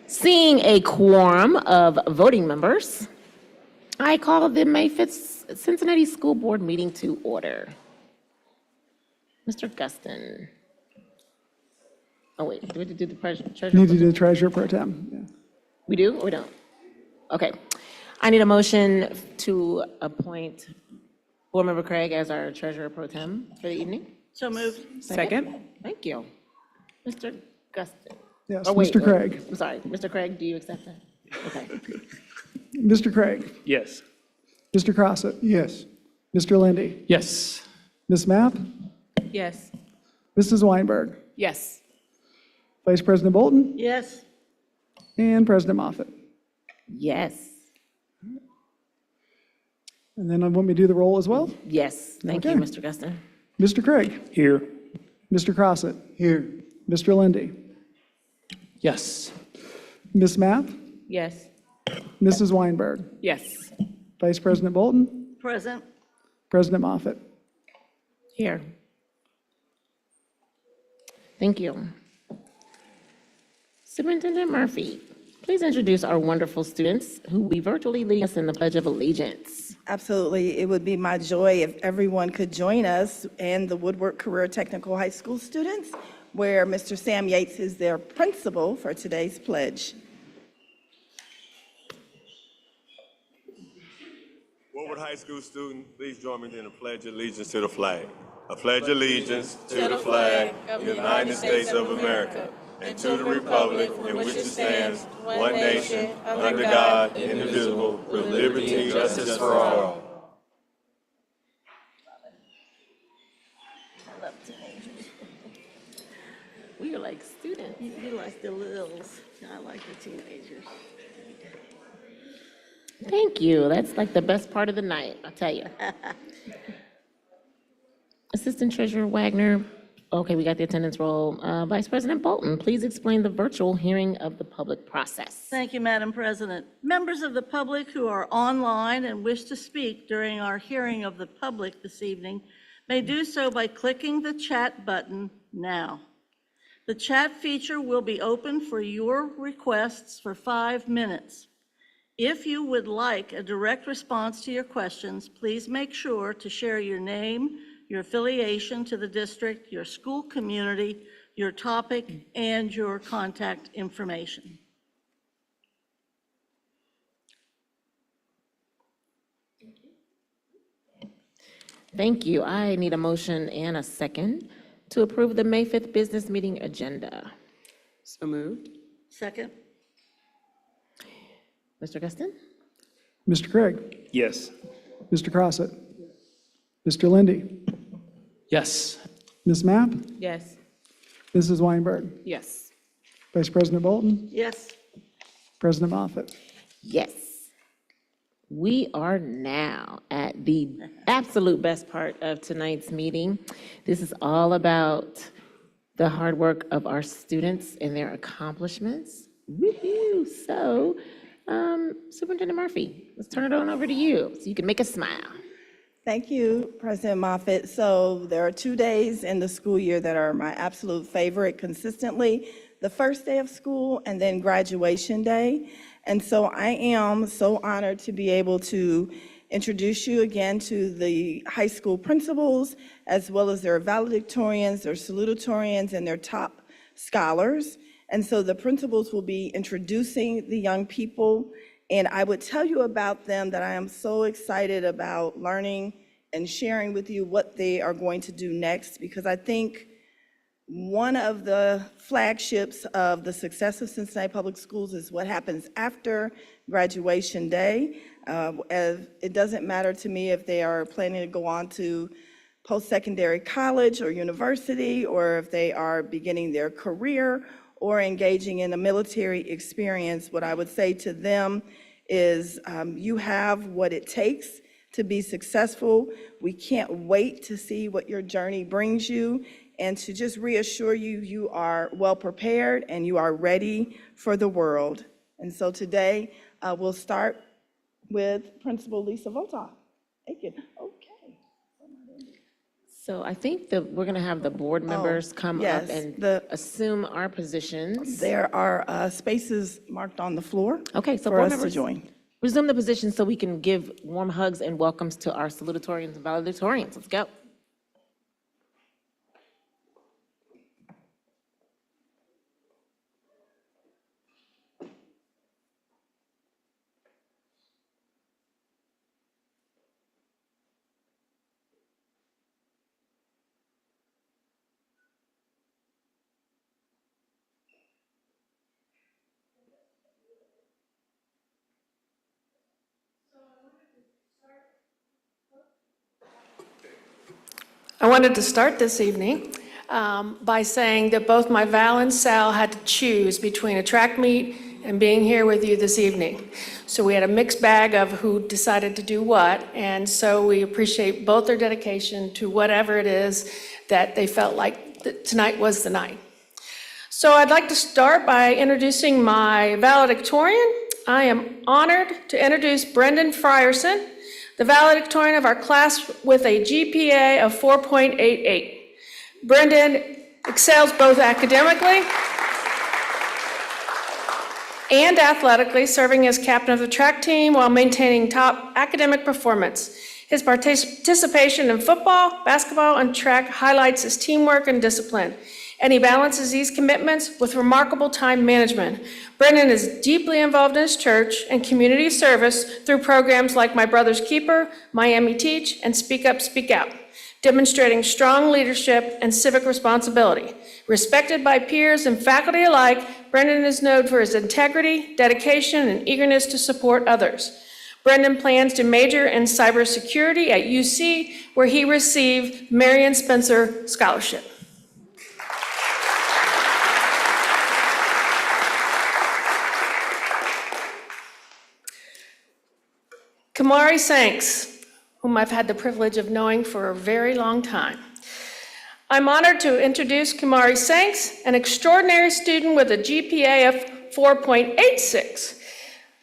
Seeing a quorum of voting members, I call the May 5th Cincinnati School Board meeting to order. Mr. Guston. Oh, wait, do we have to do the treasurer? Need to do the treasurer pro tem. Yeah. We do or we don't? Okay. I need a motion to appoint Board Member Craig as our treasurer pro tem for the evening. So moved. Second. Thank you. Mr. Guston. Yes, Oh, wait, Mr. Craig. I'm sorry. Mr. Craig, do you accept that? Okay. Mr. Craig. Yes. Mr. Crossett. Yes. Mr. Lindy. Yes. Ms. Mapp. Yes. Mrs. Weinberg. Yes. Vice President Bolton. Yes. And President Moffitt. Yes. And then I want me to do the roll as well. Yes. Thank you, Okay. Mr. Guston. Mr. Craig. Here. Mr. Crossett. Here. Mr. Lindy. Yes. Ms. Mapp. Yes. Mrs. Weinberg. Yes. Vice President Bolton. Present. President Moffitt. Here. Thank you. Superintendent Murphy, please introduce our wonderful students who will be virtually leading us in the Pledge of Allegiance. Absolutely. It would be my joy if everyone could join us and the Woodward Career Technical High School students, where Mr. Sam Yates is their principal for today's pledge. Woodward High School student, please join me in the Pledge of Allegiance to the flag. I pledge allegiance to the flag of the United States of America and to the republic in which it stands, one nation, under God, indivisible, with liberty and justice for all. I love teenagers. We are like students. You like the littles. I like the teenagers. Thank you. That's like the best part of the night, I'll tell you. Assistant Treasurer Wagner. Okay, we got the attendance roll. Vice President Bolton, please explain the virtual hearing of the public process. Thank you, Madam President. Members of the public who are online and wish to speak during our hearing of the public this evening may do so by clicking the chat button now. The chat feature will be open for your requests for 5 minutes. If you would like a direct response to your questions, please make sure to share your name, your affiliation to the district, your school community, your topic, and your contact information. Thank you. I need a motion and a second to approve the May 5th business meeting agenda. So moved. Second? Mr. Guston? Mr. Craig. Yes. Mr. Crossett. Mr. Lindy. Yes. Ms. Mapp. Yes. Mrs. Weinberg. Yes. Vice President Bolton. Yes. President Moffitt. Yes. We are now at the absolute best part of tonight's meeting. This is all about the hard work of our students and their accomplishments. Woohoo! So, Superintendent Murphy, let's turn it on over to you so you can make us smile. Thank you, President Moffitt. So there are 2 days in the school year that are my absolute favorite consistently, the first day of school and then graduation day. And so I am so honored to be able to introduce you again to the high school principals, as well as their valedictorians, their salutatorians, and their top scholars. And so the principals will be introducing the young people, and I would tell you about them that I am so excited about learning and sharing with you what they are going to do next, because I think one of the flagships of the success of Cincinnati Public Schools is what happens after graduation day. It doesn't matter to me if they are planning to go on to post-secondary college or university, or if they are beginning their career or engaging in a military experience. What I would say to them is you have what it takes to be successful. We can't wait to see what your journey brings you, and to just reassure you, you are well prepared and you are ready for the world. And so today, we'll start with Principal Lisa Volta. Thank you. Okay. So I think that we're going to have the board members come up yes, and the- assume our positions. There are spaces marked on the floor Okay, so for board us to members, join. resume the position so we can give warm hugs and welcomes to our salutatorians and valedictorians. Let's go. I wanted to start this evening by saying that both my Val and Sal had to choose between a track meet and being here with you this evening. So we had a mixed bag of who decided to do what, and so we appreciate both their dedication to whatever it is that they felt like tonight was the night. So I'd like to start by introducing my valedictorian. I am honored to introduce Brendan Frierson, the valedictorian of our class with a GPA of 4.88. Brendan excels both academically and athletically, serving as captain of the track team while maintaining top academic performance. His participation in football, basketball, and track highlights his teamwork and discipline, and he balances these commitments with remarkable time management. Brendan is deeply involved in his church and community service through programs like My Brother's Keeper, Miami Teach, and Speak Up, Speak Out, demonstrating strong leadership and civic responsibility. Respected by peers and faculty alike, Brendan is known for his integrity, dedication, and eagerness to support others. Brendan plans to major in cybersecurity at UC, where he received Marion Spencer Scholarship. Kamari Sanks, whom I've had the privilege of knowing for a very long time. I'm honored to introduce Kamari Sanks, an extraordinary student with a GPA of 4.86,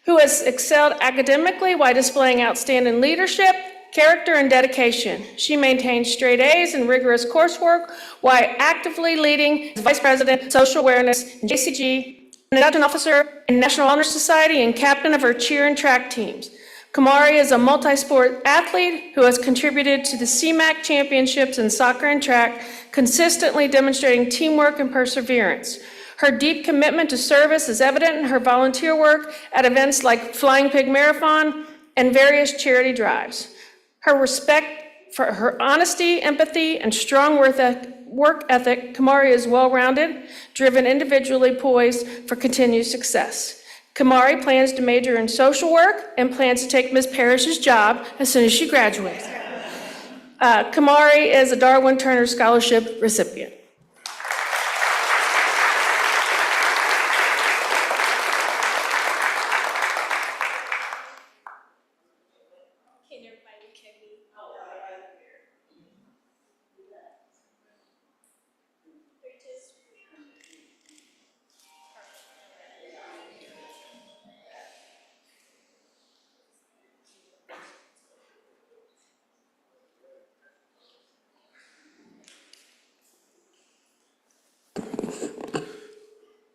who has excelled academically while displaying outstanding leadership, character, and dedication. She maintains straight A's and rigorous coursework while actively leading as Vice President, Social Awareness, in JCG, an induction officer in National Honor Society, and captain of her cheer and track teams. Kamari is a multi-sport athlete who has contributed to the CMAC championships in soccer and track, consistently demonstrating teamwork and perseverance. Her deep commitment to service is evident in her volunteer work at events like Flying Pig Marathon and various charity drives. Her respect for her honesty, empathy, and strong work ethic, Kamari is well-rounded, driven, individually poised for continued success. Kamari plans to major in social work and plans to take Ms. Parrish's job as soon as she graduates. Kamari is a Darwin Turner Scholarship recipient.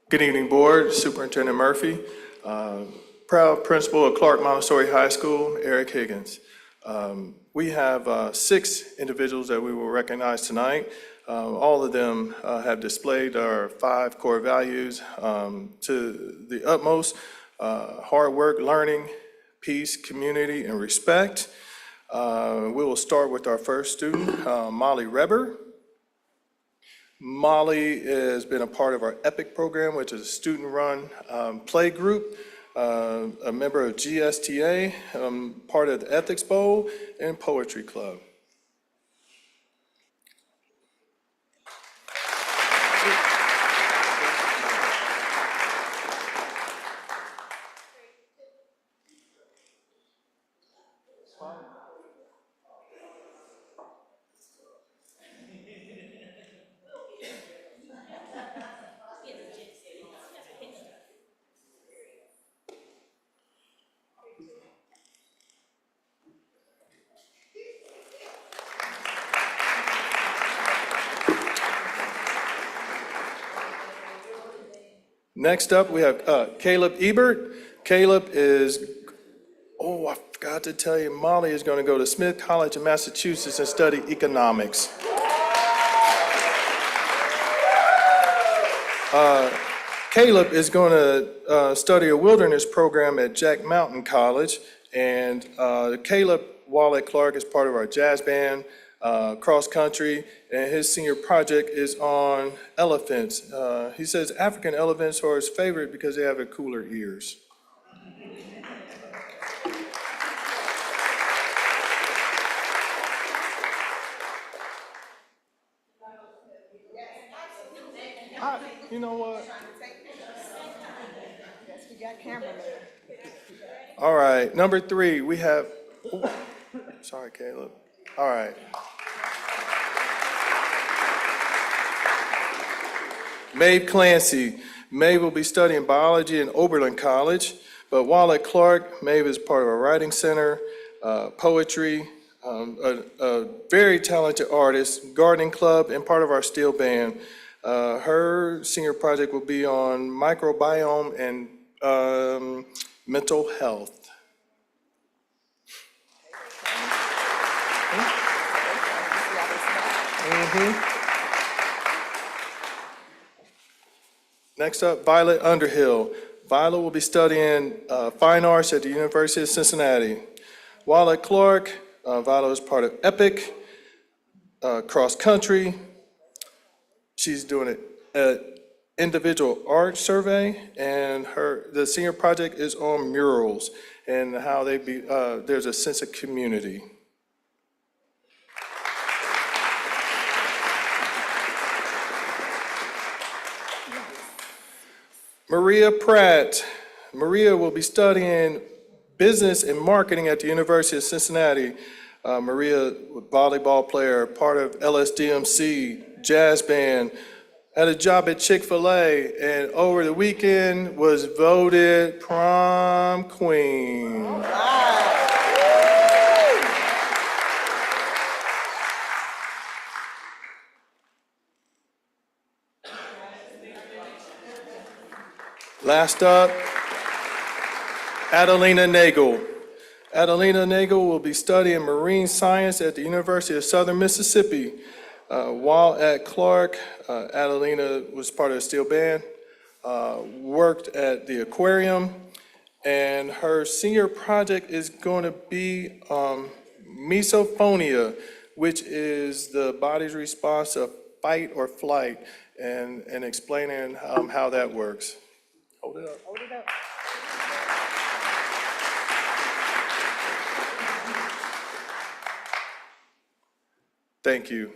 Good evening, Board. Superintendent Murphy. Proud principal of Clark Montessori High School, Eric Higgins. We have 6 individuals that we will recognize tonight. All of them have displayed our 5 core values to the utmost: hard work, learning, peace, community, and respect. We will start with our first student, Molly Reber. Molly has been a part of our EPIC program, which is a student-run play group, a member of GSTA, part of the Ethics Bowl, and Poetry Club. Next up, we have Caleb Ebert. Caleb is, oh, I forgot to tell you, Molly is going to go to Smith College in Massachusetts and study economics. Caleb is going to study a wilderness program at Jack Mountain College. And Caleb Wallet Clark is part of our jazz band, cross country, and his senior project is on elephants. He says African elephants are his favorite because they have cooler ears. You know what? All right, number 3, we have, ooh, sorry, Caleb. All right. Maeve Clancy. Maeve will be studying biology in Oberlin College, but while at Clark, Maeve is part of a writing center, poetry, a very talented artist, gardening club, and part of our steel band. Her senior project will be on microbiome and mental health. Next up, Violet Underhill. Violet will be studying fine arts at the University of Cincinnati. While at Clark, Violet is part of EPIC, cross country. She's doing an individual art survey, and the senior project is on murals and how there's a sense of community. Maria Pratt. Maria will be studying business and marketing at the University of Cincinnati. Maria, volleyball player, part of LSDMC, jazz band, had a job at Chick-fil-A, and over the weekend was voted prom queen. Last up, Adelina Nagel. Adelina Nagel will be studying marine science at the University of Southern Mississippi. While at Clark, Adelina was part of the steel band, worked at the aquarium, and her senior project is going to be misophonia, which is the body's response to fight or flight, and explaining how that works. Hold it up. Hold it up. Thank you.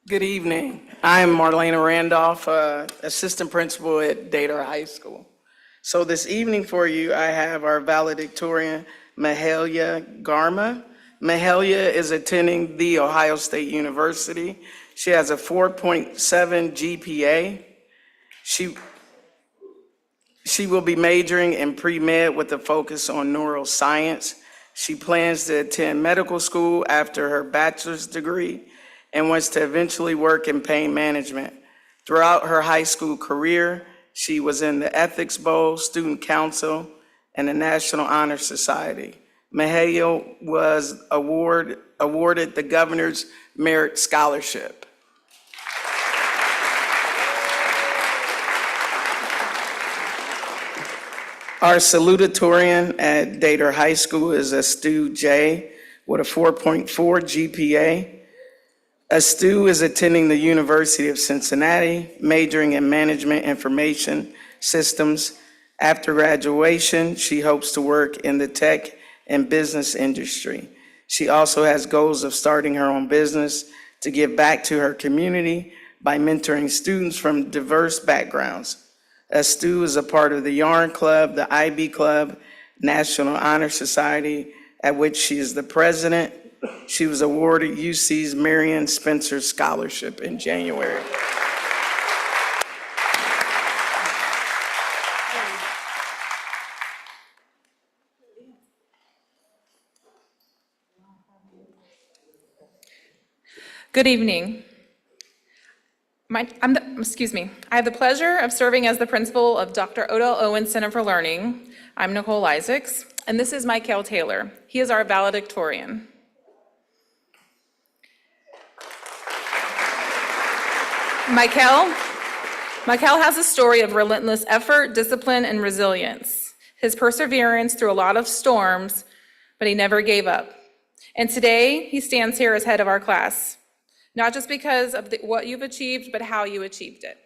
Good evening. I'm Marlena Randolph, Assistant Principal at Data High School. So this evening for you, I have our valedictorian, Mahalia Garma. Mahalia is attending The Ohio State University. She has a 4.7 GPA. She will be majoring in pre-med with a focus on neuroscience. She plans to attend medical school after her bachelor's degree and wants to eventually work in pain management. Throughout her high school career, she was in the Ethics Bowl, Student Council, and the National Honor Society. Mahalia was awarded the Governor's Merit Scholarship. Our salutatorian at Dater High School is Astu J with a 4.4 GPA. Astu is attending the University of Cincinnati, majoring in Management Information Systems. After graduation, she hopes to work in the tech and business industry. She also has goals of starting her own business to give back to her community by mentoring students from diverse backgrounds. Astu is a part of the Yarn Club, the IB Club, National Honor Society, at which she is the president. She was awarded UC's Marion Spencer Scholarship in January. Good evening. I have the pleasure of serving as the principal of Dr. Odell Owen Center for Learning. I'm Nicole Isaacs, and this is Michael Taylor. He is our valedictorian. Michael has a story of relentless effort, discipline, and resilience. His perseverance through a lot of storms, but he never gave up. And today, he stands here as head of our class, not just because of what you've achieved, but how you achieved it.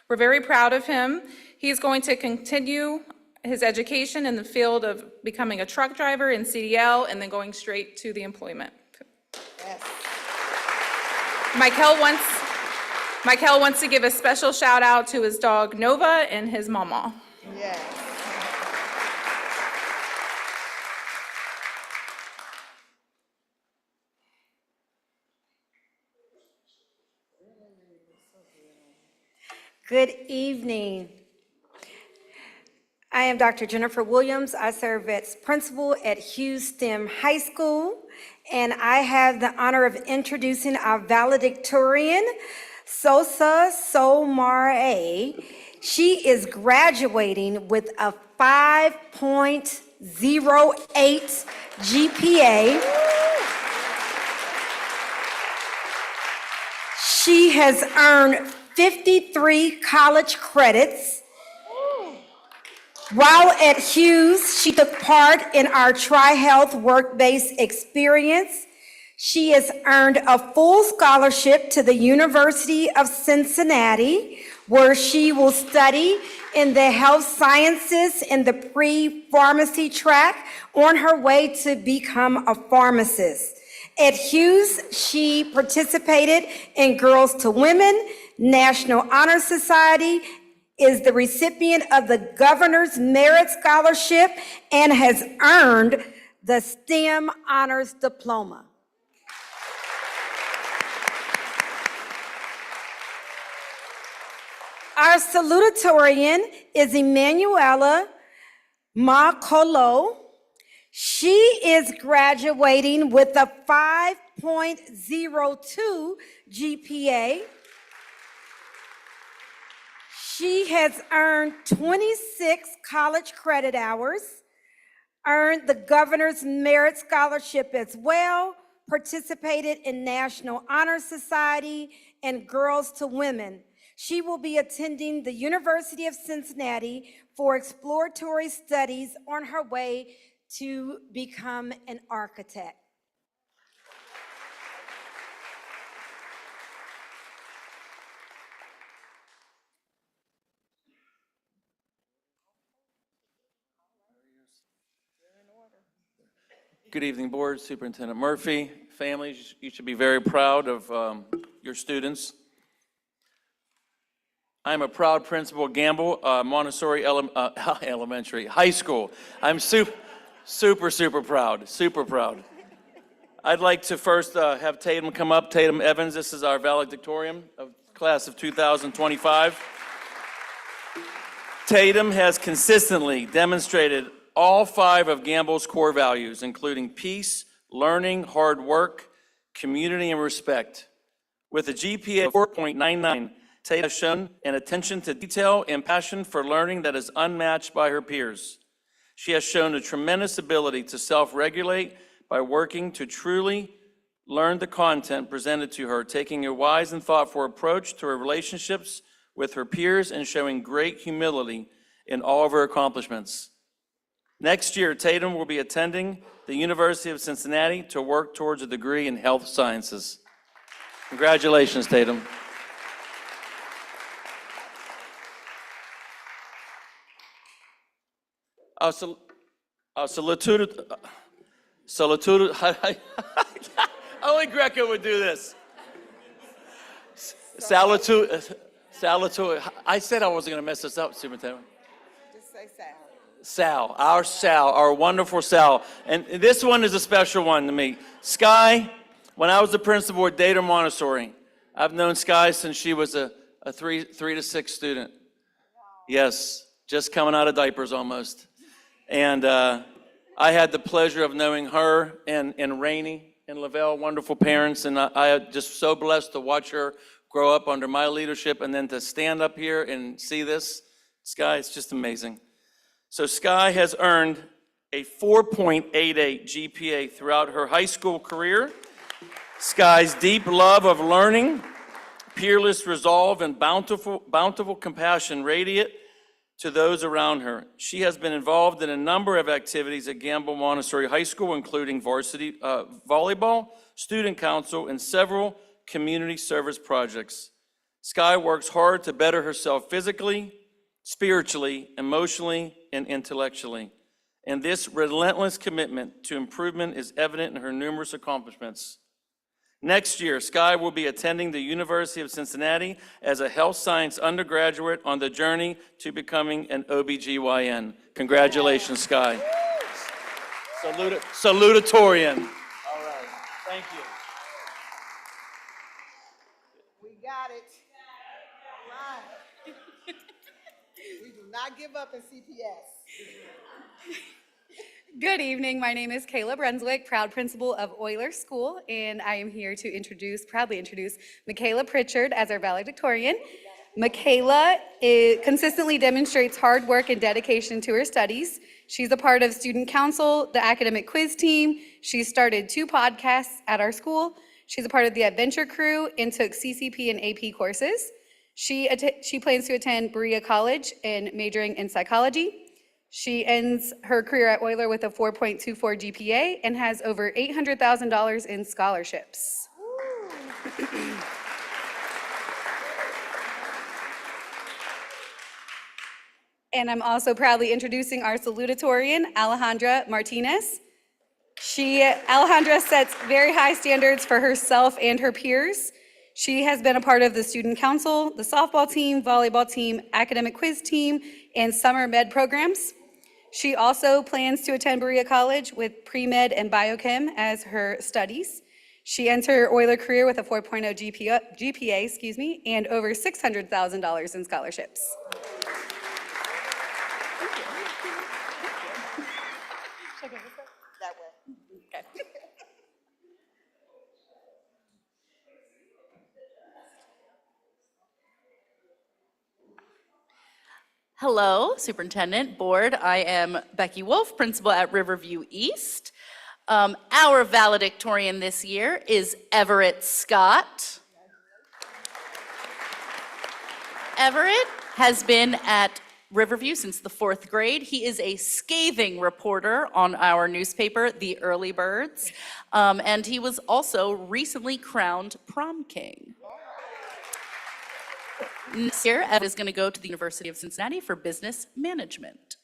We're very proud of him. He's going to continue his education in the field of becoming a truck driver in CDL and then going straight to the employment. Yes. Michael wants to give a special shout out to his dog Nova and his mama. Yes. Good evening. I am Dr. Jennifer Williams. I serve as principal at Hughes STEM High School, and I have the honor of introducing our valedictorian, Sosa Somare. She is graduating with a 5.08 GPA. She has earned 53 college credits. While at Hughes, she took part in our Tri-Health work-based experience. She has earned a full scholarship to the University of Cincinnati, where she will study in the health sciences in the pre-pharmacy track on her way to become a pharmacist. At Hughes, she participated in Girls to Women, National Honor Society, is the recipient of the Governor's Merit Scholarship, and has earned the STEM Honors Diploma. Our salutatorian is Emanuela Macolo. She is graduating with a 5.02 GPA. She has earned 26 college credit hours, earned the Governor's Merit Scholarship as well, participated in National Honor Society and Girls to Women. She will be attending the University of Cincinnati for exploratory studies on her way to become an architect. Good evening, Board, Superintendent Murphy, families. You should be very proud of your students. I'm a proud principal at Gamble Montessori Elementary High School. I'm super proud, super proud. I'd like to first have Tatum come up. Tatum Evans, this is our valedictorian of class of 2025. Tatum has consistently demonstrated all 5 of Gamble's core values, including peace, learning, hard work, community, and respect. With a GPA of 4.99, Tatum has shown an attention to detail and passion for learning that is unmatched by her peers. She has shown a tremendous ability to self-regulate by working to truly learn the content presented to her, taking a wise and thoughtful approach to her relationships with her peers, and showing great humility in all of her accomplishments. Next year, Tatum will be attending the University of Cincinnati to work towards a degree in health sciences. Congratulations, Tatum. Only Greco would do this. Salitude. I said I wasn't going to mess this up, Superintendent. Just say Sal. Sal, our wonderful Sal. And this one is a special one to me. Sky, when I was the principal at Data Montessori, I've known Sky since she was a 3 to 6 student. Yes, just coming out of diapers almost. And I had the pleasure of knowing her and Rainey and Lavelle, wonderful parents, and I am just so blessed to watch her grow up under my leadership and then to stand up here and see this. Sky, it's just amazing. So Sky has earned a 4.88 GPA throughout her high school career. Sky's deep love of learning, peerless resolve, and bountiful compassion radiate to those around her. She has been involved in a number of activities at Gamble Montessori High School, including varsity volleyball, student council, and several community service projects. Sky works hard to better herself physically, spiritually, emotionally, and intellectually. And this relentless commitment to improvement is evident in her numerous accomplishments. Next year, Sky will be attending the University of Cincinnati as a health science undergraduate on the journey to becoming an OBGYN. Congratulations, Sky. Salutatorian. All right, thank you. We got it. All right. We do not give up in CPS. Good evening. My name is Kayla Brunswick, proud principal of Euler School, and I am here to proudly introduce Michaela Pritchard as our valedictorian. Michaela consistently demonstrates hard work and dedication to her studies. She's a part of student council, the academic quiz team. She started 2 podcasts at our school. She's a part of the adventure crew and took CCP and AP courses. She plans to attend Berea College and majoring in psychology. She ends her career at Euler with a 4.24 GPA and has over $800,000 in scholarships. And I'm also proudly introducing our salutatorian, Alejandra Martinez. Alejandra sets very high standards for herself and her peers. She has been a part of the student council, the softball team, volleyball team, academic quiz team, and summer med programs. She also plans to attend Berea College with pre-med and biochem as her studies. She ends her Euler career with a 4.0 GPA, and over $600,000 in scholarships. That way. Okay. Hello, Superintendent, Board. I am Becky Wolf, Principal at Riverview East. Our valedictorian this year is Everett Scott. Everett has been at Riverview since the 4th grade. He is a scathing reporter on our newspaper, The Early Birds, and he was also recently crowned prom king. This year, Ed is going to go to the University of Cincinnati for business management.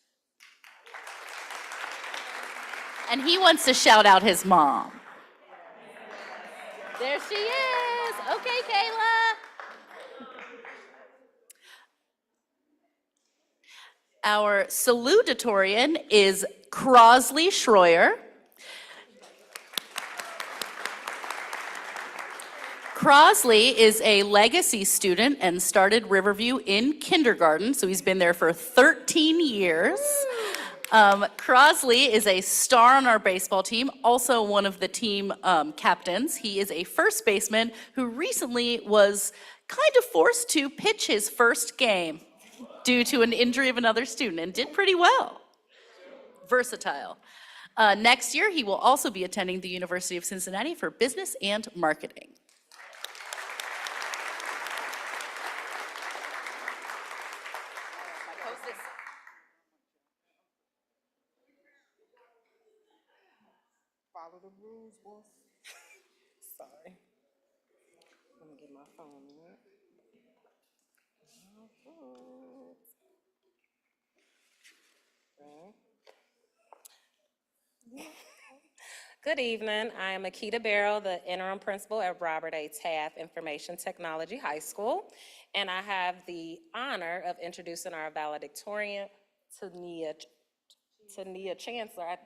And he wants to shout out his mom. There she is. Okay, Kayla. Our salutatorian is Crosley Schroyer. Crosley is a legacy student and started Riverview in kindergarten, so he's been there for 13 years. Crosley is a star on our baseball team, also one of the team captains. He is a first baseman who recently was kind of forced to pitch his first game due to an injury of another student and did pretty well. Versatile. Next year, he will also be attending the University of Cincinnati for business and marketing. Follow the rules, boss. Sorry. Let me get my phone out. Good evening. I am Akita Barrow, the interim principal at Robert A. Taft Information Technology High School, and I have the honor of introducing our valedictorian, Tania Chancellor. I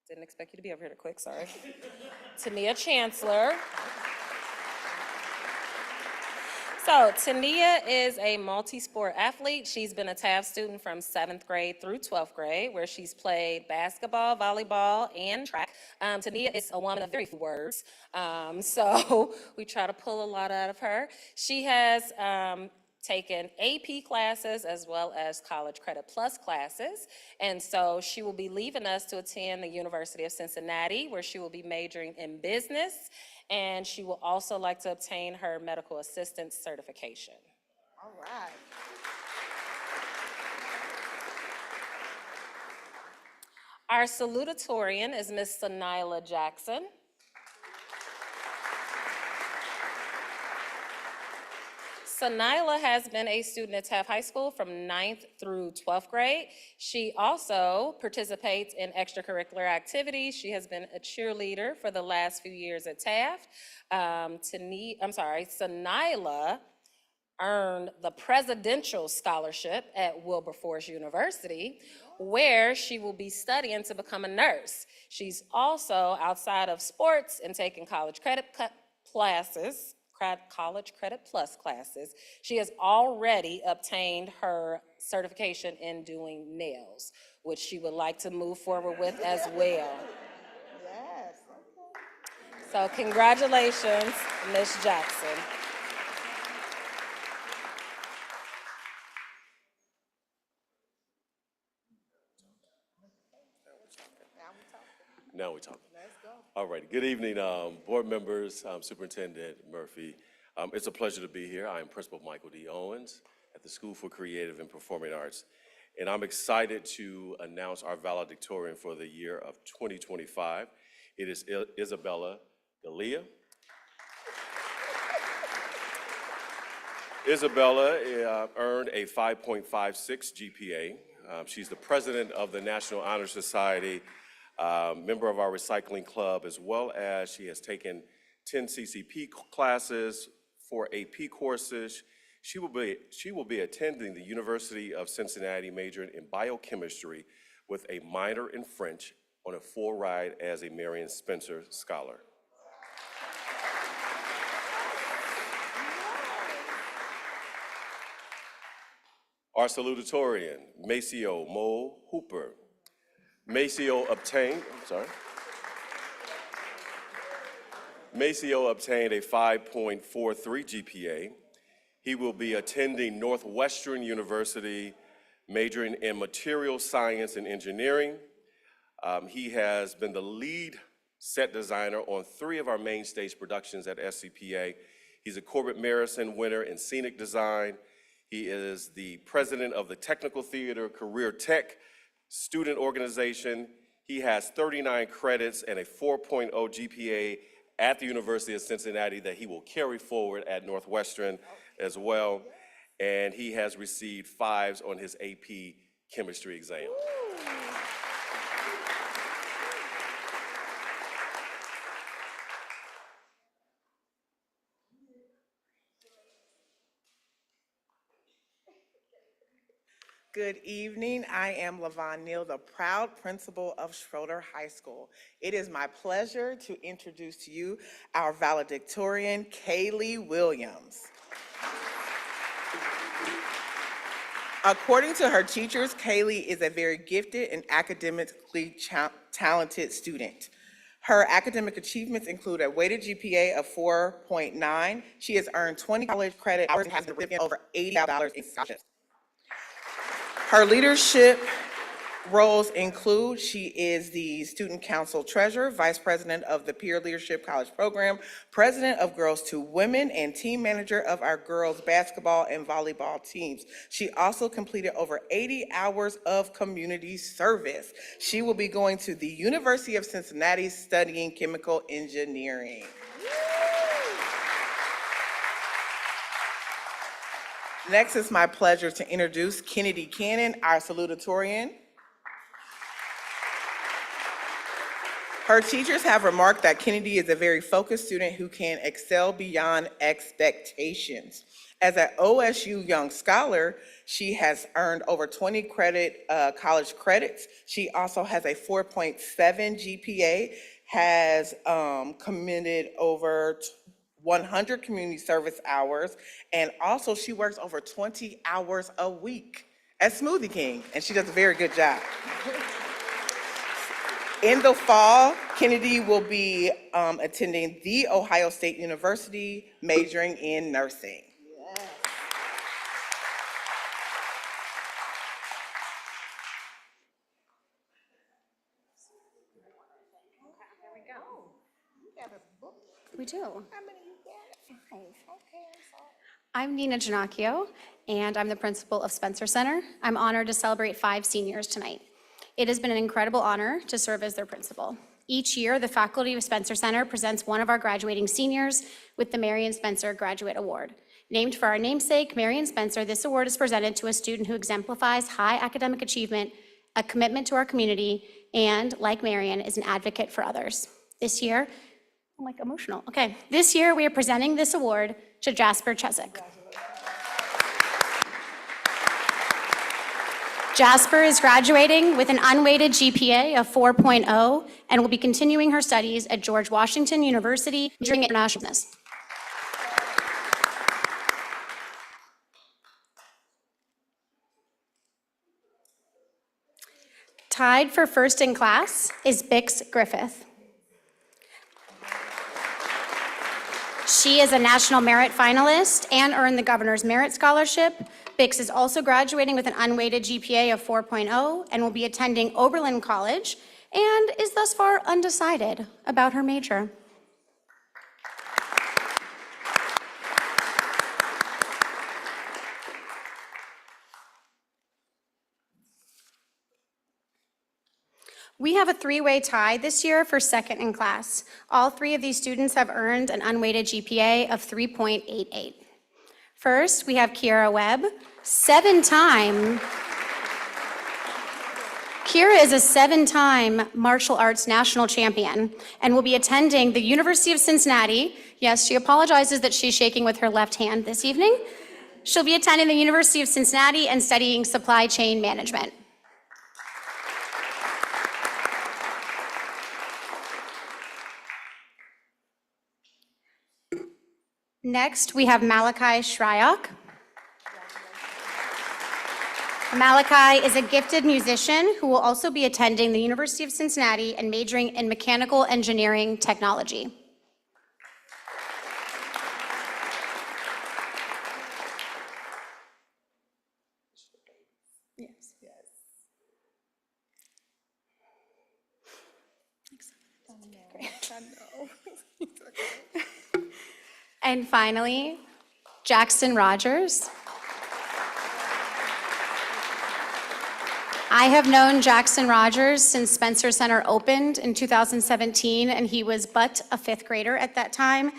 didn't expect you to be over here that quick, sorry. Tania Chancellor. So Tania is a multi-sport athlete. She's been a Taft student from 7th grade through 12th grade, where she's played basketball, volleyball, and track. Tania is a woman of very few words, so we try to pull a lot out of her. She has taken AP classes as well as College Credit Plus classes, and so she will be leaving us to attend the University of Cincinnati, where she will be majoring in business, and she will also like to obtain her medical assistant certification. All right. Our salutatorian is Miss Sanila Jackson. Sanila has been a student at Taft High School from 9th through 12th grade. She also participates in extracurricular activities. She has been a cheerleader for the last few years at Taft. Sanila earned the Presidential Scholarship at Wilberforce University, where she will be studying to become a nurse. She's also, outside of sports and taking college credit plus classes, she has already obtained her certification in doing nails, which she would like to move forward with as well. Yes. So congratulations, Ms. Jackson. Now we're talking. Let's go. All right. Good evening, board members, Superintendent Murphy. It's a pleasure to be here. I am Principal Michael D. Owens at the School for Creative and Performing Arts, and I'm excited to announce our valedictorian for the year of 2025. It is Isabella Dalia. Isabella earned a 5.56 GPA. She's the president of the National Honor Society, member of our recycling club, as well as she has taken 10 CCP classes, 4 AP courses. She will be attending the University of Cincinnati, majoring in biochemistry with a minor in French, on a full ride as a Marion Spencer Scholar. Our salutatorian, Maceo Mo Hooper. Maceo obtained a 5.43 GPA. He will be attending Northwestern University, majoring in material science and engineering. He has been the lead set designer on 3 of our main stage productions at SCPA. He's a Corbett Marison winner in scenic design. He is the president of the Technical Theater Career Tech student organization. He has 39 credits and a 4.0 GPA at the University of Cincinnati that he will carry forward at Northwestern as well. And he has received 5s on his AP chemistry exam. Good evening. I am LaVon Neal, the proud principal of Schroeder High School. It is my pleasure to introduce to you our valedictorian, Kaylee Williams. According to her teachers, Kaylee is a very gifted and academically talented student. Her academic achievements include a weighted GPA of 4.9. She has earned 20 college credit hours and has received over $80 in scholarships. Her leadership roles include, she is the student council treasurer, vice president of the Peer Leadership College Program, president of Girls to Women, and team manager of our girls basketball and volleyball teams. She also completed over 80 hours of community service. She will be going to the University of Cincinnati studying chemical engineering. Next, it's my pleasure to introduce Kennedy Cannon, our salutatorian. Her teachers have remarked that Kennedy is a very focused student who can excel beyond expectations. As an OSU Young Scholar, she has earned over 20 college credits. She also has a 4.7 GPA, has committed over 100 community service hours, and also she works over 20 hours a week at Smoothie King, and she does a very good job. In the fall, Kennedy will be attending The Ohio State University, majoring in nursing. We do. I'm Nina Giannacchio, and I'm the principal of Spencer Center. I'm honored to celebrate 5 seniors tonight. It has been an incredible honor to serve as their principal. Each year, the faculty of Spencer Center presents one of our graduating seniors with the Marion Spencer Graduate Award. Named for our namesake, Marion Spencer, this award is presented to a student who exemplifies high academic achievement, a commitment to our community, and, like Marion, is an advocate for others. This year, I'm like emotional. Okay, this year we are presenting this award to Jasper Cheswick. Jasper is graduating with an unweighted GPA of 4.0 and will be continuing her studies at George Washington University during international business. Tied for first in class is Bix Griffith. She is a National Merit finalist and earned the Governor's Merit Scholarship. Bix is also graduating with an unweighted GPA of 4.0 and will be attending Oberlin College and is thus far undecided about her major. We have a 3-way tie this year for second in class. All 3 of these students have earned an unweighted GPA of 3.88. First, we have Kiara Webb, 7-time. Kiara is a 7-time martial arts national champion and will be attending the University of Cincinnati. Yes, she apologizes that she's shaking with her left hand this evening. She'll be attending the University of Cincinnati and studying supply chain management. Next, we have Malachi Shryock. Malachi is a gifted musician who will also be attending the University of Cincinnati and majoring in mechanical engineering technology. Yes. And finally, Jackson Rogers. I have known Jackson Rogers since Spencer Center opened in 2017, and he was but a 5th grader at that time.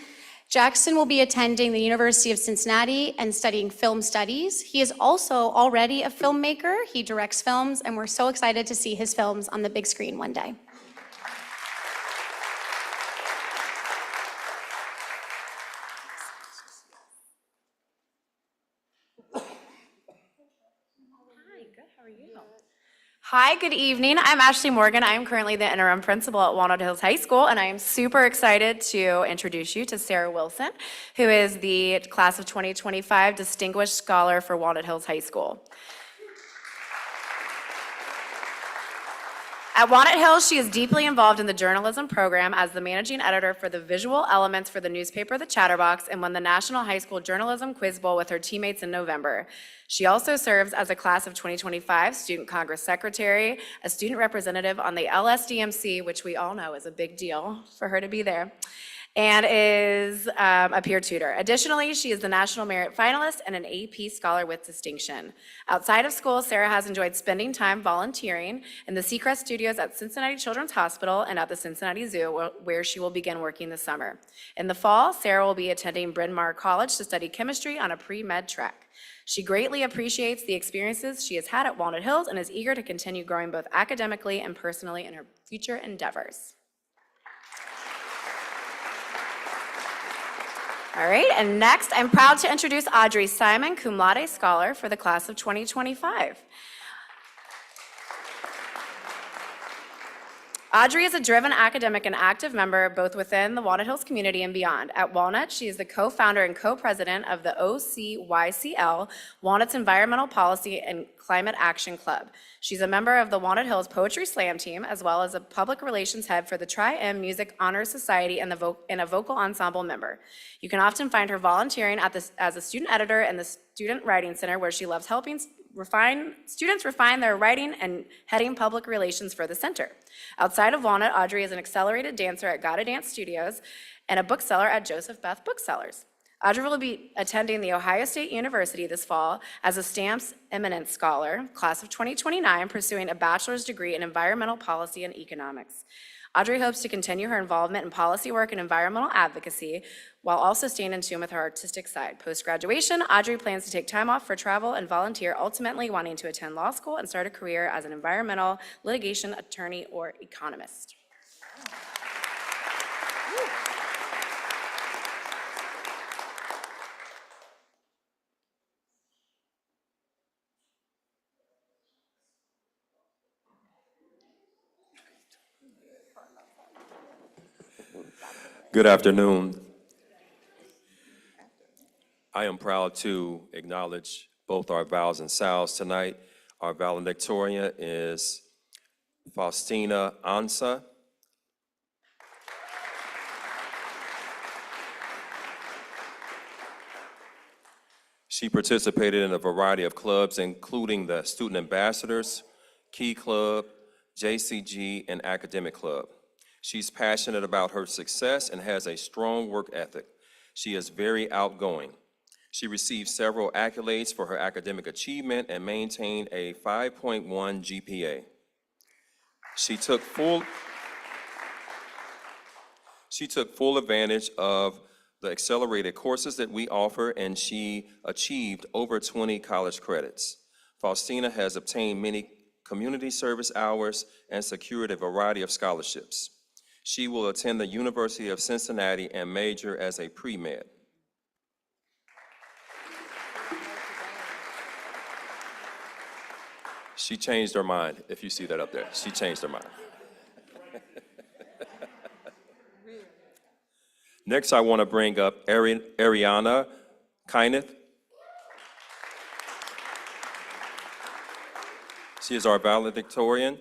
Jackson will be attending the University of Cincinnati and studying film studies. He is also already a filmmaker. He directs films, and we're so excited to see his films on the big screen one day. Hi, good evening. I'm Ashley Morgan. I'm currently the interim principal at Walnut Hills High School, and I am super excited to introduce you to Sarah Wilson, who is the class of 2025 Distinguished Scholar for Walnut Hills High School. At Walnut Hills, she is deeply involved in the journalism program as the managing editor for the visual elements for the newspaper The Chatterbox and won the National High School Journalism Quiz Bowl with her teammates in November. She also serves as a class of 2025 Student Congress Secretary, a student representative on the LSDMC, which we all know is a big deal for her to be there, and is a peer tutor. Additionally, she is the National Merit Finalist and an AP Scholar with Distinction. Outside of school, Sarah has enjoyed spending time volunteering in the Seacrest Studios at Cincinnati Children's Hospital and at the Cincinnati Zoo, where she will begin working this summer. In the fall, Sarah will be attending Bryn Mawr College to study chemistry on a pre-med track. She greatly appreciates the experiences she has had at Walnut Hills and is eager to continue growing both academically and personally in her future endeavors. All right, and next, I'm proud to introduce Audrey Simon, Cum Laude Scholar for the class of 2025. Audrey is a driven academic and active member both within the Walnut Hills community and beyond. At Walnut, she is the co-founder and co-president of the OCYCL, Walnut's Environmental Policy and Climate Action Club. She's a member of the Walnut Hills Poetry Slam team, as well as a public relations head for the Tri-M Music Honor Society and a vocal ensemble member. You can often find her volunteering as a student editor in the Student Writing Center, where she loves helping students refine their writing and heading public relations for the center. Outside of Walnut, Audrey is an accelerated dancer at Gotta Dance Studios and a bookseller at Joseph Beth Booksellers. Audrey will be attending The Ohio State University this fall as a Stamps Eminence Scholar, class of 2029, pursuing a bachelor's degree in environmental policy and economics. Audrey hopes to continue her involvement in policy work and environmental advocacy while also staying in tune with her artistic side. Post-graduation, Audrey plans to take time off for travel and volunteer, ultimately wanting to attend law school and start a career as an environmental litigation attorney or economist. Good afternoon. I am proud to acknowledge both our vows and salves tonight. Our valedictorian is Faustina Ansa. She participated in a variety of clubs, including the Student Ambassadors, Key Club, JCG, and Academic Club. She's passionate about her success and has a strong work ethic. She is very outgoing. She received several accolades for her academic achievement and maintained a 5.1 GPA. She took full advantage of the accelerated courses that we offer, and she achieved over 20 college credits. Faustina has obtained many community service hours and secured a variety of scholarships. She will attend the University of Cincinnati and major as a pre-med. She changed her mind, if you see that up there. She changed her mind. Next, I want to bring up Ariana Kyneth. She is our valedictorian.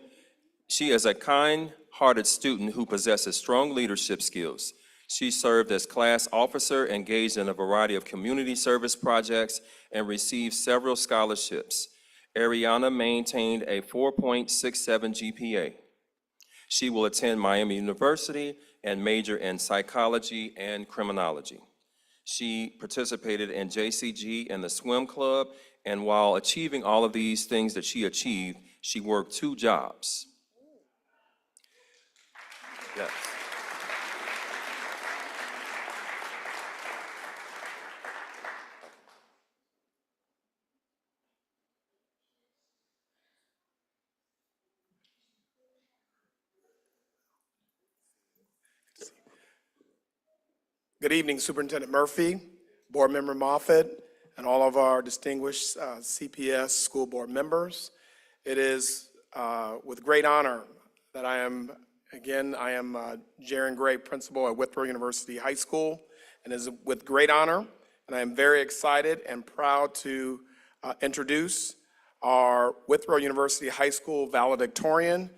She is a kind-hearted student who possesses strong leadership skills. She served as class officer, engaged in a variety of community service projects, and received several scholarships. Ariana maintained a 4.67 GPA. She will attend Miami University and major in psychology and criminology. She participated in JCG and the swim club, and while achieving all of these things that she achieved, she worked 2 jobs. Yes. Good evening, Superintendent Murphy, Board Member Moffitt, and all of our distinguished CPS school board members. It is with great honor that I am Jaron Gray, principal at Withrow University High School, and it is with great honor, and I am very excited and proud to introduce our Withrow University High School valedictorian,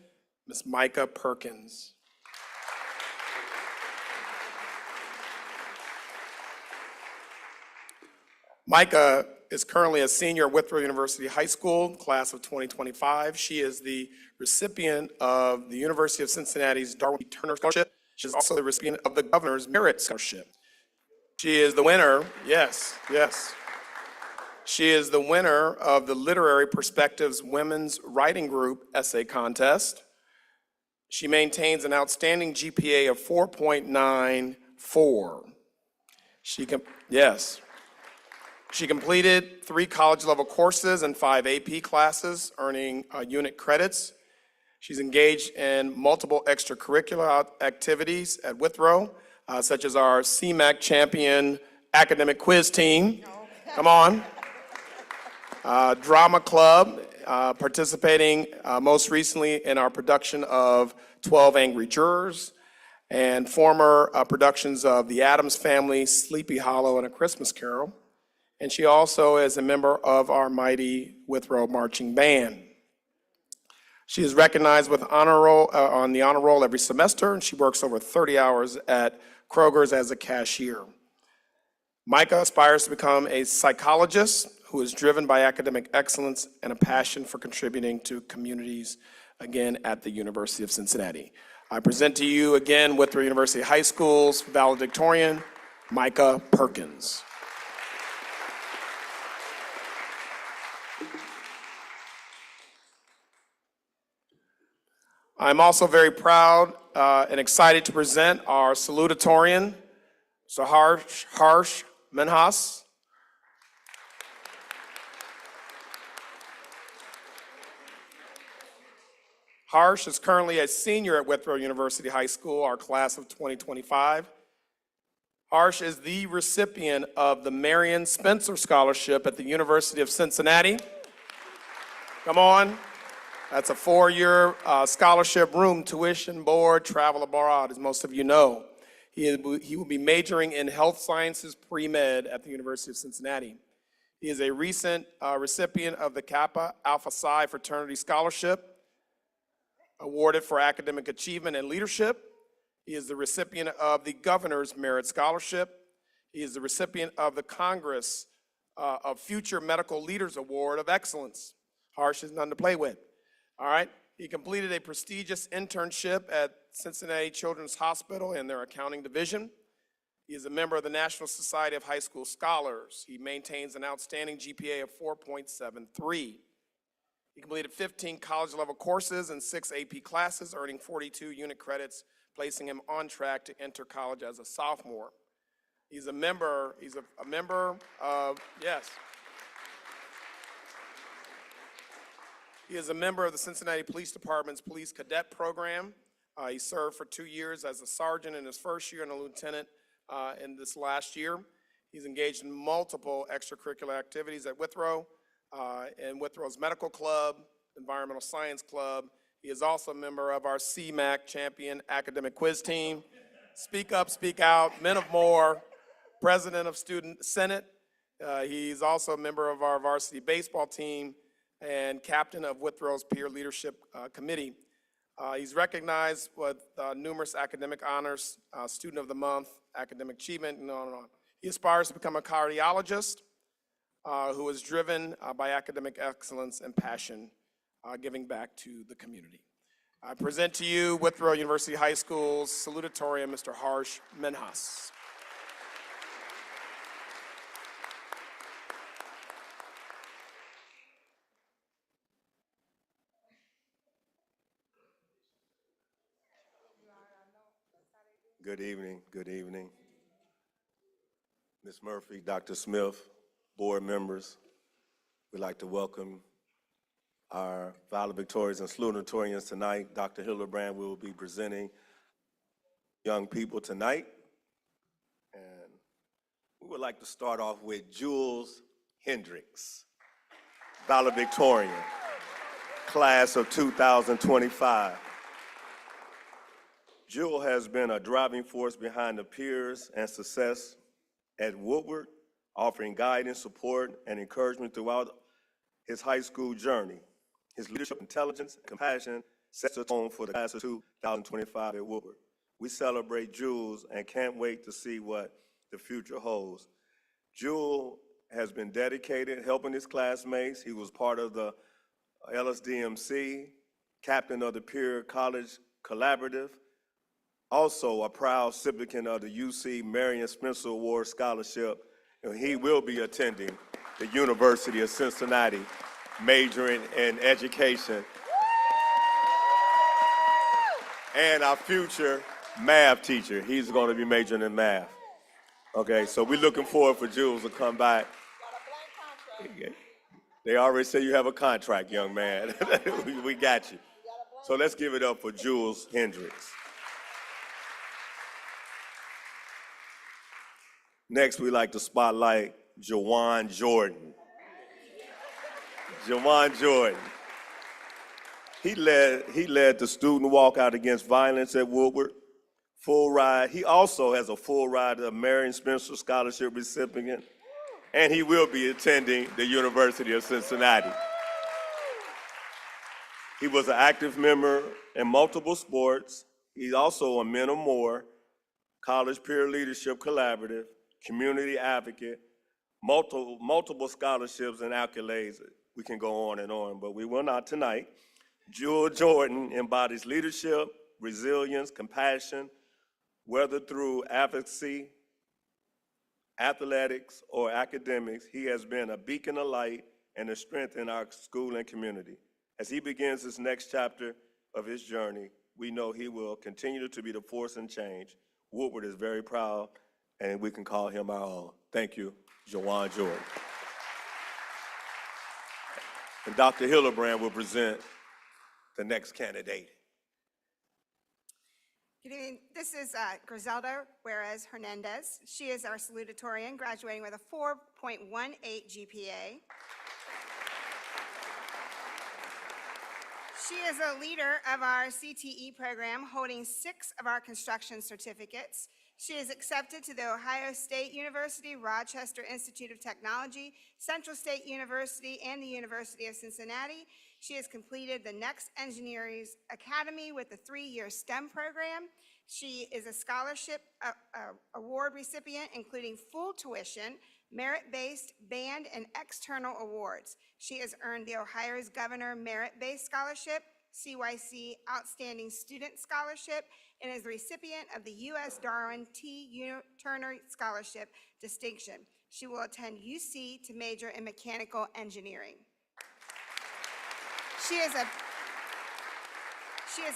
Ms. Micah Perkins. Micah is currently a senior at Withrow University High School, class of 2025. She is the recipient of the University of Cincinnati's Darwin Turner Scholarship. She is also the recipient of the Governor's Merit Scholarship. She is the winner, yes. She is the winner of the Literary Perspectives Women's Writing Group Essay Contest. She maintains an outstanding GPA of 4.94. She completed 3 college-level courses and 5 AP classes, earning unit credits. She's engaged in multiple extracurricular activities at Withrow, such as our CMAC champion academic quiz team. Come on. Drama club, participating most recently in our production of 12 Angry Jurors and former productions of The Addams Family, Sleepy Hollow, and A Christmas Carol. And she also is a member of our mighty Withrow Marching Band. She is recognized with honor roll, on the honor roll every semester, and she works over 30 hours at Kroger's as a cashier. Micah aspires to become a psychologist who is driven by academic excellence and a passion for contributing to communities, again, at the University of Cincinnati. I present to you again Withrow University High School's valedictorian, Micah Perkins. I'm also very proud and excited to present our salutatorian, Mr. Harsh Minhas. Harsh is currently a senior at Withrow University High School, our class of 2025. Harsh is the recipient of the Marion Spencer Scholarship at the University of Cincinnati. Come on. That's a 4-year scholarship, room, tuition, board, travel abroad, as most of you know. He will be majoring in health sciences pre-med at the University of Cincinnati. He is a recent recipient of the Kappa Alpha Psi Fraternity Scholarship, awarded for academic achievement and leadership. He is the recipient of the Governor's Merit Scholarship. He is the recipient of the Congress of Future Medical Leaders Award of Excellence. Harsh is none to play with. All right. He completed a prestigious internship at Cincinnati Children's Hospital in their accounting division. He is a member of the National Society of High School Scholars. He maintains an outstanding GPA of 4.73. He completed 15 college-level courses and 6 AP classes, earning 42 unit credits, placing him on track to enter college as a sophomore. He's a member of, yes. He is a member of the Cincinnati Police Department's Police Cadet Program. He served for 2 years as a sergeant in his first year and a lieutenant in this last year. He's engaged in multiple extracurricular activities at Withrow, in Withrow's Medical Club, Environmental Science Club. He is also a member of our CMAC Champion Academic Quiz Team. Speak Up, Speak Out, Men of More, President of Student Senate. He's also a member of our varsity baseball team and captain of Withrow's Peer Leadership Committee. He's recognized with numerous academic honors, Student of the Month, Academic Achievement, and on and on. He aspires to become a cardiologist who is driven by academic excellence and passion, giving back to the community. I present to you Withrow University High School's salutatorian, Mr. Harsh Minhas. Good evening, good evening. Ms. Murphy, Dr. Smith, board members, we'd like to welcome our valedictorians and salutatorians tonight. Dr. Hildebrand will be presenting young people tonight. And we would like to start off with Jules Hendricks, valedictorian, class of 2025. Jewel has been a driving force behind the peers and success at Woodward, offering guidance, support, and encouragement throughout his high school journey. His leadership, intelligence, and compassion sets the tone for the class of 2025 at Woodward. We celebrate Jules and can't wait to see what the future holds. Jewel has been dedicated, helping his classmates. He was part of the LSDMC, captain of the Peer College Collaborative, also a proud recipient of the UC Marion Spencer Award Scholarship, and he will be attending the University of Cincinnati, majoring in education. And our future math teacher, he's going to be majoring in math. Okay, so we're looking forward for Jules to come back. They already say you have a contract, young man. We got you. So let's give it up for Jules Hendricks. Next, we'd like to spotlight Jawan Jordan. Jawan Jordan, He led the student walkout against violence at Woodward. Full ride. He also has a full ride of Marion Spencer Scholarship recipient, and he will be attending the University of Cincinnati. He was an active member in multiple sports. He's also a Men or More, College Peer Leadership Collaborative, community advocate, multiple scholarships and accolades. We can go on, but we will not tonight. Jewel Jordan embodies leadership, resilience, compassion, whether through advocacy, athletics, or academics. He has been a beacon of light and a strength in our school and community. As he begins this next chapter of his journey, we know he will continue to be the force and change. Woodward is very proud, and we can call him our own. Thank you, Jawan Jordan. And Dr. Hildebrand will present the next candidate. Good evening. This is Griselda Juarez Hernandez. She is our salutatorian, graduating with a 4.18 GPA. She is a leader of our CTE program, holding 6 of our construction certificates. She is accepted to the Ohio State University, Rochester Institute of Technology, Central State University, and the University of Cincinnati. She has completed the Next Engineering Academy with the 3-year STEM program. She is a scholarship award recipient, including full tuition, merit-based, band, and external awards. She has earned the Ohio's Governor Merit-Based Scholarship, CYC Outstanding Student Scholarship, and is the recipient of the U.S. Darwin T. Turner Scholarship distinction. She will attend UC to major in mechanical engineering. She is a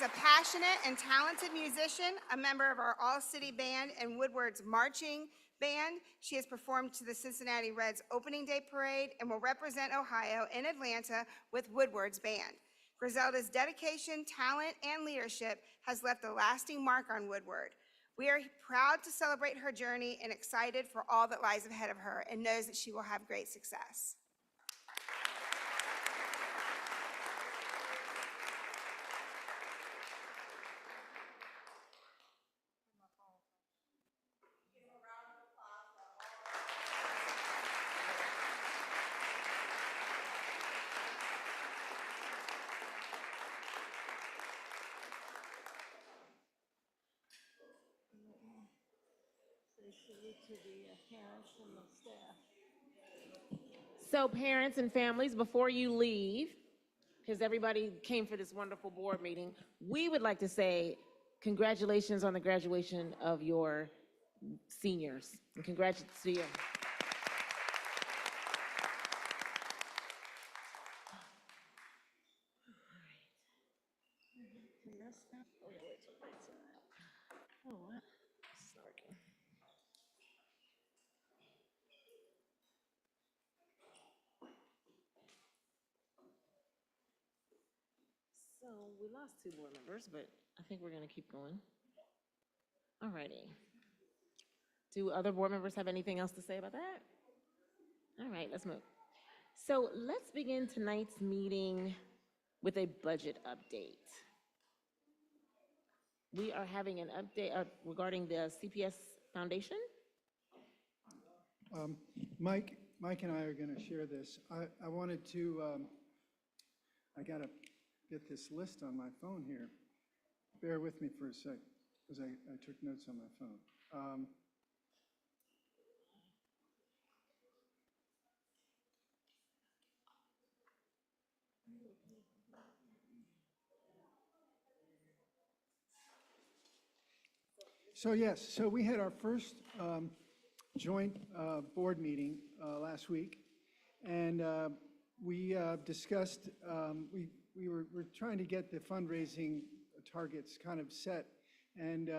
passionate and talented musician, a member of our All-City Band and Woodward's Marching Band. She has performed to the Cincinnati Reds Opening Day Parade and will represent Ohio in Atlanta with Woodward's band. Griselda's dedication, talent, and leadership has left a lasting mark on Woodward. We are proud to celebrate her journey and excited for all that lies ahead of her, and knows that she will have great success. So parents and families, before you leave, because everybody came for this wonderful board meeting, we would like to say congratulations on the graduation of your seniors. And congratulations to you. So we lost 2 board members, but I think we're going to keep going. All righty. Do other board members have anything else to say about that? All right, let's move. So let's begin tonight's meeting with a budget update. We are having an update regarding the CPS Foundation. Mike and I are going to share this. I wanted to, I got to get this list on my phone here. Bear with me for a sec, because I took notes on my phone. So yes, so we had our first joint board meeting last week, and we discussed, we're trying to get the fundraising targets kind of set, and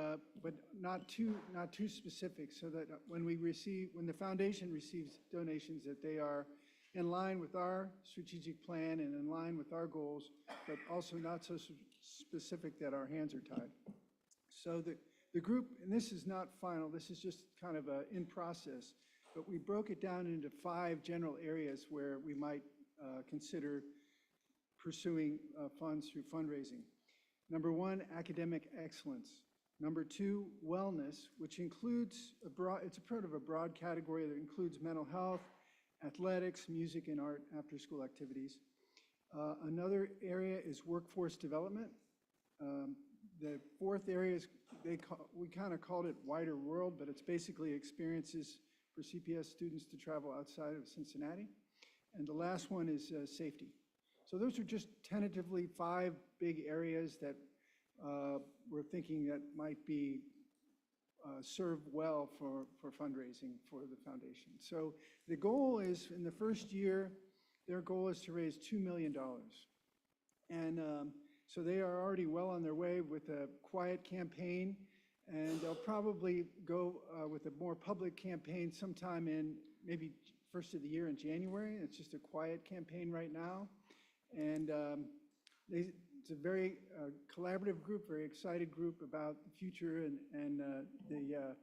but not too specific, so that when the foundation receives donations, that they are in line with our strategic plan and in line with our goals, but also not so specific that our hands are tied. So the group, and this is not final, this is just kind of in process, but we broke it down into 5 general areas where we might consider pursuing funds through fundraising. Number one, academic excellence. Number two, wellness, which includes it's a part of a broad category that includes mental health, athletics, music, and art after-school activities. Another area is workforce development. The fourth area is, we kind of called it wider world, but it's basically experiences for CPS students to travel outside of Cincinnati. And the last one is safety. So those are just tentatively 5 big areas that we're thinking that might be serve well for fundraising for the foundation. So the goal is, in the first year, their goal is to raise $2 million. And so they are already well on their way with a quiet campaign, and they'll probably go with a more public campaign sometime in maybe first of the year in January. It's just a quiet campaign right now. And it's a very collaborative group, very excited group about the future and the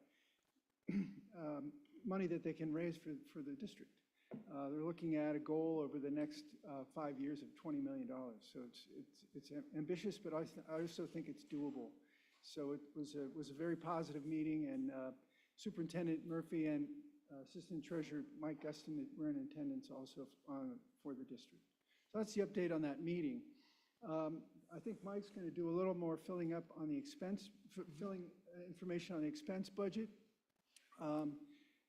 money that they can raise for the district. They're looking at a goal over the next 5 years of $20 million. So it's ambitious, but I also think it's doable. So it was a very positive meeting, and Superintendent Murphy and Assistant Treasurer Mike Guston were in attendance also for the district. So that's the update on that meeting. I think Mike's going to do a little more filling on the information on the expense budget.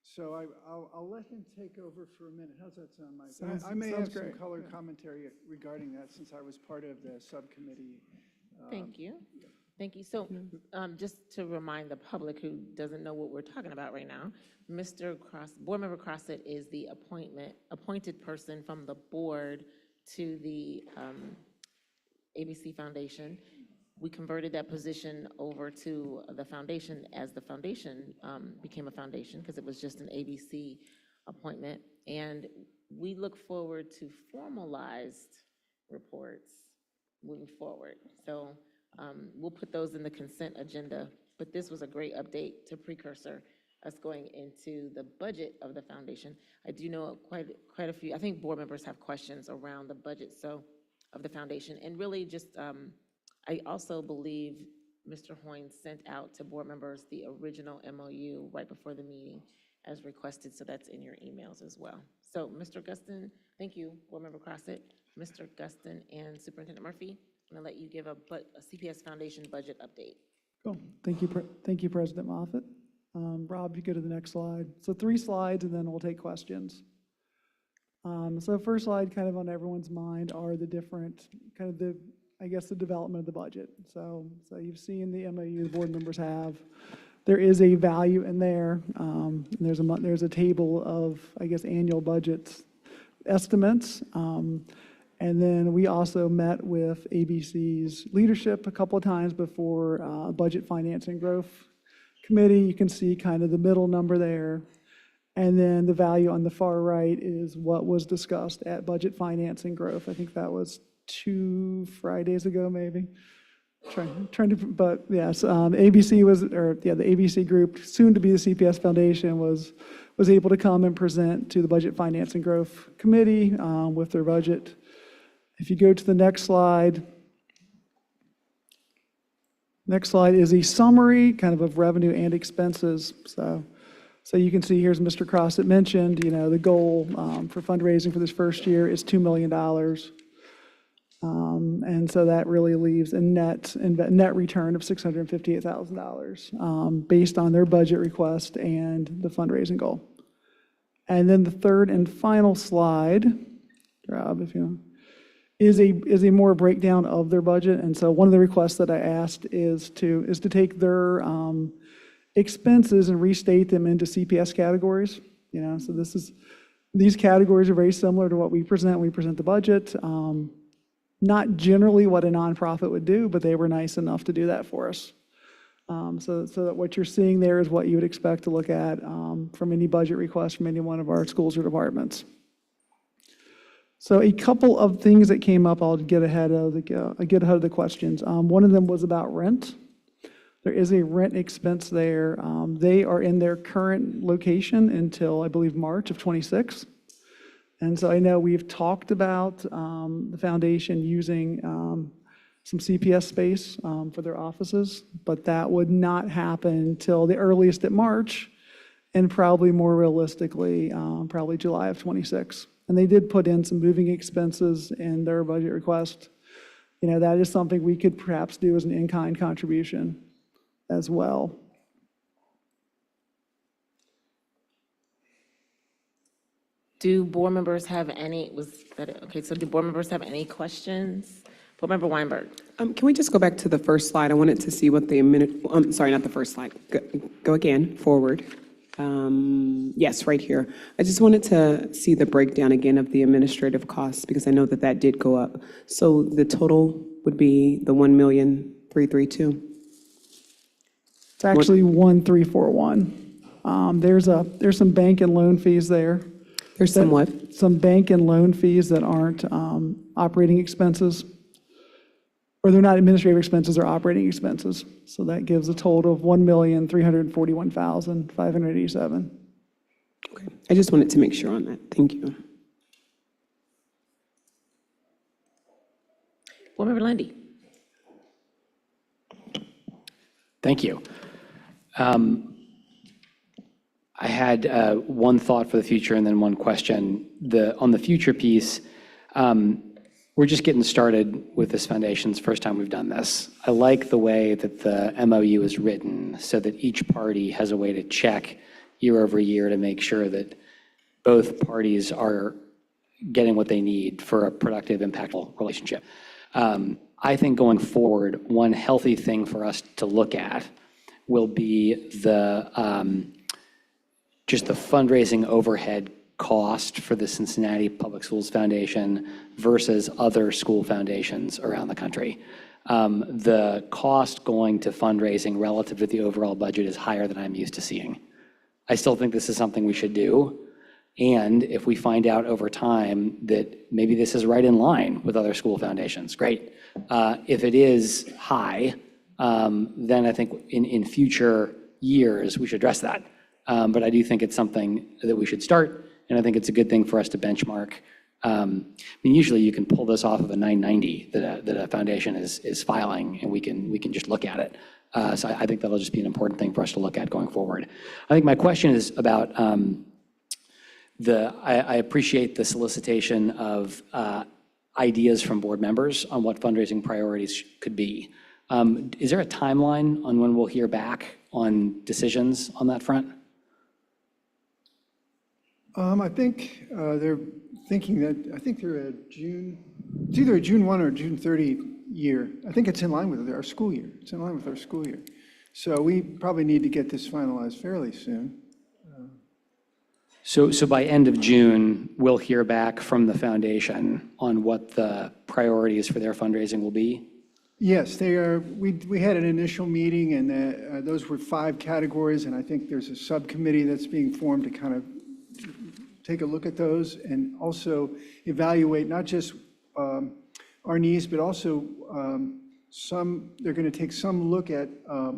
So I'll let him take over for a minute. How's that sound, Mike? I may have some color commentary regarding that, since I was part of the subcommittee. Thank you. Thank you. So just to remind the public who doesn't know what we're talking about right now, Board Member Crossett is the appointed person from the board to the ABC Foundation. We converted that position over to the foundation as the foundation became a foundation, because it was just an ABC appointment. And we look forward to formalized reports moving forward. So we'll put those in the consent agenda, but this was a great update to precursor us going into the budget of the foundation. I do know quite a few, I think board members have questions around the budget of the foundation. And really just, I also believe Mr. Hoynes sent out to board members the original MOU right before the meeting as requested, so that's in your emails as well. So Mr. Guston, thank you, Board Member Crossett, Mr. Guston and Superintendent Murphy. I'm gonna let you give a CPS Foundation budget update. Cool. Thank you, President Moffitt. Rob, you go to the next slide. So 3 slides, and then we'll take questions. So first slide, kind of on everyone's mind, are the different, the development of the budget. So you've seen the MOU the board members have. There is a value in there. There's a table of, annual budget estimates. And then we also met with ABC's leadership a couple of times before Budget Finance and Growth Committee. You can see kind of the middle number there. And then the value on the far right is what was discussed at Budget Finance and Growth. I think that was 2 Fridays ago, maybe. But yes, ABC the ABC group, soon to be the CPS Foundation, was able to come and present to the Budget Finance and Growth Committee with their budget. If you go to the next slide, is a summary kind of revenue and expenses. So you can see here's Mr. Crossett mentioned, the goal for fundraising for this first year is $2 million. And so that really leaves a net return of $658,000 based on their budget request and the fundraising goal. And then the third and final slide, Rob, if you want, is a more breakdown of their budget. And so one of the requests that I asked is to take their expenses and restate them into CPS categories. So these categories are very similar to what we present. We present the budget. Not generally what a nonprofit would do, but they were nice enough to do that for us. So that what you're seeing there is what you would expect to look at from any budget request from any one of our schools or departments. So a couple of things that came up, I'll get ahead of the questions. One of them was about rent. There is a rent expense there. They are in their current location until, I believe, March of '26. And so I know we've talked about the foundation using some CPS space for their offices, but that would not happen until the earliest at March, and probably more realistically, probably July of '26. And they did put in some moving expenses in their budget request. You know, that is something we could perhaps do as an in-kind contribution as well. Do board members have any, was that it? Okay, so do board members have any questions? Board Member Weinberg. Can we just go back to the first slide? I wanted to see what the, I'm sorry, not the first slide. Go again, forward. Yes, right here. I just wanted to see the breakdown again of the administrative costs, because I know that that did go up. So the total would be the 1,332,000. It's actually 1,341. There's some bank and loan fees there. There's some what? Some bank and loan fees that aren't operating expenses, or they're not administrative expenses, they're operating expenses. So that gives a total of 1,341,587. Okay. I just wanted to make sure on that. Thank you. Board Member Lundy. Thank you. I had one thought for the future and then one question. On the future piece, we're just getting started with this foundation. It's the first time we've done this. I like the way that the MOU is written so that each party has a way to check year over year to make sure that both parties are getting what they need for a productive, impactful relationship. I think going forward, one healthy thing for us to look at will be just the fundraising overhead cost for the Cincinnati Public Schools Foundation versus other school foundations around the country. The cost going to fundraising relative to the overall budget is higher than I'm used to seeing. I still think this is something we should do. And if we find out over time that maybe this is right in line with other school foundations, great. If it is high, then I think in future years, we should address that. But I do think it's something that we should start, and I think it's a good thing for us to benchmark. I mean, usually you can pull this off of a 990 that a foundation is filing, and we can just look at it. So I think that'll just be an important thing for us to look at going forward. I think my question is about I appreciate the solicitation of ideas from board members on what fundraising priorities could be. Is there a timeline on when we'll hear back on decisions on that front? I think they're thinking that, I think they're at it's either a June 1 or June 30 year. I think it's in line with our school year. It's in line with our school year. So we probably need to get this finalized fairly soon. So by end of June, we'll hear back from the foundation on what the priorities for their fundraising will be? Yes, they are. We had an initial meeting, and those were 5 categories, and I think there's a subcommittee that's being formed to kind of take a look at those and also evaluate not just our needs, but also they're going to take some look at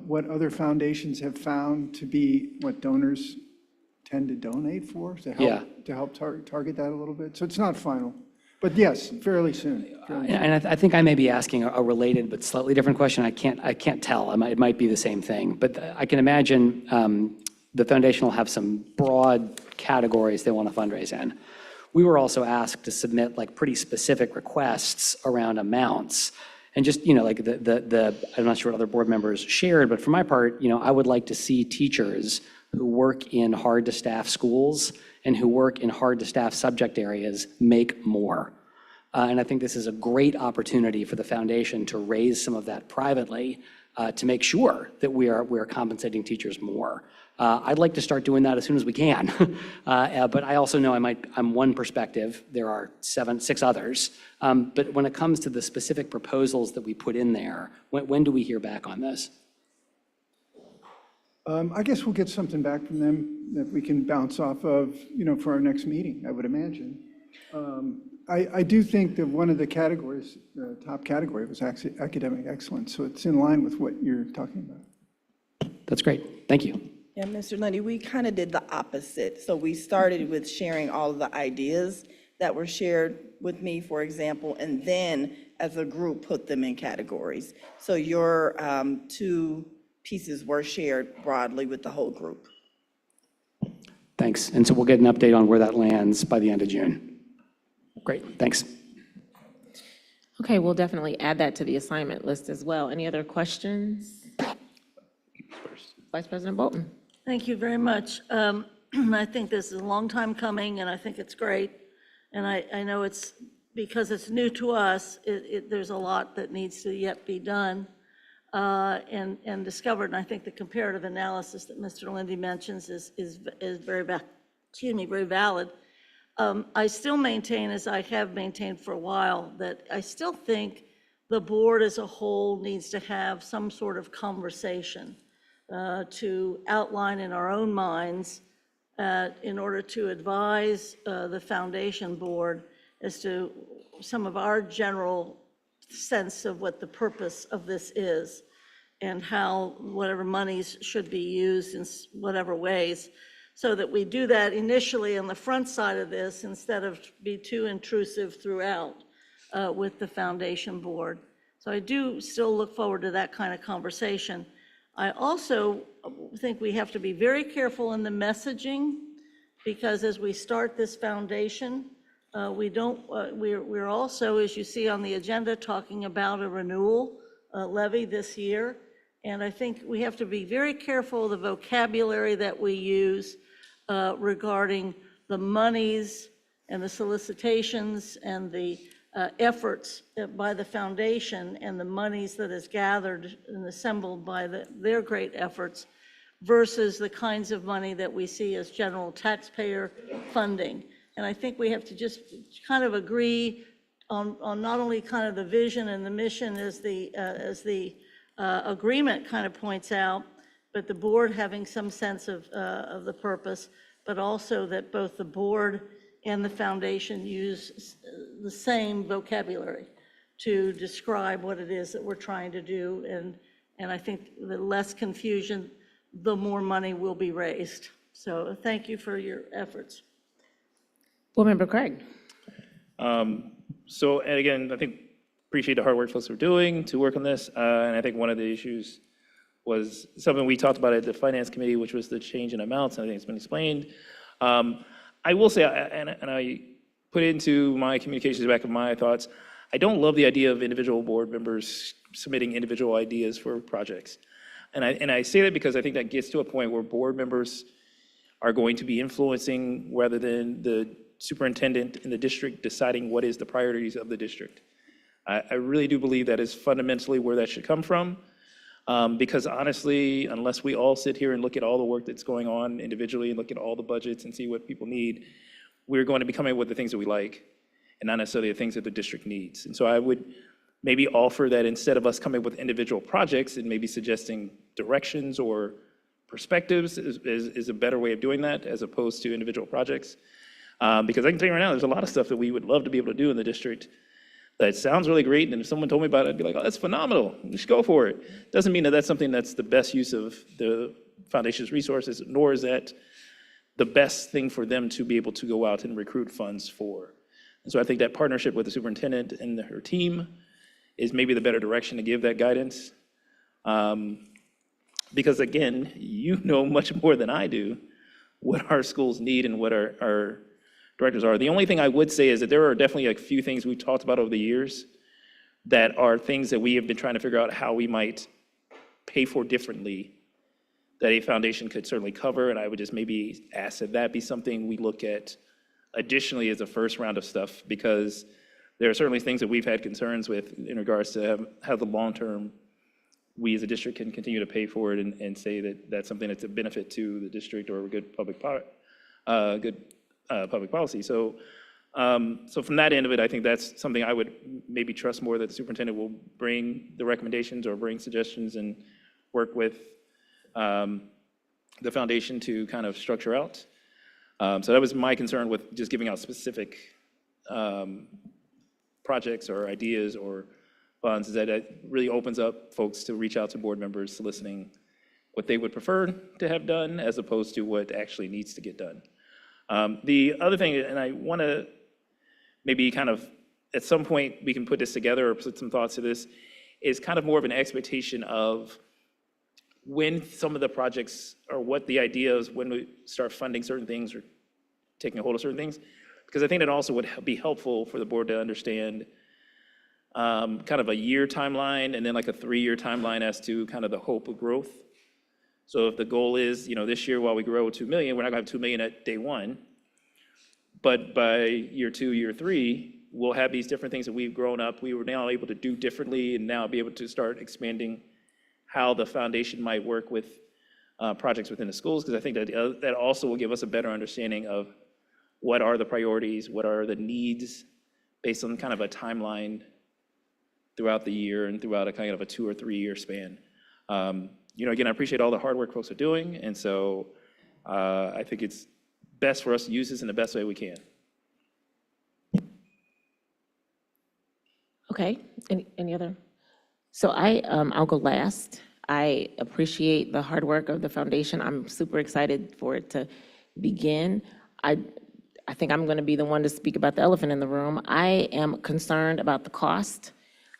what other foundations have found to be what donors tend to donate for, to help target that a little bit. So it's not final, but yes, fairly soon. And I think I may be asking a related but slightly different question. I can't tell. It might be the same thing, but I can imagine the foundation will have some broad categories they want to fundraise in. We were also asked to submit like pretty specific requests around amounts. And just, like I'm not sure what other board members shared, but for my part, I would like to see teachers who work in hard to staff schools and who work in hard to staff subject areas make more. And I think this is a great opportunity for the foundation to raise some of that privately to make sure that we're compensating teachers more. I'd like to start doing that as soon as we can. But I also know I'm one perspective. There are 6 others. But when it comes to the specific proposals that we put in there, when do we hear back on this? I guess we'll get something back from them that we can bounce off of, for our next meeting, I would imagine. I do think that one of the categories, the top category, was actually academic excellence. So it's in line with what you're talking about. That's great. Thank you. Yeah, Mr. Lundy, we kind of did the opposite. So we started with sharing all of the ideas that were shared with me, for example, and then as a group put them in categories. So your two pieces were shared broadly with the whole group. Thanks. And so we'll get an update on where that lands by the end of June. Great, thanks. Okay, we'll definitely add that to the assignment list as well. Any other questions? Vice President Bolton. Thank you very much. I think this is a long time coming, and I think it's great. And I know it's, because it's new to us, there's a lot that needs to yet be done and discovered. And I think the comparative analysis that Mr. Lindy mentions is very, very valid. I still maintain, as I have maintained for a while, that I still think the board as a whole needs to have some sort of conversation to outline in our own minds in order to advise the foundation board as to some of our general sense of what the purpose of this is and how whatever monies should be used in whatever ways, so that we do that initially on the front side of this instead of be too intrusive throughout with the foundation board. So I do still look forward to that kind of conversation. I also think we have to be very careful in the messaging, because as we start this foundation, we're also, as you see on the agenda, talking about a renewal levy this year. And I think we have to be very careful of the vocabulary that we use regarding the monies and the solicitations and the efforts by the foundation and the monies that is gathered and assembled by their great efforts versus the kinds of money that we see as general taxpayer funding. And I think we have to just kind of agree on not only kind of the vision and the mission as the agreement kind of points out, but the board having some sense of the purpose, but also that both the board and the foundation use the same vocabulary to describe what it is that we're trying to do. And I think the less confusion, the more money will be raised. So thank you for your efforts. Board Member Craig. So, and again, I think appreciate the hard work folks are doing to work on this. And I think one of the issues was something we talked about at the Finance Committee, which was the change in amounts, and I think it's been explained. I will say, and I put into my communications back of my thoughts, I don't love the idea of individual board members submitting individual ideas for projects. And I say that because I think that gets to a point where board members are going to be influencing rather than the superintendent in the district deciding what is the priorities of the district. I really do believe that is fundamentally where that should come from. Because honestly, unless we all sit here and look at all the work that's going on individually and look at all the budgets and see what people need, we're going to be coming up with the things that we like and not necessarily the things that the district needs. And so I would maybe offer that instead of us coming up with individual projects and maybe suggesting directions or perspectives is a better way of doing that as opposed to individual projects. Because I can tell you right now, there's a lot of stuff that we would love to be able to do in the district that sounds really great, and if someone told me about it, I'd be like, oh, that's phenomenal, we should go for it. Doesn't mean that that's something that's the best use of the foundation's resources, nor is that the best thing for them to be able to go out and recruit funds for. And so I think that partnership with the superintendent and her team is maybe the better direction to give that guidance. Because again, you know much more than I do what our schools need and what our directors are. The only thing I would say is that there are definitely a few things we've talked about over the years that are things that we have been trying to figure out how we might pay for differently that a foundation could certainly cover. And I would just maybe ask that that be something we look at additionally as a first round of stuff, because there are certainly things that we've had concerns with in regards to how the long-term we as a district can continue to pay for it and say that that's something that's a benefit to the district or a good public policy. So from that end of it, I think that's something I would maybe trust more that the superintendent will bring the recommendations or bring suggestions and work with the foundation to kind of structure out. So that was my concern with just giving out specific projects or ideas or funds, is that it really opens up folks to reach out to board members soliciting what they would prefer to have done as opposed to what actually needs to get done. The other thing, and I want to maybe kind of, at some point, we can put this together or put some thoughts to this, is kind of more of an expectation of when some of the projects, or what the idea is when we start funding certain things or taking a hold of certain things. Because I think that also would be helpful for the board to understand kind of a year timeline and then like a 3-year timeline as to kind of the hope of growth. So if the goal is, this year while we grow 2 million, we're not gonna have 2 million at day one, but by year 2, year 3, we'll have these different things that we've grown up, we were now able to do differently and now be able to start expanding how the foundation might work with projects within the schools, because I think that that also will give us a better understanding of what are the priorities, what are the needs, based on kind of a timeline throughout the year and throughout a kind of a 2 or 3 year span. Again, I appreciate all the hard work folks are doing, and so I think it's best for us to use this in the best way we can. Okay, any other? So I'll go last. I appreciate the hard work of the foundation. I'm super excited for it to begin. I think I'm going to be the one to speak about the elephant in the room. I am concerned about the cost.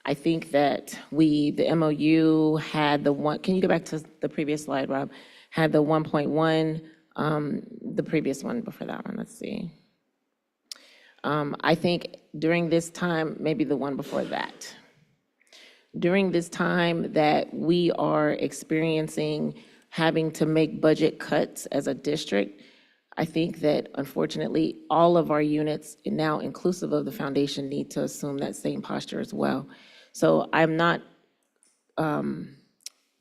I think that the MOU had can you go back to the previous slide, Rob? Had the 1.1, the previous one before that one, let's see. I think during this time, maybe the one before that, during this time that we are experiencing having to make budget cuts as a district, I think that unfortunately, all of our units, now inclusive of the foundation, need to assume that same posture as well. So I'm not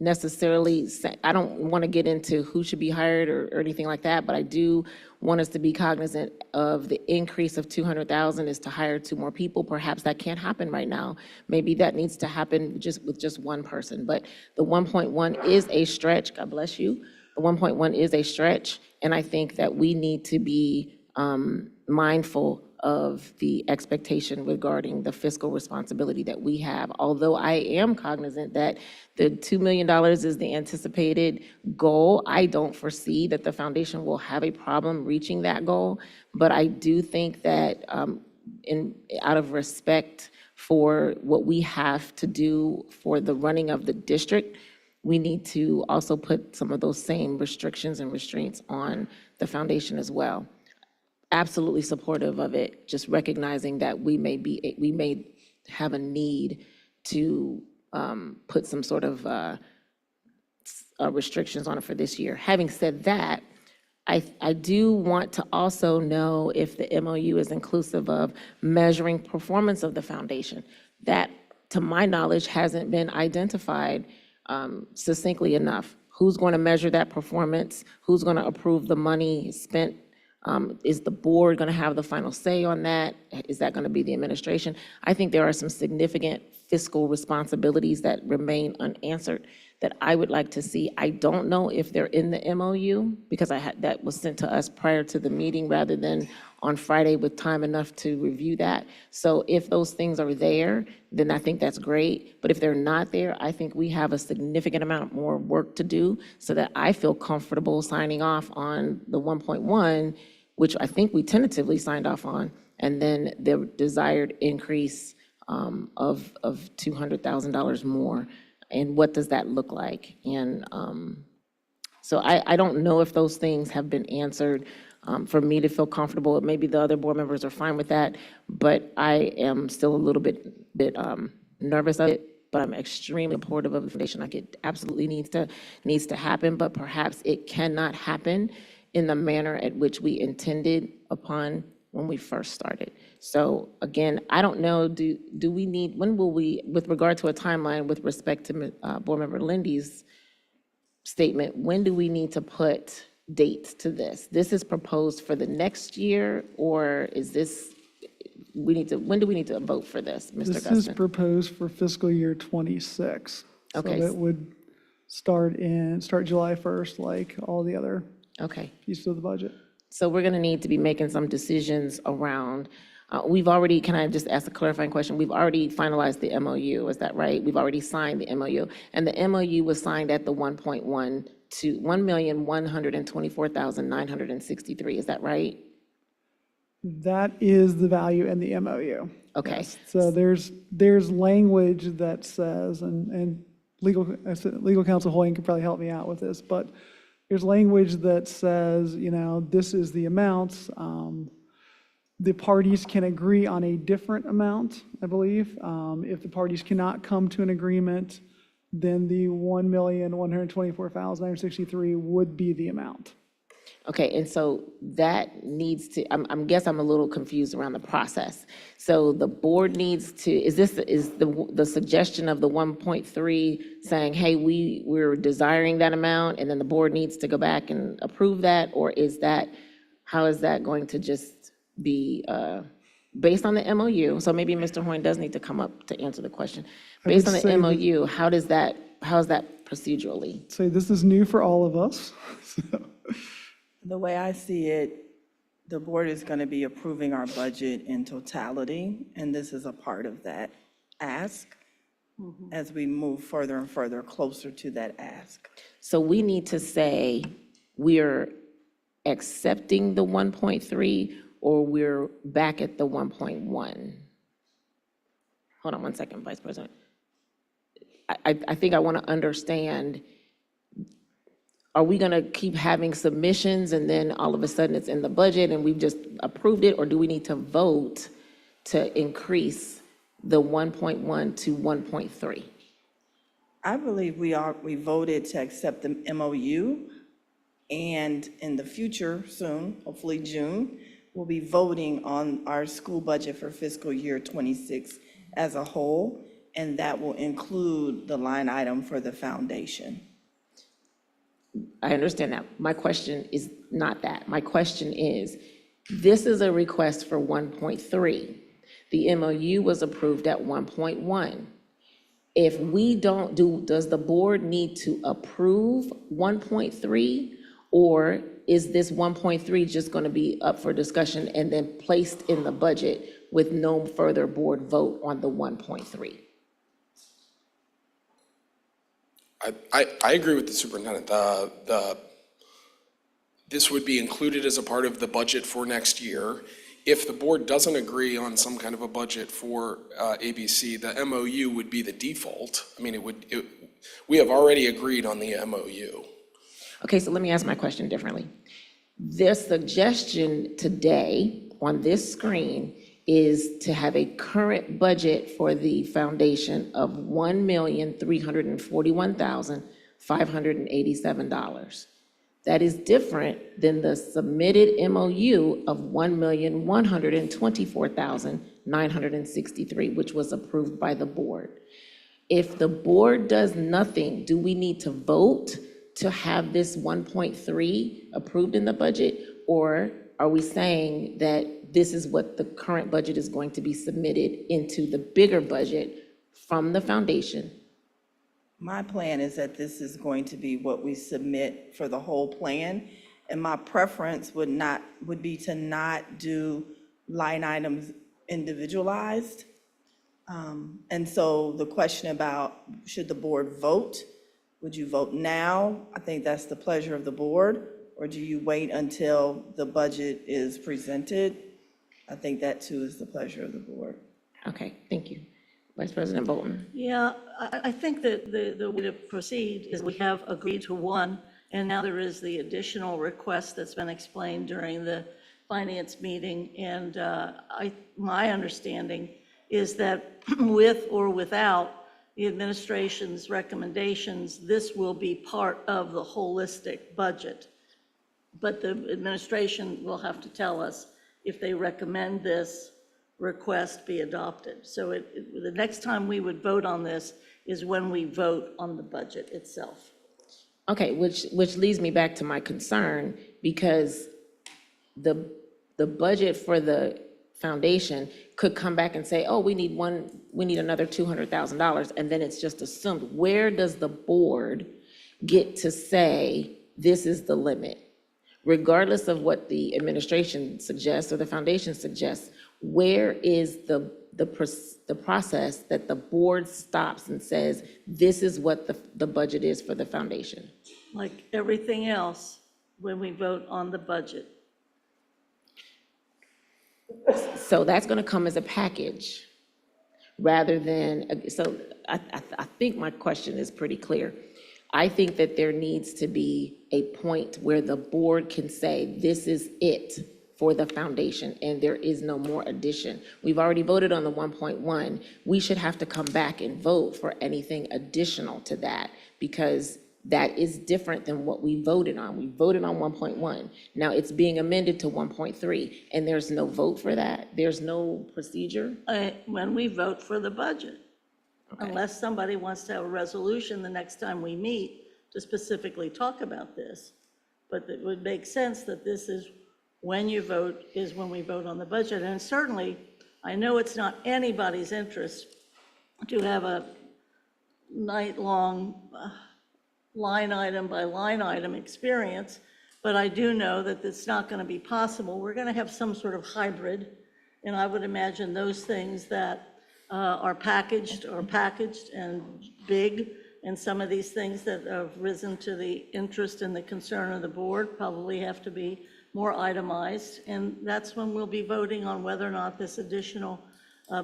necessarily, I don't want to get into who should be hired or anything like that, but I do want us to be cognizant of the increase of 200,000 is to hire 2 more people. Perhaps that can't happen right now. Maybe that needs to happen with just one person. But the 1.1 is a stretch. God bless you. The 1.1 is a stretch, and I think that we need to be mindful of the expectation regarding the fiscal responsibility that we have. Although I am cognizant that the $2 million is the anticipated goal, I don't foresee that the foundation will have a problem reaching that goal. But I do think that out of respect for what we have to do for the running of the district, we need to also put some of those same restrictions and restraints on the foundation as well. Absolutely supportive of it, just recognizing that we may have a need to put some sort of restrictions on it for this year. Having said that, I do want to also know if the MOU is inclusive of measuring performance of the foundation. That, to my knowledge, hasn't been identified succinctly enough. Who's going to measure that performance? Who's going to approve the money spent? Is the board going to have the final say on that? Is that going to be the administration? I think there are some significant fiscal responsibilities that remain unanswered that I would like to see. I don't know if they're in the MOU because that was sent to us prior to the meeting rather than on Friday with time enough to review that. So if those things are there, then I think that's great. But if they're not there, I think we have a significant amount more work to do so that I feel comfortable signing off on the 1.1, which I think we tentatively signed off on, and then the desired increase of $200,000 more. And what does that look like? And so I don't know if those things have been answered for me to feel comfortable. Maybe the other board members are fine with that, but I am still a little bit nervous of it. But I'm extremely supportive of the foundation. Like, it absolutely needs to happen, but perhaps it cannot happen in the manner at which we intended upon when we first started. So again, I don't know, do we need, when will we, with regard to a timeline with respect to Board Member Lindy's statement, when do we need to put dates to this? This is proposed for the next year, or is this, when do we need to vote for this, Mr. This Gustin? is proposed for fiscal year '26. Okay. So it would start July 1st, like all the other pieces of the budget. So we're going to need to be making some decisions around, can I just ask a clarifying question? We've already finalized the MOU, is that right? We've already signed the MOU, and the MOU was signed at the 1.1 to 1,124,963, is that right? That is the value in the MOU. Okay. Yes. So there's language that says, and legal counsel Hoying could probably help me out with this, but there's language that says, this is the amounts. The parties can agree on a different amount, I believe. If the parties cannot come to an agreement, then the $1,124,963 would be the amount. Okay, and so that needs to, guess I'm a little confused around the process. So the board needs to, is the suggestion of the 1.3 saying, hey, we're desiring that amount, and then the board needs to go back and approve that? Or how is that going to just be based on the MOU? So maybe Mr. Hoying does need to come up to answer the question. Based on the MOU, how is that procedurally? So this is new for all of us. The way I see it, the board is going to be approving our budget in totality, and this is a part of that ask as we move further and further closer to that ask. So we need to say we're accepting the 1.3 or we're back at the 1.1? Hold on one second, Vice President. I think I want to understand, are we going to keep having submissions and then all of a sudden it's in the budget and we've just approved it? Or do we need to vote to increase the 1.1 to 1.3? I believe we voted to accept the MOU, and in the future, soon, hopefully June, we'll be voting on our school budget for fiscal year '26 as a whole, and that will include the line item for the foundation. I understand that. My question is not that. My question is, this is a request for 1.3. The MOU was approved at 1.1. If we don't does the board need to approve 1.3? Or is this 1.3 just going to be up for discussion and then placed in the budget with no further board vote on the 1.3? I agree with the superintendent. This would be included as a part of the budget for next year. If the board doesn't agree on some kind of a budget for ABC, the MOU would be the default. I mean, we have already agreed on the MOU. Okay, so let me ask my question differently. The suggestion today on this screen is to have a current budget for the foundation of $1,341,587. That is different than the submitted MOU of $1,124,963, which was approved by the board. If the board does nothing, do we need to vote to have this 1.3 approved in the budget? Or are we saying that this is what the current budget is going to be submitted into the bigger budget from the foundation? My plan is that this is going to be what we submit for the whole plan, and my preference would be to not do line items individualized. And so the question about should the board vote, would you vote now? I think that's the pleasure of the board, or do you wait until the budget is presented? I think that too is the pleasure of the board. Okay, thank you. Vice President Bolton. Yeah, I think that the way to proceed is we have agreed to one, and now there is the additional request that's been explained during the finance meeting. And my understanding is that with or without the administration's recommendations, this will be part of the holistic budget. But the administration will have to tell us if they recommend this request be adopted. So the next time we would vote on this is when we vote on the budget itself. Okay, which leads me back to my concern, because the budget for the foundation could come back and say, oh, we need another $200,000, and then it's just assumed. Where does the board get to say this is the limit? Regardless of what the administration suggests or the foundation suggests, where is the process that the board stops and says, this is what the budget is for the foundation? Like everything else, when we vote on the budget. So that's going to come as a package rather than, so I think my question is pretty clear. I think that there needs to be a point where the board can say, this is it for the foundation, and there is no more addition. We've already voted on the 1.1. We should have to come back and vote for anything additional to that, because that is different than what we voted on. We voted on 1.1. Now it's being amended to 1.3, and there's no vote for that? There's no procedure? When we vote for the budget, unless somebody wants to have a resolution the next time we meet to specifically talk about this. But it would make sense that this is when you vote, is when we vote on the budget. And certainly, I know it's not anybody's interest to have a night-long line item by line item experience, but I do know that it's not going to be possible. We're going to have some sort of hybrid, and I would imagine those things that are packaged and big, and some of these things that have risen to the interest and the concern of the board probably have to be more itemized, and that's when we'll be voting on whether or not this additional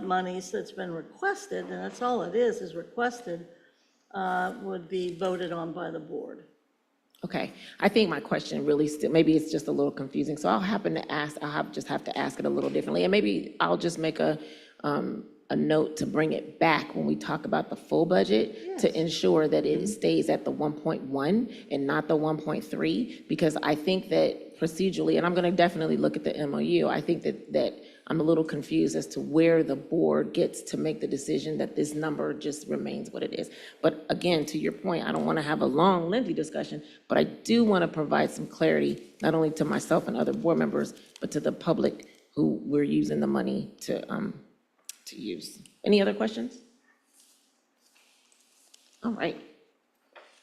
monies that's been requested, and that's all it is requested, would be voted on by the board. Okay, I think my question really still, maybe it's just a little confusing, so I'll just have to ask it a little differently, and maybe I'll just make a note to bring it back when we talk about the full budget to ensure that it stays at the 1.1 and not the 1.3, because I think that procedurally, and I'm going to definitely look at the MOU, I think that I'm a little confused as to where the board gets to make the decision that this number just remains what it is. But again, to your point, I don't want to have a long, lengthy discussion, but I do want to provide some clarity, not only to myself and other board members, but to the public who we're using the money to use. Any other questions? All right.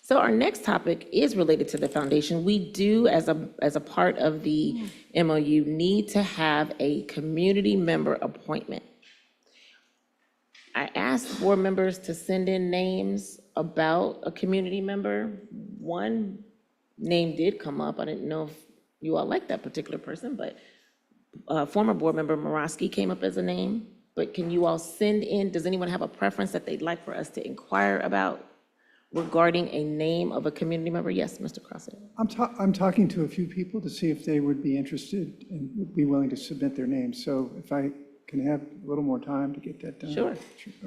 So our next topic is related to the foundation. We do, as a part of the MOU, need to have a community member appointment. I asked board members to send in names about a community member. One name did come up. I didn't know if you all like that particular person, but former board member Morosky came up as a name. But can you all send in, does anyone have a preference that they'd like for us to inquire about regarding a name of a community member? Yes, Mr. Crossett. I'm talking to a few people to see if they would be interested and would be willing to submit their names. So if I can have a little more time to get that done. Sure.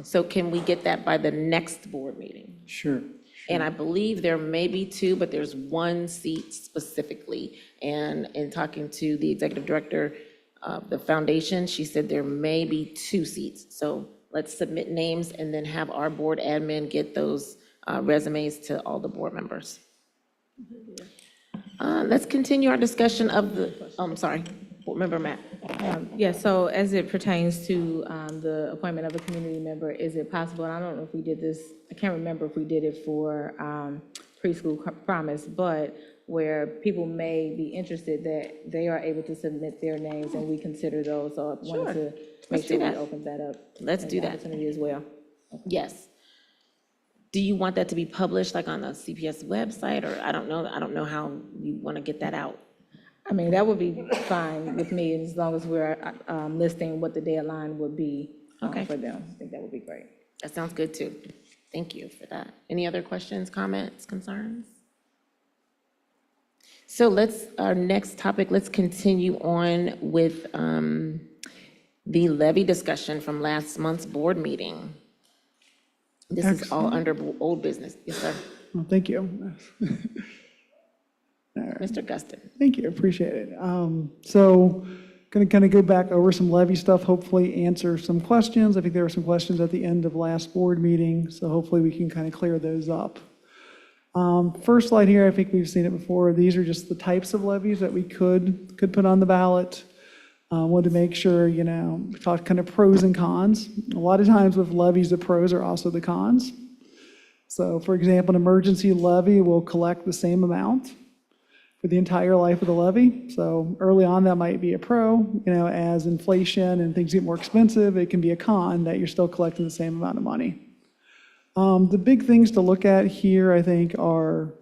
So can we get that by the next board meeting? Sure. And I believe there may be two, but there's one seat specifically. And in talking to the executive director of the foundation, she said there may be 2 seats. So let's submit names and then have our board admin get those resumes to all the board members. Let's continue our discussion of the, I'm sorry, Board Member Matt. Yes, so as it pertains to the appointment of a community member, is it possible, and I don't know if we did this, I can't remember if we did it for preschool promise, but where people may be interested that they are able to submit their names and we consider those, so I wanted to make sure we open that up. Let's do that. Opportunity as well. Yes. Do you want that to be published like on the CPS website, or I don't know how you want to get that out? I mean, that would be fine with me as long as we're listing what the deadline would be for them. I think that would be great. That sounds good too. Thank you for that. Any other questions, comments, concerns? So our next topic, let's continue on with the levy discussion from last month's board meeting. This is all under old business. Yes, sir. Well, thank you. Mr. Gustin. Thank you, appreciate it. So going to kind of go back over some levy stuff, hopefully answer some questions. I think there were some questions at the end of last board meeting, so hopefully we can kind of clear those up. First slide here, I think we've seen it before. These are just the types of levies that we could put on the ballot. Wanted to make sure, we talked kind of pros and cons. A lot of times with levies, the pros are also the cons. So for example, an emergency levy will collect the same amount for the entire life of the levy. So early on, that might be a pro. As inflation and things get more expensive, it can be a con that you're still collecting the same amount of money. The big things to look at here, I think, are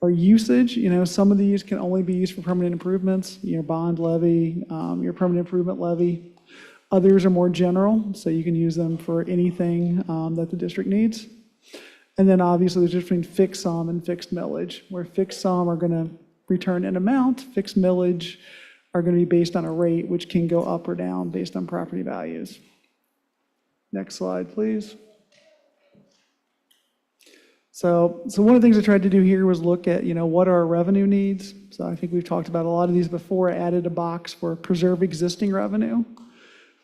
usage. Some of these can only be used for permanent improvements, your bond levy, your permanent improvement levy. Others are more general, so you can use them for anything that the district needs. And then obviously there's a difference between fixed sum and fixed millage, where fixed sum are going to return an amount, fixed millage are going to be based on a rate, which can go up or down based on property values. Next slide, please. So one of the things I tried to do here was look at, what are our revenue needs? So I think we've talked about a lot of these before. I added a box for preserve existing revenue,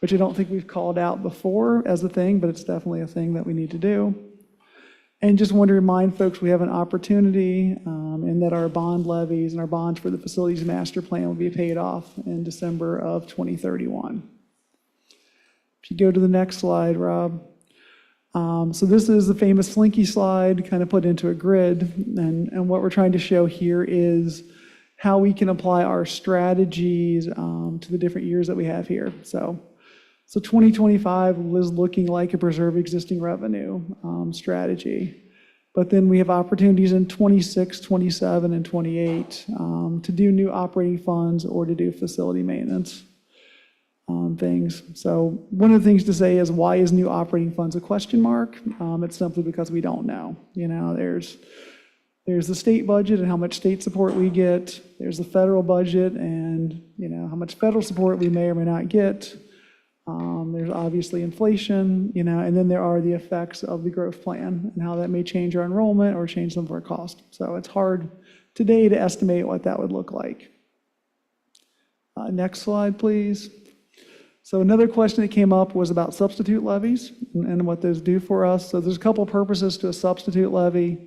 which I don't think we've called out before as a thing, but it's definitely a thing that we need to do. And just want to remind folks we have an opportunity in that our bond levies and our bonds for the facilities master plan will be paid off in December of 2031. If you go to the next slide, Rob. So this is the famous Slinky slide, kind of put into a grid. And what we're trying to show here is how we can apply our strategies to the different years that we have here. So 2025 was looking like a preserve existing revenue strategy. But then we have opportunities in 26, 27, and 28 to do new operating funds or to do facility maintenance things. So one of the things to say is, why is new operating funds a question mark? It's simply because we don't know. There's the state budget and how much state support we get. There's the federal budget and how much federal support we may or may not get. There's obviously inflation, and then there are the effects of the growth plan and how that may change our enrollment or change some of our costs. So it's hard today to estimate what that would look like. Next slide, please. So another question that came up was about substitute levies and what those do for us. So there's a couple purposes to a substitute levy.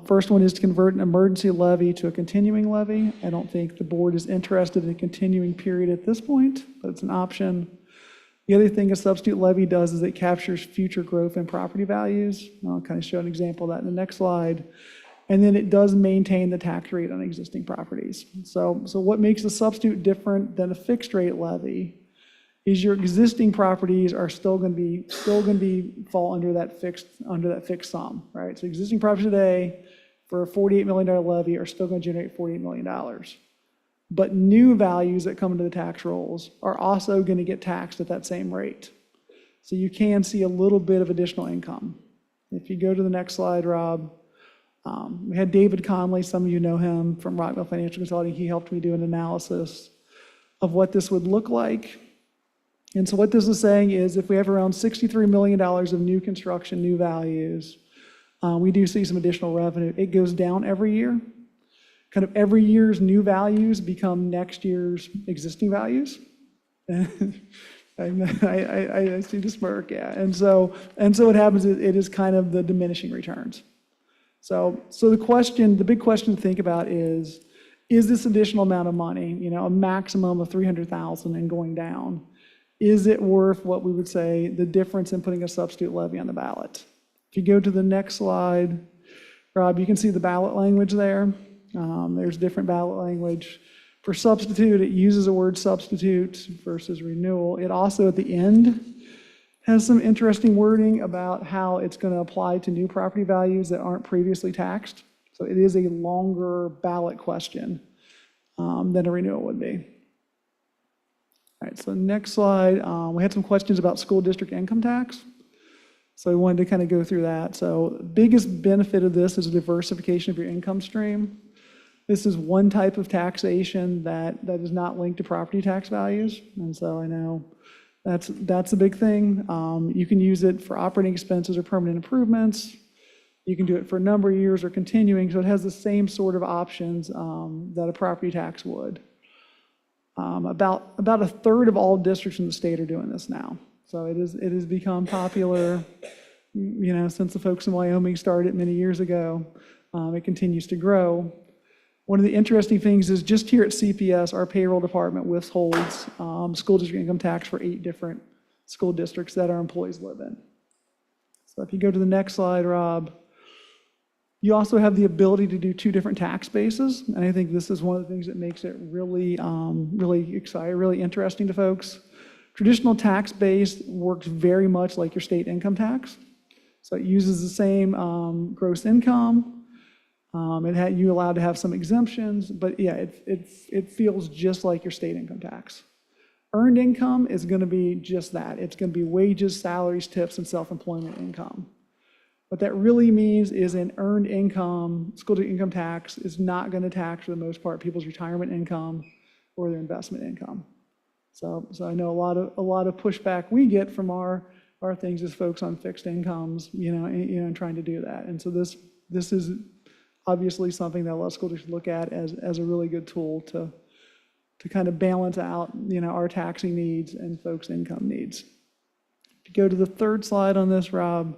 First one is to convert an emergency levy to a continuing levy. I don't think the board is interested in a continuing period at this point, but it's an option. The other thing a substitute levy does is it captures future growth in property values. I'll kind of show an example of that in the next slide. And then it does maintain the tax rate on existing properties. So what makes a substitute different than a fixed rate levy is your existing properties are still going to be fall under that fixed sum, right? So existing properties today for a $48 million levy are still going to generate $48 million. But new values that come into the tax rolls are also going to get taxed at that same rate. So you can see a little bit of additional income. If you go to the next slide, Rob, we had David Conley, some of you know him from Rockville Financial Consulting. He helped me do an analysis of what this would look like. And so what this is saying is, if we have around $63 million of new construction, new values, we do see some additional revenue. It goes down every year. Kind of every year's new values become next year's existing values. I see the smirk, yeah. And so what happens is it is kind of the diminishing returns. So the big question to think about is this additional amount of money, a maximum of $300,000 and going down, is it worth what we would say the difference in putting a substitute levy on the ballot? If you go to the next slide, Rob, you can see the ballot language there. There's different ballot language. For substitute, it uses the word substitute versus renewal. It also, at the end, has some interesting wording about how it's going to apply to new property values that aren't previously taxed. So it is a longer ballot question than a renewal would be. All right, so next slide, we had some questions about school district income tax. So I wanted to kind of go through that. So the biggest benefit of this is a diversification of your income stream. This is one type of taxation that is not linked to property tax values. And so I know that's a big thing. You can use it for operating expenses or permanent improvements. You can do it for a number of years or continuing. So it has the same sort of options that a property tax would. About a third of all districts in the state are doing this now. So it has become popular, since the folks in Wyoming started many years ago. It continues to grow. One of the interesting things is just here at CPS, our payroll department withholds school district income tax for 8 different school districts that our employees live in. So if you go to the next slide, Rob, you also have the ability to do 2 different tax bases. And I think this is one of the things that makes it really, really exciting, really interesting to folks. Traditional tax base works very much like your state income tax. So it uses the same gross income. You're allowed to have some exemptions, but yeah, it feels just like your state income tax. Earned income is going to be just that. It's going to be wages, salaries, tips, and self-employment income. What that really means is an earned income, school district income tax is not going to tax, for the most part, people's retirement income or their investment income. So I know a lot of pushback we get from our things is folks on fixed incomes, and trying to do that. And so this is obviously something that a lot of school districts look at as a really good tool to kind of balance out, our taxing needs and folks' income needs. If you go to the third slide on this, Rob,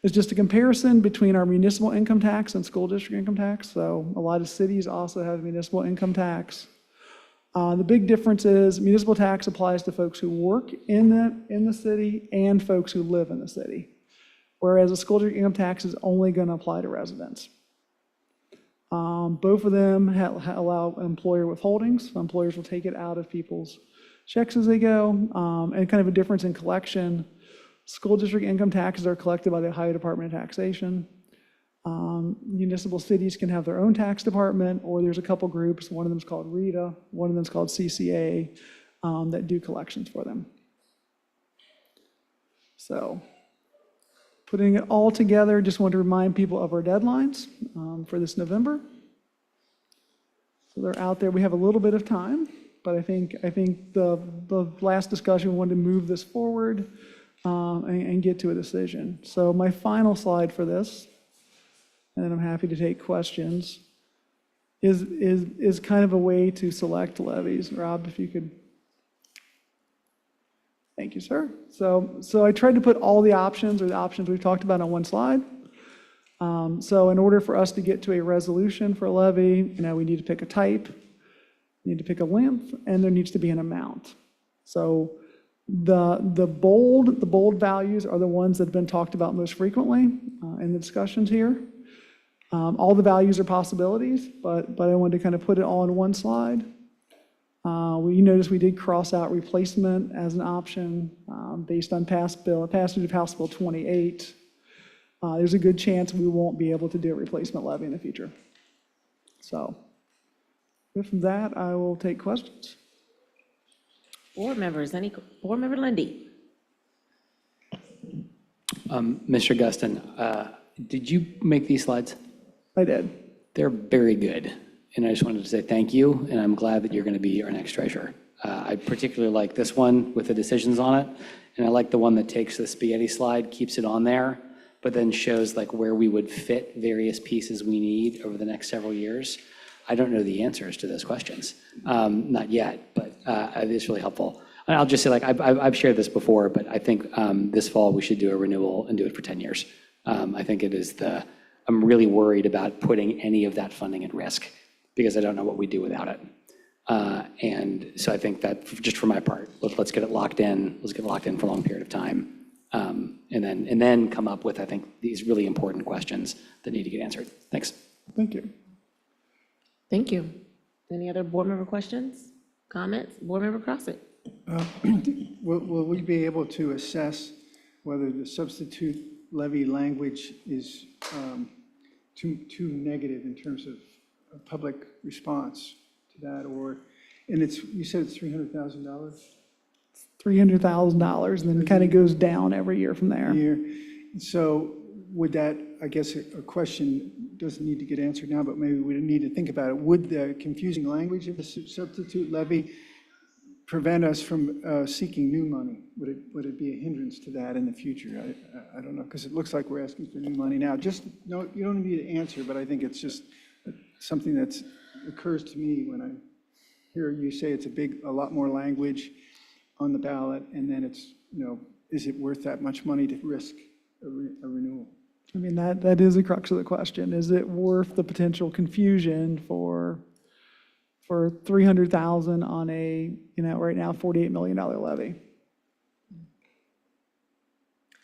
is just a comparison between our municipal income tax and school district income tax. So a lot of cities also have municipal income tax. The big difference is municipal tax applies to folks who work in the city and folks who live in the city, whereas a school district income tax is only going to apply to residents. Both of them allow employer withholdings. So employers will take it out of people's checks as they go, and kind of a difference in collection. School district income taxes are collected by the Ohio Department of Taxation. Municipal cities can have their own tax department, or there's a couple groups, one of them is called RETA, one of them is called CCA, that do collections for them. So putting it all together, just want to remind people of our deadlines for this November. So they're out there. We have a little bit of time, but I think the last discussion, we wanted to move this forward and get to a decision. So my final slide for this, and then I'm happy to take questions, is kind of a way to select levies. Rob, if you could. Thank you, sir. So I tried to put all the options we've talked about on one slide. So in order for us to get to a resolution for a levy, we need to pick a type, we need to pick a length, and there needs to be an amount. So the bold values are the ones that have been talked about most frequently in the discussions here. All the values are possibilities, but I wanted to kind of put it all in one slide. You notice we did cross out replacement as an option based on passage of House Bill 28. There's a good chance we won't be able to do a replacement levy in the future. So with that, I will take questions. Board members, Board Member Lundy. Mr. Guston, did you make these slides? I did. They're very good. And I just wanted to say thank you, and I'm glad that you're going to be our next treasurer. I particularly like this one with the decisions on it, and I like the one that takes the spaghetti slide, keeps it on there, but then shows like where we would fit various pieces we need over the next several years. I don't know the answers to those questions, not yet, but it's really helpful. And I'll just say, like, I've shared this before, but I think this fall we should do a renewal and do it for 10 years. I think it is I'm really worried about putting any of that funding at risk because I don't know what we do without it. And so I think that just for my part, let's get it locked in. Let's get it locked in for a long period of time. And then come up with, I think, these really important questions that need to get answered. Thanks. Thank you. Thank you. Any other board member questions, comments? Board Member Crossett. Will we be able to assess whether the substitute levy language is too negative in terms of public response to that, and you said it's $300,000? $300,000, and then kind of goes down every year from there. So would that, I guess a question doesn't need to get answered now, but maybe we need to think about it. Would the confusing language of the substitute levy prevent us from seeking new money? Would it be a hindrance to that in the future? I don't know, because it looks like we're asking for new money now. No, you don't need to answer, but I think it's just something that occurs to me when I hear you say it's a lot more language on the ballot, and then it's, is it worth that much money to risk a renewal? I mean, that is the crux of the question. Is it worth the potential confusion for $300,000 on a, right now, $48 million levy?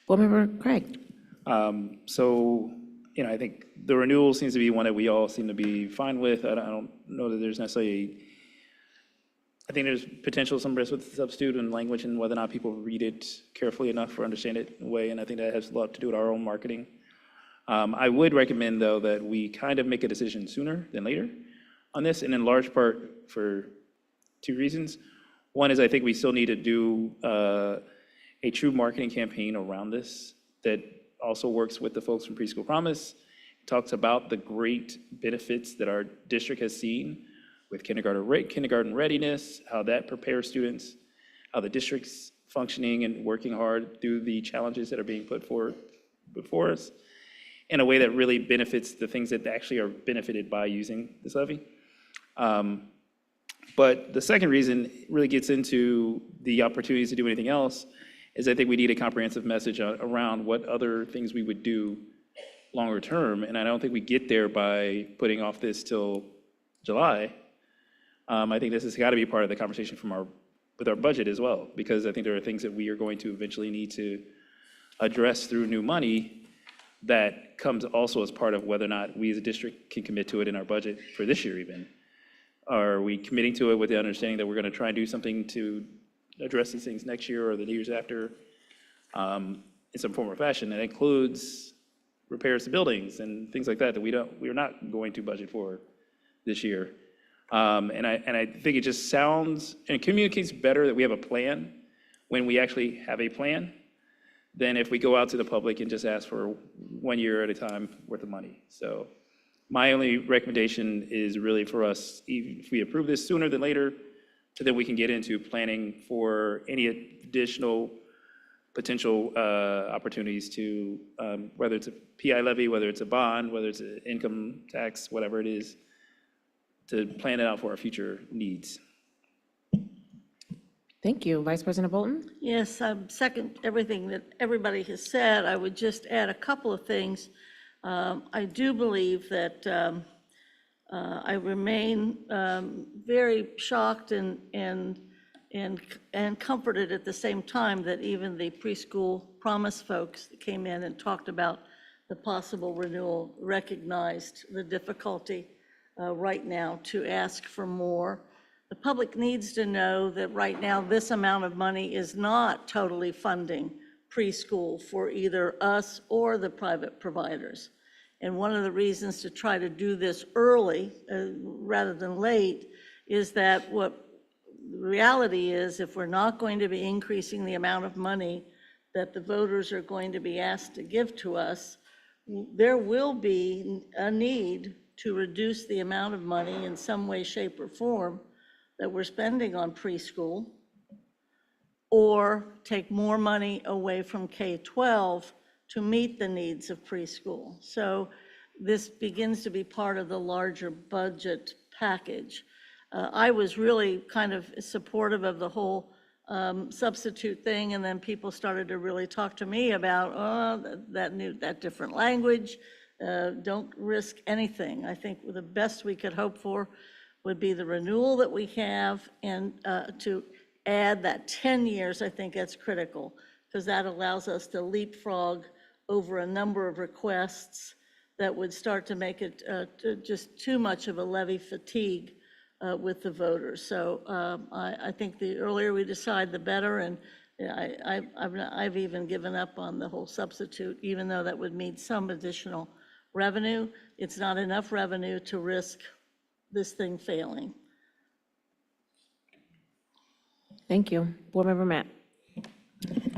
Board Member Craig. So, I think the renewal seems to be one that we all seem to be fine with. I don't know that there's necessarily I think there's potential some risk with the substitute and language and whether or not people read it carefully enough or understand it in a way, and I think that has a lot to do with our own marketing. I would recommend, though, that we kind of make a decision sooner than later on this, and in large part for two reasons. One is I think we still need to do a true marketing campaign around this that also works with the folks from Preschool Promise, talks about the great benefits that our district has seen with kindergarten readiness, how that prepares students, how the district's functioning and working hard through the challenges that are being put forward before us in a way that really benefits the things that actually are benefited by using this levy. But the second reason really gets into the opportunities to do anything else is I think we need a comprehensive message around what other things we would do longer term. And I don't think we get there by putting off this till July. I think this has got to be part of the conversation with our budget as well, because I think there are things that we are going to eventually need to address through new money that comes also as part of whether or not we as a district can commit to it in our budget for this year even. Are we committing to it with the understanding that we're going to try and do something to address these things next year or the years after in some form or fashion? That includes repairs to buildings and things like that that we're not going to budget for this year. And I think it just sounds and communicates better that we have a plan when we actually have a plan than if we go out to the public and just ask for 1 year at a time worth of money. So my only recommendation is really for us, even if we approve this sooner than later, so that we can get into planning for any additional potential opportunities to, whether it's a PI levy, whether it's a bond, whether it's an income tax, whatever it is, to plan it out for our future needs. Thank you. Vice President Bolton? Yes, I second everything that everybody has said. I would just add a couple of things. I do believe that I remain very shocked and comforted at the same time that even the Preschool Promise folks that came in and talked about the possible renewal recognized the difficulty right now to ask for more. The public needs to know that right now this amount of money is not totally funding preschool for either us or the private providers. And one of the reasons to try to do this early rather than late is that what the reality is, if we're not going to be increasing the amount of money that the voters are going to be asked to give to us, there will be a need to reduce the amount of money in some way, shape, or form that we're spending on preschool, or take more money away from K-12 to meet the needs of preschool. So this begins to be part of the larger budget package. I was really kind of supportive of the whole substitute thing, and then people started to really talk to me about, that different language. Don't risk anything. I think the best we could hope for would be the renewal that we have, and to add that 10 years, I think that's critical, because that allows us to leapfrog over a number of requests that would start to make it just too much of a levy fatigue with the voters. So I think the earlier we decide, the better, and I've even given up on the whole substitute, even though that would mean some additional revenue. It's not enough revenue to risk this thing failing. Thank you. Board Member Matt.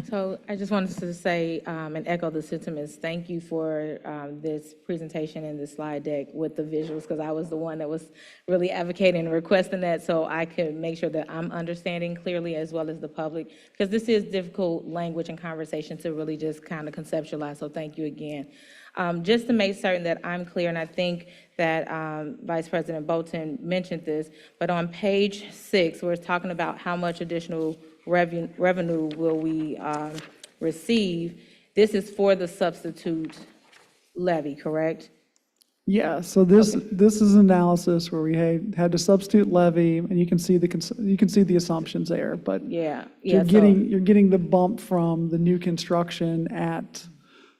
So I just wanted to say and echo the sentiments. Thank you for this presentation and this slide deck with the visuals, because I was the one that was really advocating and requesting that, so I could make sure that I'm understanding clearly as well as the public, because this is difficult language and conversation to really just kind of conceptualize, so thank you again. Just to make certain that I'm clear, and I think that Vice President Bolton mentioned this, but on page 6, we're talking about how much additional revenue will we receive. This is for the substitute levy, correct? Yeah, so this is analysis where we had to substitute levy, and you can see the assumptions there, but you're getting the bump from the new construction at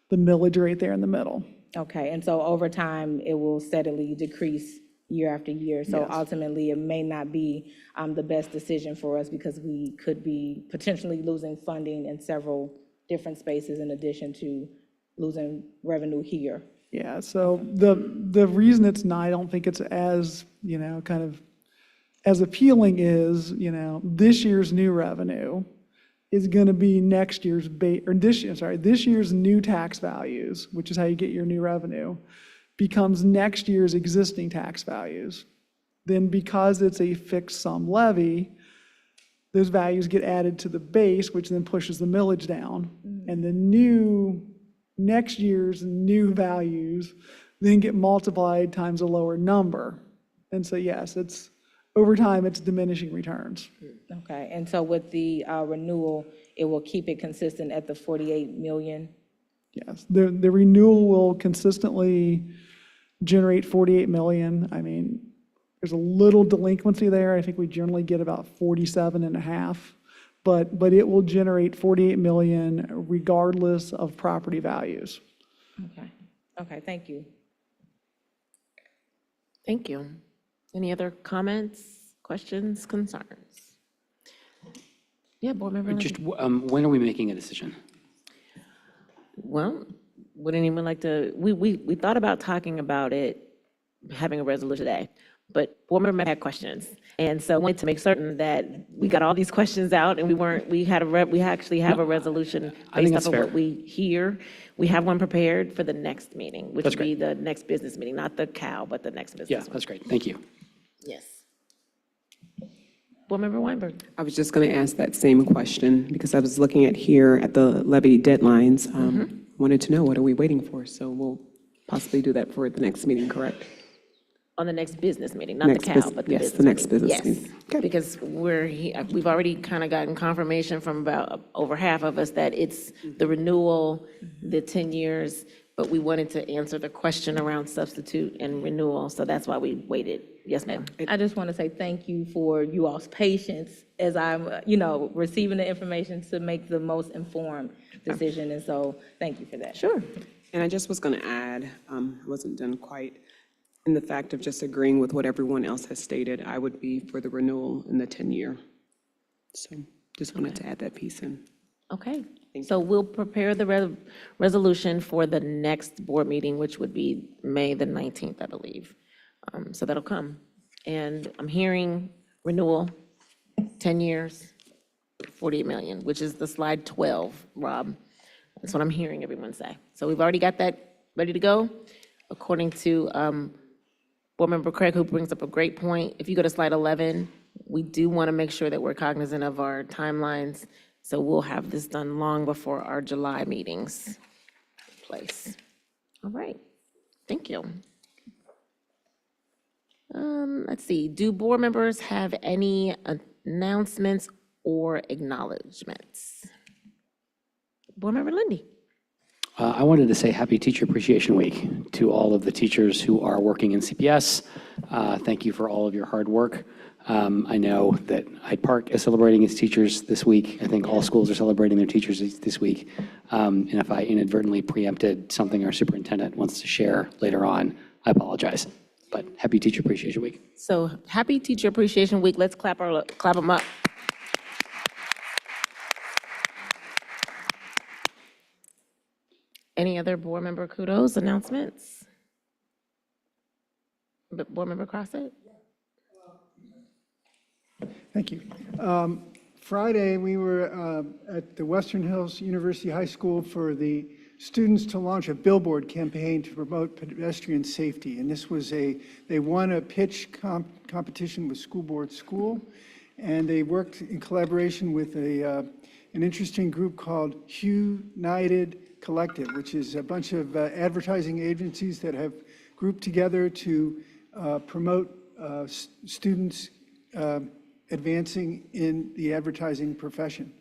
the millage rate there in the middle. Okay, and so over time, it will steadily decrease year after year. So ultimately, it may not be the best decision for us, because we could be potentially losing funding in several different spaces in addition to losing revenue here. Yeah, so the reason it's not, I don't think it's as, kind of as appealing is, this year's new revenue is going to be next year's this year's new tax values, which is how you get your new revenue, becomes next year's existing tax values. Then because it's a fixed sum levy, those values get added to the base, which then pushes the millage down. And the next year's new values then get multiplied times a lower number. And so yes, over time, it's diminishing returns. Okay, and so with the renewal, it will keep it consistent at the 48 million? Yes, the renewal will consistently generate 48 million. I mean, there's a little delinquency there. I think we generally get about 47 and a half, but it will generate 48 million regardless of property values. Okay, thank you. Thank you. Any other comments, questions, concerns? Yeah, board member. Just, when are we making a decision? Well, would anyone like to, we thought about talking about it, having a resolution today, but board member had questions. And so I wanted to make certain that we got all these questions out and we actually have a resolution I think based that's off of fair. what we hear. We have one prepared for the next meeting, which That's would be the next business meeting, not the cow, but the next business Yeah, one. that's great. Thank you. Yes. Board member Weinberg. I was just going to ask that same question because I was looking at here at the levy deadlines. Wanted to know, what are we waiting for? So we'll possibly do that for the next meeting, correct? On the next business meeting, not Next the bus- cow, but the yes, business the next meeting. business Yes. meeting. Because we've already kind of gotten confirmation from about over half of us that it's the renewal, the 10 years, but we wanted to answer the question around substitute and renewal, so that's why we waited. Yes, ma'am. I just want to say thank you for you all's patience as I'm, receiving the information to make the most informed decision, and so thank you for that. Sure. And I just was going to add, wasn't done quite, in the fact of just agreeing with what everyone else has stated, I would be for the renewal in the 10-year. So just wanted to add that piece in. Okay, so we'll prepare the resolution for the next board meeting, which would be May the 19th, I believe. So that'll come. And I'm hearing renewal, 10 years, 48 million, which is the slide 12, Rob. That's what I'm hearing everyone say. So we've already got that ready to go. According to Board Member Craig, who brings up a great point, if you go to slide 11, we do want to make sure that we're cognizant of our timelines. So we'll have this done long before our July meetings place. All right, thank you. Let's see, do board members have any announcements or acknowledgements? Board Member Lindy. I wanted to say Happy Teacher Appreciation Week to all of the teachers who are working in CPS. Thank you for all of your hard work. I know that Hyde Park is celebrating its teachers this week. I think all schools are celebrating their teachers this week. And if I inadvertently preempted something our superintendent wants to share later on, I apologize. But Happy Teacher Appreciation Week. So happy Teacher Appreciation Week. Let's clap them up. Any other board member kudos, announcements? Board Member Crossett? Thank you. Friday, we were at the Western Hills University High School for the students to launch a billboard campaign to promote pedestrian safety. And this was they won a pitch competition with School Board School, and they worked in collaboration with an interesting group called United Collective, which is a bunch of advertising agencies that have grouped together to promote students advancing in the advertising profession.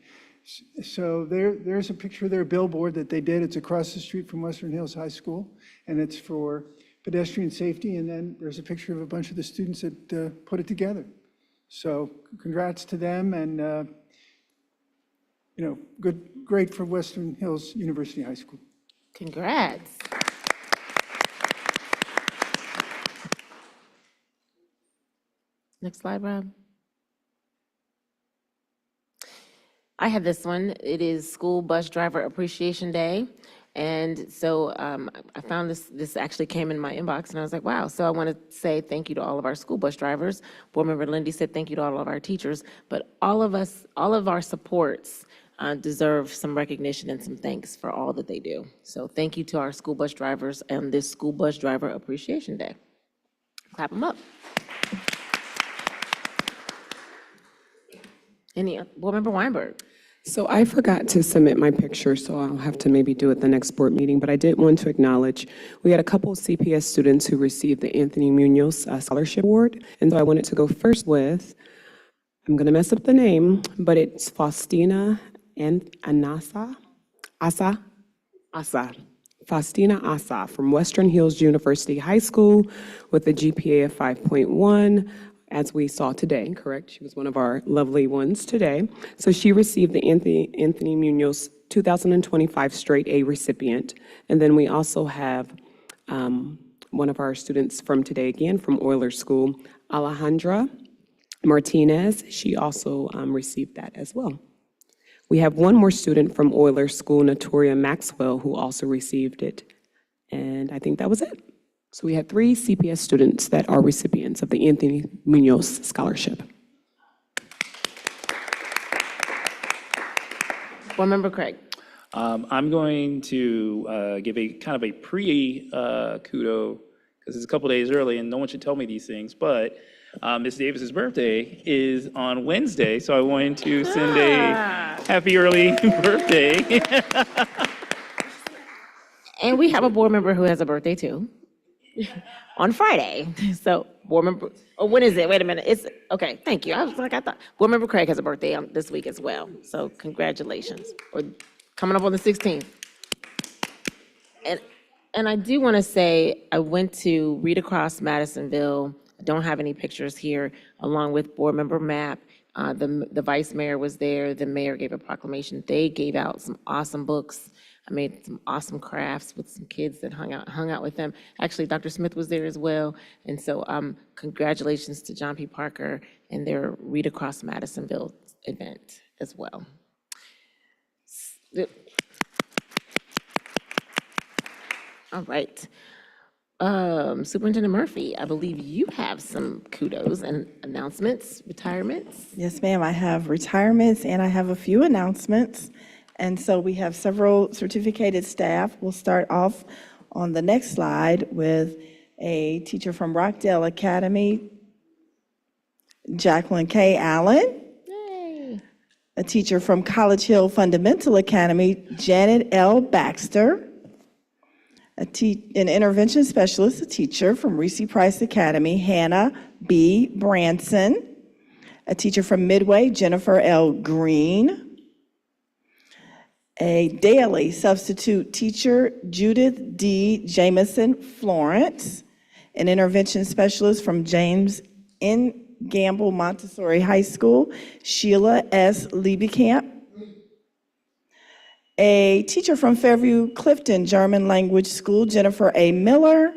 So there's a picture of their billboard that they did. It's across the street from Western Hills High School, and it's for pedestrian safety. And then there's a picture of a bunch of the students that put it together. So congrats to them, and great for Western Hills University High School. Congrats. Next slide, Rob. I have this one. It is School Bus Driver Appreciation Day. And so I found this actually came in my inbox, and I was like, wow. So I want to say thank you to all of our school bus drivers. Board Member Lindy said thank you to all of our teachers, but all of our supports deserve some recognition and some thanks for all that they do. So thank you to our school bus drivers on this School Bus Driver Appreciation Day. Clap them up. Board Member Weinberg. So I forgot to submit my picture, so I'll have to maybe do it the next board meeting, but I did want to acknowledge, we had a couple of CPS students who received the Anthony Munoz Scholarship Award, and so I wanted to go first with, I'm gonna mess up the name, but it's Faustina and Faustina Asa from Western Hills University High School with a GPA of 5.1. As we saw today, correct? She was one of our lovely ones today. So she received the Anthony Munoz 2025 Straight A recipient. And then we also have one of our students from today, again, from Euler School, Alejandra Martinez. She also received that as well. We have one more student from Euler School, Notoria Maxwell, who also received it. And I think that was it. So we had 3 CPS students that are recipients of the Anthony Munoz Scholarship. Board Member Craig. I'm going to give a kind of a pre-kudo, because it's a couple days early and no one should tell me these things, but Ms. Davis's birthday is on Wednesday, so I wanted to send a happy early birthday. And we have a board member who has a birthday too, on Friday. So board member, oh, when is it? Wait a minute. It's, okay, thank you. I was like, I thought, board member Craig has a birthday this week as well. So congratulations, or coming up on the 16th. And I do want to say, I went to Read Across Madisonville. I don't have any pictures here, along with board member Mapp. The vice mayor was there. The mayor gave a proclamation. They gave out some awesome books. I made some awesome crafts with some kids that hung out with them. Actually, Dr. Smith was there as well. And so congratulations to John P. Parker and their Read Across Madisonville event as well. All right. Superintendent Murphy, I believe you have some kudos and announcements, retirements. Yes, ma'am, I have retirements and I have a few announcements. And so we have several certificated staff. We'll start off on the next slide with a teacher from Rockdale Academy, Jacqueline K. Allen. Yay. A teacher from College Hill Fundamental Academy, Janet L. Baxter. An intervention specialist, a teacher from Reese Price Academy, Hannah B. Branson. A teacher from Midway, Jennifer L. Green. A daily substitute teacher, Judith D. Jamison Florence. An intervention specialist from James N. Gamble Montessori High School, Sheila S. Liebekamp. A teacher from Fairview Clifton German Language School, Jennifer A. Miller.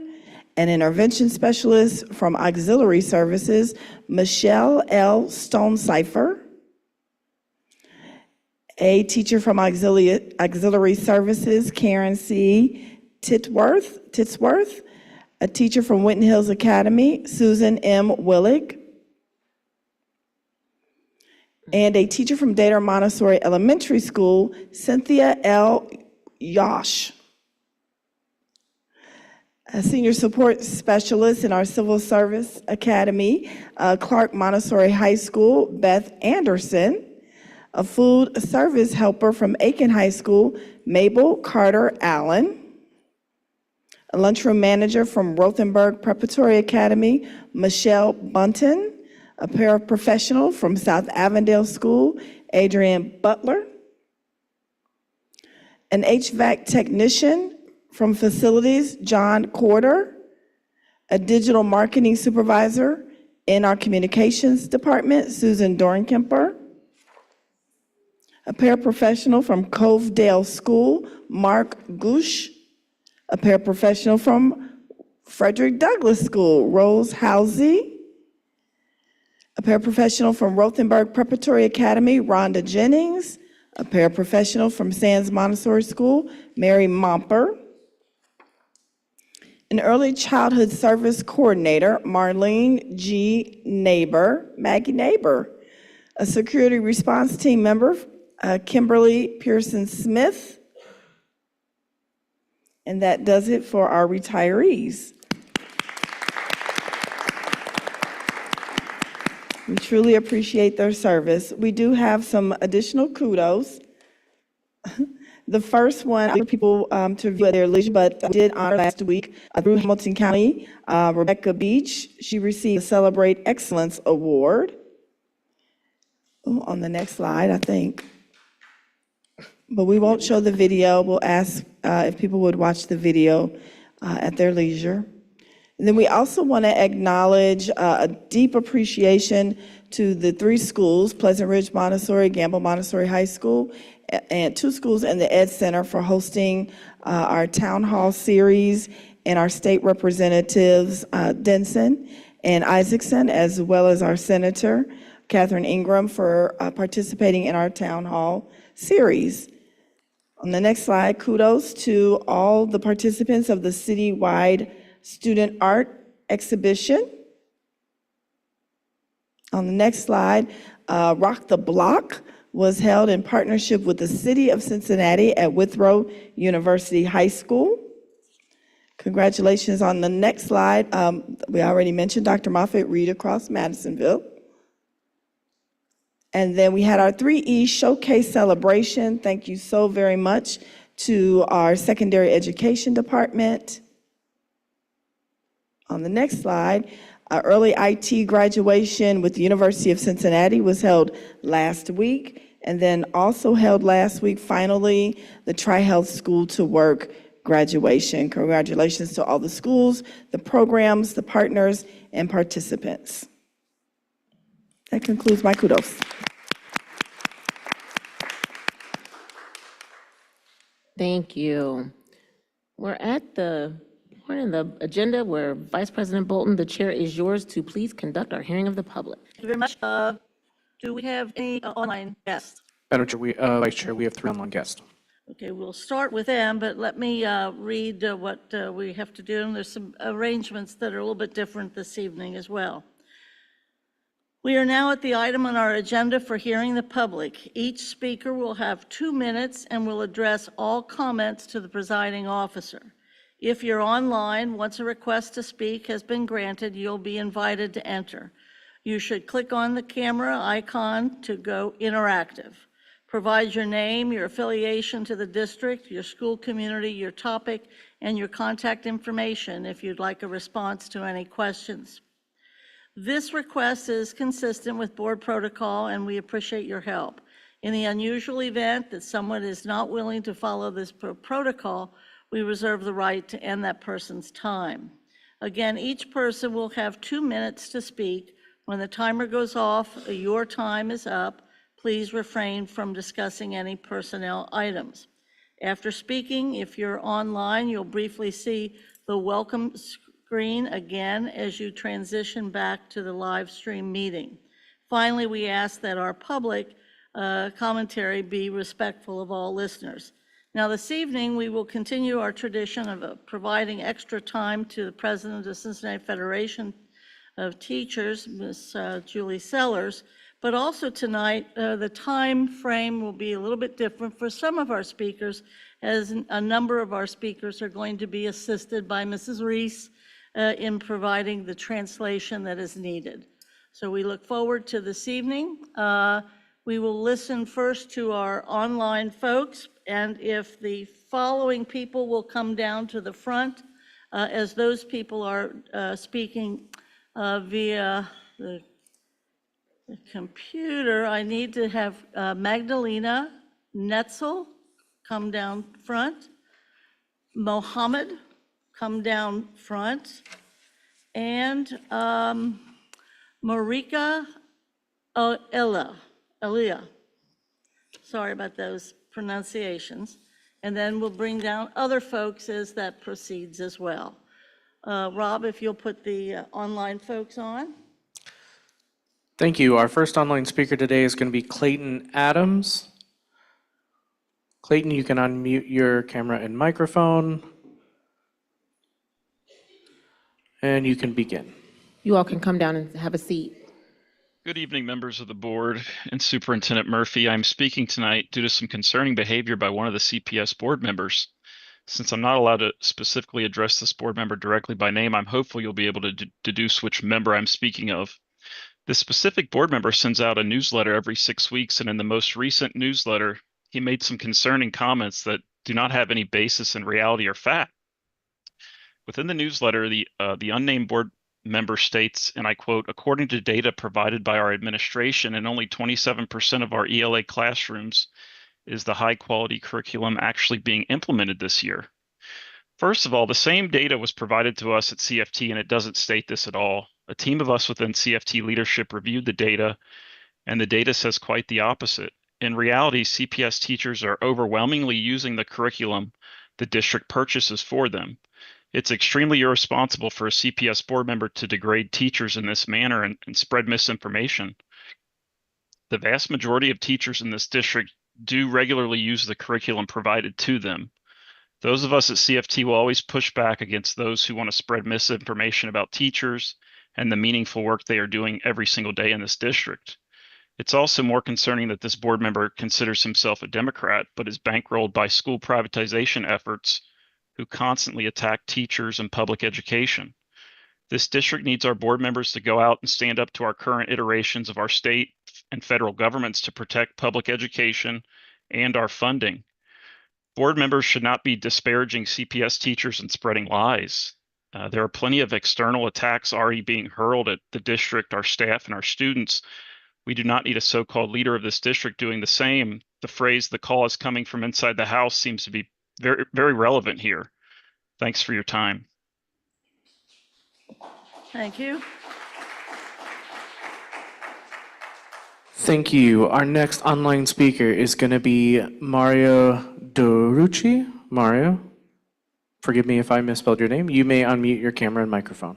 An intervention specialist from Auxiliary Services, Michelle L. Stonecipher. A teacher from Auxiliary Services, Karen C. Titsworth. A teacher from Winton Hills Academy, Susan M. Willig. And a teacher from Dater Montessori Elementary School, Cynthia L. Yosh. A senior support specialist in our Civil Service Academy, Clark Montessori High School, Beth Anderson. A food service helper from Aiken High School, Mabel Carter Allen. A lunchroom manager from Rothenberg Preparatory Academy, Michelle Bunton. A paraprofessional from South Avondale School, Adrienne Butler. An HVAC technician from Facilities, John Corder. A digital marketing supervisor in our communications department, Susan Dornkemper. A paraprofessional from Covedale School, Mark Goosh. A paraprofessional from Frederick Douglass School, Rose Housey. A paraprofessional from Rothenberg Preparatory Academy, Rhonda Jennings. A paraprofessional from Sands Montessori School, Mary Momper. An early childhood service coordinator, Marlene G. Maggie Neighbor. A security response team member, Kimberly Pearson Smith. And that does it for our retirees. We truly appreciate their service. We do have some additional kudos. The first one, for people to review at their leisure, but I did honor last week through Hamilton County, Rebecca Beach. She received the Celebrate Excellence Award. On the next slide, I think. But we won't show the video. We'll ask if people would watch the video at their leisure. And then we also want to acknowledge a deep appreciation to the 3 schools, Pleasant Ridge Montessori, Gamble Montessori High School, and 2 schools and the Ed Center for hosting our town hall series, and our state representatives, Denson and Isaacson, as well as our Senator, Catherine Ingram, for participating in our town hall series. On the next slide, kudos to all the participants of the citywide student art exhibition. On the next slide, Rock the Block was held in partnership with the City of Cincinnati at Withrow University High School. Congratulations. On the next slide, we already mentioned Dr. Moffitt, Read Across Madisonville. And then we had our 3E Showcase Celebration. Thank you so very much to our Secondary Education Department. On the next slide, our early IT graduation with the University of Cincinnati was held last week, and then also held last week, finally, the Tri-Health School to Work graduation. Congratulations to all the schools, the programs, the partners, and participants. That concludes my kudos. Thank you. We're at the point in the agenda where Vice President Bolton, the chair is yours to please conduct our hearing of the public. Thank you very much. Do we have any online guests? Madam Chair, Vice Chair, we have 3 online guests. Okay, we'll start with them, but let me read what we have to do. And there's some arrangements that are a little bit different this evening as well. We are now at the item on our agenda for hearing the public. Each speaker will have 2 minutes and will address all comments to the presiding officer. If you're online, once a request to speak has been granted, you'll be invited to enter. You should click on the camera icon to go interactive. Provide your name, your affiliation to the district, your school community, your topic, and your contact information if you'd like a response to any questions. This request is consistent with board protocol, and we appreciate your help. In the unusual event that someone is not willing to follow this protocol, we reserve the right to end that person's time. Again, each person will have 2 minutes to speak. When the timer goes off, your time is up. Please refrain from discussing any personnel items. After speaking, if you're online, you'll briefly see the welcome screen again as you transition back to the live stream meeting. Finally, we ask that our public commentary be respectful of all listeners. Now, this evening, we will continue our tradition of providing extra time to the president of the Cincinnati Federation of Teachers, Ms. Julie Sellers, but also tonight, the time frame will be a little bit different for some of our speakers, as a number of our speakers are going to be assisted by Mrs. Reese in providing the translation that is needed. So we look forward to this evening. We will listen first to our online folks, and if the following people will come down to the front, as those people are speaking via the computer, I need to have Magdalena Netzel come down front, Mohammed come down front, and Marika Elia. Sorry about those pronunciations. And then we'll bring down other folks as that proceeds as well. Rob, if you'll put the online folks on. Thank you. Our first online speaker today is going to be Clayton Adams. Clayton, you can unmute your camera and microphone. And you can begin. You all can come down and have a seat. Good evening, members of the board and Superintendent Murphy. I'm speaking tonight due to some concerning behavior by one of the CPS board members. Since I'm not allowed to specifically address this board member directly by name, I'm hopeful you'll be able to deduce which member I'm speaking of. This specific board member sends out a newsletter every 6 weeks, and in the most recent newsletter, he made some concerning comments that do not have any basis in reality or fact. Within the newsletter, the unnamed board member states, and I quote, according to data provided by our administration, in only 27% of our ELA classrooms is the high quality curriculum actually being implemented this year. First of all, the same data was provided to us at CFT, and it doesn't state this at all. A team of us within CFT leadership reviewed the data, and the data says quite the opposite. In reality, CPS teachers are overwhelmingly using the curriculum the district purchases for them. It's extremely irresponsible for a CPS board member to degrade teachers in this manner and spread misinformation. The vast majority of teachers in this district do regularly use the curriculum provided to them. Those of us at CFT will always push back against those who want to spread misinformation about teachers and the meaningful work they are doing every single day in this district. It's also more concerning that this board member considers himself a Democrat, but is bankrolled by school privatization efforts who constantly attack teachers and public education. This district needs our board members to go out and stand up to our current iterations of our state and federal governments to protect public education and our funding. Board members should not be disparaging CPS teachers and spreading lies. There are plenty of external attacks already being hurled at the district, our staff, and our students. We do not need a so-called leader of this district doing the same. The phrase, the call is coming from inside the house, seems to be very, very relevant here. Thanks for your time. Thank you. Thank you. Our next online speaker is going to be Mario Dorucci. Mario, forgive me if I misspelled your name. You may unmute your camera and microphone.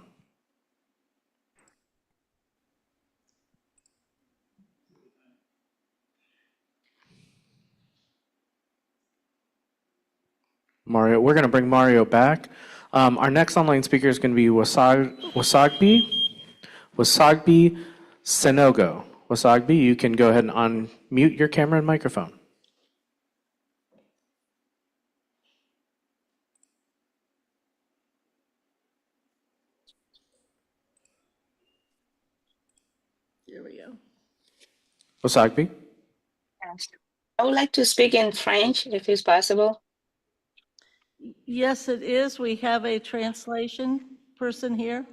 Mario, we're going to bring Mario back. Our next online speaker is going to be Wasagbi Senogo. Wasagbi, you can go ahead and unmute your camera and microphone. Here we go. Wasagbi? I would like to speak in French, if it's possible. Yes, it is. We have a translation person here.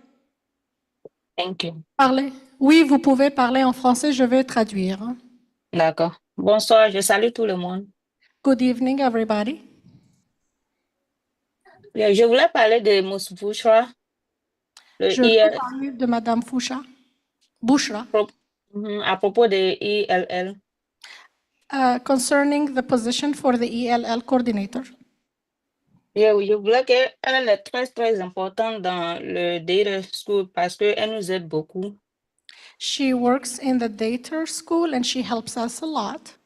Thank you. Parlez. Oui, vous pouvez parler en français, je vais traduire. D'accord. Bonsoir, je salue tout le monde. Good evening, everybody. Je voulais parler de Mouss Bouchra. Je veux parler de Madame Bouchra. À propos de ILL. Concerning the position for the ELL coordinator. Je voulais qu'elle est très, très importante dans le data school parce qu'elle nous aide beaucoup. She works in the data school and she helps us a lot.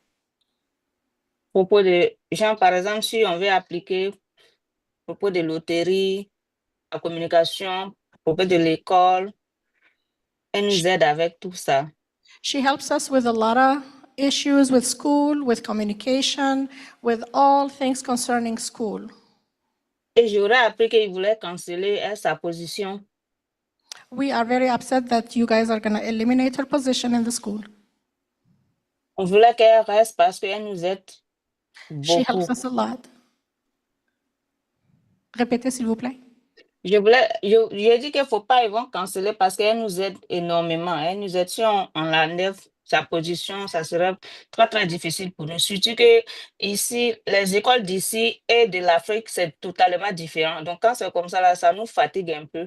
À propos de, genre, par exemple, si on veut appliquer à propos de loterie, la communication, à propos de l'école, elle nous aide avec tout ça. She helps us with a lot of issues with school, with communication, with all things concerning school. Et j'aurais appris qu'il voulait canceller sa position. We are very upset that you guys are going to eliminate her position in the school. On voulait qu'elle reste parce qu'elle nous aide She beaucoup. helps us a lot. Répétez, s'il vous plaît. Je dis qu'il ne faut pas ils vont canceller parce qu'elle nous aide énormément. Elle nous aide si on enlève sa position, ça serait très, très difficile pour nous. Surtout que ici, les écoles d'ici et de l'Afrique, c'est totalement différent. Donc, quand c'est comme ça, là, ça nous fatigue un peu.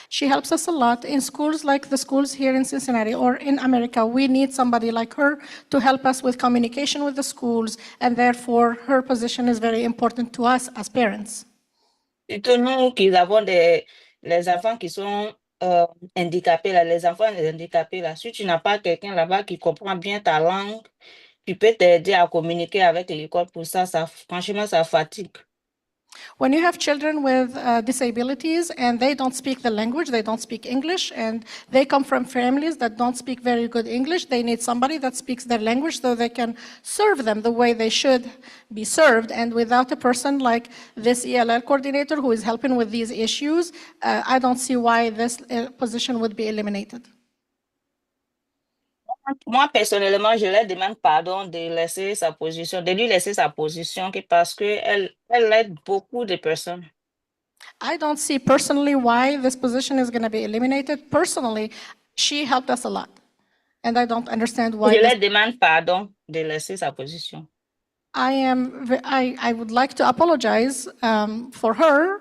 She helps us a lot in schools like the schools here in Cincinnati or in America. We need somebody like her to help us with communication with the schools, and therefore her position is very important to us as parents. Surtout nous qui avons les enfants qui sont handicapés, là, les enfants handicapés. Là. Si tu n'as pas quelqu'un là-bas qui comprend bien ta langue qui peut t'aider à communiquer avec l'école. Pour ça, franchement, ça fatigue. When you have children with disabilities and they don't speak the language, they don't speak English, and they come from families that don't speak very good English, they need somebody that speaks their language so they can serve them the way they should be served. And without a person like this ELL coordinator who is helping with these issues, I don't see why this position would be eliminated. Moi, personnellement, je leur demande pardon de laisser sa position, de lui laisser sa position parce qu'elle aide beaucoup de personnes. I don't see personally why this position is going to be eliminated. Personally, she helped us a lot. And I don't understand why Je this. leur demande pardon de laisser sa position. I would like to apologize for her,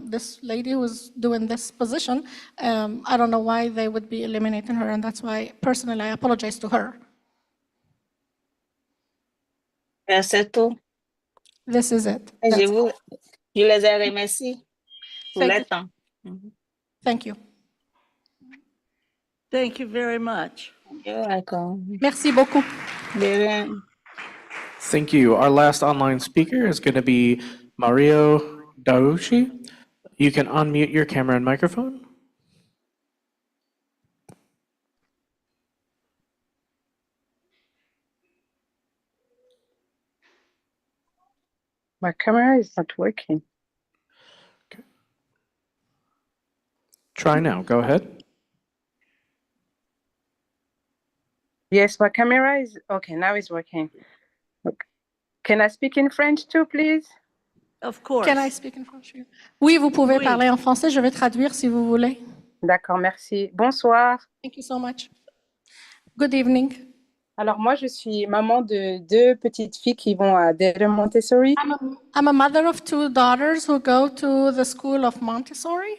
this lady who was doing this position. I don't know why they would be eliminating her, and that's why personally I apologize to her. C'est tout. This is it. Je les ai remerciés pour Thank leur you. temps. Thank you. Thank you very much. You're welcome. Merci beaucoup. De rien. Thank you. Our last online speaker is going to be Mario Dauchi. You can unmute your camera and microphone. My camera is not working. Try now. Go ahead. Yes, my camera is okay. Now it's working. Okay. Can I speak in French too, please? Of course. Can I speak in French? Oui, vous pouvez Oui. parler en français. Je vais traduire si vous voulez. D'accord, merci. Bonsoir. Thank you so much. Good evening. Alors moi, je suis maman de 2 petites filles qui vont à Dere Montessori. I'm a mother of 2 daughters who go to the school of Montessori.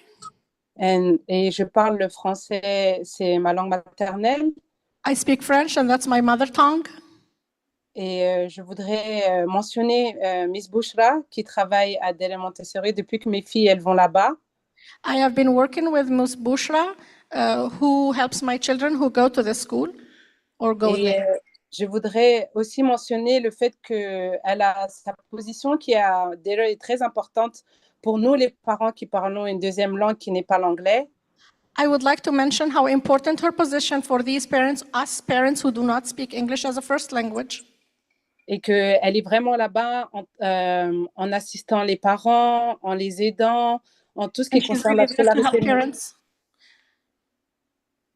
Et je parle le français, c'est ma langue maternelle. I speak French and that's my mother tongue. Et je voudrais mentionner Miss Bouchra qui travaille à Dere Montessori depuis que mes filles elles vont là-bas. I have been working with Ms. Bushra, who helps my children who go to the school or go there. Je voudrais aussi mentionner le fait qu'elle a sa position qui est très importante pour nous, les parents qui parlons une deuxième langue qui n'est pas l'anglais. I would like to mention how important her position for these parents, us parents who do not speak English as a first language. Et qu'elle est vraiment là-bas en assistant les parents, en les aidant, en tout ce qui concerne la scolarité.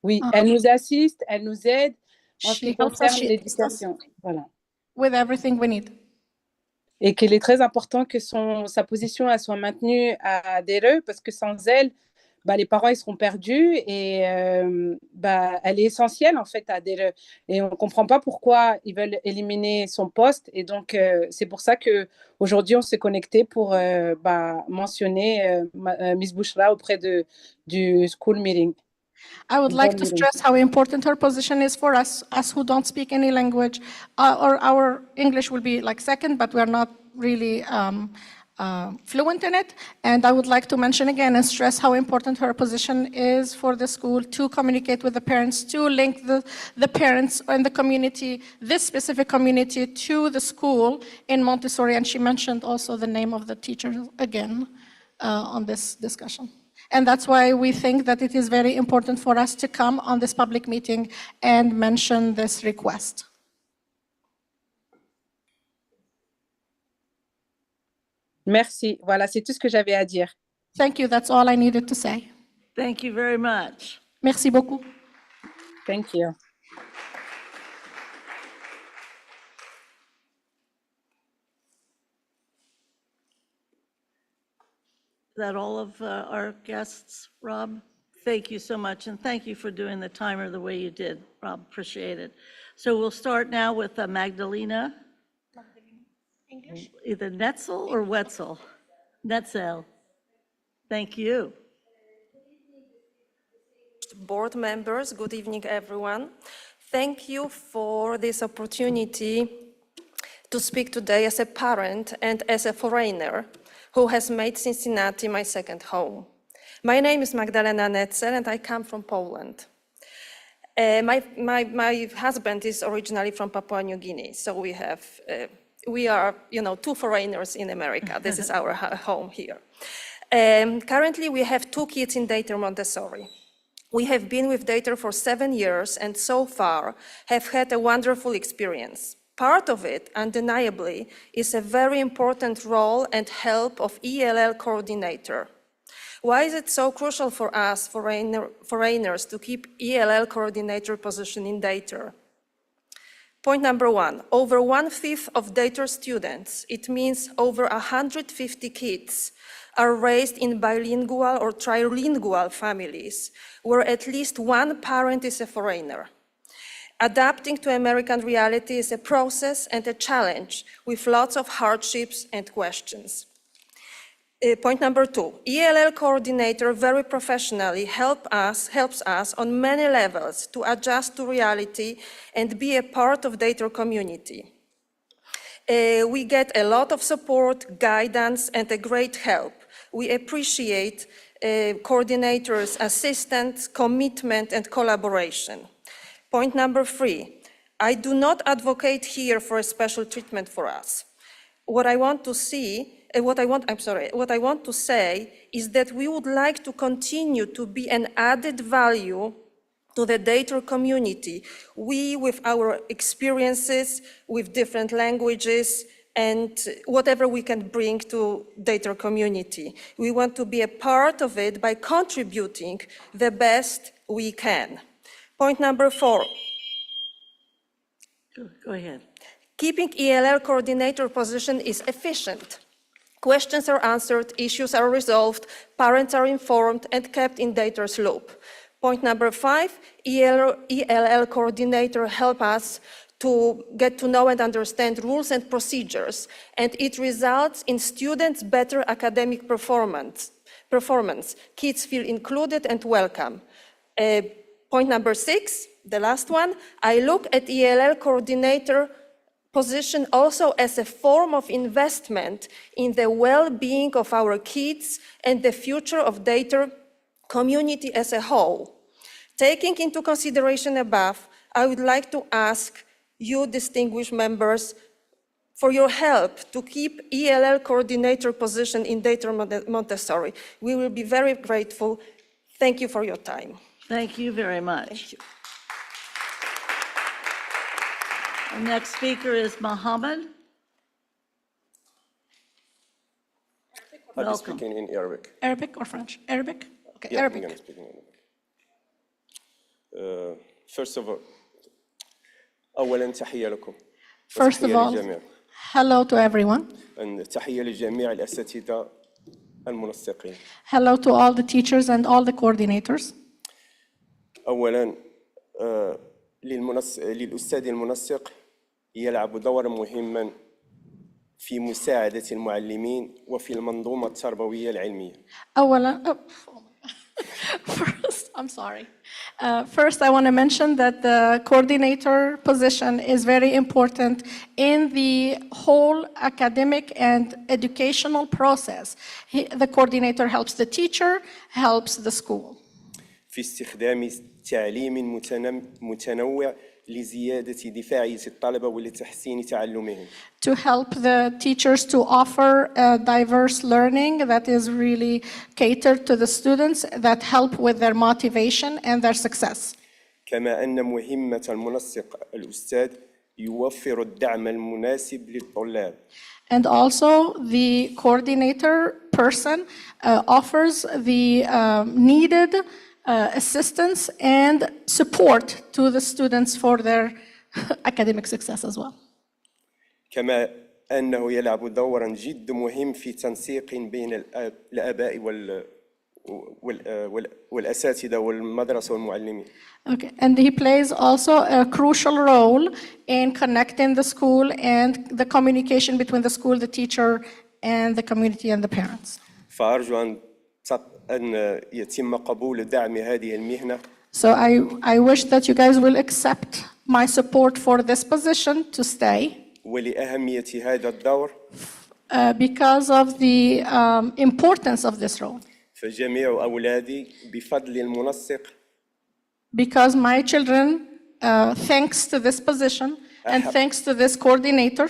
Oui, elle nous assiste, elle nous aide en ce qui concerne l'éducation. Voilà. With everything we need. Et qu'il est très important que sa position elle soit maintenue à Dere parce que sans elle, les parents ils seront perdus et elle est essentielle en fait à Dere. Et on ne comprend pas pourquoi ils veulent éliminer son poste. Et donc, c'est pour ça qu'aujourd'hui, on s'est connecté pour mentionner Miss Bouchra auprès du school meeting. I would like to stress how important her position is for us who don't speak any language, or our English will be like second, but we're not really fluent in it. And I would like to mention again and stress how important her position is for the school to communicate with the parents, to link the parents and the community, this specific community, to the school in Montessori. And she mentioned also the name of the teacher again on this discussion. And that's why we think that it is very important for us to come on this public meeting and mention this request. Merci. Voilà, c'est tout ce que j'avais à dire. Thank you. That's all I needed to say. Thank you very much. Merci beaucoup. Thank you. Is that all of our guests, Rob? Thank you so much, and thank you for doing the timer the way you did, Rob. Appreciate it. So we'll start now with Magdalena. English? Either Netzel or Wetzel? Netzel. Thank you. Board members, good evening, everyone. Thank you for this opportunity to speak today as a parent and as a foreigner who has made Cincinnati my second home. My name is Magdalena Netzel and I come from Poland. My husband is originally from Papua New Guinea, so we are, two foreigners in America. This is our home here. Currently, we have 2 kids in Dayton Montessori. We have been with Dayton for 7 years and so far have had a wonderful experience. Part of it, undeniably, is a very important role and help of ELL coordinator. Why is it so crucial for us, foreigners, to keep ELL coordinator position in Dayton? Point number 1, over 1/5 of Dayton students, it means over 150 kids, are raised in bilingual or trilingual families, where at least one parent is a foreigner. Adapting to American reality is a process and a challenge with lots of hardships and questions. Point number 2, ELL coordinator very professionally helps us on many levels to adjust to reality and be a part of Dayton community. We get a lot of support, guidance, and a great help. We appreciate coordinators' assistance, commitment, and collaboration. Point number 3, I do not advocate here for a special treatment for us. What I want to say is that we would like to continue to be an added value to the Dayton community. We, with our experiences, with different languages, and whatever we can bring to Dayton community. We want to be a part of it by contributing the best we can. Point number 4. Go ahead. Keeping ELL coordinator position is efficient. Questions are answered, issues are resolved, parents are informed and kept in Dayton's loop. Point number 5, ELL coordinator help us to get to know and understand rules and procedures, and it results in students' better academic performance. Kids feel included and welcome. Point number 6, the last one, I look at ELL coordinator position also as a form of investment in the well-being of our kids and the future of Dayton community as a whole. Taking into consideration above, I would like to ask you, distinguished members, for your help to keep ELL coordinator position in Dayton Montessori. We will be very grateful. Thank you for your time. Thank you very much. Thank you. The next speaker is Mohammed. I'll be Welcome. speaking in Arabic. Arabic or French? Arabic? Okay, Yeah, Arabic. I'm going to speak in Arabic. First of all, أولاً تحية لكم. First of وتحية all, للجميع. hello to everyone. تحية لجميع الأساتذة المنسقين. Hello to all the teachers and all the coordinators. أولاً للأستاذ المنسق يلعب دورا مهما في مساعدة المعلمين وفي المنظومة التربوية العلمية. أولاً, First, I want to mention that the coordinator position is very important in the whole academic and educational process. The coordinator helps the teacher, helps the school. في استخدام تعليم متنوع لزيادة دفاعية الطلبة ولتحسين تعلمهم. To help the teachers to offer diverse learning that is really catered to the students, that help with their motivation and their success. كما أن مهمة المنسق الأستاذ يوفر الدعم المناسب للطلاب. And also the coordinator person offers the needed assistance and support to the students for their academic success as well. كما أنه يلعب دورا جد مهم في تنسيق بين الآباء والأساتذة والمدرسة والمعلمين. Okay, and he plays also a crucial role in connecting the school and the communication between the school, the teacher, and the community and the parents. فأرجو أن يتم قبول دعم هذه المهنة. So I wish that you guys will accept my support for this position to stay. ولأهمية هذا الدور. Because of the importance of this role. فجميع أولادي بفضل المنسق because my children, thanks to this position and thanks to this coordinator,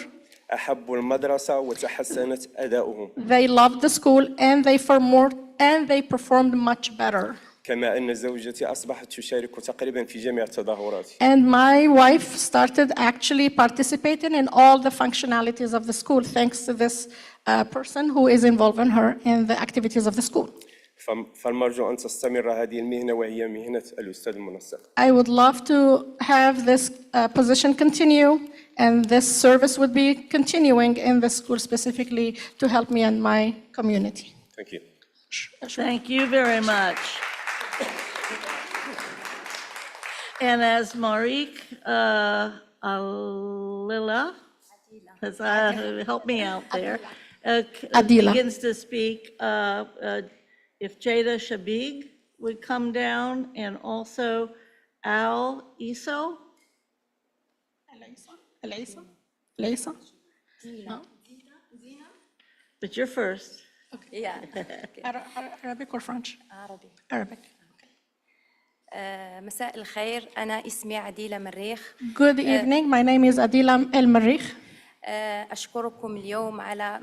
أحبوا المدرسة وتحسنت أداؤهم. they loved the school and they performed much better. كما أن زوجتي أصبحت تشارك تقريبا في جميع التظاهرات. And my wife started actually participating in all the functionalities of the school, thanks to this person who is involving her in the activities of the school. فالمرجو أن تستمر هذه المهنة وهي مهنة الأستاذ المنسق. I would love to have this position continue, and this service would be continuing in the school specifically to help me and my community. Thank you. Thank you very much. And as Marique Alila, help me out there, Adila. begins to speak, if Jada Shabig would come down, and also Al Iso. Elisa? No? But you're first. Arabic or French? Arabic. مساء الخير أنا اسمي عديلة مريخ. Good evening, my name is Adila El Marikh. أشكركم اليوم على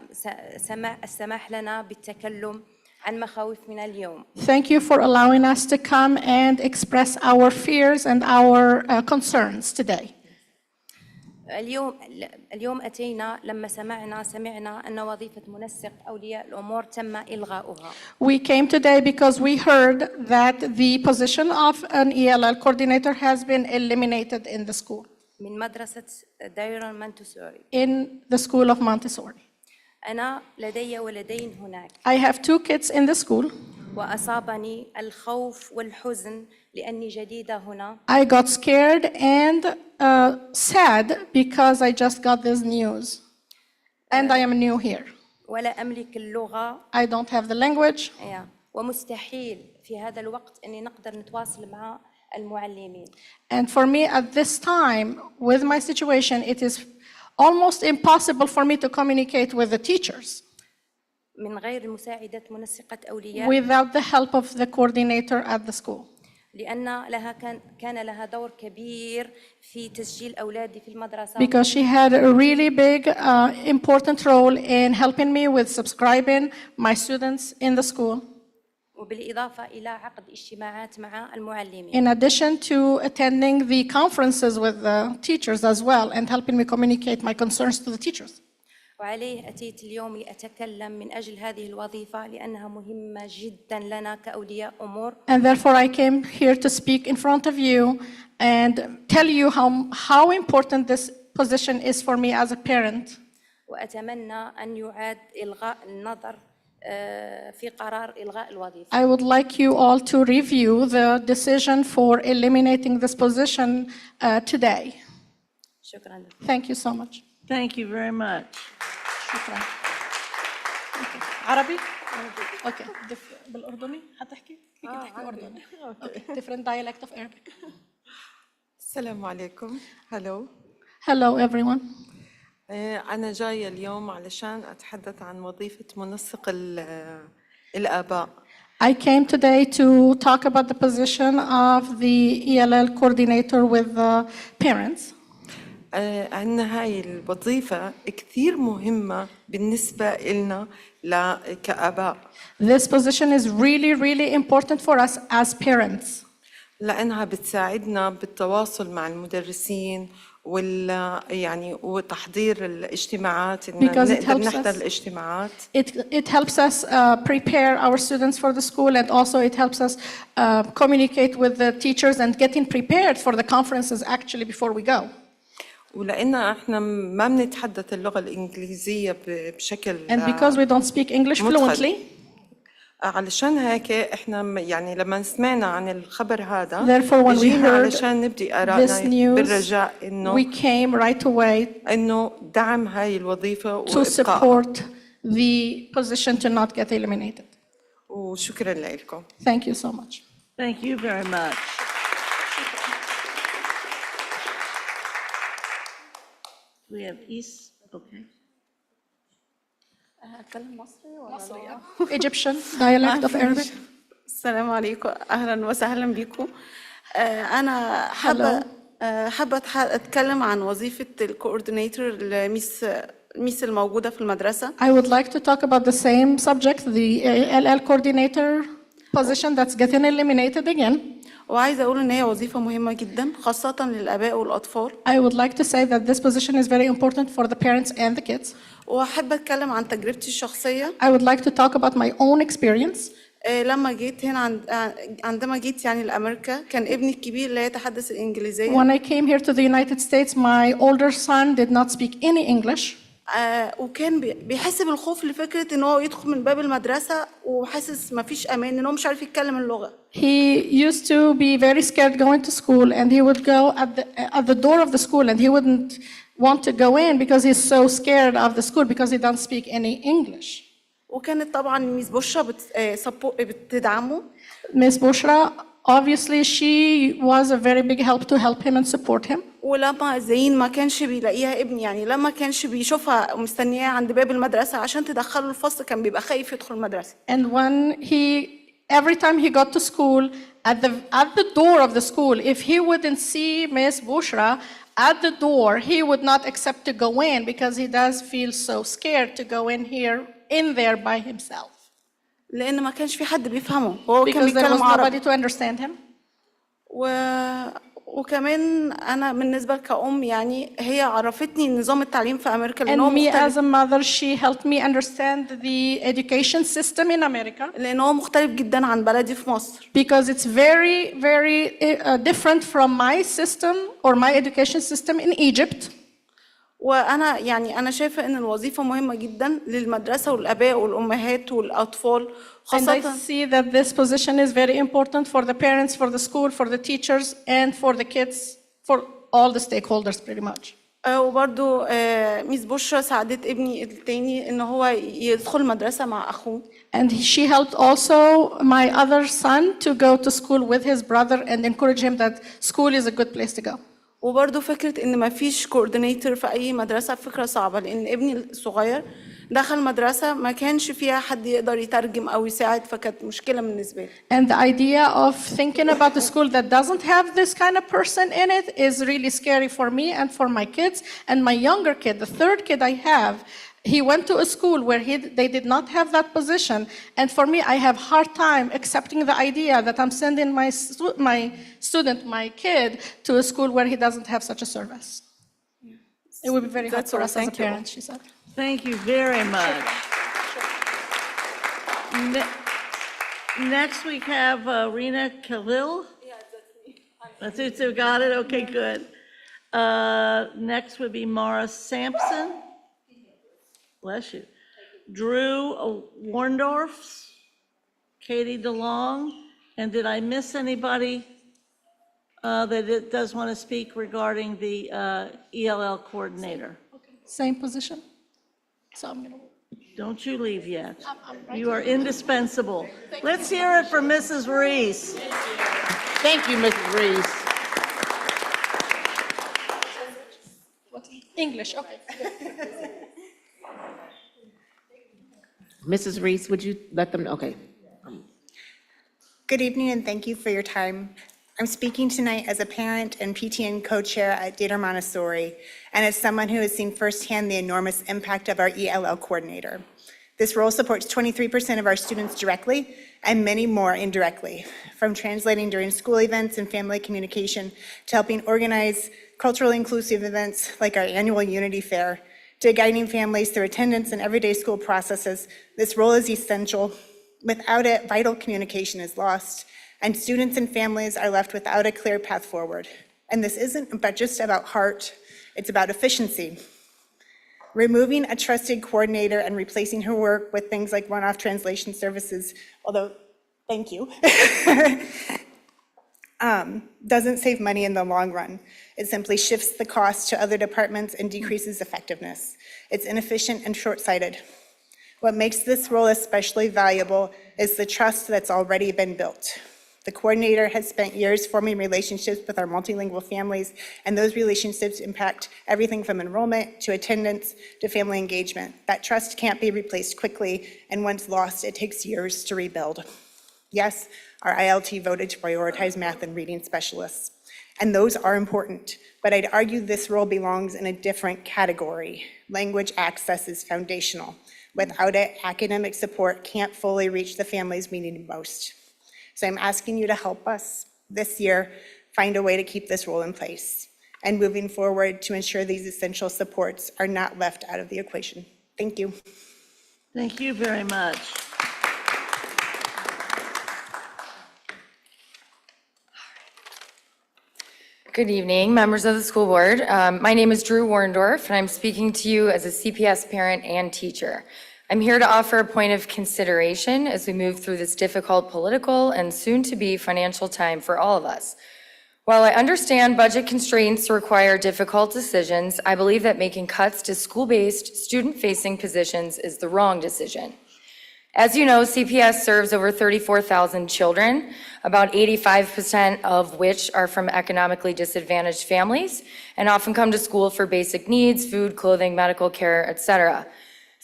السماح لنا بالتكلم عن مخاوفنا اليوم. Thank you for allowing us to come and express our fears and our concerns today. اليوم أتينا لما سمعنا أن وظيفة منسق أولياء الأمور تم إلغاؤها. We came today because we heard that the position of an ELL coordinator has been eliminated in the school. من مدرسة دايرون مونتسوري. In the school of Montessori. أنا لدي ولدين هناك. I have 2 kids in the school. وأصابني الخوف والحزن لأني جديدة هنا. I got scared and sad because I just got this news. And I am new here. ولا أملك اللغة. I don't have the language. ومستحيل في هذا الوقت أني نقدر نتواصل مع المعلمين. And for me at this time, with my situation, it is almost impossible for me to communicate with the teachers. من غير مساعدة منسقة أولياء. Without the help of the coordinator at the school. لأن كان لها دور كبير في تسجيل أولادي في المدرسة. Because she had a really big, important role in helping me with subscribing my students in the school. وبالإضافة إلى عقد اجتماعات مع المعلمين. In addition to attending the conferences with the teachers as well and helping me communicate my concerns to the teachers. وعليه أتيت اليوم لأتكلم من أجل هذه الوظيفة لأنها مهمة جدا لنا كأولياء أمور. And therefore I came here to speak in front of you and tell you how important this position is for me as a parent. وأتمنى أن يعاد إلغاء النظر في قرار إلغاء الوظيفة. I would like you all to review the decision for eliminating this position today. شكرا. Thank you so much. Thank you very much. شكرا. عربي؟ اوكي. بالأردني هتحكي؟ فيك تحكي أردني. Okay. Different dialect of Arabic. السلام عليكم. Hello. Hello everyone. أنا جاية اليوم علشان أتحدث عن وظيفة منسق الآباء. I came today to talk about the position of the ELL coordinator with the parents. أن هاي الوظيفة كثير مهمة بالنسبة لنا كآباء. This position is really important for us as parents. لأنها بتساعدنا بالتواصل مع المدرسين يعني وتحضير الاجتماعات إن نقدر نحضر الاجتماعات. It helps us prepare our students for the school, and also it helps us communicate with the teachers and getting prepared for the conferences actually before we go. ولأن احنا ما بنتحدث اللغة الإنجليزية بشكل And because we don't speak English fluently. علشان هيك احنا يعني لما سمعنا عن الخبر هذا Therefore, when we heard علشان نبدي this آرائنا news, بالرجاء إنه we came right away إنه دعم هاي الوظيفة to support the position to not get eliminated. وشكرا لكم. Thank you so much. Thank you very much. We have East, okay. أتكلم مصري ولا مصري؟ Egyptian dialect of Arabic. السلام عليكم، أهلا وسهلا بكم. أنا حابة أتكلم عن وظيفة الكوردينيتور الميس الموجودة في المدرسة. I would like to talk about the same subject, the LL coordinator position that's getting eliminated again. وعايزة أقول إن هي وظيفة مهمة جدا خاصة للآباء والأطفال. I would like to say that this position is very important for the parents and the kids. وأحب أتكلم عن تجربتي الشخصية. I would like to talk about my own experience. لما جيت هنا عندما جيت يعني لأمريكا كان ابني الكبير لا يتحدث الإنجليزية. When I came here to the United States, my older son did not speak any English. وكان بيحس بالخوف لفكرة إن هو يدخل من باب المدرسة وحاسس ما فيش أمان إن هو مش عارف يتكلم اللغة. He used to be very scared going to school, and he would go at the door of the school, and he wouldn't want to go in because he's so scared of the school because he doesn't speak any English. وكانت طبعا ميس بشرى بتدعمه. Miss Bushra, obviously, she was a very big help to help him and support him. ولما زين ما كانش بيلاقيها ابني يعني لما كانش بيشوفها مستنياه عند باب المدرسة عشان تدخله الفصل كان بيبقى خايف يدخل المدرسة. And every time he got to school, at the door of the school, if he wouldn't see Miss Bushra at the door, he would not accept to go in because he does feel so scared to go in there by himself. لأن ما كانش في حد بيفهمه هو كان Because there was بيتكلم عربي. nobody to understand him. وكمان أنا بالنسبة كأم يعني هي عرفتني نظام التعليم في أمريكا لأن هو And me مختلف. as a mother, she helped me understand the education system in America. لأن هو مختلف جدا عن بلدي في مصر. Because it's very, very different from my system or my education system in Egypt. وأنا يعني أنا شايفة إن الوظيفة مهمة جدا للمدرسة والآباء والأمهات والأطفال And I خاصة. see that this position is very important for the parents, for the school, for the teachers, and for the kids, for all the stakeholders pretty much. وبرضو ميس بشرى ساعدت ابني التاني إن هو يدخل مدرسة مع أخوه. And she helped also my other son to go to school with his brother and encourage him that school is a good place to go. وبرضو فكرة إن ما فيش كوردينيتور في أي مدرسة فكرة صعبة لأن ابني الصغير دخل مدرسة ما كانش فيها حد يقدر يترجم أو يساعد فكانت مشكلة بالنسبة لي. And the idea of thinking about a school that doesn't have this kind of person in it is really scary for me and for my kids. And my younger kid, the third kid I have, he went to a school where they did not have that position. And for me, I have hard time accepting the idea that I'm sending my student, my kid, to a school where he doesn't have such a service. It would be very hard for us as a parent, she said. Thank you very much. Next, we have Rena Khalil. That's it, so got it? Okay, good. Next would be Mara Sampson. Bless you. Drew Warndorf, Katie DeLong, and did I miss anybody that does want to speak regarding the ELL coordinator? Same position. So I'm gonna. Don't you leave yet. You are indispensable. Let's hear it for Mrs. Reese. Thank you, Mrs. Reese. English, okay. Mrs. Reese, would you let them know? Okay. Good evening and thank you for your time. I'm speaking tonight as a parent and PTN co-chair at Dater Montessori and as someone who has seen firsthand the enormous impact of our ELL coordinator. This role supports 23% of our students directly and many more indirectly, from translating during school events and family communication to helping organize culturally inclusive events like our annual Unity Fair, to guiding families through attendance and everyday school processes. This role is essential. Without it, vital communication is lost, and students and families are left without a clear path forward. And this isn't just about heart, it's about efficiency. Removing a trusted coordinator and replacing her work with things like one-off translation services, although, thank you, doesn't save money in the long run. It simply shifts the cost to other departments and decreases effectiveness. It's inefficient and short-sighted. What makes this role especially valuable is the trust that's already been built. The coordinator has spent years forming relationships with our multilingual families, and those relationships impact everything from enrollment to attendance to family engagement. That trust can't be replaced quickly, and once lost, it takes years to rebuild. Yes, our ILT voted to prioritize math and reading specialists, and those are important, but I'd argue this role belongs in a different category. Language access is foundational. Without it, academic support can't fully reach the families we need most. So I'm asking you to help us this year find a way to keep this role in place and moving forward to ensure these essential supports are not left out of the equation. Thank you. Thank you very much. Good evening, members of the school board. My name is Drew Warendorf, and I'm speaking to you as a CPS parent and teacher. I'm here to offer a point of consideration as we move through this difficult political and soon-to-be financial time for all of us. While I understand budget constraints require difficult decisions, I believe that making cuts to school-based, student-facing positions is the wrong decision. As you know, CPS serves over 34,000 children, about 85% of which are from economically disadvantaged families and often come to school for basic needs, food, clothing, medical care, etc.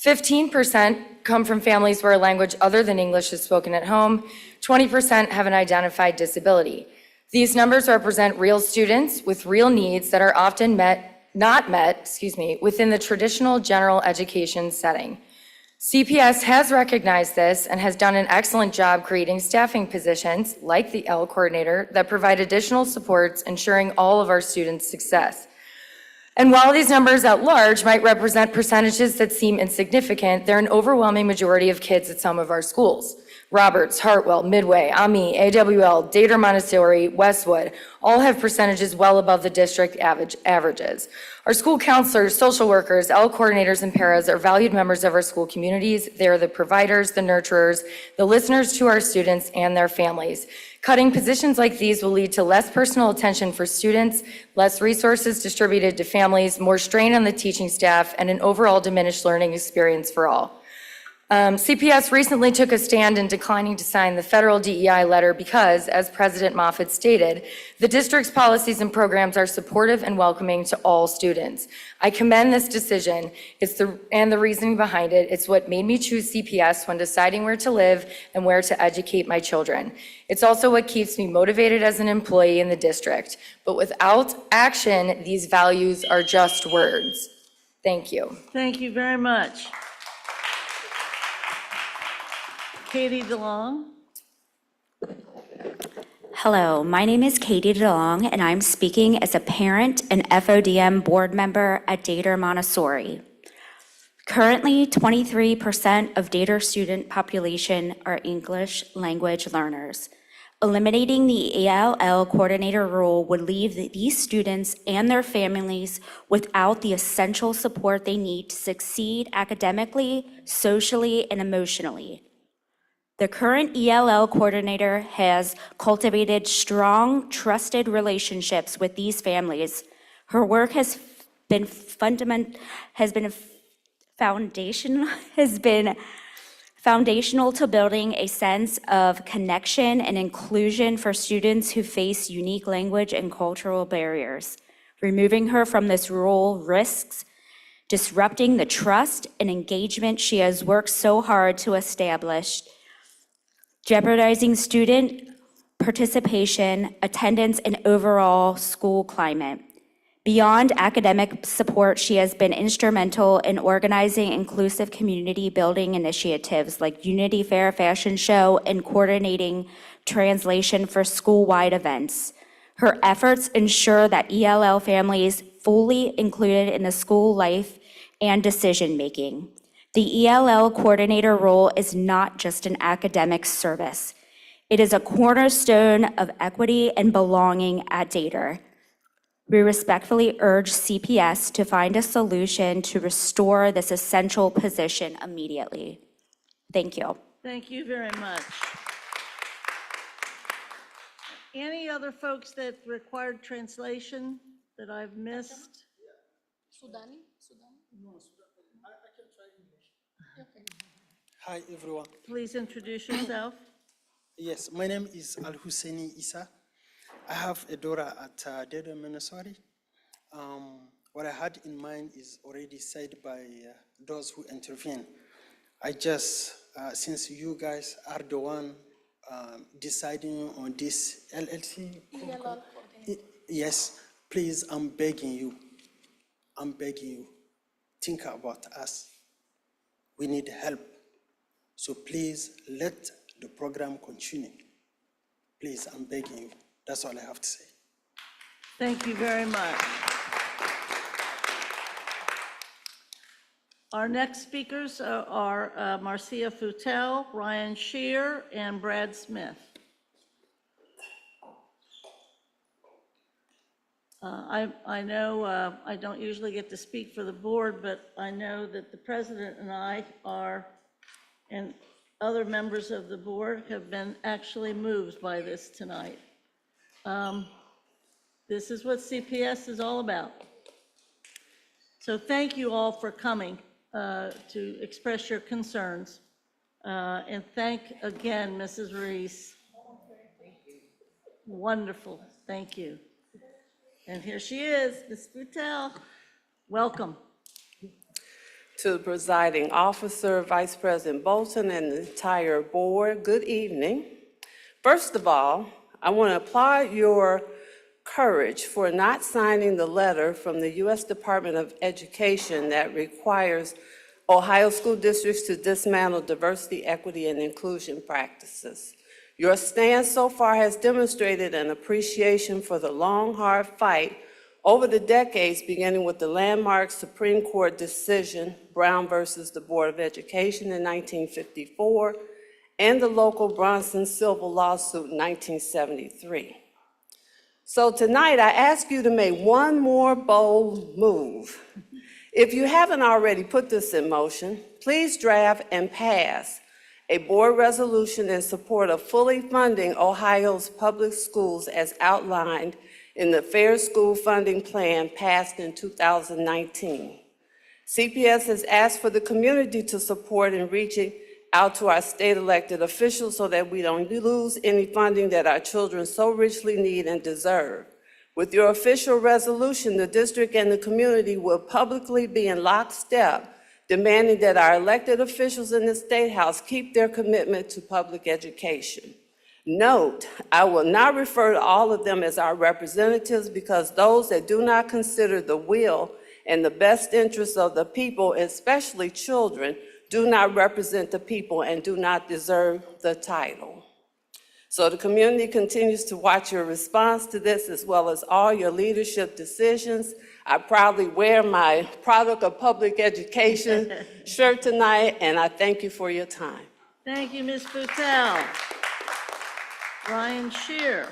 15% come from families where a language other than English is spoken at home. 20% have an identified disability. These numbers represent real students with real needs that are often not met within the traditional general education setting. CPS has recognized this and has done an excellent job creating staffing positions, like the L coordinator, that provide additional supports, ensuring all of our students' success. And while these numbers at large might represent percentages that seem insignificant, they're an overwhelming majority of kids at some of our schools. Roberts, Hartwell, Midway, AMI, AWL, Dater Montessori, Westwood, all have percentages well above the district averages. Our school counselors, social workers, L coordinators, and paras are valued members of our school communities. They are the providers, the nurturers, the listeners to our students and their families. Cutting positions like these will lead to less personal attention for students, less resources distributed to families, more strain on the teaching staff, and an overall diminished learning experience for all. CPS recently took a stand in declining to sign the federal DEI letter because, as President Moffitt stated, the district's policies and programs are supportive and welcoming to all students. I commend this decision and the reasoning behind it. It's what made me choose CPS when deciding where to live and where to educate my children. It's also what keeps me motivated as an employee in the district. But without action, these values are just words. Thank you. Thank you very much. Katie DeLong. Hello, my name is Katie DeLong, and I'm speaking as a parent and FODM board member at Dater Montessori. Currently, 23% of Dater student population are English language learners. Eliminating the ELL coordinator role would leave these students and their families without the essential support they need to succeed academically, socially, and emotionally. The current ELL coordinator has cultivated strong, trusted relationships with these families. Her work has been foundational to building a sense of connection and inclusion for students who face unique language and cultural barriers. Removing her from this role risks disrupting the trust and engagement she has worked so hard to establish, jeopardizing student participation, attendance, and overall school climate. Beyond academic support, she has been instrumental in organizing inclusive community building initiatives like Unity Fair Fashion Show and coordinating translation for school-wide events. Her efforts ensure that ELL families fully included in the school life and decision-making. The ELL coordinator role is not just an academic service. It is a cornerstone of equity and belonging at Dater. We respectfully urge CPS to find a solution to restore this essential position immediately. Thank you. Thank you very much. Any other folks that required translation that I've missed? Sudani? Hi, everyone. Please introduce yourself. Yes, my name is Al Husseini Isa. I have a daughter at Dater Montessori. What I had in mind is already said by those who intervene. I just, since you guys are the one deciding on this LLC. Yes, please, I'm begging you. I'm begging you. Think about us. We need help. So please let the program continue. Please, I'm begging you. That's all I have to say. Thank you very much. Our next speakers are Marcia Futel, Ryan Shear, and Brad Smith. I know I don't usually get to speak for the board, but I know that the president and I are, and other members of the board have been actually moved by this tonight. This is what CPS is all about. So thank you all for coming to express your concerns. And thank again, Mrs. Reese. Wonderful, thank you. And here she is, Ms. Futel. Welcome. To the presiding officer, Vice President Bolton, and the entire board, good evening. First of all, I want to applaud your courage for not signing the letter from the U.S. Department of Education that requires Ohio school districts to dismantle diversity, equity, and inclusion practices. Your stance so far has demonstrated an appreciation for the long, hard fight over the decades, beginning with the landmark Supreme Court decision, Brown versus the Board of Education in 1954, and the local Bronson civil lawsuit in 1973. So tonight, I ask you to make one more bold move. If you haven't already put this in motion, please draft and pass a board resolution in support of fully funding Ohio's public schools as outlined in the Fair School Funding Plan passed in 2019. CPS has asked for the community to support in reaching out to our state elected officials so that we don't lose any funding that our children so richly need and deserve. With your official resolution, the district and the community will publicly be in lockstep, demanding that our elected officials in the State House keep their commitment to public education. Note, I will not refer to all of them as our representatives because those that do not consider the will and the best interests of the people, especially children, do not represent the people and do not deserve the title. So the community continues to watch your response to this as well as all your leadership decisions. I proudly wear my Product of Public Education shirt tonight, and I thank you for your time. Thank you, Ms. Futel. Ryan Shear.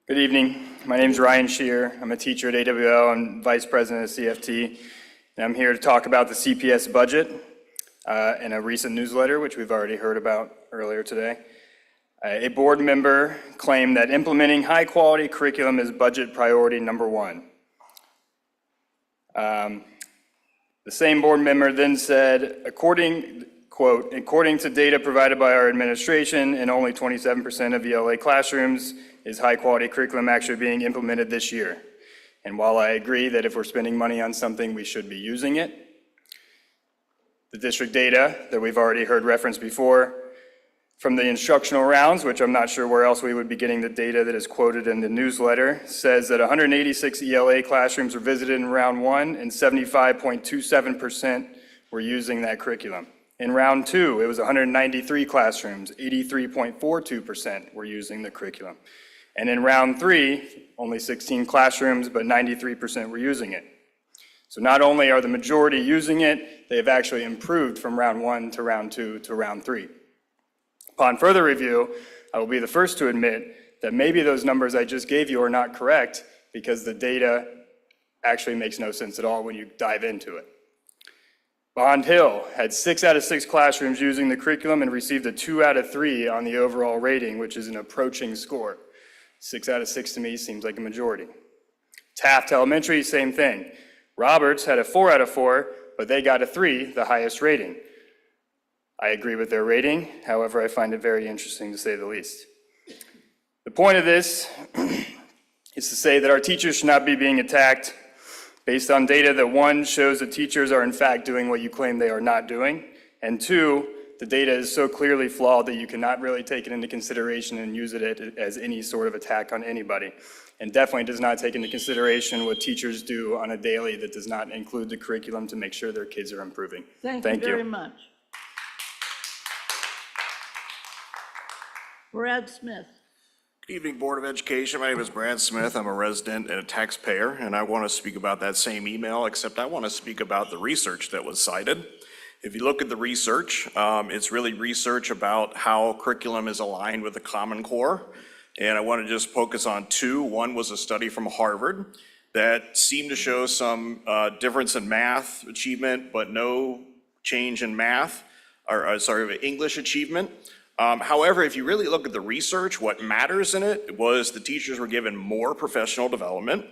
Good evening. My name is Ryan Shear. I'm a teacher at AWL and vice president of CFT. And I'm here to talk about the CPS budget in a recent newsletter, which we've already heard about earlier today. A board member claimed that implementing high-quality curriculum is budget priority number one. The same board member then said, quote, according to data provided by our administration, in only 27% of ELA classrooms is high-quality curriculum actually being implemented this year. And while I agree that if we're spending money on something, we should be using it, the district data that we've already heard referenced before from the instructional rounds, which I'm not sure where else we would be getting the data that is quoted in the newsletter, says that 186 ELA classrooms were visited in round one and 75.27% were using that curriculum. In round two, it was 193 classrooms, 83.42% were using the curriculum. And in round three, only 16 classrooms, but 93% were using it. So not only are the majority using it, they have actually improved from round one to round two to round three. Upon further review, I will be the first to admit that maybe those numbers I just gave you are not correct because the data actually makes no sense at all when you dive into it. Bond Hill had 6 out of 6 classrooms using the curriculum and received a 2 out of 3 on the overall rating, which is an approaching score. 6 out of 6 to me seems like a majority. Taft Elementary, same thing. Roberts had a 4 out of 4, but they got a 3, the highest rating. I agree with their rating, however, I find it very interesting to say the least. The point of this is to say that our teachers should not be being attacked based on data that one, shows that teachers are in fact doing what you claim they are not doing, and two, The data is so clearly flawed that you cannot really take it into consideration and use it as any sort of attack on anybody. And definitely does not take into consideration what teachers do on a daily that does not include the curriculum to make sure their kids are improving. Thank you very much. Brad Smith. Good evening, Board of Education. My name is Brad Smith. I'm a resident and a taxpayer, and I want to speak about that same email, except I want to speak about the research that was cited. If you look at the research, it's really research about how curriculum is aligned with the Common Core. And I want to just focus on two. One was a study from Harvard that seemed to show some difference in math achievement, but no change in English achievement. However, if you really look at the research, what matters in it was the teachers were given more professional development.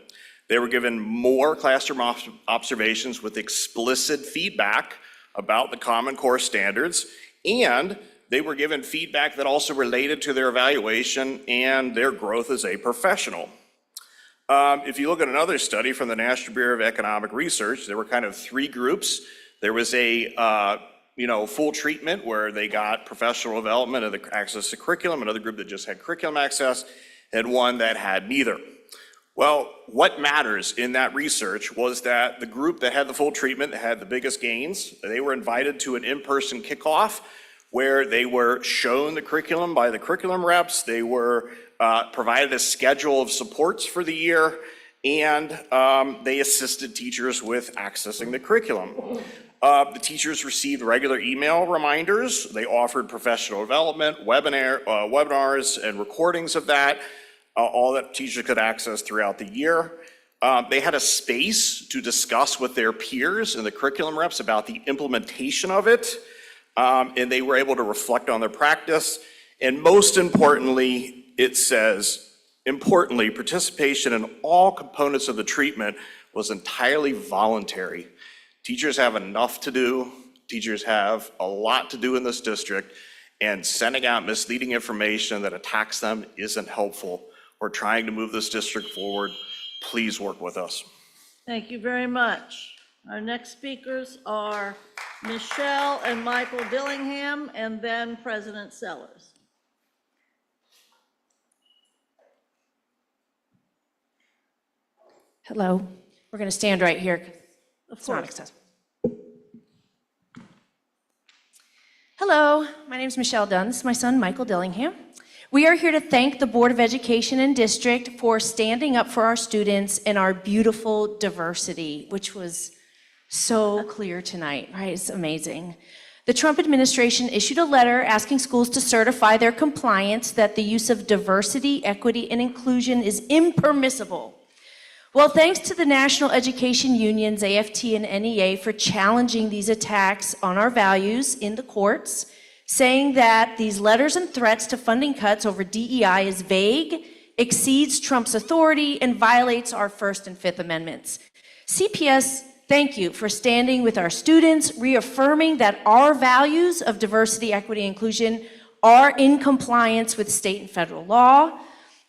They were given more classroom observations with explicit feedback about the Common Core standards, and they were given feedback that also related to their evaluation and their growth as a professional. If you look at another study from the National Bureau of Economic Research, there were kind of three groups. There was a full treatment where they got professional development and access to curriculum, another group that just had curriculum access, and one that had neither. Well, what matters in that research was that the group that had the full treatment, that had the biggest gains, they were invited to an in-person kickoff where they were shown the curriculum by the curriculum reps, they were provided a schedule of supports for the year, and they assisted teachers with accessing the curriculum. The teachers received regular email reminders. They offered professional development, webinars, and recordings of that, all that teachers could access throughout the year. They had a space to discuss with their peers and the curriculum reps about the implementation of it, and they were able to reflect on their practice. And most importantly, it says, participation in all components of the treatment was entirely voluntary. Teachers have enough to do. Teachers have a lot to do in this district, and sending out misleading information that attacks them isn't helpful. We're trying to move this district forward. Please work with us. Thank you very much. Our next speakers are Michelle and Michael Dillingham, and then President Sellers. Hello. We're going to stand right here. It's not accessible. Hello, my name is Michelle Dunn. This is my son, Michael Dillingham. We are here to thank the Board of Education and District for standing up for our students and our beautiful diversity, which was so clear tonight, right? It's amazing. The Trump administration issued a letter asking schools to certify their compliance that the use of diversity, equity, and inclusion is impermissible. Well, thanks to the National Education Unions, AFT and NEA, for challenging these attacks on our values in the courts, saying that these letters and threats to funding cuts over DEI is vague, exceeds Trump's authority, and violates our First and Fifth Amendments. CPS, thank you for standing with our students, reaffirming that our values of diversity, equity, and inclusion are in compliance with state and federal law.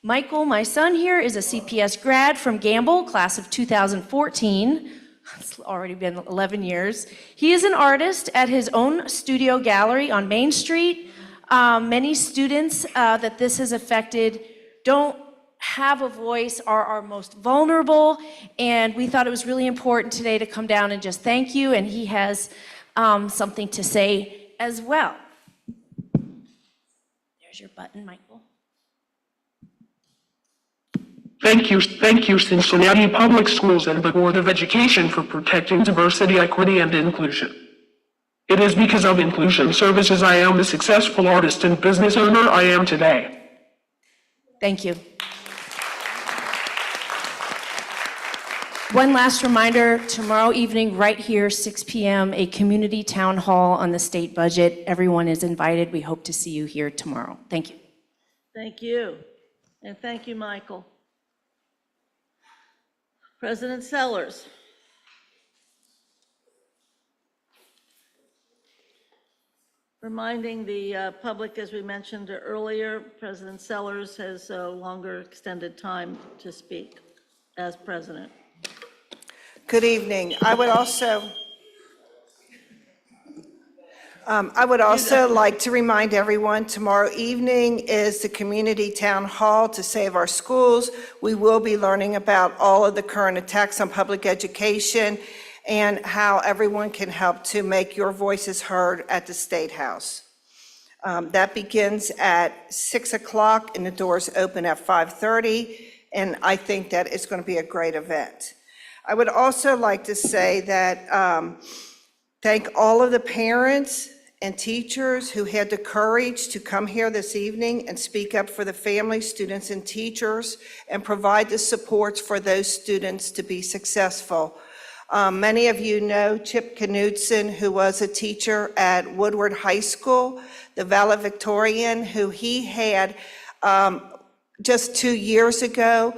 Michael, my son here, is a CPS grad from Gamble, class of 2014. It's already been 11 years. He is an artist at his own studio gallery on Main Street. Many students that this has affected don't have a voice, are our most vulnerable, and we thought it was really important today to come down and just thank you, and he has something to say as well. There's your button, Michael. Thank you, Cincinnati Public Schools and the Board of Education for protecting diversity, equity, and inclusion. It is because of inclusion services I am the successful artist and business owner I am today. Thank you. One last reminder, tomorrow evening, right here, 6 p.m., a community town hall on the state budget. Everyone is invited. We hope to see you here tomorrow. Thank you. Thank you. And thank you, Michael. President Sellers. Reminding the public, as we mentioned earlier, President Sellers has a longer extended time to speak as president. Good evening. I would also I would also like to remind everyone, tomorrow evening is the community town hall to save our schools. We will be learning about all of the current attacks on public education and how everyone can help to make your voices heard at the State House. That begins at 6 o'clock and the doors open at 5:30, and I think that it's going to be a great event. I would also like to say that thank all of the parents and teachers who had the courage to come here this evening and speak up for the families, students, and teachers, and provide the supports for those students to be successful. Many of you know Chip Knudsen, who was a teacher at Woodward High School, the valedictorian, who he had just 2 years ago,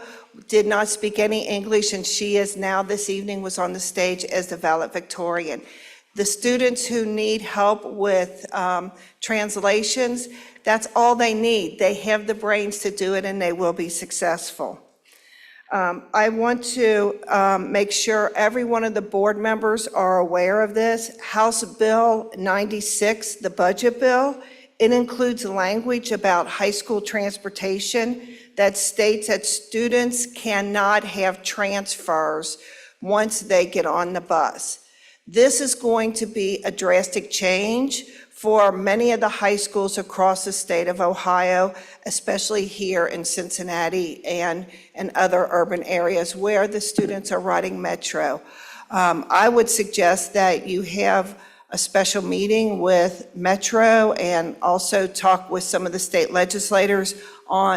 did not speak any English, and she is now, this evening, was on the stage as the valedictorian. The students who need help with translations, that's all they need. They have the brains to do it, and they will be successful. I want to make sure every one of the board members are aware of this. House Bill 96, the budget bill, it includes language about high school transportation that states that students cannot have transfers once they get on the bus. This is going to be a drastic change for many of the high schools across the state of Ohio, especially here in Cincinnati and other urban areas where the students are riding Metro. I would suggest that you have a special meeting with Metro and also talk with some of the state legislators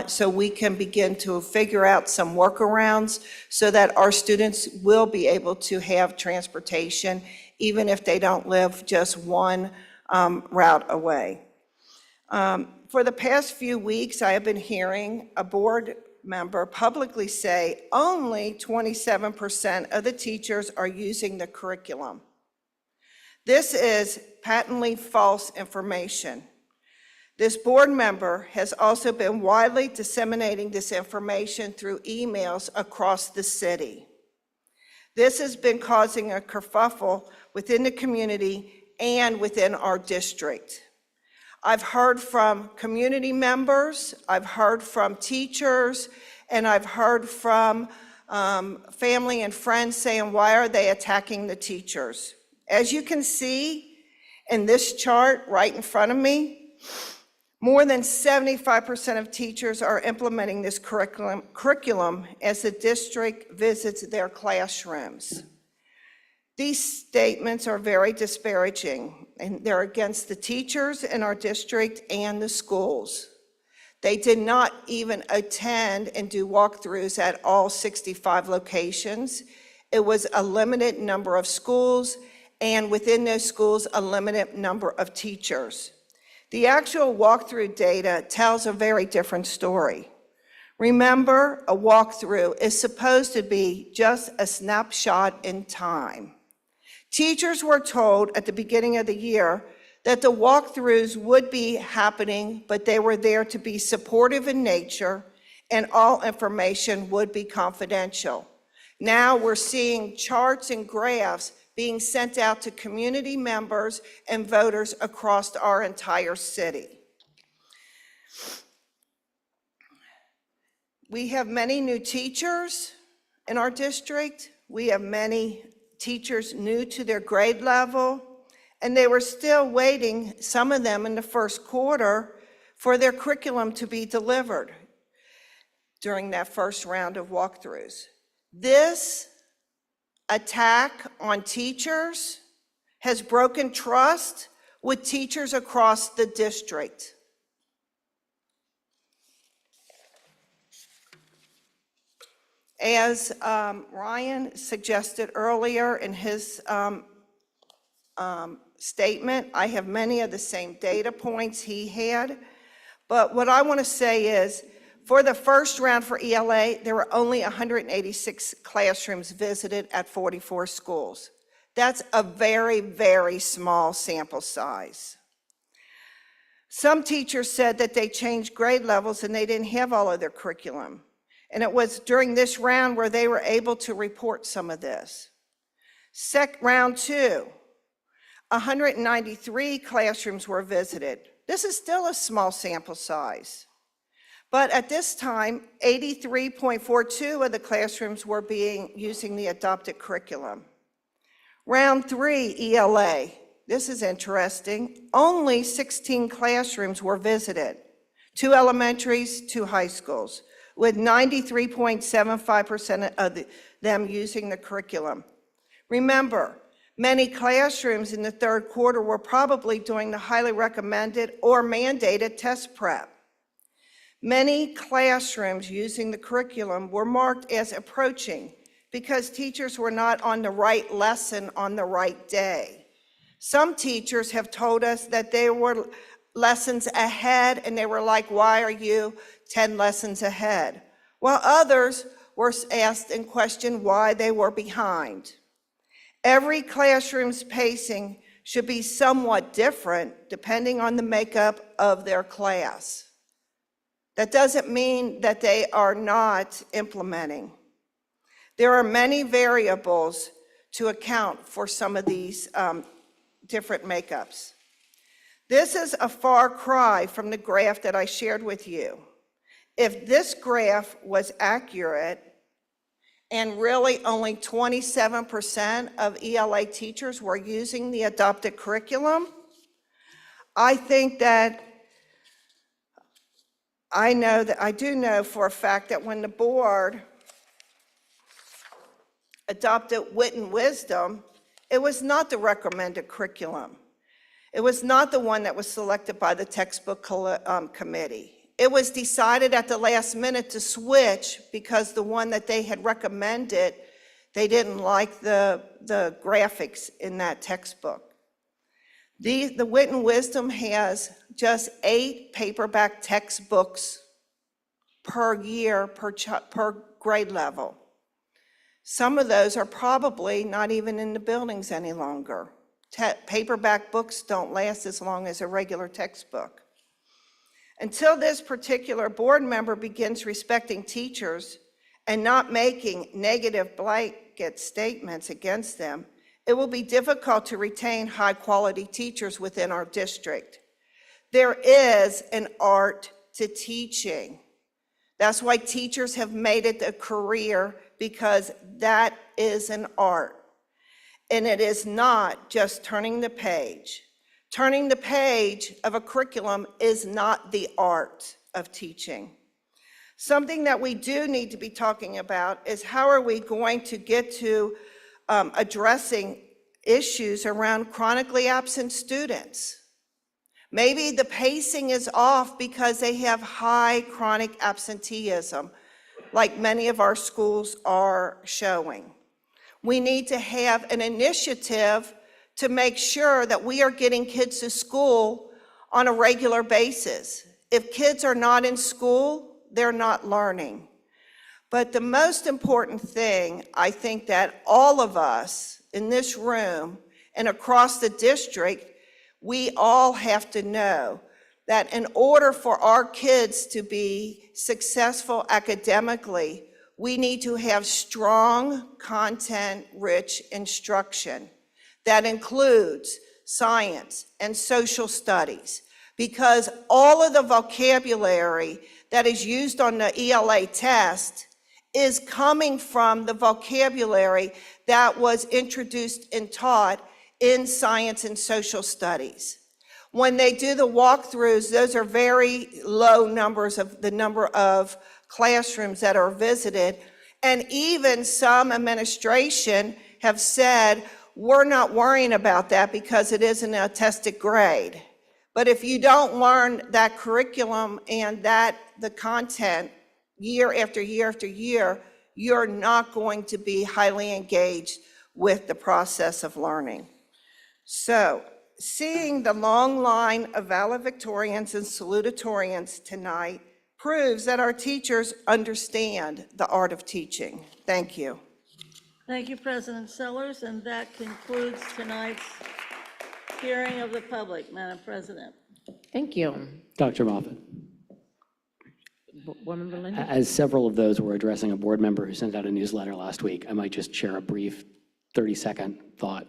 so we can begin to figure out some workarounds so that our students will be able to have transportation, even if they don't live just one route away. For the past few weeks, I have been hearing a board member publicly say only 27% of the teachers are using the curriculum. This is patently false information. This board member has also been widely disseminating this information through emails across the city. This has been causing a kerfuffle within the community and within our district. I've heard from community members, I've heard from teachers, and I've heard from family and friends saying, why are they attacking the teachers? As you can see in this chart right in front of me, more than 75% of teachers are implementing this curriculum as the district visits their classrooms. These statements are very disparaging, and they're against the teachers in our district and the schools. They did not even attend and do walkthroughs at all 65 locations. It was a limited number of schools, and within those schools, a limited number of teachers. The actual walkthrough data tells a very different story. Remember, a walkthrough is supposed to be just a snapshot in time. Teachers were told at the beginning of the year that the walkthroughs would be happening, but they were there to be supportive in nature and all information would be confidential. Now we're seeing charts and graphs being sent out to community members and voters across our entire city. We have many new teachers in our district. We have many teachers new to their grade level, and they were still waiting, some of them in the first quarter, for their curriculum to be delivered during that first round of walkthroughs. This attack on teachers has broken trust with teachers across the district. As Ryan suggested earlier in his statement, I have many of the same data points he had, but what I want to say is, for the first round for ELA, there were only 186 classrooms visited at 44 schools. That's a very, very small sample size. Some teachers said that they changed grade levels and they didn't have all of their curriculum. And it was during this round where they were able to report some of this. Round two, 193 classrooms were visited. This is still a small sample size. But at this time, 83.42 of the classrooms were using the adopted curriculum. Round 3, ELA. This is interesting. Only 16 classrooms were visited, 2 elementaries, 2 high schools, with 93.75% of them using the curriculum. Remember, many classrooms in the third quarter were probably doing the highly recommended or mandated test prep. Many classrooms using the curriculum were marked as approaching because teachers were not on the right lesson on the right day. Some teachers have told us that they were lessons ahead and they were like, why are you 10 lessons ahead? While others were asked and questioned why they were behind. Every classroom's pacing should be somewhat different depending on the makeup of their class. That doesn't mean that they are not implementing. There are many variables to account for some of these different makeups. This is a far cry from the graph that I shared with you. If this graph was accurate, and really only 27% of ELA teachers were using the adopted curriculum, I think that I do know for a fact that when the board adopted Wit and Wisdom, it was not the recommended curriculum. It was not the one that was selected by the textbook committee. It was decided at the last minute to switch because the one that they had recommended, they didn't like the graphics in that textbook. The Wit and Wisdom has just 8 paperback textbooks per year, per grade level. Some of those are probably not even in the buildings any longer. Paperback books don't last as long as a regular textbook. Until this particular board member begins respecting teachers and not making negative blanket statements against them, it will be difficult to retain high-quality teachers within our district. There is an art to teaching. That's why teachers have made it a career, because that is an art. And it is not just turning the page. Turning the page of a curriculum is not the art of teaching. Something that we do need to be talking about is how are we going to get to addressing issues around chronically absent students. Maybe the pacing is off because they have high chronic absenteeism, like many of our schools are showing. We need to have an initiative to make sure that we are getting kids to school on a regular basis. If kids are not in school, they're not learning. But the most important thing, I think that all of us in this room and across the district, we all have to know that in order for our kids to be successful academically, we need to have strong, content-rich instruction that includes science and social studies, because all of the vocabulary that is used on the ELA test is coming from the vocabulary that was introduced and taught in science and social studies. When they do the walkthroughs, those are very low numbers of the number of classrooms that are visited. And even some administration have said, we're not worrying about that because it isn't a tested grade. But if you don't learn that curriculum and the content year after year after year, you're not going to be highly engaged with the process of learning. So, seeing the long line of valedictorians and salutatorians tonight proves that our teachers understand the art of teaching. Thank you. Thank you, President Sellers, and that concludes tonight's hearing of the public, Madam President. Thank you. Dr. Moffitt. Board Member Linda? As several of those were addressing a board member who sent out a newsletter last week, I might just share a brief 30-second thought.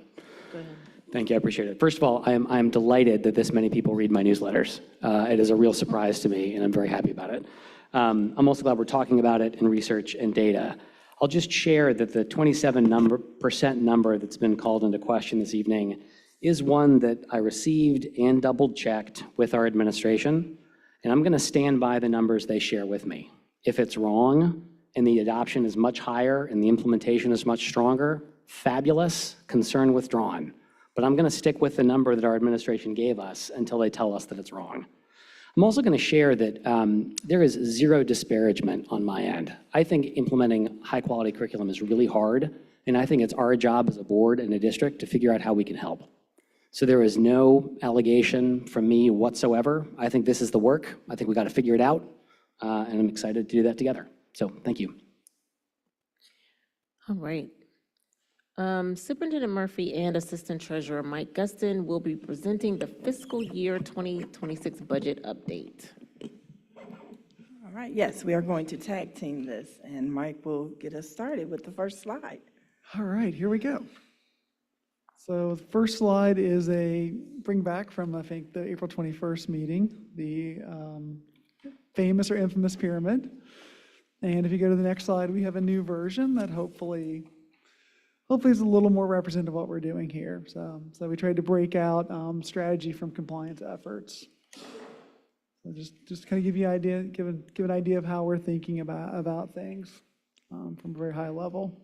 Go ahead. Thank you, I appreciate it. First of all, I'm delighted that this many people read my newsletters. It is a real surprise to me, and I'm very happy about it. I'm also glad we're talking about it in research and data. I'll just share that the 27% number that's been called into question this evening is one that I received and double-checked with our administration, and I'm going to stand by the numbers they share with me. If it's wrong and the adoption is much higher and the implementation is much stronger, fabulous, concern withdrawn. But I'm going to stick with the number that our administration gave us until they tell us that it's wrong. I'm also going to share that there is zero disparagement on my end. I think implementing high-quality curriculum is really hard, and I think it's our job as a board and a district to figure out how we can help. So there is no allegation from me whatsoever. I think this is the work. I think we got to figure it out, and I'm excited to do that together. So thank you. All right. Superintendent Murphy and Assistant Treasurer Mike Guston will be presenting the fiscal year 2026 budget update. All right, yes, we are going to tag team this, and Mike will get us started with the first slide. All right, here we go. So the first slide is a bring back from, I think, the April 21st meeting, the famous or infamous pyramid. And if you go to the next slide, we have a new version that hopefully is a little more representative of what we're doing here. So we tried to break out strategy from compliance efforts. So just kind of give you an idea, give an idea of how we're thinking about things from a very high level.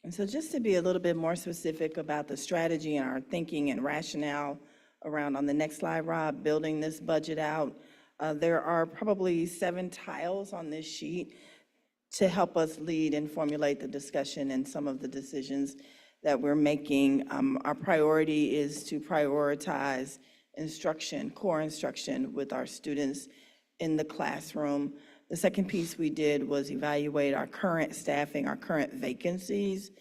And so just to be a little bit more specific about the strategy and our thinking and rationale around, on the next slide, Rob, building this budget out, there are probably 7 tiles on this sheet to help us lead and formulate the discussion and some of the decisions that we're making. Our priority is to prioritize instruction, core instruction with our students in the classroom. The second piece we did was evaluate our current staffing, our current vacancies.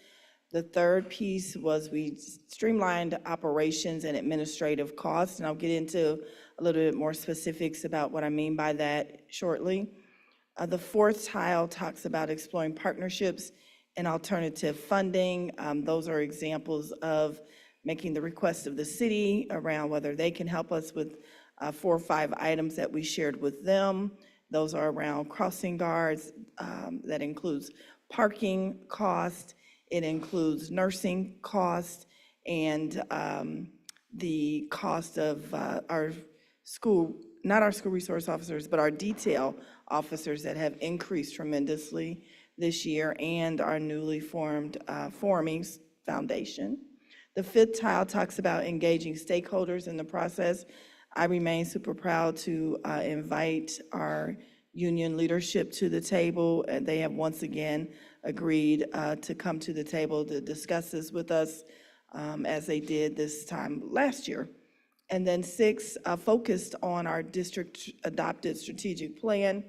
The third piece was we streamlined operations and administrative costs, and I'll get into a little bit more specifics about what I mean by that shortly. The fourth tile talks about exploring partnerships and alternative funding. Those are examples of making the request of the city around whether they can help us with 4 or 5 items that we shared with them. Those are around crossing guards. That includes parking cost. It includes nursing cost and the cost of our school, not our school resource officers, but our detail officers that have increased tremendously this year, and our newly formed forming foundation. The fifth tile talks about engaging stakeholders in the process. I remain super proud to invite our union leadership to the table, and they have once again agreed to come to the table to discuss this with us as they did this time last year. And then 6, focused on our district adopted strategic plan.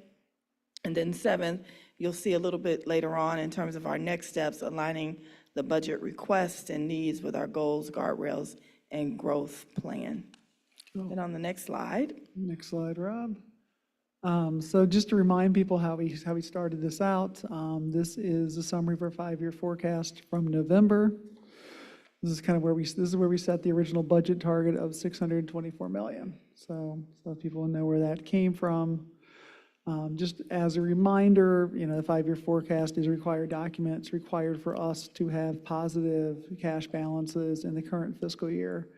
And then 7, you'll see a little bit later on in terms of our next steps, aligning the budget requests and needs with our goals, guardrails, and growth plan. And on the next slide. Next slide, Rob. So just to remind people how we started this out, this is a summary of our 5-year forecast from November. This is kind of where we set the original budget target of $624 million. So people know where that came from. Just as a reminder, the 5-year forecast is a required document. It's required for us to have positive cash balances in the current fiscal year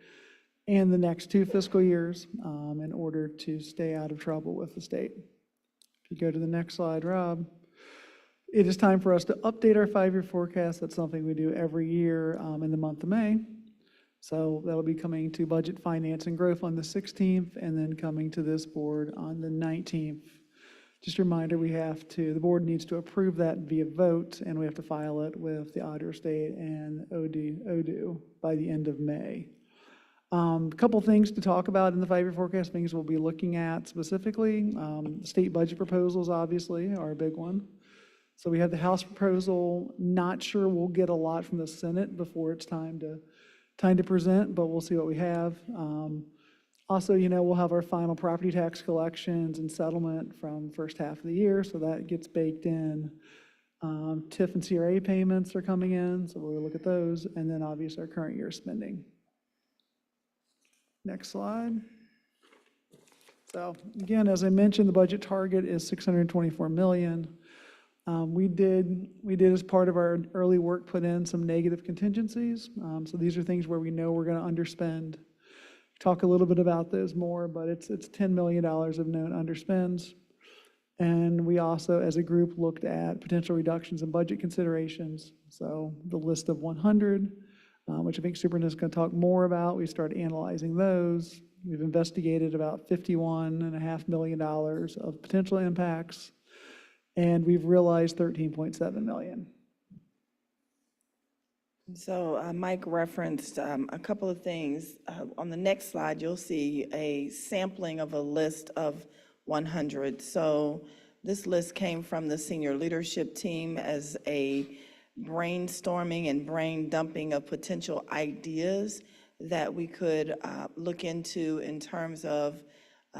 and the next 2 fiscal years in order to stay out of trouble with the state. If you go to the next slide, Rob. It is time for us to update our 5-year forecast. That's something we do every year in the month of May. So that'll be coming to Budget, Finance, and Growth on the 16th, and then coming to this board on the 19th. Just a reminder, the board needs to approve that via vote, and we have to file it with the Auditor State and ODU by the end of May. A couple things to talk about in the 5-year forecast, things we'll be looking at specifically. State budget proposals, obviously, are a big one. So we have the House proposal. Not sure we'll get a lot from the Senate before it's time to present, but we'll see what we have. Also, we'll have our final property tax collections and settlement from first half of the year, so that gets baked in. TIF and CRA payments are coming in, so we'll look at those, and then obviously our current year spending. Next slide. So again, as I mentioned, the budget target is 624 million. We did as part of our early work put in some negative contingencies. So these are things where we know we're going to underspend. Talk a little bit about those more, but it's $10 million of known underspends. And we also, as a group, looked at potential reductions in budget considerations. So the list of 100, which I think Superintendent's going to talk more about. We started analyzing those. We've investigated about $51.5 million of potential impacts, and we've realized $13.7 million. So Mike referenced a couple of things. On the next slide, you'll see a sampling of a list of 100. So this list came from the senior leadership team as a brainstorming and brain dumping of potential ideas that we could look into in terms of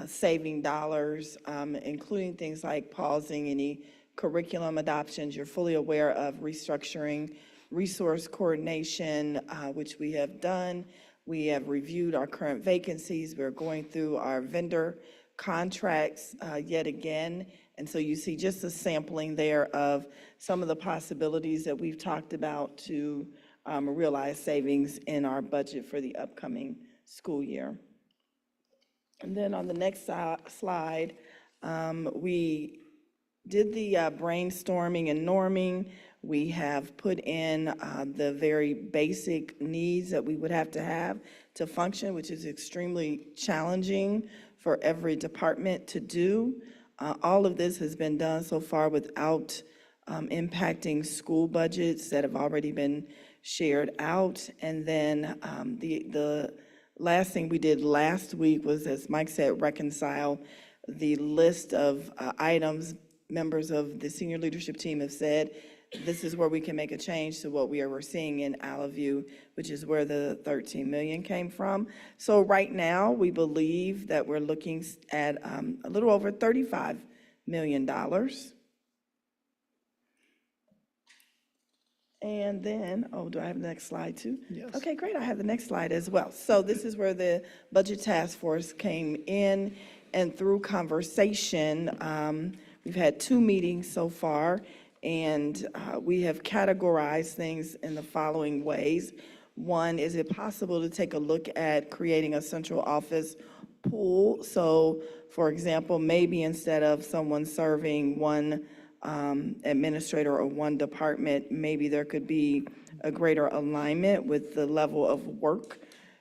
saving dollars, including things like pausing any curriculum adoptions. You're fully aware of restructuring resource coordination, which we have done. We have reviewed our current vacancies. We're going through our vendor contracts yet again. And so you see just a sampling there of some of the possibilities that we've talked about to realize savings in our budget for the upcoming school year. And then on the next slide, we did the brainstorming and norming. We have put in the very basic needs that we would have to function, which is extremely challenging for every department to do. All of this has been done so far without impacting school budgets that have already been shared out. And then the last thing we did last week was, as Mike said, reconcile the list of items members of the senior leadership team have said, this is where we can make a change to what we are seeing in Allaview, which is where the 13 million came from. So right now, we believe that we're looking at a little over $35 million. And then, oh, do I have the next slide too? Yes. Okay, great, I have the next slide as well. So this is where the Budget Task Force came in, and through conversation, we've had 2 meetings so far, and we have categorized things in the following ways. One, is it possible to take a look at creating a central office pool? So, for example, maybe instead of someone serving one administrator or one department, maybe there could be a greater alignment with the level of work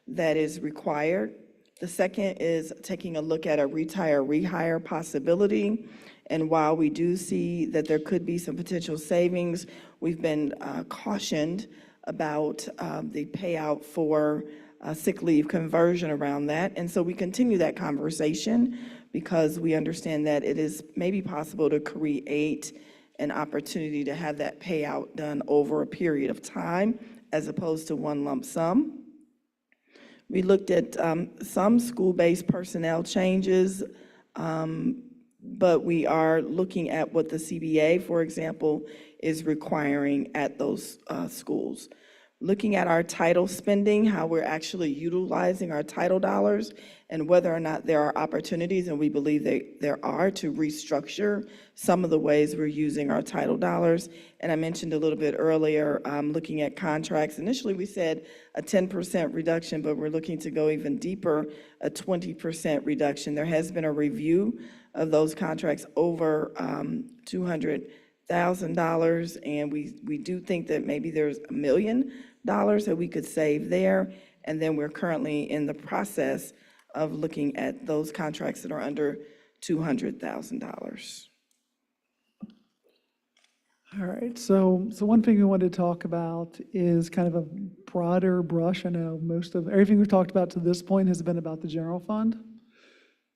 that is required. The second is taking a look at a retire-rehire possibility. And while we do see that there could be some potential savings, we've been cautioned about the payout for sick leave conversion around that. And so we continue that conversation because we understand that it is maybe possible to create an opportunity to have that payout done over a period of time as opposed to one lump sum. We looked at some school-based personnel changes, but we are looking at what the CBA, for example, is requiring at those schools. Looking at our title spending, how we're actually utilizing our title dollars, and whether or not there are opportunities, and we believe there are, to restructure some of the ways we're using our title dollars. And I mentioned a little bit earlier, looking at contracts. Initially, we said a 10% reduction, but we're looking to go even deeper, a 20% reduction. There has been a review of those contracts over $200,000, and we do think that maybe there's $1 million that we could save there. And then we're currently in the process of looking at those contracts that are under $200,000. All right, so one thing we wanted to talk about is kind of a broader brush. I know everything we've talked about to this point has been about the general fund.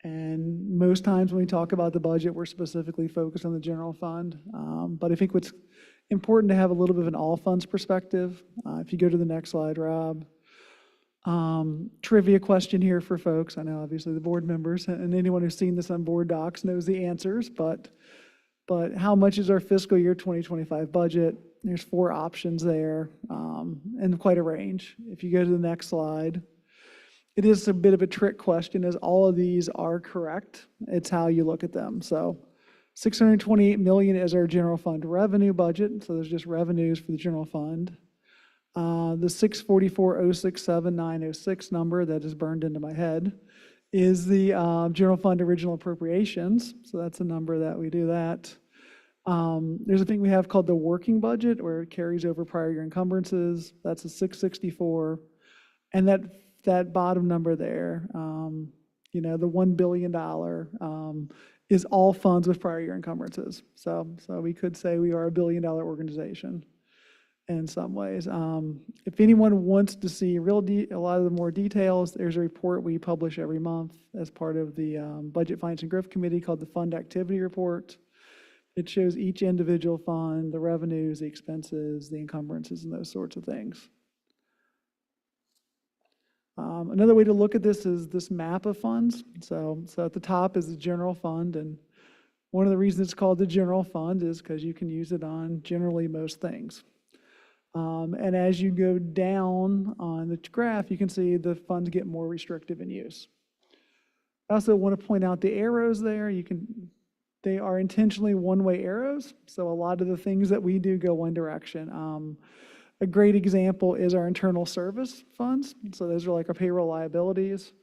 And most times when we talk about the budget, we're specifically focused on the general fund. But I think what's important to have a little bit of an all funds perspective. If you go to the next slide, Rob. Trivia question here for folks. I know obviously the board members and anyone who's seen this on board docs knows the answers, but But how much is our fiscal year 2025 budget? There's 4 options there, and quite a range. If you go to the next slide, it is a bit of a trick question, as all of these are correct. It's how you look at them. So 628 million is our general fund revenue budget. So there's just revenues for the general fund. The 644,067,906 number that is burned into my head is the general fund original appropriations. So that's a number that we do that. There's a thing we have called the working budget, where it carries over prior year encumbrances. That's a 664. And that bottom number there, the $1 billion is all funds with prior year encumbrances. So we could say we are a $1 billion organization in some ways. If anyone wants to see a lot of the more details, there's a report we publish every month as part of the Budget Finance and Growth Committee called the Fund Activity Report. It shows each individual fund, the revenues, the expenses, the encumbrances, and those sorts of things. Another way to look at this is this map of funds. So at the top is the general fund, and one of the reasons it's called the general fund is because you can use it on generally most things. And as you go down on the graph, you can see the funds get more restrictive in use. I also want to point out the arrows there. They are intentionally one-way arrows, so a lot of the things that we do go one direction. A great example is our internal service funds. So those are like our payroll liabilities.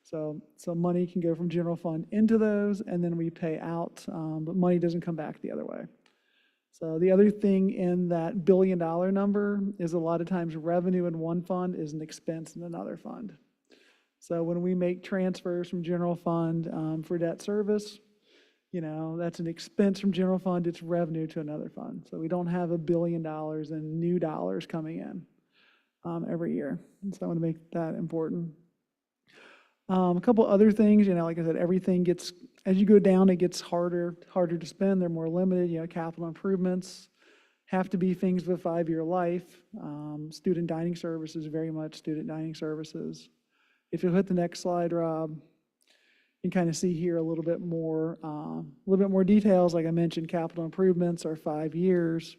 So money can go from general fund into those, and then we pay out, but money doesn't come back the other way. So the other thing in that $1 billion number is a lot of times revenue in one fund is an expense in another fund. So when we make transfers from general fund for debt service, that's an expense from general fund, it's revenue to another fund. So we don't have $1 billion in new dollars coming in every year. And so I want to make that important. A couple other things, like I said, everything gets, as you go down, it gets harder to spend. They're more limited. Capital improvements have to be things with a 5-year life. Student dining services, very much student dining services. If you hit the next slide, Rob, you can kind of see here a little bit more details. Like I mentioned, capital improvements are 5 years.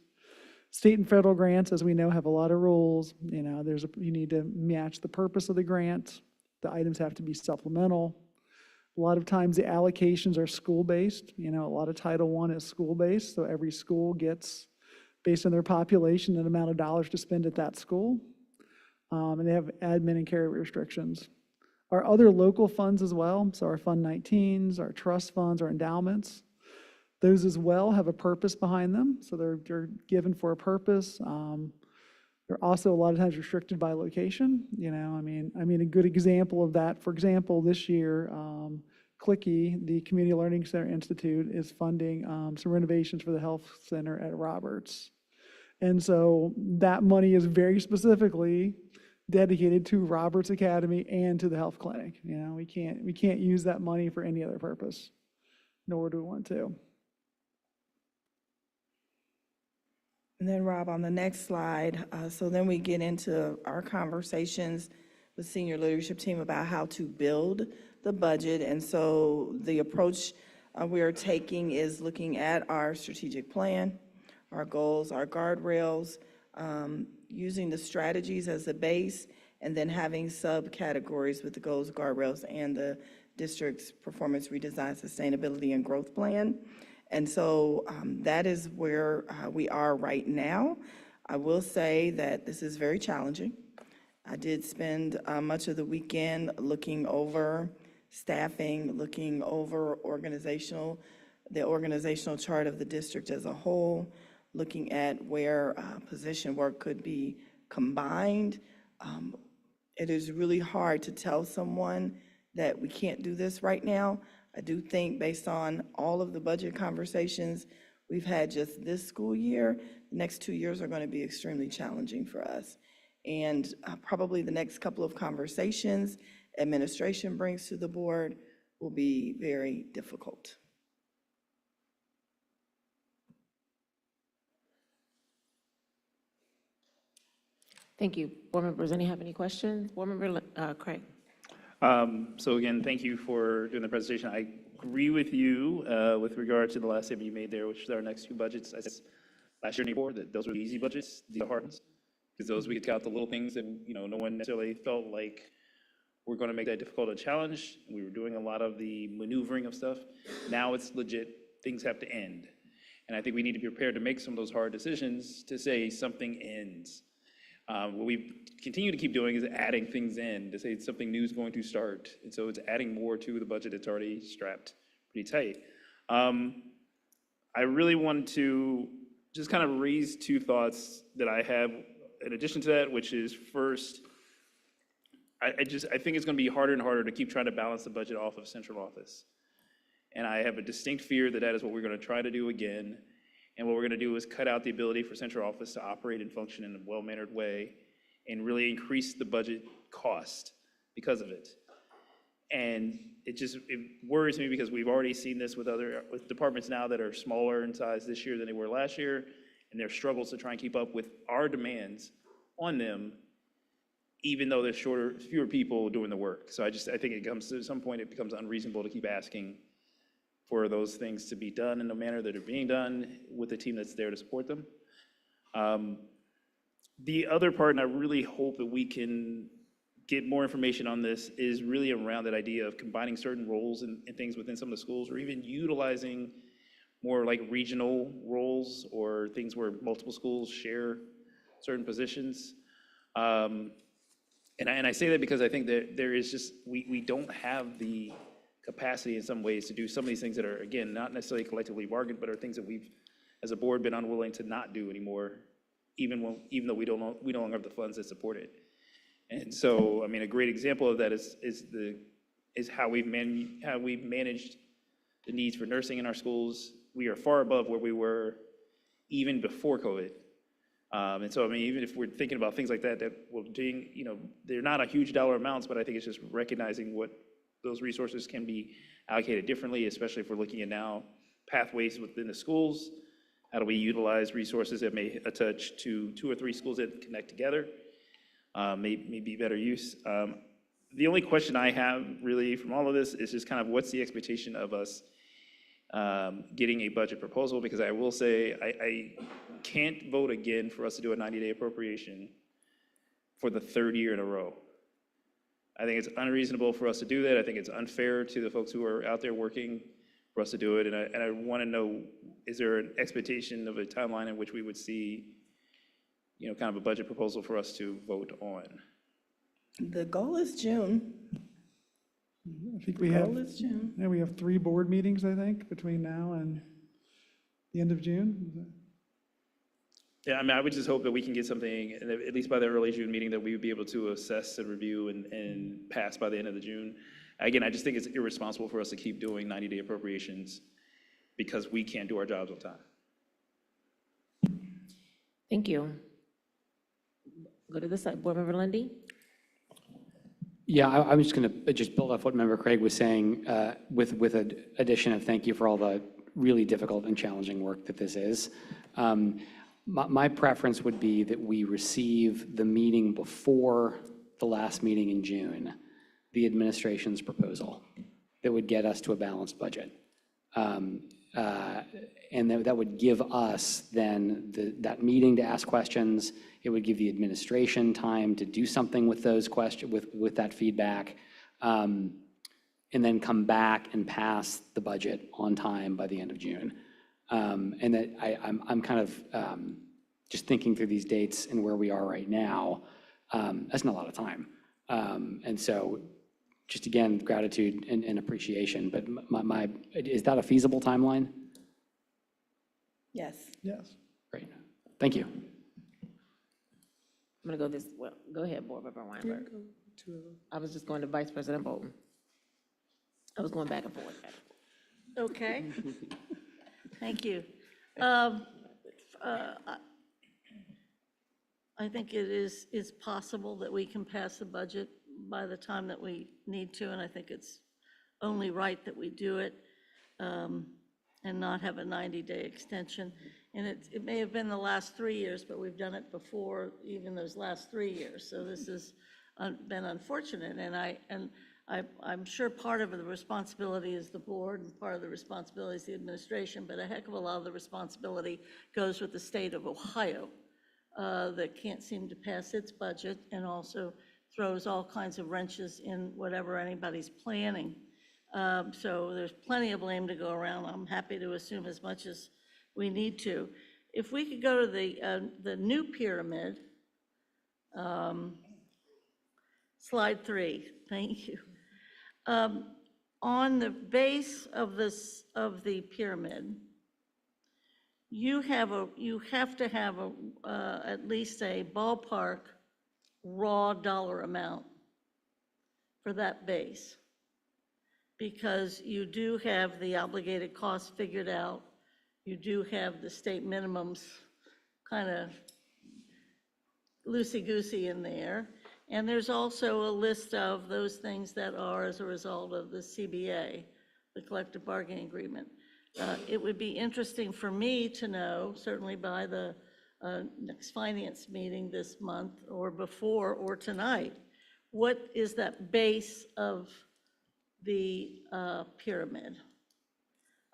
State and federal grants, as we know, have a lot of rules. You need to match the purpose of the grant. The items have to be supplemental. A lot of times the allocations are school-based. A lot of Title I is school-based, so every school gets, based on their population, an amount of dollars to spend at that school. And they have admin and carry restrictions. Our other local funds as well, so our Fund 19s, our trust funds, our endowments, those as well have a purpose behind them. So they're given for a purpose. They're also a lot of times restricted by location. A good example of that, for example, this year, CLICKY, the Community Learning Center Institute, is funding some renovations for the health center at Roberts. And so that money is very specifically dedicated to Roberts Academy and to the health clinic. We can't use that money for any other purpose, nor do we want to. And then Rob, on the next slide, so then we get into our conversations with senior leadership team about how to build the budget. And so the approach we are taking is looking at our strategic plan, our goals, our guardrails, using the strategies as a base, and then having subcategories with the goals, guardrails, and the district's performance redesign, sustainability, and growth plan. And so that is where we are right now. I will say that this is very challenging. I did spend much of the weekend looking over staffing, looking over the organizational chart of the district as a whole, looking at where position work could be combined. It is really hard to tell someone that we can't do this right now. I do think, based on all of the budget conversations we've had just this school year, the next 2 years are going to be extremely challenging for us. And probably the next couple of conversations administration brings to the board will be very difficult. Thank you. Board members, any have any questions? Board member Craig. So again, thank you for doing the presentation. I agree with you with regard to the last statement you made there, which is our next two budgets. I said last year and before that those were the easy budgets, the hard ones, because those we could take out the little things and, you know, no one necessarily felt like we're going to make that difficult a challenge. We were doing a lot of the maneuvering of stuff. Now it's legit, things have to end. And I think we need to be prepared to make some of those hard decisions to say something ends. What we continue to keep doing is adding things in to say something new is going to start. And so it's adding more to the budget that's already strapped pretty tight. I really wanted to just kind of raise two thoughts that I have in addition to that, which is first, I think it's going to be harder and harder to keep trying to balance the budget off of central office. And I have a distinct fear that that is what we're going to try to do again. And what we're going to do is cut out the ability for central office to operate and function in a well-mannered way and really increase the budget cost because of it. And it worries me because we've already seen this with departments now that are smaller in size this year than they were last year, and their struggles to try and keep up with our demands on them, even though there's fewer people doing the work. So I think it comes to some point, it becomes unreasonable to keep asking for those things to be done in the manner that are being done with the team that's there to support them. The other part, and I really hope that we can get more information on this, is really around that idea of combining certain roles and things within some of the schools, or even utilizing more like regional roles or things where multiple schools share certain positions. And I say that because I think that there is just, we don't have the capacity in some ways to do some of these things that are, again, not necessarily collectively bargained, but are things that we've, as a board, been unwilling to not do anymore, even though we no longer have the funds that support it. And so, I mean, a great example of that is how we've managed the needs for nursing in our schools. We are far above where we were even before COVID. And so, I mean, even if we're thinking about things like that we're doing, you know, they're not a huge dollar amounts, but I think it's just recognizing what those resources can be allocated differently, especially if we're looking at now pathways within the schools. How do we utilize resources that may attach to 2 or 3 schools that connect together? May be better use. The only question I have really from all of this is just kind of what's the expectation of us getting a budget proposal? Because I will say I can't vote again for us to do a 90-day appropriation for the 3rd year in a row. I think it's unreasonable for us to do that. I think it's unfair to the folks who are out there working for us to do it. And I want to know, is there an expectation of a timeline in which we would see, you know, kind of a budget proposal for us to vote on? The goal is June. I think we have 3 board meetings, I think, between now and the end of June. Yeah, I mean, I would just hope that we can get something, at least by the early June meeting, that we would be able to assess and review and pass by the end of the June. Again, I just think it's irresponsible for us to keep doing 90-day appropriations because we can't do our jobs on time. Thank you. Go to the side, Board Member Lundy. Yeah, I'm just going to just build off what Member Craig was saying with an addition of thank you for all the really difficult and challenging work that this is. My preference would be that we receive the meeting before the last meeting in June, the administration's proposal that would get us to a balanced budget. And that would give us then that meeting to ask questions. It would give the administration time to do something with those questions, with that feedback, and then come back and pass the budget on time by the end of June. And that I'm kind of just thinking through these dates and where we are right now. That's not a lot of time. And so just again, gratitude and appreciation. But is that a feasible timeline? Yes. Yes. Great. Thank you. I'm going to go go ahead, Board Member Weinberg. I was just going to Vice President Bolton. I was going back and forth. Okay. Thank you. I think it is possible that we can pass the budget by the time that we need to, and I think it's only right that we do it and not have a 90-day extension. And it may have been the last 3 years, but we've done it before even those last 3 years. So this has been unfortunate, and I'm sure part of the responsibility is the board and part of the responsibility is the administration, but a heck of a lot of the responsibility goes with the state of Ohio that can't seem to pass its budget and also throws all kinds of wrenches in whatever anybody's planning. So there's plenty of blame to go around. I'm happy to assume as much as we need to. If we could go to the new pyramid, slide 3, thank you. On the base of the pyramid, you have to have at least a ballpark raw dollar amount for that base, because you do have the obligated costs figured out, you do have the state minimums kind of loosey-goosey in there. And there's also a list of those things that are as a result of the CBA, the collective bargaining agreement. It would be interesting for me to know, certainly by the next finance meeting this month or before or tonight, what is that base of the pyramid?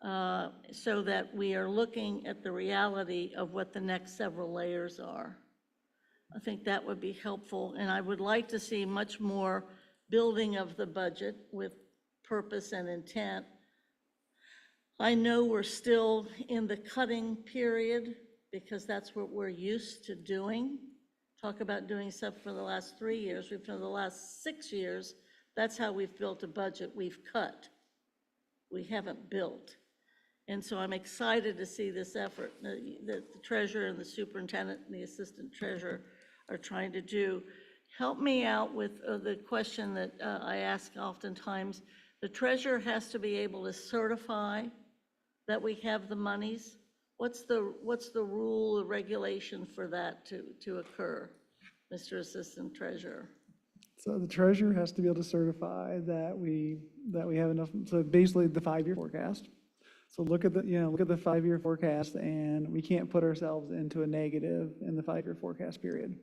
So that we are looking at the reality of what the next several layers are. I think that would be helpful, and I would like to see much more building of the budget with purpose and intent. I know we're still in the cutting period because that's what we're used to doing. Talk about doing stuff for the last 3 years. For the last 6 years, that's how we've built a budget. We've cut. We haven't built. And so I'm excited to see this effort that the treasurer and the superintendent and the assistant treasurer are trying to do. Help me out with the question that I ask oftentimes. The treasurer has to be able to certify that we have the monies. What's the rule or regulation for that to occur, Mr. Assistant Treasurer? So the treasurer has to be able to certify that we have enough, so basically the 5-year forecast. So look at the 5-year forecast, and we can't put ourselves into a negative in the 5-year forecast period.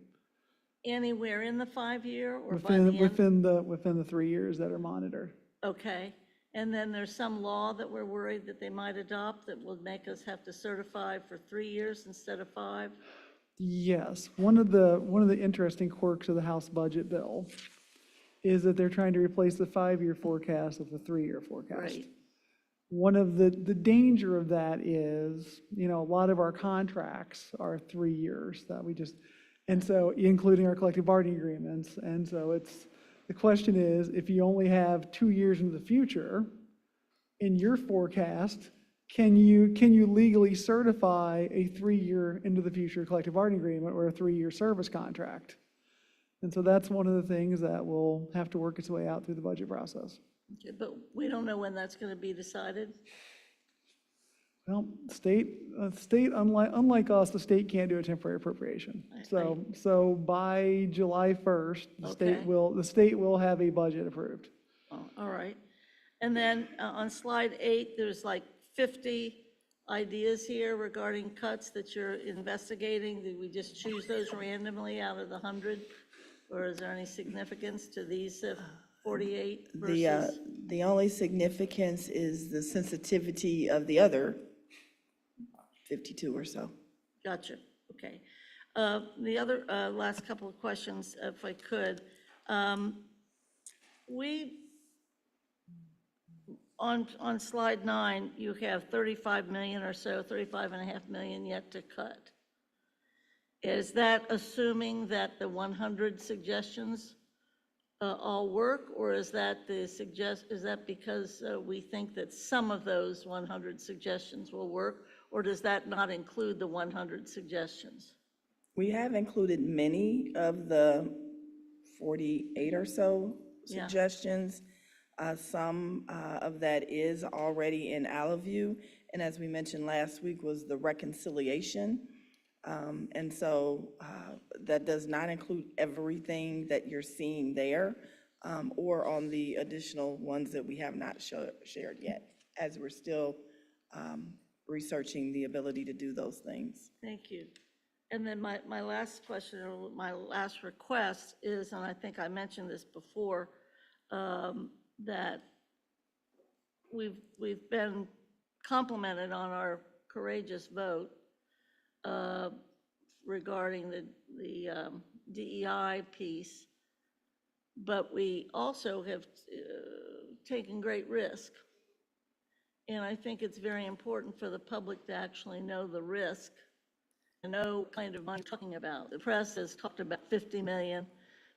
Anywhere in the 5-year or by the end? Within the 3 years that are monitored. Okay, and then there's some law that we're worried that they might adopt that will make us have to certify for 3 years instead of 5? Yes, one of the interesting quirks of the House budget bill is that they're trying to replace the 5-year forecast with a 3-year forecast. Right. One of the danger of that is, a lot of our contracts are 3 years that we just, and so including our collective bargaining agreements. And so the question is, if you only have 2 years into the future in your forecast, can you legally certify a 3-year into the future collective bargaining agreement or a 3-year service contract? And so that's one of the things that will have to work its way out through the budget process. Okay, but we don't know when that's going to be decided? Well, unlike us, the state can't do a temporary appropriation. So by July 1st, the state will have a budget approved. Oh, all right. And then on slide 8, there's like 50 ideas here regarding cuts that you're investigating. Did we just choose those randomly out of the 100? Or is there any significance to these 48 versus? The only significance is the sensitivity of the other 52 or so. Gotcha, okay. The other, last couple of questions, if I could. On slide 9, you have 35 million or so, 35.5 million yet to cut. Is that assuming that the 100 suggestions all work, or is that because we think that some of those 100 suggestions will work, or does that not include the 100 suggestions? We have included many of the 48 or so suggestions. Some of that is already in Allaview, and as we mentioned last week was the reconciliation. And so that does not include everything that you're seeing there or on the additional ones that we have not shared yet, as we're still researching the ability to do those things. Thank you. And then my last question, or my last request is, and I think I mentioned this before, that we've been complimented on our courageous vote regarding the DEI piece, but we also have taken great risk. And I think it's very important for the public to actually know the risk and know kind of what I'm talking about. The press has talked about 50 million.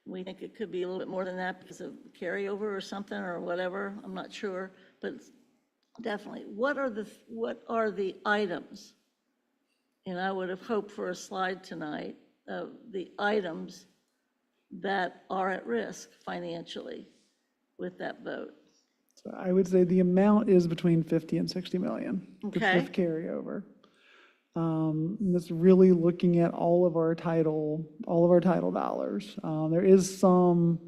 We think it could be a little bit more than that because of carryover or something or whatever. I'm not sure, but definitely. What are the items? And I would have hoped for a slide tonight of the items that are at risk financially with that vote. So I would say the amount is between 50 and 60 million Okay. with carryover. And that's really looking at all of our title dollars. There is some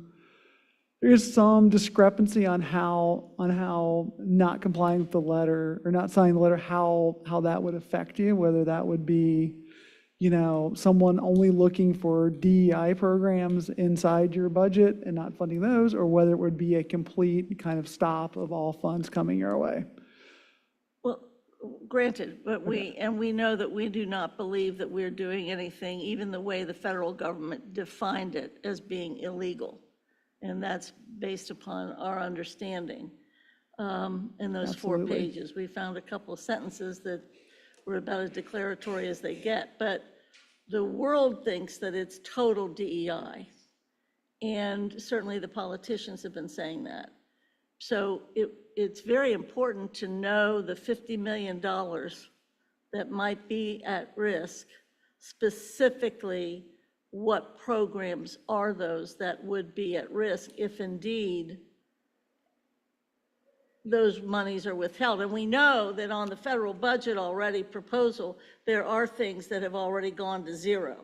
discrepancy on how not complying with the letter or not signing the letter, how that would affect you, whether that would be, someone only looking for DEI programs inside your budget and not funding those, or whether it would be a complete kind of stop of all funds coming your way. Well, granted, but we know that we do not believe that we're doing anything, even the way the federal government defined it as being illegal. And that's based upon our understanding. In those Absolutely. 4 pages, we found a couple of sentences that were about as declaratory as they get, but the world thinks that it's total DEI. And certainly the politicians have been saying that. So it's very important to know the $50 million that might be at risk, specifically what programs are those that would be at risk if indeed those monies are withheld. And we know that on the federal budget already proposal, there are things that have already gone to zero.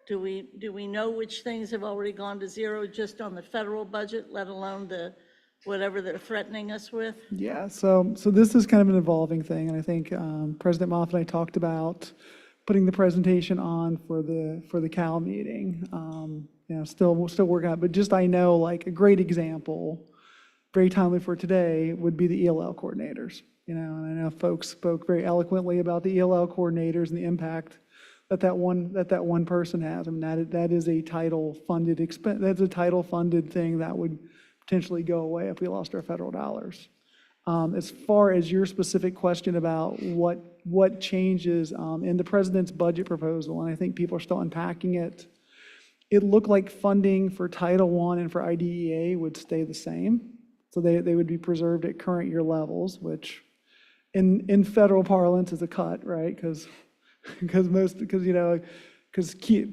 Do we know which things have already gone to zero just on the federal budget, let alone the whatever they're threatening us with? Yeah, so this is kind of an evolving thing, and I think President Moffett and I talked about putting the presentation on for the Cal meeting. Still working on it, but just I know like a great example, very timely for today, would be the ELL coordinators. And I know folks spoke very eloquently about the ELL coordinators and the impact that one person has. I mean, that is a title funded expense. That's a title funded thing that would potentially go away if we lost our federal dollars. As far as your specific question about what changes in the president's budget proposal, and I think people are still unpacking it, it looked like funding for Title I and for IDEA would stay the same. So they would be preserved at current year levels, which in federal parlance is a cut, right? Because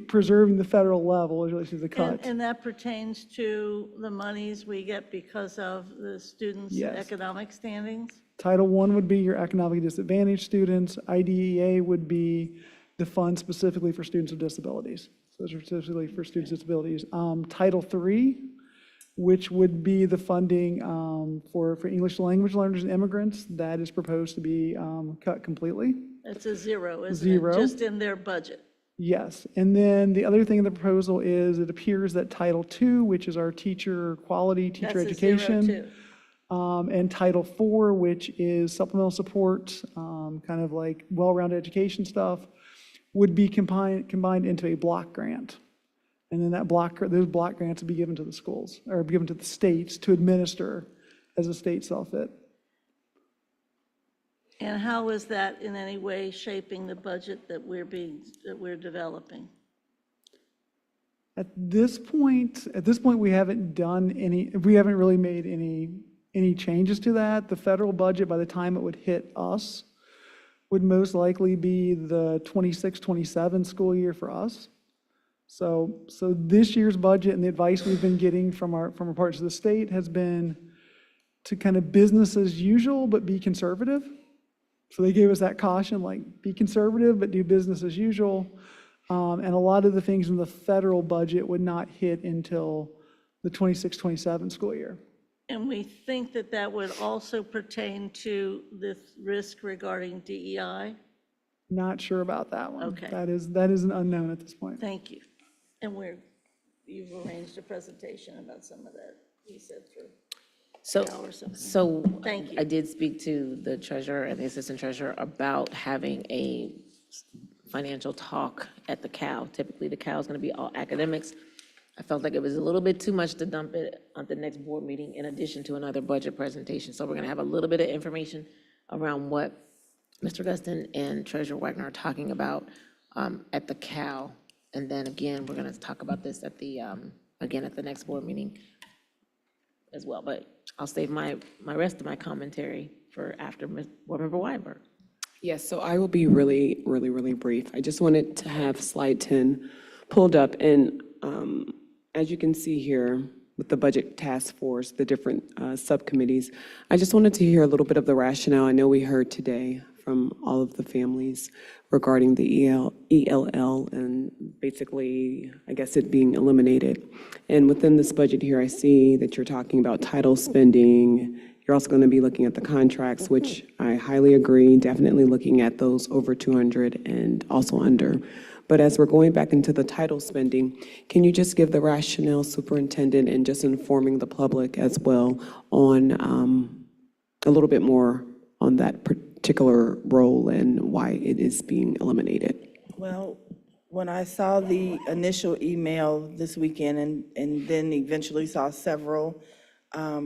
preserving the federal level is a cut. And that pertains to the monies we get because of the students' Yes. economic standings? Title I would be your economically disadvantaged students. IDEA would be the fund specifically for students with disabilities. So those are specifically for students with disabilities. Title III, which would be the funding for English language learners and immigrants, that is proposed to be cut completely. It's a zero, isn't Zero. it? Just in their budget. Yes, and then the other thing in the proposal is it appears that Title II, which is our teacher quality, teacher That's a zero, education, too. and Title IV, which is supplemental support, kind of like well-rounded education stuff, would be combined into a block grant. And then those block grants would be given to the schools, or given to the states to administer as a state self-fit. And how is that in any way shaping the budget that we're developing? At this point, we haven't really made any changes to that. The federal budget, by the time it would hit us, would most likely be the 26-27 school year for us. So this year's budget and the advice we've been getting from our parts of the state has been to kind of business as usual, but be conservative. So they gave us that caution, like be conservative, but do business as usual. And a lot of the things in the federal budget would not hit until the 26-27 school year. And we think that that would also pertain to this risk regarding DEI? Not sure about that one. Okay. That is an unknown at this point. Thank you. And you've arranged a presentation about some of that you said through. So, so Thank you. I did speak to the treasurer and the assistant treasurer about having a financial talk at the CAL. Typically, the CAL is going to be all academics. I felt like it was a little bit too much to dump it on the next board meeting in addition to another budget presentation. So we're going to have a little bit of information around what Mr. Guston and Treasurer Wagner are talking about at the CAL. And then again, we're going to talk about this at the, again, at the next board meeting as well. But I'll save my rest of my commentary for after Board Member Weinberg. Yes, so I will be really, really, really brief. I just wanted to have slide 10 pulled up, and as you can see here with the Budget Task Force, the different subcommittees, I just wanted to hear a little bit of the rationale. I know we heard today from all of the families regarding the ELL and basically, I guess, it being eliminated. And within this budget here, I see that you're talking about title spending. You're also going to be looking at the contracts, which I highly agree, definitely looking at those over 200 and also under. But as we're going back into the title spending, can you just give the rationale, Superintendent, and just informing the public as well on a little bit more on that particular role and why it is being eliminated? Well, when I saw the initial email this weekend and then eventually saw several,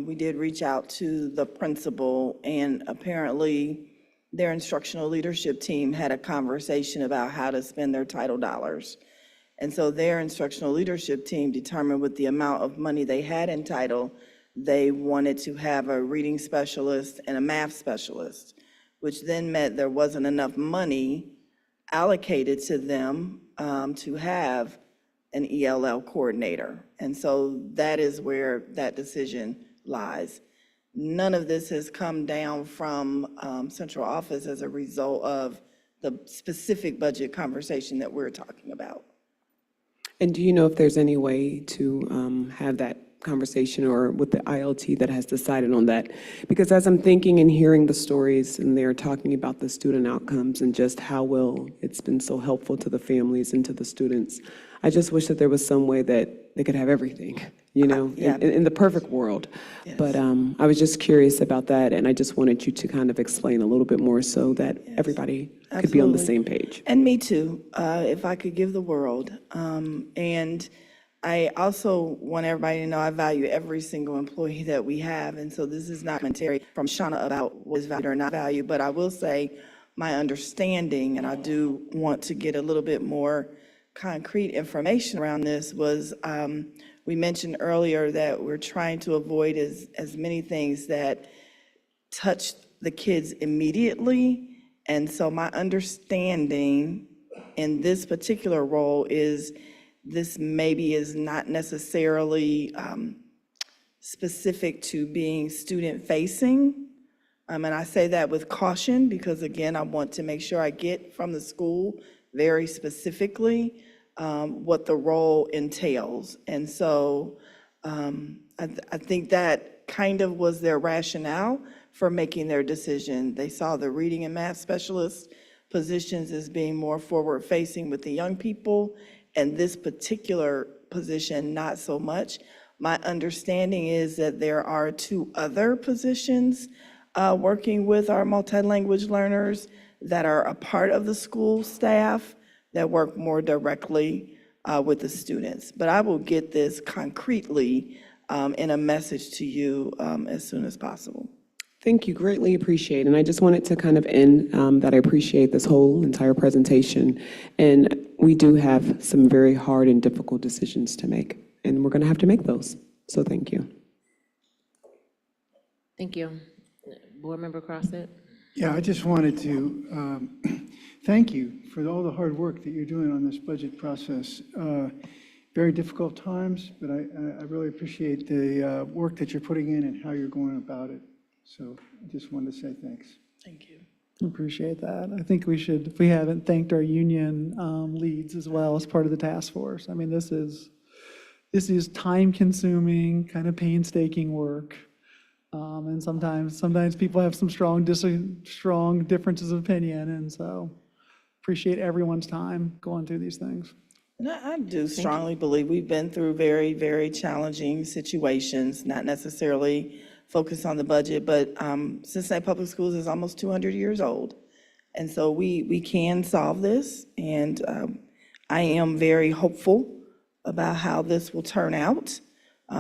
we did reach out to the principal, and apparently their instructional leadership team had a conversation about how to spend their title dollars. And so their instructional leadership team determined with the amount of money they had in title, they wanted to have a reading specialist and a math specialist, which then meant there wasn't enough money allocated to them to have an ELL coordinator. And so that is where that decision lies. None of this has come down from central office as a result of the specific budget conversation that we're talking about. And do you know if there's any way to have that conversation or with the ILT that has decided on that? Because as I'm thinking and hearing the stories and they're talking about the student outcomes and just how well it's been so helpful to the families and to the students, I just wish that there was some way that they could have everything, you know, in the perfect world. Yes. But I was just curious about that, and I just wanted you to kind of explain a little bit more so that everybody could be on the same page. And me too, if I could give the world. And I also want everybody to know I value every single employee that we have, and so this is not commentary from Shauna about what is valued or not valued, but I will say my understanding, and I do want to get a little bit more concrete information around this, was we mentioned earlier that we're trying to avoid as many things that touch the kids immediately, and so my understanding in this particular role is this maybe is not necessarily specific to being student-facing. And I say that with caution because, again, I want to make sure I get from the school very specifically what the role entails. And so I think that kind of was their rationale for making their decision. They saw the reading and math specialist positions as being more forward-facing with the young people, and this particular position, not so much. My understanding is that there are 2 other positions working with our multi-language learners that are a part of the school staff that work more directly with the students. But I will get this concretely in a message to you as soon as possible. Thank you, greatly appreciate. And I just wanted to kind of end that I appreciate this whole entire presentation. And we do have some very hard and difficult decisions to make, and we're going to have to make those. So thank you. Thank you. Board Member Crossett? Yeah, I just wanted to thank you for all the hard work that you're doing on this budget process. Very difficult times, but I really appreciate the work that you're putting in and how you're going about it. So I just wanted to say thanks. Thank you. Appreciate that. I think we should, if we haven't thanked our union leads as well as part of the task force. I mean, this is time-consuming, kind of painstaking work. And sometimes people have some strong differences of opinion, and so appreciate everyone's time going through these things. And I do strongly believe we've been through very, very challenging situations, not necessarily focus on the budget, but Cincinnati Public Schools is almost 200 years old. And so we can solve this, and I am very hopeful about how this will turn out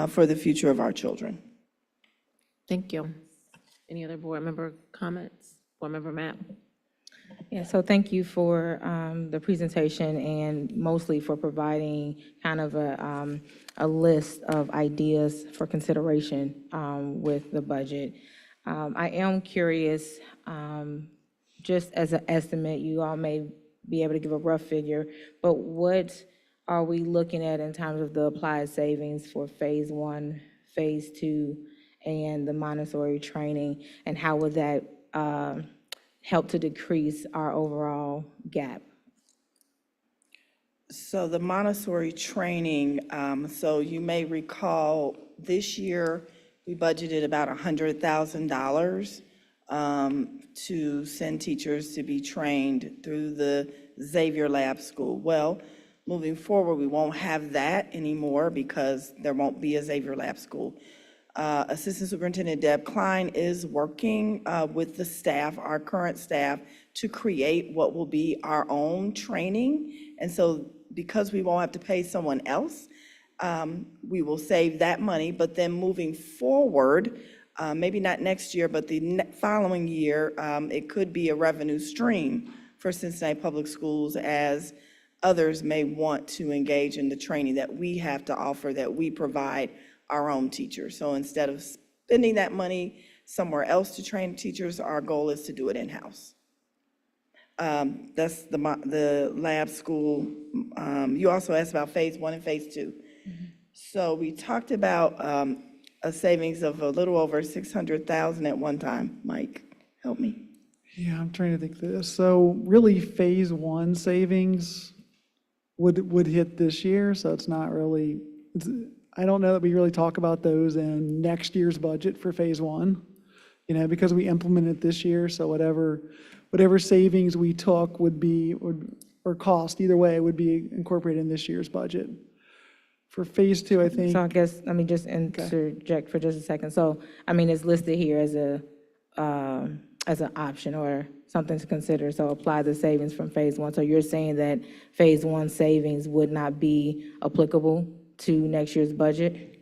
for the future of our children. Thank you. Any other board member comments? Board member Matt? Yeah, so thank you for the presentation and mostly for providing kind of a list of ideas for consideration with the budget. I am curious, just as an estimate, you all may be able to give a rough figure, but what are we looking at in terms of the applied savings for phase 1, phase 2, and the Montessori training, and how would that help to decrease our overall gap? So the Montessori training, so you may recall this year, we budgeted about $100,000 to send teachers to be trained through the Xavier Lab School. Well, moving forward, we won't have that anymore because there won't be a Xavier Lab School. Assistant Superintendent Deb Klein is working with the staff, our current staff, to create what will be our own training. And so because we won't have to pay someone else, we will save that money. But then moving forward, maybe not next year, but the following year, it could be a revenue stream for Cincinnati Public Schools as others may want to engage in the training that we have to offer, that we provide our own teachers. So instead of spending that money somewhere else to train teachers, our goal is to do it in-house. That's the lab school. You also asked about phase 1 and phase 2. So we talked about a savings of a little over $600,000 at one time. Mike, help me. Yeah, I'm trying to think of this. So really, phase 1 savings would hit this year, so it's not really, I don't know that we really talk about those in next year's budget for phase 1, because we implemented it this year, so whatever savings we took or cost, either way, would be incorporated in this year's budget. For phase 2, I think. So I guess, let me just interject for just a second. So, it's listed here as an option or something to consider, so apply the savings from phase 1. So you're saying that phase 1 savings would not be applicable to next year's budget?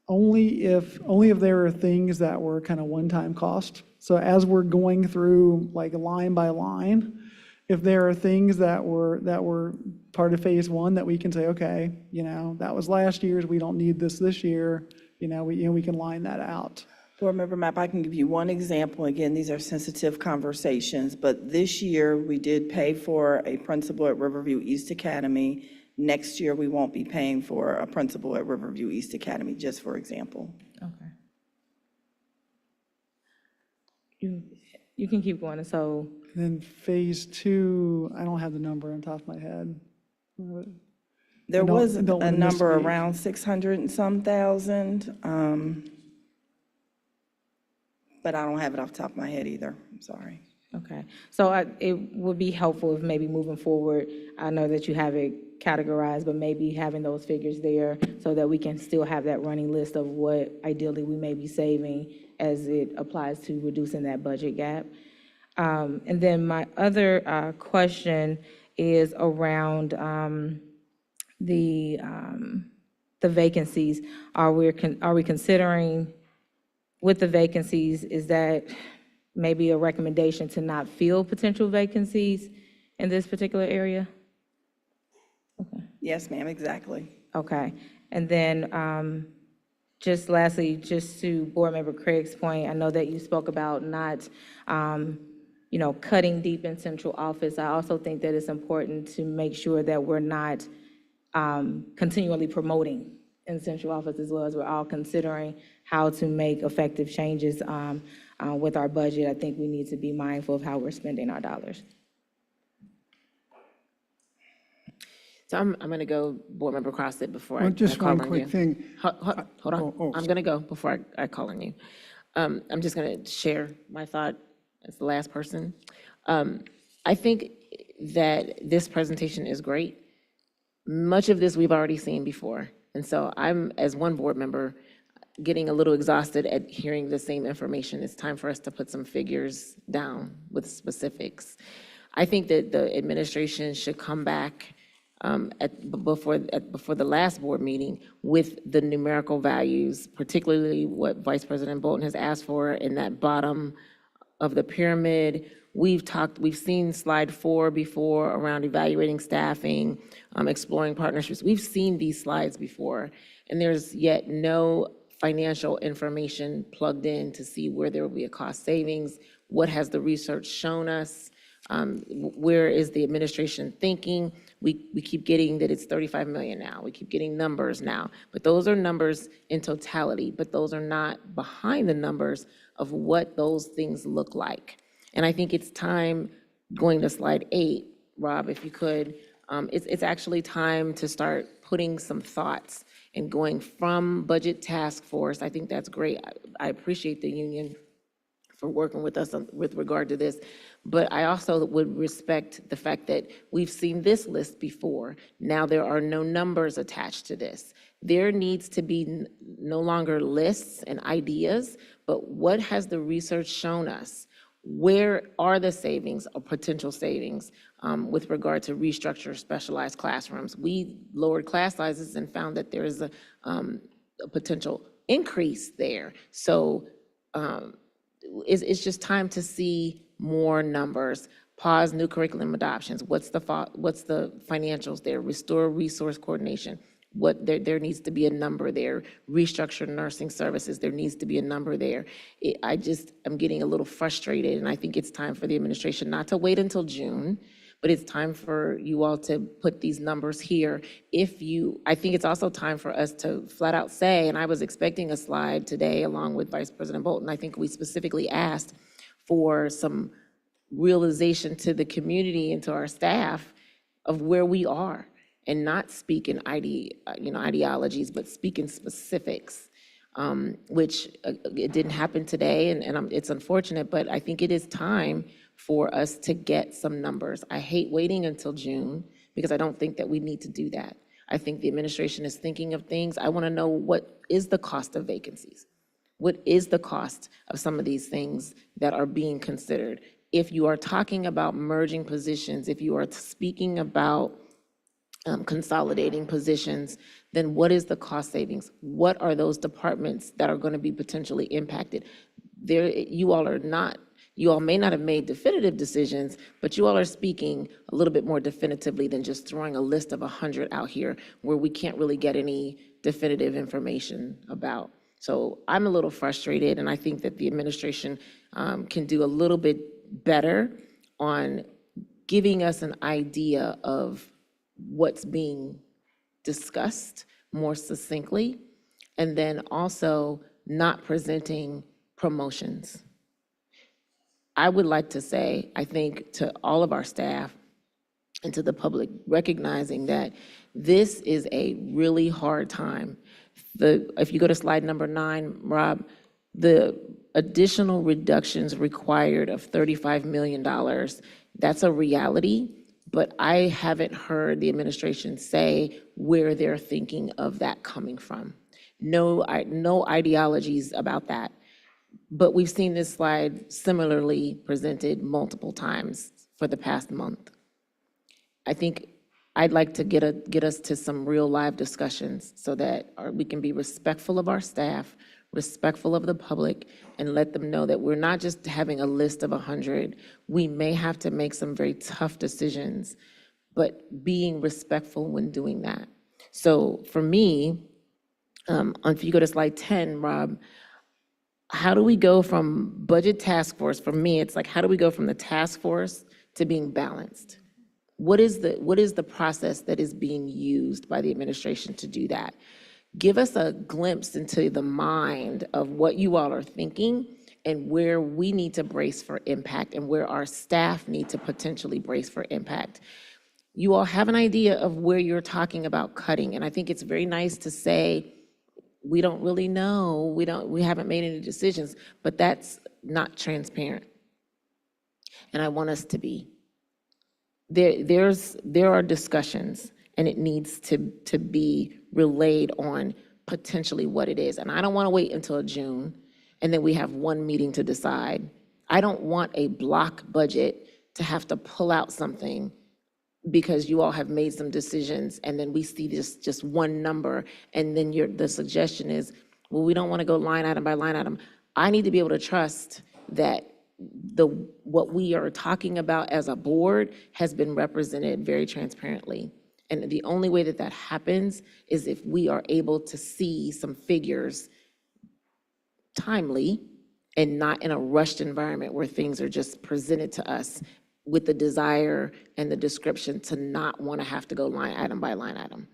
Only if there are things that were kind of one-time cost. So as we're going through like line by line, if there are things that were part of phase 1 that we can say, okay, that was last year's, we don't need this year, we can line that out. Board Member Mapp, I can give you one example. Again, these are sensitive conversations, but this year we did pay for a principal at Riverview East Academy. Next year, we won't be paying for a principal at Riverview East Academy, just for example. Okay. You can keep going, so. Then phase 2, I don't have the number on top of my head. There was a wanna number misspeak. around 600 and some thousand, but I don't have it off the top of my head either. I'm sorry. Okay, so it would be helpful if maybe moving forward, I know that you have it categorized, but maybe having those figures there so that we can still have that running list of what ideally we may be saving as it applies to reducing that budget gap. And then my other question is around the vacancies. Are we considering with the vacancies, is that maybe a recommendation to not fill potential vacancies in this particular area? Okay. Yes, ma'am, exactly. Okay, and then just lastly, just to Board Member Craig's point, I know that you spoke about not, cutting deep in central office. I also think that it's important to make sure that we're not continually promoting in central office as well, as we're all considering how to make effective changes with our budget. I think we need to be mindful of how we're spending our dollars. So I'm going to go Board Member Crossett before I Just call one on quick you. thing. Hold on. I'm going to go before I call on you. I'm just going to share my thought as the last person. I think that this presentation is great. Much of this we've already seen before. And so I'm, as one board member, getting a little exhausted at hearing the same information. It's time for us to put some figures down with specifics. I think that the administration should come back before the last board meeting with the numerical values, particularly what Vice President Bolton has asked for in that bottom of the pyramid. We've seen slide 4 before around evaluating staffing, exploring partnerships. We've seen these slides before, and there's yet no financial information plugged in to see where there will be a cost savings. What has the research shown us? Where is the administration thinking? We keep getting that it's 35 million now. We keep getting numbers now, but those are numbers in totality, but those are not behind the numbers of what those things look like. And I think it's time, going to slide 8, Rob, if you could, it's actually time to start putting some thoughts and going from budget task force. I think that's great. I appreciate the union for working with us with regard to this. But I also would respect the fact that we've seen this list before. Now there are no numbers attached to this. There needs to be no longer lists and ideas, but what has the research shown us? Where are the savings or potential savings with regard to restructure specialized classrooms? We lowered class sizes and found that there is a potential increase there. So it's just time to see more numbers. Pause new curriculum adoptions. What's the financials there? Restore resource coordination. There needs to be a number there. Restructure nursing services, there needs to be a number there. I'm getting a little frustrated, and I think it's time for the administration not to wait until June, but it's time for you all to put these numbers here. I think it's also time for us to flat out say, and I was expecting a slide today along with Vice President Bolton. I think we specifically asked for some realization to the community and to our staff of where we are, and not speak in ideologies, but speak in specifics, which it didn't happen today, and it's unfortunate, but I think it is time for us to get some numbers. I hate waiting until June, because I don't think that we need to do that. I think the administration is thinking of things. I want to know, what is the cost of vacancies? What is the cost of some of these things that are being considered? If you are talking about merging positions, if you are speaking about consolidating positions, then what is the cost savings? What are those departments that are going to be potentially impacted? You all may not have made definitive decisions, but you all are speaking a little bit more definitively than just throwing a list of 100 out here where we can't really get any definitive information about. So I'm a little frustrated, and I think that the administration can do a little bit better on giving us an idea of what's being discussed more succinctly, and then also not presenting promotions. I would like to say, I think, to all of our staff and to the public, recognizing that this is a really hard time. If you go to slide number 9, Rob, the additional reductions required of $35 million, that's a reality, but I haven't heard the administration say where they're thinking of that coming from. No ideologies about that. But we've seen this slide similarly presented multiple times for the past month. I think I'd like to get us to some real live discussions so that we can be respectful of our staff, respectful of the public, and let them know that we're not just having a list of 100. We may have to make some very tough decisions, but being respectful when doing that. So for me, if you go to slide 10, Rob, how do we go from budget task force? For me, it's like, how do we go from the task force to being balanced? What is the process that is being used by the administration to do that? Give us a glimpse into the mind of what you all are thinking and where we need to brace for impact and where our staff need to potentially brace for impact. You all have an idea of where you're talking about cutting, and I think it's very nice to say, we don't really know, we haven't made any decisions, but that's not transparent. And I want us to be. There are discussions, and it needs to be relayed on potentially what it is. And I don't want to wait until June, and then we have one meeting to decide. I don't want a block budget to have to pull out something because you all have made some decisions, and then we see this just one number, and then the suggestion is, well, we don't want to go line item by line item. I need to be able to trust that what we are talking about as a board has been represented very transparently. And the only way that that happens is if we are able to see some figures timely and not in a rushed environment where things are just presented to us with the desire and the description to not want to have to go line item by line item.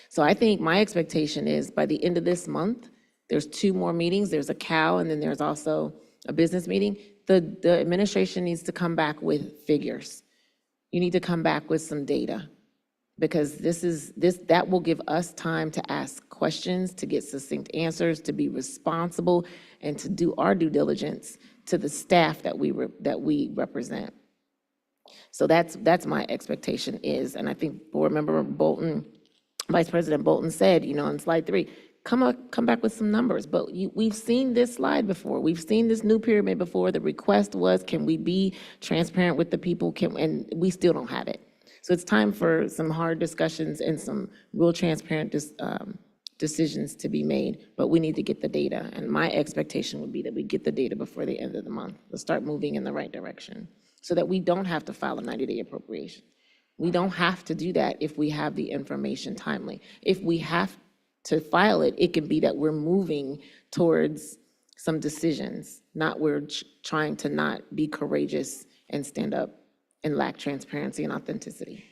So I think my expectation is by the end of this month, there's 2 more meetings. There's a CAL, and then there's also a business meeting. The administration needs to come back with figures. You need to come back with some data, because that will give us time to ask questions, to get succinct answers, to be responsible, and to do our due diligence to the staff that we represent. So that's my expectation is, and I think Board Member Bolton, Vice President Bolton said, on slide 3, come back with some numbers. But we've seen this slide before. We've seen this new pyramid before. The request was, can we be transparent with the people? And we still don't have it. So it's time for some hard discussions and some real transparent decisions to be made, but we need to get the data. And my expectation would be that we get the data before the end of the month. Let's start moving in the right direction so that we don't have to file a 90-day appropriation. We don't have to do that if we have the information timely. If we have to file it, it can be that we're moving towards some decisions, not we're trying to not be courageous and stand up and lack transparency and authenticity.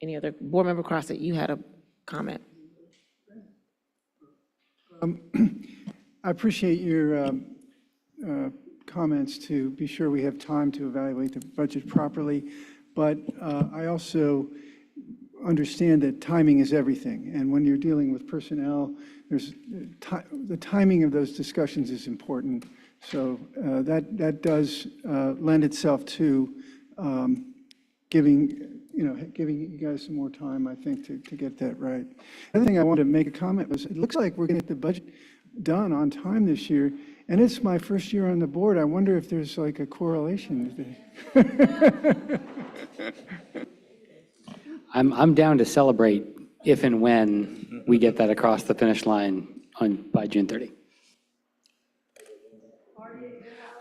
Any other? Board Member Crossett, you had a comment. I appreciate your comments to be sure we have time to evaluate the budget properly, but I also understand that timing is everything, and when you're dealing with personnel, the timing of those discussions is important. So that does lend itself to giving you guys some more time, I think, to get that right. The other thing I wanted to make a comment was, it looks like we're going to get the budget done on time this year, and it's my first year on the board. I wonder if there's like a correlation. I'm down to celebrate if and when we get that across the finish line by June 30.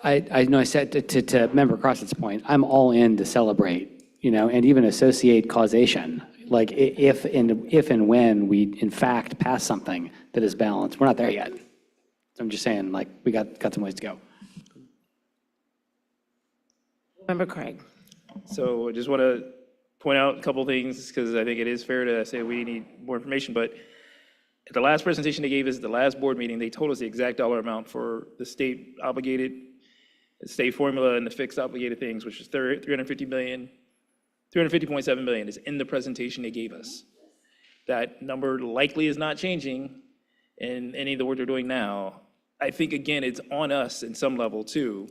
I know I said to Member Crossett's point, I'm all in to celebrate, and even associate causation. Like if and when we in fact pass something that is balanced. We're not there yet. I'm just saying, like, we got some ways to go. Member Craig. So I just want to point out a couple things, because I think it is fair to say we need more information. But at the last presentation they gave us, the last board meeting, they told us the exact dollar amount for the state obligated, the state formula, and the fixed obligated things, which is $350 million. $350.7 million is in the presentation they gave us. That number likely is not changing in any of the work they're doing now. I think, again, it's on us in some level too,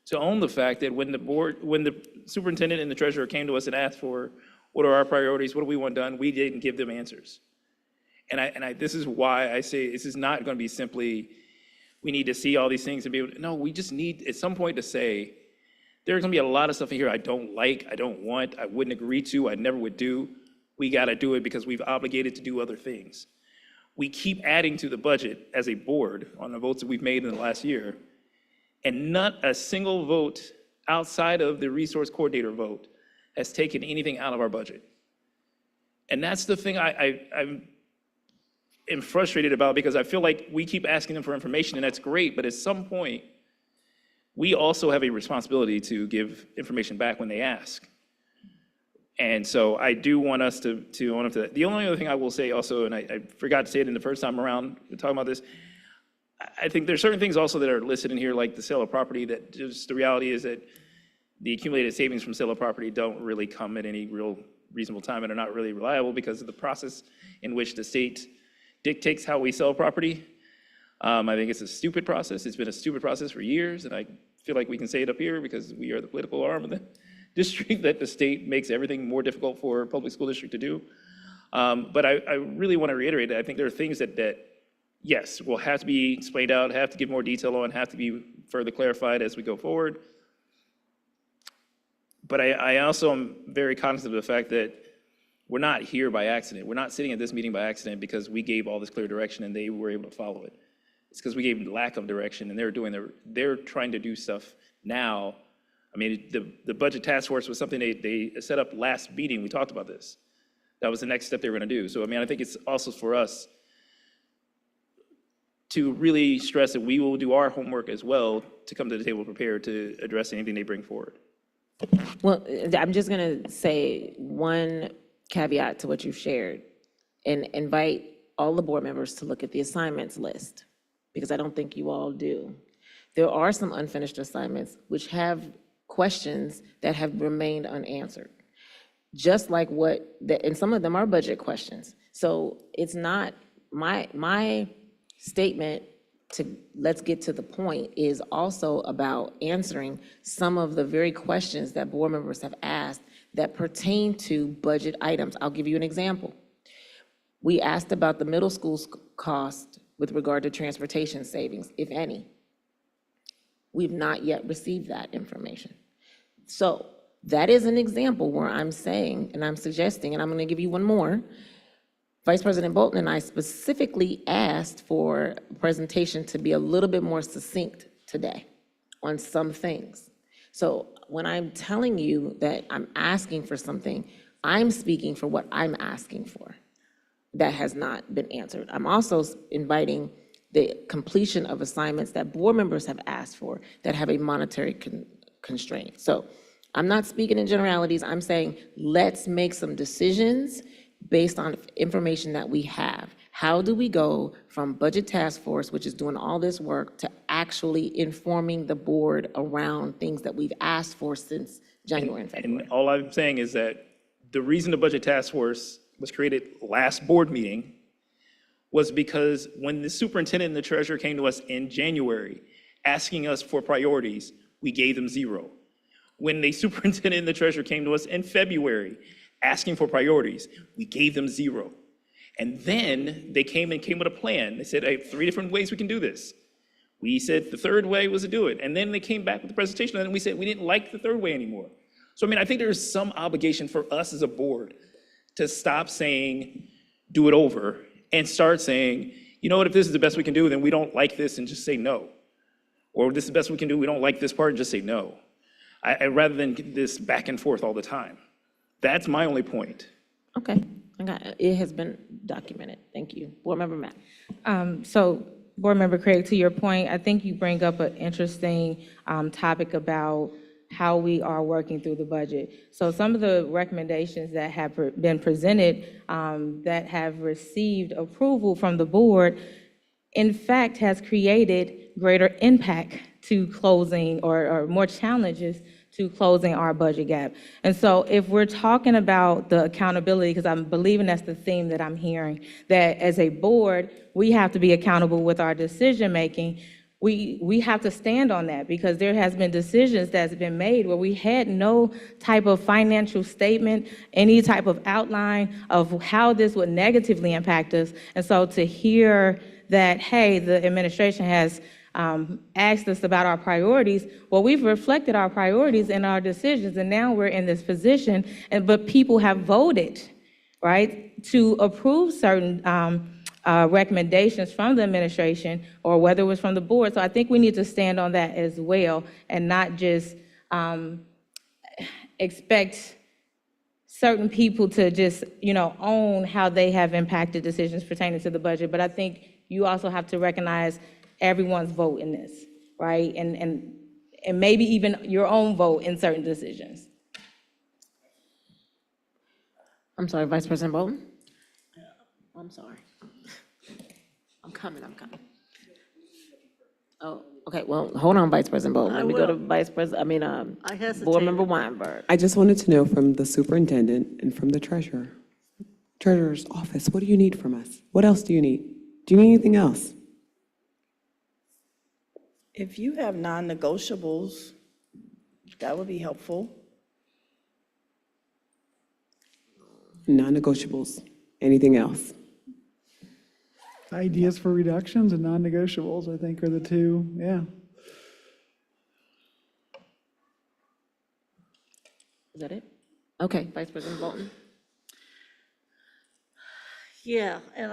to own the fact that when the superintendent and the treasurer came to us and asked for what are our priorities, what do we want done, we didn't give them answers. And this is why I say this is not going to be simply, we need to see all these things and be able to, no, we just need at some point to say, there's going to be a lot of stuff in here I don't like, I don't want, I wouldn't agree to, I never would do. We got to do it because we've obligated to do other things. We keep adding to the budget as a board on the votes that we've made in the last year, and not a single vote outside of the resource coordinator vote has taken anything out of our budget. And that's the thing I am frustrated about, because I feel like we keep asking them for information, and that's great, but at some point, we also have a responsibility to give information back when they ask. And so I do want us to own up to that. The only other thing I will say also, and I forgot to say it in the first time around talking about this, I think there's certain things also that are listed in here, like the sale of property, that just the reality is that the accumulated savings from sale of property don't really come at any real reasonable time and are not really reliable because of the process in which the state dictates how we sell property. I think it's a stupid process. It's been a stupid process for years, and I feel like we can say it up here because we are the political arm of the district, that the state makes everything more difficult for a public school district to do. But I really want to reiterate that I think there are things that yes, will have to be splayed out, have to give more detail on, have to be further clarified as we go forward. But I also am very cognizant of the fact that we're not here by accident. We're not sitting at this meeting by accident because we gave all this clear direction and they were able to follow it. It's because we gave lack of direction and they're trying to do stuff now. I mean, the budget task force was something they set up last meeting. We talked about this. That was the next step they were going to do. So, I mean, I think it's also for us to really stress that we will do our homework as well to come to the table prepared to address anything they bring forward. Well, I'm just going to say one caveat to what you've shared and invite all the board members to look at the assignments list, because I don't think you all do. There are some unfinished assignments which have questions that have remained unanswered, just like and some of them are budget questions. So it's not, my statement to let's get to the point is also about answering some of the very questions that board members have asked that pertain to budget items. I'll give you an example. We asked about the middle school's cost with regard to transportation savings, if any. We've not yet received that information. So that is an example where I'm saying, and I'm suggesting, and I'm going to give you one more. Vice President Bolton and I specifically asked for a presentation to be a little bit more succinct today on some things. So when I'm telling you that I'm asking for something, I'm speaking for what I'm asking for that has not been answered. I'm also inviting the completion of assignments that board members have asked for that have a monetary constraint. So I'm not speaking in generalities. I'm saying let's make some decisions based on information that we have. How do we go from budget task force, which is doing all this work, to actually informing the board around things that we've asked for since January and February? And all I'm saying is that the reason the budget task force was created last board meeting was because when the superintendent and the treasurer came to us in January asking us for priorities, we gave them 0. When the superintendent and the treasurer came to us in February asking for priorities, we gave them 0. And then they came with a plan. They said, I have 3 different ways we can do this. We said the third way was to do it. And then they came back with the presentation, and then we said we didn't like the third way anymore. So, I mean, I think there's some obligation for us as a board to stop saying, do it over, and start saying, you know what, if this is the best we can do, then we don't like this, and just say no. Or if this is the best we can do, we don't like this part, and just say no. Rather than get this back and forth all the time. That's my only point. Okay, I got it. It has been documented. Thank you. Board Member Matt. So, Board Member Craig, to your point, I think you bring up an interesting topic about how we are working through the budget. So some of the recommendations that have been presented that have received approval from the board, in fact, has created greater impact to closing or more challenges to closing our budget gap. And so if we're talking about the accountability, because I'm believing that's the theme that I'm hearing, that as a board, we have to be accountable with our decision-making, we have to stand on that, because there has been decisions that's been made where we had no type of financial statement, any type of outline of how this would negatively impact us. And so to hear that, hey, the administration has asked us about our priorities, well, we've reflected our priorities in our decisions, and now we're in this position, but people have voted, right, to approve certain recommendations from the administration, or whether it was from the board. So I think we need to stand on that as well, and not just expect certain people to just, own how they have impacted decisions pertaining to the budget. But I think you also have to recognize everyone's vote in this, right? And maybe even your own vote in certain decisions. I'm sorry, Vice President Bolton? I'm sorry. I'm coming. Oh, okay, well, hold on, Vice President Bolton. Let me go to Board Member Weinberg. I just wanted to know from the superintendent and from the treasurer's office, what do you need from us? What else do you need? Do you need anything else? If you have non-negotiables, that would be helpful. Non-negotiables. Anything else? Ideas for reductions and non-negotiables, I think, are the two, yeah. Is that it? Okay, Vice President Bolton? Yeah, and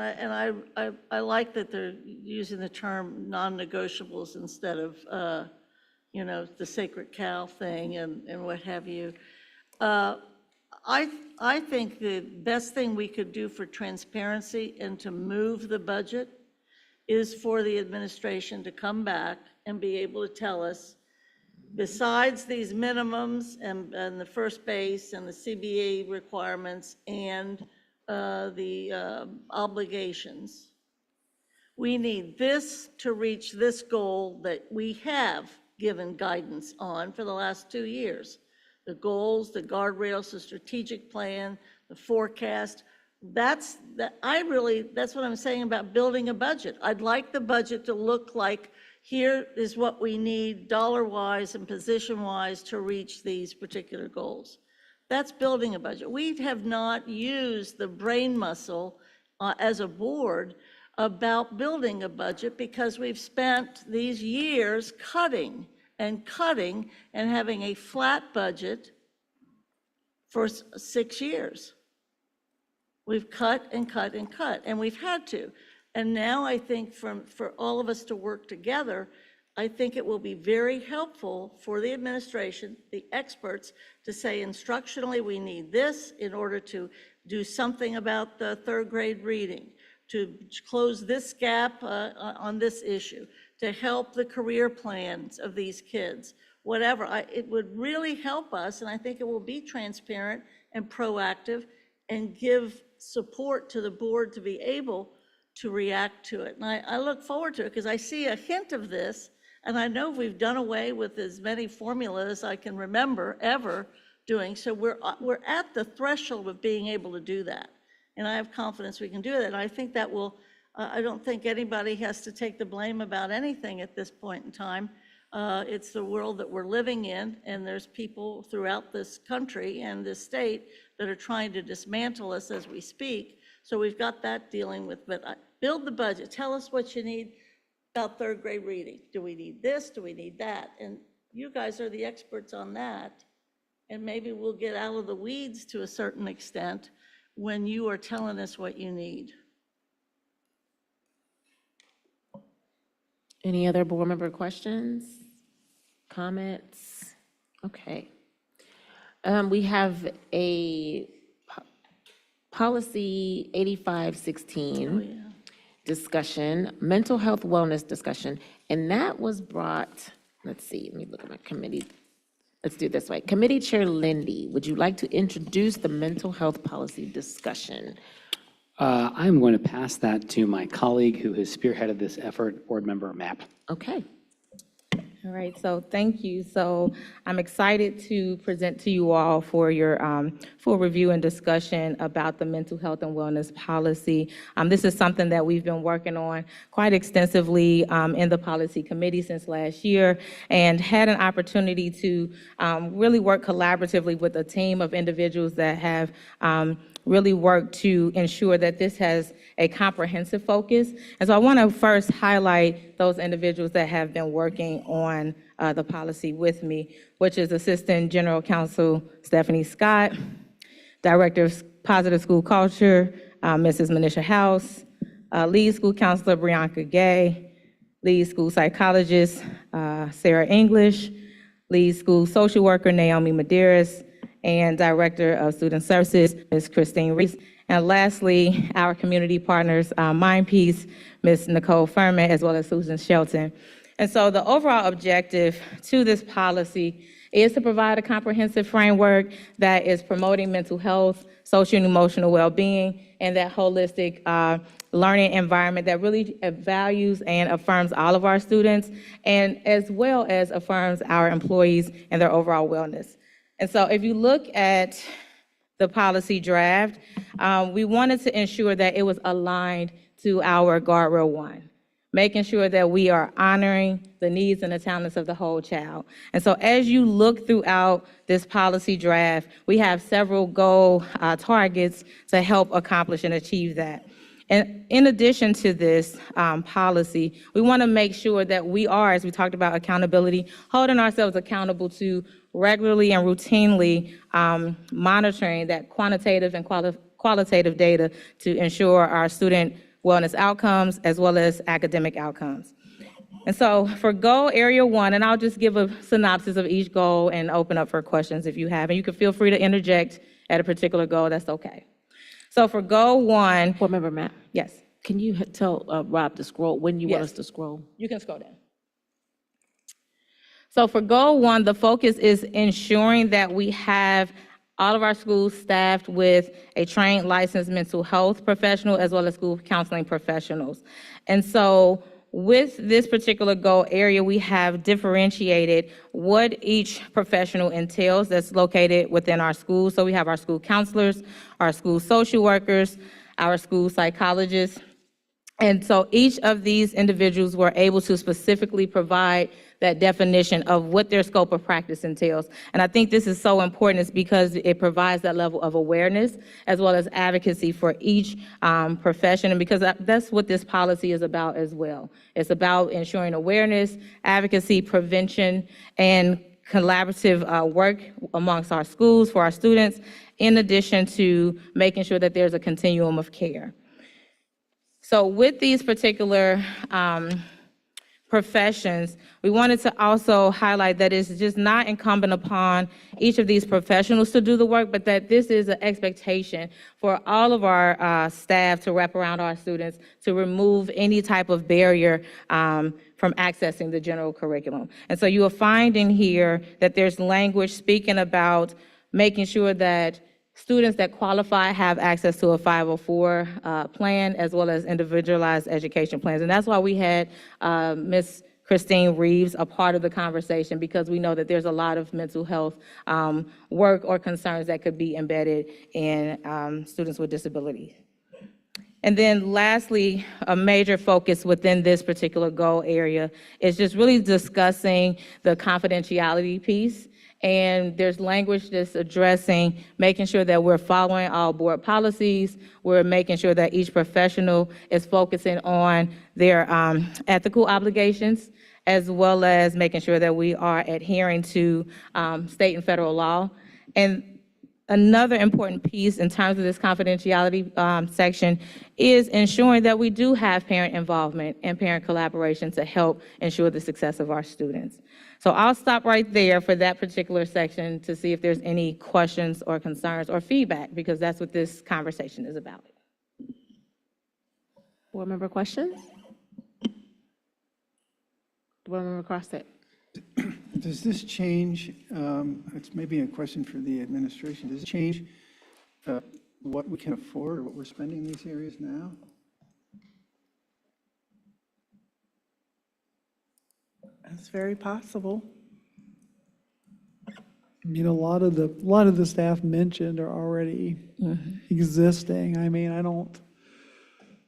I like that they're using the term non-negotiables instead of, the sacred cow thing and what have you. I think the best thing we could do for transparency and to move the budget is for the administration to come back and be able to tell us, besides these minimums and the first base and the CBA requirements and the obligations, we need this to reach this goal that we have given guidance on for the last 2 years. The goals, the guardrails, the strategic plan, the forecast. That's what I'm saying about building a budget. I'd like the budget to look like, here is what we need dollar-wise and position-wise to reach these particular goals. That's building a budget. We have not used the brain muscle as a board about building a budget because we've spent these years cutting and having a flat budget for 6 years. We've cut and cut and cut, and we've had to. And now I think for all of us to work together, I think it will be very helpful for the administration, the experts, to say instructionally, we need this in order to do something about the third grade reading, to close this gap on this issue, to help the career plans of these kids, whatever. It would really help us, and I think it will be transparent and proactive and give support to the board to be able to react to it. And I look forward to it because I see a hint of this, and I know we've done away with as many formulas I can remember ever doing. So we're at the threshold of being able to do that. And I have confidence we can do that. And I think that will, I don't think anybody has to take the blame about anything at this point in time. It's the world that we're living in, and there's people throughout this country and this state that are trying to dismantle us as we speak. So we've got that dealing with, but build the budget. Tell us what you need about third grade reading. Do we need this? Do we need that? And you guys are the experts on that. And maybe we'll get out of the weeds to a certain extent when you are telling us what you need. Any other board member questions, comments? Okay. We have a policy 8516 discussion, mental health wellness discussion, and that was brought, let's see, let me look at my committee. Let's do it this way. Committee Chair Lindy, would you like to introduce the mental health policy discussion? I'm going to pass that to my colleague who has spearheaded this effort, Board Member Mapp. Okay. All right, so thank you. So I'm excited to present to you all for your full review and discussion about the mental health and wellness policy. This is something that we've been working on quite extensively in the policy committee since last year, and had an opportunity to really work collaboratively with a team of individuals that have really worked to ensure that this has a comprehensive focus. And so I want to first highlight those individuals that have been working on the policy with me, which is Assistant General Counsel Stephanie Scott, Director of Positive School Culture, Mrs. Manisha House, Lead School Counselor Brianka Gay, Lead School Psychologist Sarah English, Lead School Social Worker Naomi Medeiros, and Director of Student Services, Ms. Christine Reese. And lastly, our community partners, Mindpeace, Ms. Nicole Furman, as well as Susan Shelton. And so the overall objective to this policy is to provide a comprehensive framework that is promoting mental health, social and emotional well-being, and that holistic learning environment that really values and affirms all of our students, and as well as affirms our employees and their overall wellness. And so if you look at the policy draft, we wanted to ensure that it was aligned to our Guardrail 1, making sure that we are honoring the needs and the talents of the whole child. And so as you look throughout this policy draft, we have several goal targets to help accomplish and achieve that. And in addition to this policy, we want to make sure that we are, as we talked about accountability, holding ourselves accountable to regularly and routinely monitoring that quantitative and qualitative data to ensure our student wellness outcomes as well as academic outcomes. And so for goal area 1, and I'll just give a synopsis of each goal and open up for questions if you have, and you can feel free to interject at a particular goal, that's okay. So for goal 1. Board Member Matt? Yes. Can you tell Rob to scroll, when you want Yes. us to scroll? You can scroll down. So for goal 1, the focus is ensuring that we have all of our schools staffed with a trained licensed mental health professional as well as school counseling professionals. And so with this particular goal area, we have differentiated what each professional entails that's located within our schools. So we have our school counselors, our school social workers, our school psychologists. And so each of these individuals were able to specifically provide that definition of what their scope of practice entails. And I think this is so important is because it provides that level of awareness as well as advocacy for each profession, and because that's what this policy is about as well. It's about ensuring awareness, advocacy, prevention, and collaborative work amongst our schools for our students, in addition to making sure that there's a continuum of care. So with these particular professions, we wanted to also highlight that it's just not incumbent upon each of these professionals to do the work, but that this is an expectation for all of our staff to wrap around our students to remove any type of barrier from accessing the general curriculum. And so you will find in here that there's language speaking about making sure that students that qualify have access to a 504 plan as well as individualized education plans. And that's why we had Ms. Christine Reeves a part of the conversation, because we know that there's a lot of mental health work or concerns that could be embedded in students with disabilities. And then lastly, a major focus within this particular goal area is just really discussing the confidentiality piece. And there's language that's addressing making sure that we're following all board policies. We're making sure that each professional is focusing on their ethical obligations, as well as making sure that we are adhering to state and federal law. And another important piece in terms of this confidentiality section is ensuring that we do have parent involvement and parent collaboration to help ensure the success of our students. So I'll stop right there for that particular section to see if there's any questions or concerns or feedback, because that's what this conversation is about. Board member questions? Board member Crosset? Does this change, it's maybe a question for the administration, does it change what we can afford or what we're spending in these areas now? That's very possible. I mean, a lot of the staff mentioned are already existing. I mean,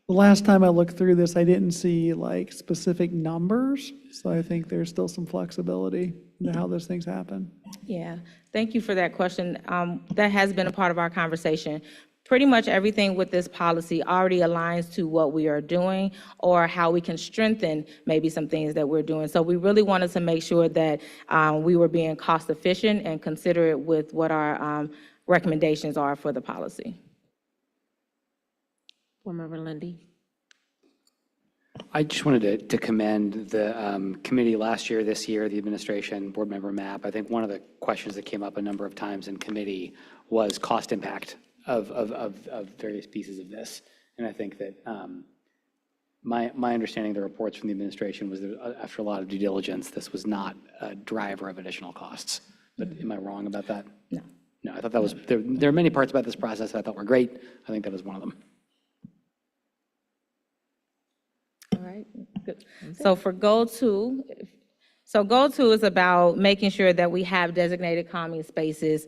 the last time I looked through this, I didn't see like specific numbers. So I think there's still some flexibility in how those things happen. Yeah, thank you for that question. That has been a part of our conversation. Pretty much everything with this policy already aligns to what we are doing or how we can strengthen maybe some things that we're doing. So we really wanted to make sure that we were being cost efficient and considerate with what our recommendations are for the policy. Board member Lindy? I just wanted to commend the committee last year, this year, the administration, board member Mapp. I think one of the questions that came up a number of times in committee was cost impact of various pieces of this. And I think that my understanding of the reports from the administration was that after a lot of due diligence, this was not a driver of additional costs. But am I wrong about that? No. No, I thought that was, there are many parts about this process that I thought were great. I think that was one of them. All right, good. So for goal 2, goal 2 is about making sure that we have designated calming spaces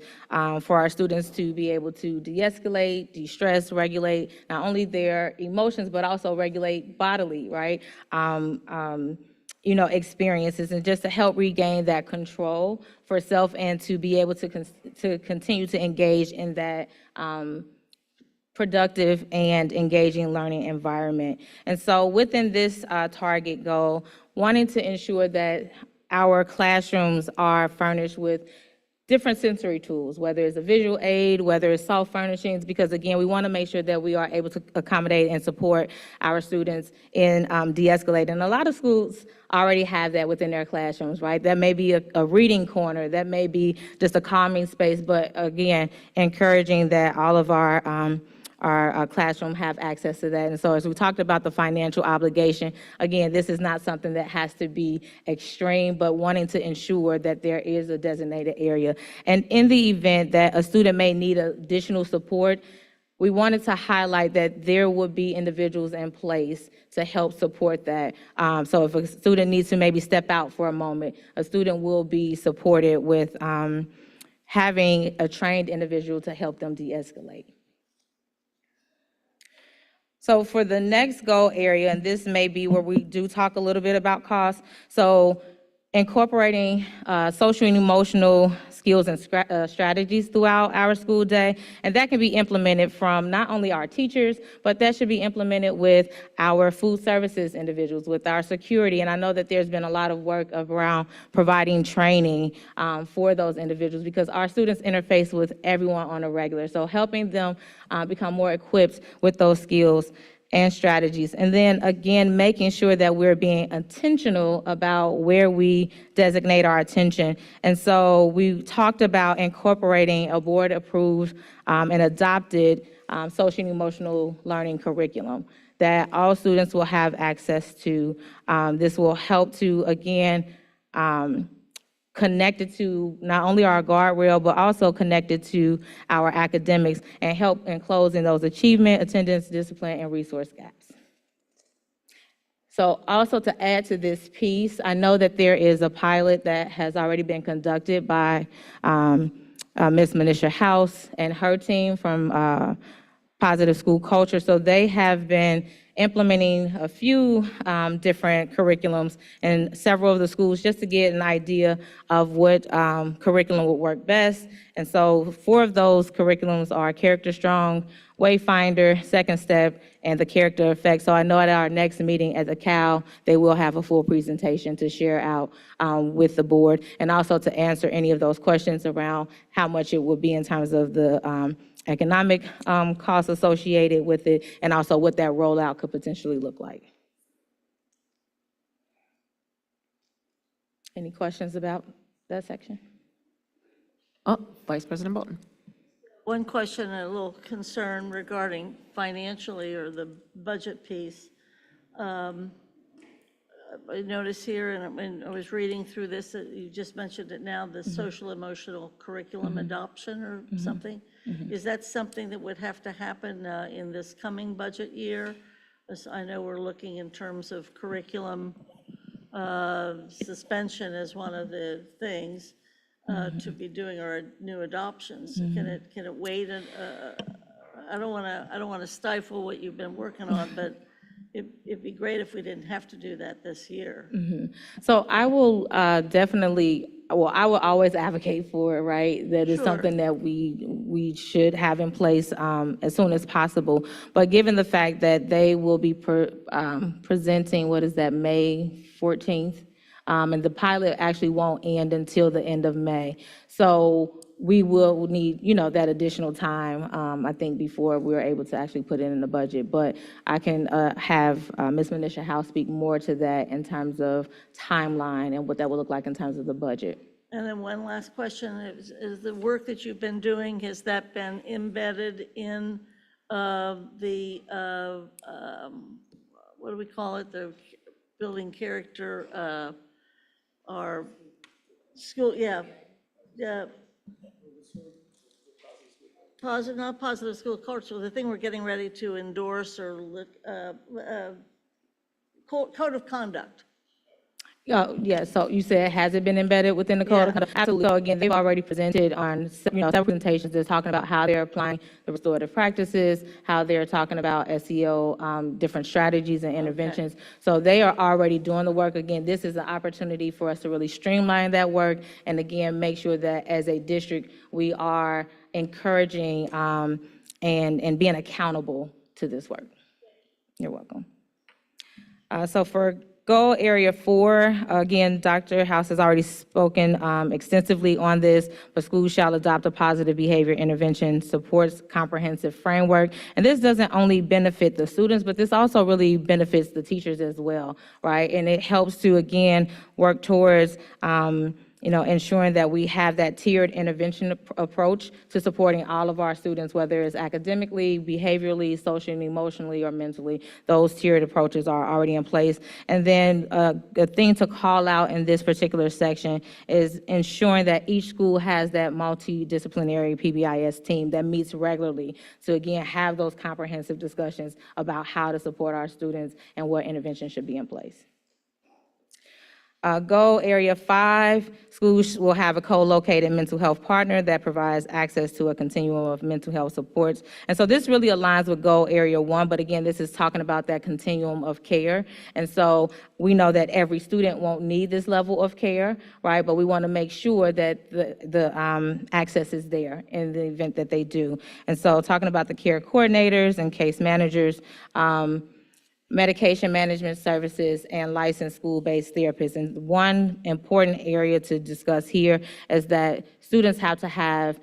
for our students to be able to de-escalate, de-stress, regulate not only their emotions, but also regulate bodily, right? Experiences, and just to help regain that control for self and to be able to continue to engage in that productive and engaging learning environment. And so within this target goal, wanting to ensure that our classrooms are furnished with different sensory tools, whether it's a visual aid, whether it's soft furnishings, because again, we want to make sure that we are able to accommodate and support our students in de-escalating. And a lot of schools already have that within their classrooms, right? That may be a reading corner, that may be just a calming space, but again, encouraging that all of our classroom have access to that. And so as we talked about the financial obligation, again, this is not something that has to be extreme, but wanting to ensure that there is a designated area. And in the event that a student may need additional support, we wanted to highlight that there would be individuals in place to help support that. So if a student needs to maybe step out for a moment, a student will be supported with having a trained individual to help them de-escalate. So for the next goal area, and this may be where we do talk a little bit about cost, so incorporating social and emotional skills and strategies throughout our school day, and that can be implemented from not only our teachers, but that should be implemented with our food services individuals, with our security, and I know that there's been a lot of work around providing training for those individuals because our students interface with everyone on a regular, so helping them become more equipped with those skills and strategies. And then again, making sure that we're being intentional about where we designate our attention. And so we talked about incorporating a board-approved and adopted social and emotional learning curriculum that all students will have access to. This will help to, again, connected to not only our guardrail, but also connected to our academics and help in closing those achievement, attendance, discipline, and resource gaps. So also to add to this piece, I know that there is a pilot that has already been conducted by Ms. Manisha House and her team from Positive School Culture. So they have been implementing a few different curriculums in several of the schools just to get an idea of what curriculum would work best. And so 4 of those curriculums are Character Strong, Wayfinder, Second Step, and the Character Effect. So I know at our next meeting at the CAL, they will have a full presentation to share out with the board and also to answer any of those questions around how much it would be in terms of the economic costs associated with it, and also what that rollout could potentially look like. Any questions about that section? Oh, Vice President Bolton. One question and a little concern regarding financially or the budget piece. I noticed here, and when I was reading through this, that you just mentioned it now, the social emotional curriculum adoption or something. Is that something that would have to happen in this coming budget year? As I know we're looking in terms of curriculum suspension as one of the things to be doing our new adoptions. Can it wait? I don't want to stifle what you've been working on, but it'd be great if we didn't have to do that this year. So I will definitely, well, I will always advocate for it, right? That is something that we should have in place as soon as possible. But given the fact that they will be presenting, what is that, May 14th? And the pilot actually won't end until the end of May. So we will need, that additional time, I think, before we're able to actually put it in the budget. But I can have Ms. Manisha House speak more to that in terms of timeline and what that will look like in terms of the budget. And then one last question, is the work that you've been doing, has that been embedded in the, what do we call it, the building character, our school, not positive school culture, the thing we're getting ready to endorse or code of conduct. Yeah, so you said, has it been embedded within the code? Absolutely. So again, they've already presented on several presentations. They're talking about how they're applying the restorative practices, how they're talking about SEO, different strategies and interventions. So they are already doing the work. Again, this is an opportunity for us to really streamline that work and again, make sure that as a district, we are encouraging and being accountable to this work. You're welcome. So for goal area 4, again, Dr. House has already spoken extensively on this, but schools shall adopt a positive behavior intervention supports comprehensive framework. And this doesn't only benefit the students, but this also really benefits the teachers as well, right? And it helps to, again, work towards ensuring that we have that tiered intervention approach to supporting all of our students, whether it's academically, behaviorally, socially, and emotionally, or mentally. Those tiered approaches are already in place. And then the thing to call out in this particular section is ensuring that each school has that multidisciplinary PBIS team that meets regularly to, again, have those comprehensive discussions about how to support our students and what intervention should be in place. Goal area 5, schools will have a co-located mental health partner that provides access to a continuum of mental health supports. And so this really aligns with goal area 1, but again, this is talking about that continuum of care. And so we know that every student won't need this level of care, right? But we want to make sure that the access is there in the event that they do. And so talking about the care coordinators and case managers, medication management services, and licensed school-based therapists. And one important area to discuss here is that students have to have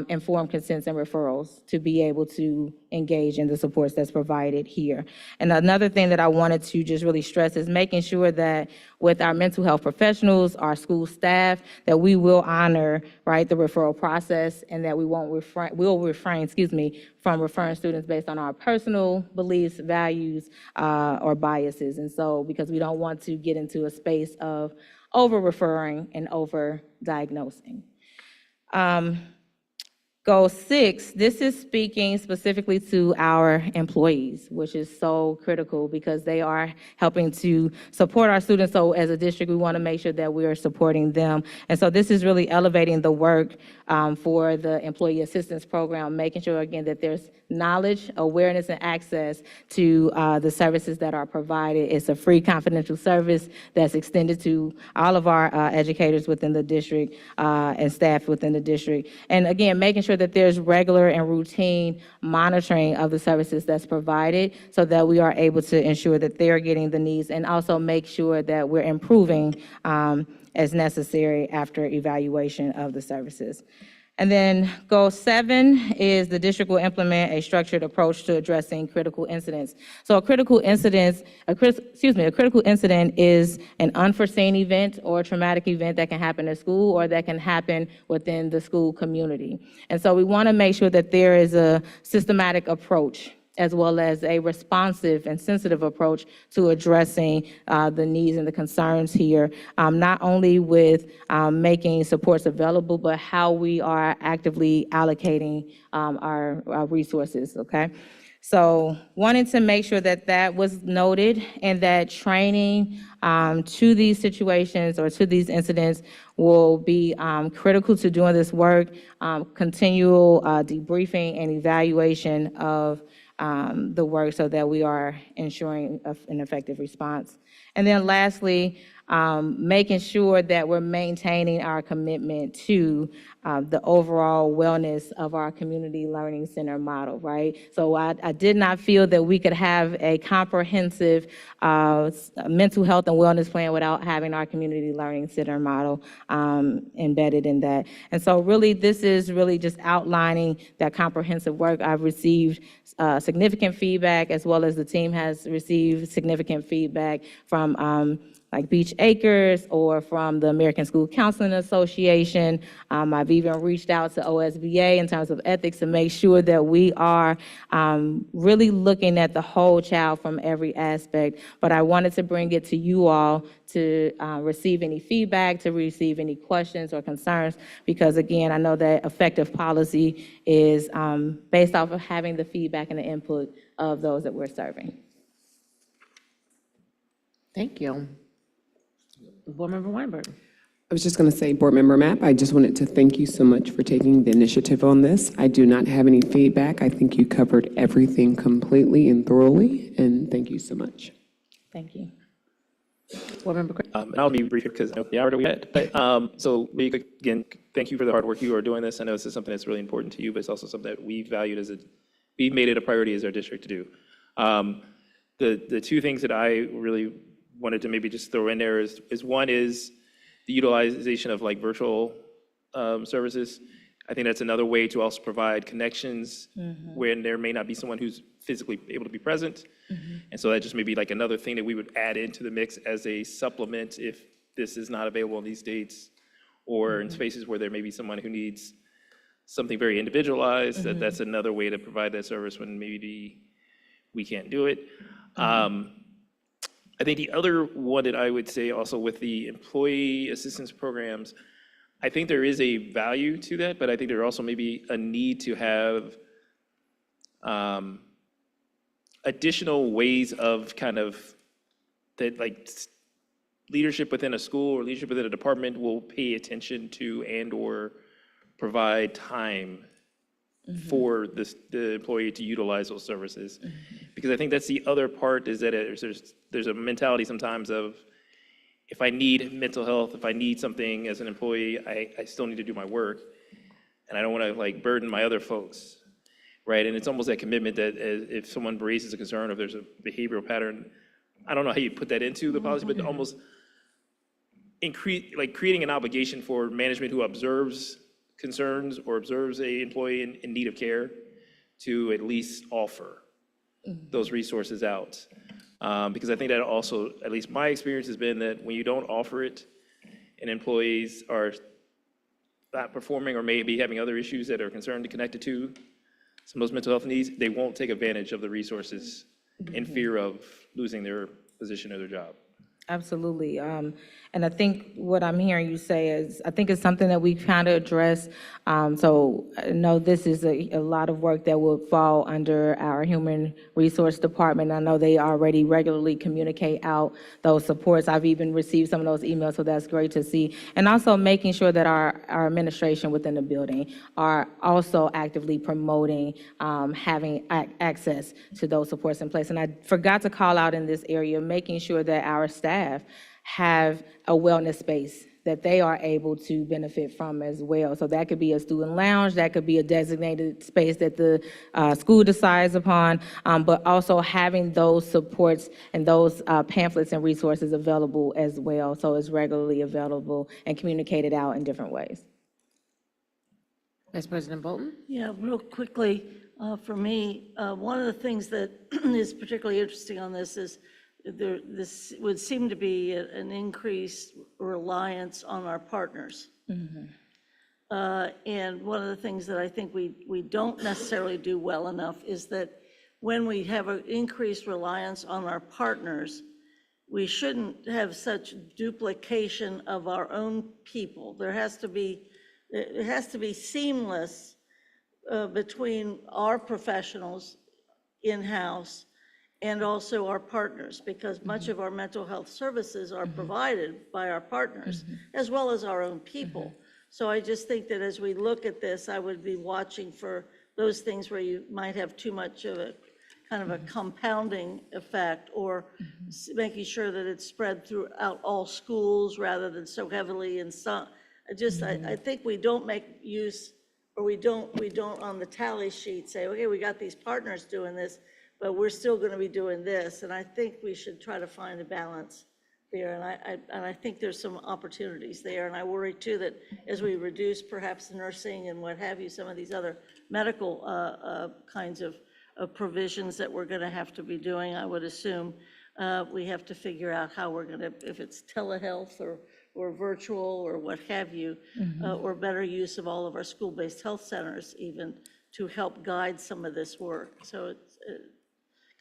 informed consents and referrals to be able to engage in the supports that's provided here. And another thing that I wanted to just really stress is making sure that with our mental health professionals, our school staff, that we will honor, right, the referral process, and that we won't refrain, from referring students based on our personal beliefs, values, or biases. And so, because we don't want to get into a space of over-referring and over-diagnosing. Goal 6, this is speaking specifically to our employees, which is so critical because they are helping to support our students. So as a district, we want to make sure that we are supporting them. And so this is really elevating the work for the employee assistance program, making sure, again, that there's knowledge, awareness, and access to the services that are provided. It's a free confidential service that's extended to all of our educators within the district and staff within the district. And again, making sure that there's regular and routine monitoring of the services that's provided so that we are able to ensure that they're getting the needs, and also make sure that we're improving as necessary after evaluation of the services. And then goal 7 is the district will implement a structured approach to addressing critical incidents. So a critical incident is an unforeseen event or a traumatic event that can happen at school or that can happen within the school community. And so we want to make sure that there is a systematic approach as well as a responsive and sensitive approach to addressing the needs and the concerns here, not only with making supports available, but how we are actively allocating our resources, okay? So wanting to make sure that that was noted and that training to these situations or to these incidents will be critical to doing this work, continual debriefing and evaluation of the work so that we are ensuring an effective response. And then lastly, making sure that we're maintaining our commitment to the overall wellness of our community learning center model, right? So I did not feel that we could have a comprehensive mental health and wellness plan without having our community learning center model embedded in that. And so really, this is really just outlining that comprehensive work. I've received significant feedback, as well as the team has received significant feedback from like Beach Acres or from the American School Counseling Association. I've even reached out to OSBA in terms of ethics to make sure that we are really looking at the whole child from every aspect. But I wanted to bring it to you all to receive any feedback, to receive any questions or concerns, because again, I know that effective policy is based off of having the feedback and the input of those that we're serving. Thank you. Board Member Weinberg. I was just going to say, Board Member Mapp, I just wanted to thank you so much for taking the initiative on this. I do not have any feedback. I think you covered everything completely and thoroughly, and thank you so much. Thank you. Board Member Craig. And I'll be brief because I know the hour that we had. But so again, thank you for the hard work you are doing this. I know this is something that's really important to you, but it's also something that we valued as a we've made it a priority as our district to do. The two things that I really wanted to maybe just throw in there is one is the utilization of like virtual services. I think that's another way to also provide connections when there may not be someone who's physically able to be present. And so that just may be like another thing that we would add into the mix as a supplement if this is not available in these dates, or in spaces where there may be someone who needs something very individualized, that's another way to provide that service when maybe we can't do it. I think the other one that I would say also with the employee assistance programs, I think there is a value to that, but I think there also may be a need to have additional ways of kind of that like leadership within a school or leadership within a department will pay attention to and or provide time for the employee to utilize those services. Because I think that's the other part is that there's a mentality sometimes of, if I need mental health, if I need something as an employee, I still need to do my work. And I don't want to like burden my other folks, right? And it's almost that commitment that if someone raises a concern, or if there's a behavioral pattern, I don't know how you put that into the policy, but almost creating an obligation for management who observes concerns or observes a employee in need of care to at least offer those resources out. Because I think that also, at least my experience has been that when you don't offer it and employees are not performing or maybe having other issues that are concerned and connected to some of those mental health needs, they won't take advantage of the resources in fear of losing their position or their job. Absolutely. And I think what I'm hearing you say is, I think it's something that we kind of address. So I know this is a lot of work that will fall under our Human Resource Department. I know they already regularly communicate out those supports. I've even received some of those emails, so that's great to see. And also making sure that our administration within the building are also actively promoting having access to those supports in place. And I forgot to call out in this area, making sure that our staff have a wellness space that they are able to benefit from as well. So that could be a student lounge, that could be a designated space that the school decides upon, but also having those supports and those pamphlets and resources available as well, so it's regularly available and communicated out in different ways. Vice President Bolton? Yeah, real quickly, for me, one of the things that is particularly interesting on this is this would seem to be an increased reliance on our partners. And one of the things that I think we don't necessarily do well enough is that when we have an increased reliance on our partners, we shouldn't have such duplication of our own people. It has to be seamless between our professionals in-house and also our partners, because much of our mental health services are provided by our partners, as well as our own people. So I just think that as we look at this, I would be watching for those things where you might have too much of a kind of a compounding effect, or making sure that it's spread throughout all schools rather than so heavily in some. I think we don't make use, or we don't on the tally sheet say, okay, we got these partners doing this, but we're still going to be doing this. And I think we should try to find a balance there. And I think there's some opportunities there. And I worry too that as we reduce perhaps nursing and what have you, some of these other medical kinds of provisions that we're going to have to be doing, I would assume, we have to figure out how we're going to, if it's telehealth or virtual or what have you, or better use of all of our school-based health centers even to help guide some of this work. So it's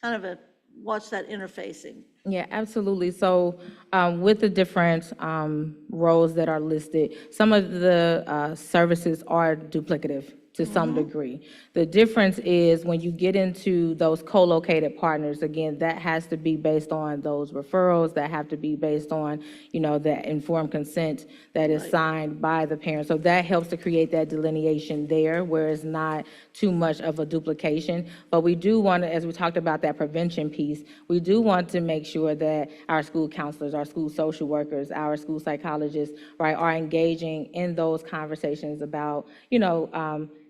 kind of watch that interfacing. Yeah, absolutely. So with the different roles that are listed, some of the services are duplicative to some degree. The difference is when you get into those co-located partners, again, that has to be based on those referrals, that have to be based on, that informed consent that is signed by the parents. So that helps to create that delineation there, where it's not too much of a duplication. But we do want to, as we talked about that prevention piece, we do want to make sure that our school counselors, our school social workers, our school psychologists, right, are engaging in those conversations about,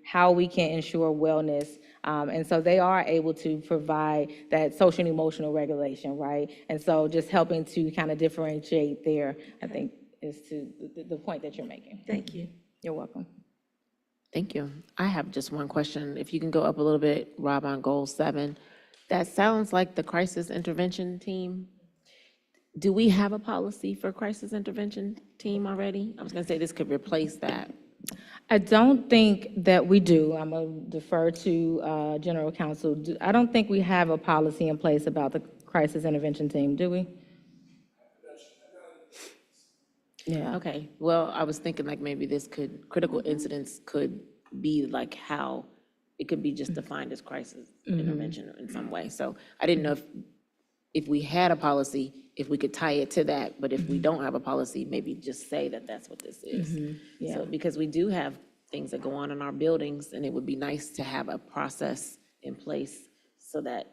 how we can ensure wellness And so they are able to provide that social and emotional regulation, right? And so just helping to kind of differentiate there, I think, is to the point that you're making. Thank you. You're welcome. Thank you. I have just one question. If you can go up a little bit, Rob, on goal 7. That sounds like the crisis intervention team. Do we have a policy for crisis intervention team already? I was going to say this could replace that. I don't think that we do. I'm going to defer to General Counsel. I don't think we have a policy in place about the crisis intervention team, do we? Yeah. Okay, well, I was thinking like maybe this could, critical incidents could be like how, it could be just defined as crisis intervention in some way. So I didn't know if we had a policy, if we could tie it to that, but if we don't have a policy, maybe just say that that's what this is. Yeah. So, because we do have things that go on in our buildings, and it would be nice to have a process in place so that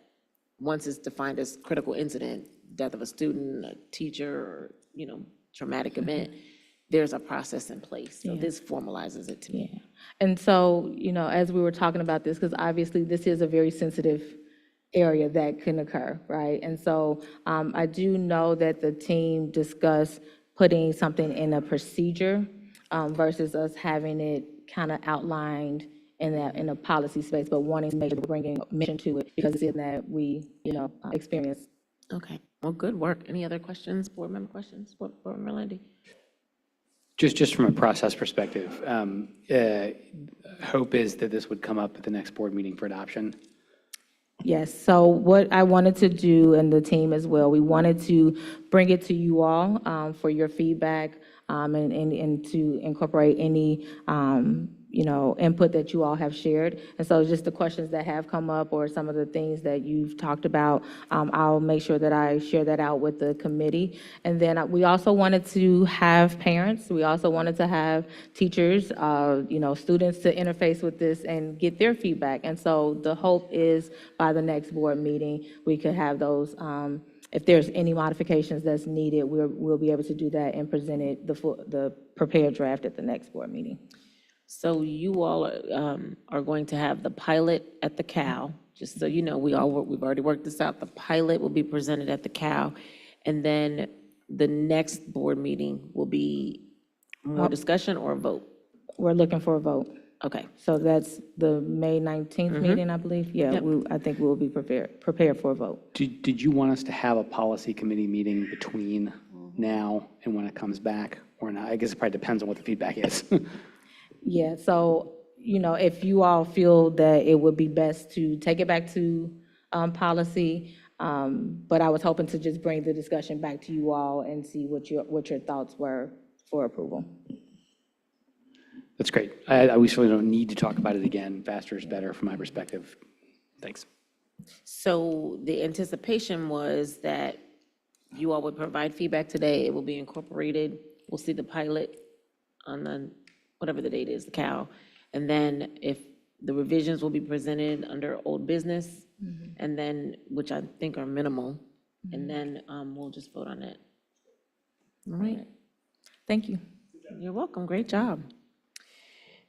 once it's defined as critical incident, death of a student, a teacher, or, traumatic event, there's a process in place. So this formalizes it to me. Yeah. And so, as we were talking about this, because obviously this is a very sensitive area that can occur, right? And so I do know that the team discussed putting something in a procedure versus us having it kind of outlined in a policy space, but wanting to make sure we're bringing mission to it because it's in that we, experience. Okay, well, good work. Any other questions, board member questions? Board member Landy? Just from a process perspective, hope is that this would come up at the next board meeting for adoption. Yes, so what I wanted to do, and the team as well, we wanted to bring it to you all for your feedback and to incorporate any, input that you all have shared. And so just the questions that have come up or some of the things that you've talked about, I'll make sure that I share that out with the committee. And then we also wanted to have parents. We also wanted to have teachers, students to interface with this and get their feedback. And so the hope is by the next board meeting, we could have those, if there's any modifications that's needed, we'll be able to do that and present it, the prepared draft at the next board meeting. So you all are going to have the pilot at the CAL, just so you know, we've already worked this out. The pilot will be presented at the CAL, and then the next board meeting will be more discussion or a vote? We're looking for a vote. Okay. So that's the May 19th meeting, I believe? Yeah, Yep. I think we'll be prepared for a vote. Did you want us to have a policy committee meeting between now and when it comes back, or not? I guess it probably depends on what the feedback is. Yeah, so, if you all feel that it would be best to take it back to policy, but I was hoping to just bring the discussion back to you all and see what your thoughts were for approval. That's great. We certainly don't need to talk about it again. Faster is better from my perspective. Thanks. So the anticipation was that you all would provide feedback today. It will be incorporated. We'll see the pilot on the, whatever the date is, the CAL. And then if the revisions will be presented under old business, and then, which I think are minimal, and then we'll just vote on it. All right. Thank you. You're welcome. Great job.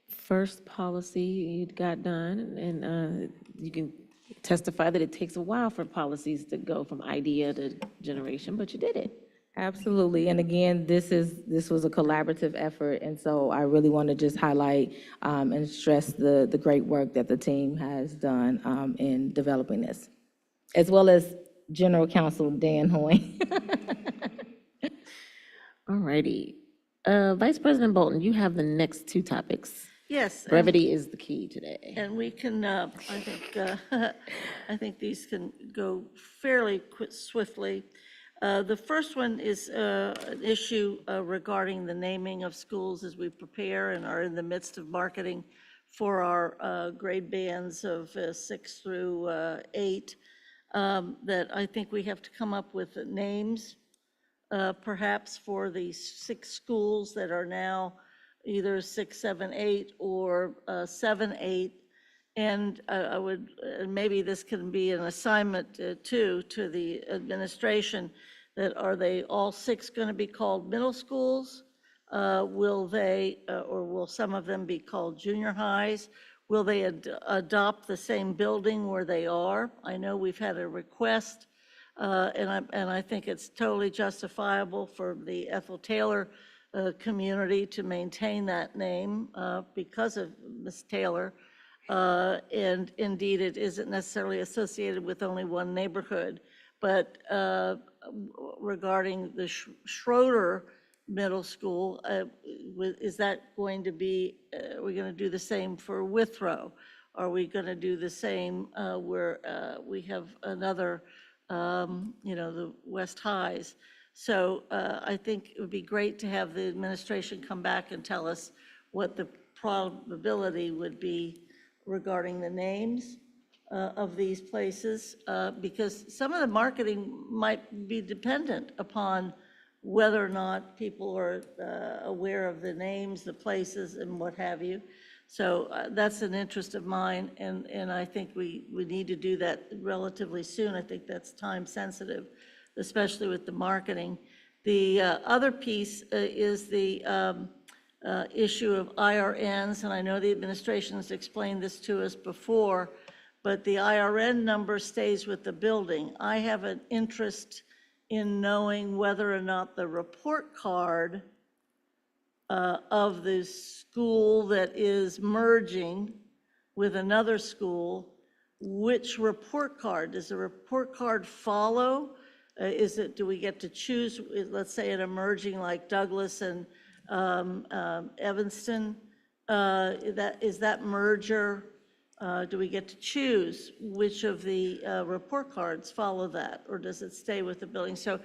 First policy you got done, and you can testify that it takes a while for policies to go from idea to generation, but you did it. Absolutely, and again, this was a collaborative effort, and so I really want to just highlight and stress the great work that the team has done in developing this, as well as General Counsel Dan Hoy. All righty. Vice President Bolton, you have the next two topics. Yes. Brevity is the key today. And we can, I think these can go fairly swiftly. The first one is an issue regarding the naming of schools as we prepare and are in the midst of marketing for our grade bands of 6 through 8, that I think we have to come up with names, perhaps for the 6 schools that are now either 6, 7, 8, or 7, 8. And I would, maybe this can be an assignment too to the administration, that are they all 6 going to be called middle schools? Will they, or will some of them be called junior highs? Will they adopt the same building where they are? I know we've had a request, and I think it's totally justifiable for the Ethel Taylor community to maintain that name because of Ms. Taylor. And indeed, it isn't necessarily associated with only one neighborhood. But regarding the Schroeder Middle School, is that going to be, are we going to do the same for Withrow? Are we going to do the same where we have another, the West Highs? So I think it would be great to have the administration come back and tell us what the probability would be regarding the names of these places, because some of the marketing might be dependent upon whether or not people are aware of the names, the places, and what have you. So that's an interest of mine, and I think we need to do that relatively soon. I think that's time sensitive, especially with the marketing. The other piece is the issue of IRNs, and I know the administration has explained this to us before, but the IRN number stays with the building. I have an interest in knowing whether or not the report card of the school that is merging with another school, which report card? Does the report card follow? Do we get to choose, let's say an emerging like Douglas and Evanston, is that merger, do we get to choose which of the report cards follow that, or does it stay with the building? So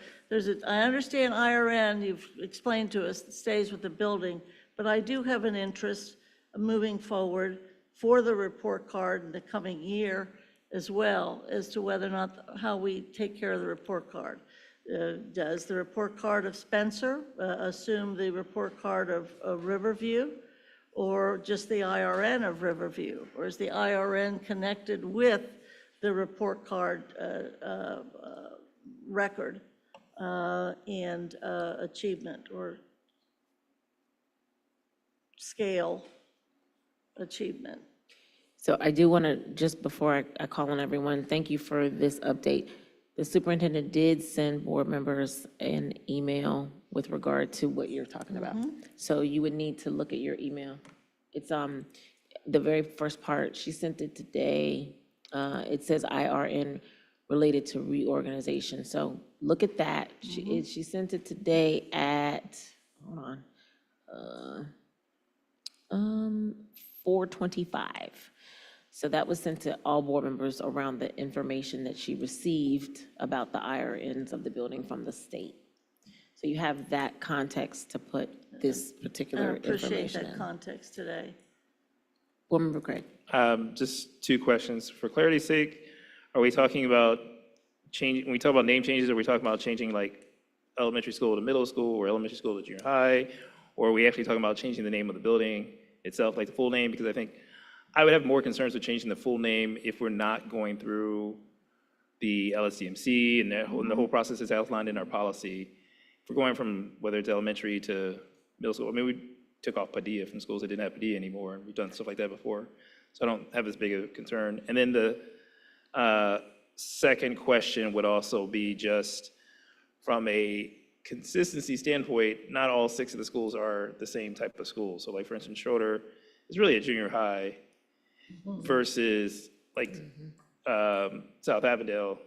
I understand IRN, you've explained to us, it stays with the building, but I do have an interest moving forward for the report card in the coming year as well, as to whether or not, how we take care of the report card. Does the report card of Spencer assume the report card of Riverview, or just the IRN of Riverview? Or is the IRN connected with the report card record and achievement or scale achievement? So I do want to, just before I call on everyone, thank you for this update. The superintendent did send board members an email with regard to what you're talking about. So you would need to look at your email. It's the very first part, she sent it today. It says IRN related to reorganization. So look at that. She sent it today at, hold on, 4:25. So that was sent to all board members around the information that she received about the IRNs of the building from the state. So you have that context to put this particular I appreciate information that in. context today. Board Member Craig. Just two questions. For clarity's sake, are we talking about changing, when we talk about name changes, are we talking about changing like elementary school to middle school or elementary school to junior high? Or are we actually talking about changing the name of the building itself, like the full name? Because I think I would have more concerns with changing the full name if we're not going through the LSDMC and the whole process is outlined in our policy. If we're going from whether it's elementary to middle school, I mean, we took off Padilla from schools that didn't have Padilla anymore, and we've done stuff like that before. So I don't have as big a concern. And then the second question would also be just from a consistency standpoint, not all 6 of the schools are the same type of school. So like, for instance, Schroeder is really a junior high versus like South Avondale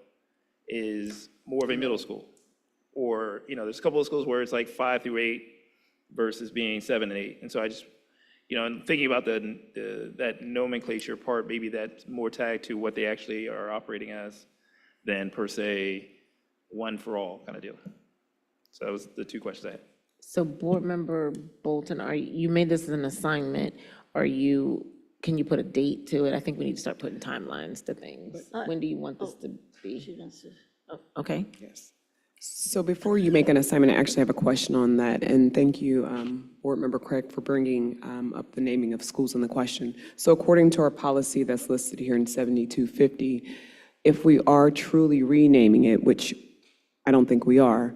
is more of a middle school. Or, there's a couple of schools where it's like 5 through 8 versus being 7 and 8. And so I just, and thinking about that nomenclature part, maybe that's more tagged to what they actually are operating as than per se one for all kind of deal. So that was the two questions I had. So Board Member Bolton, you made this as an assignment. Can you put a date to it? I think we need to start putting timelines to things. When do you want this to be? Okay. Yes. So before you make an assignment, I actually have a question on that. And thank you, Board Member Craig, for bringing up the naming of schools in the question. So according to our policy that's listed here in 7250, if we are truly renaming it, which I don't think we are,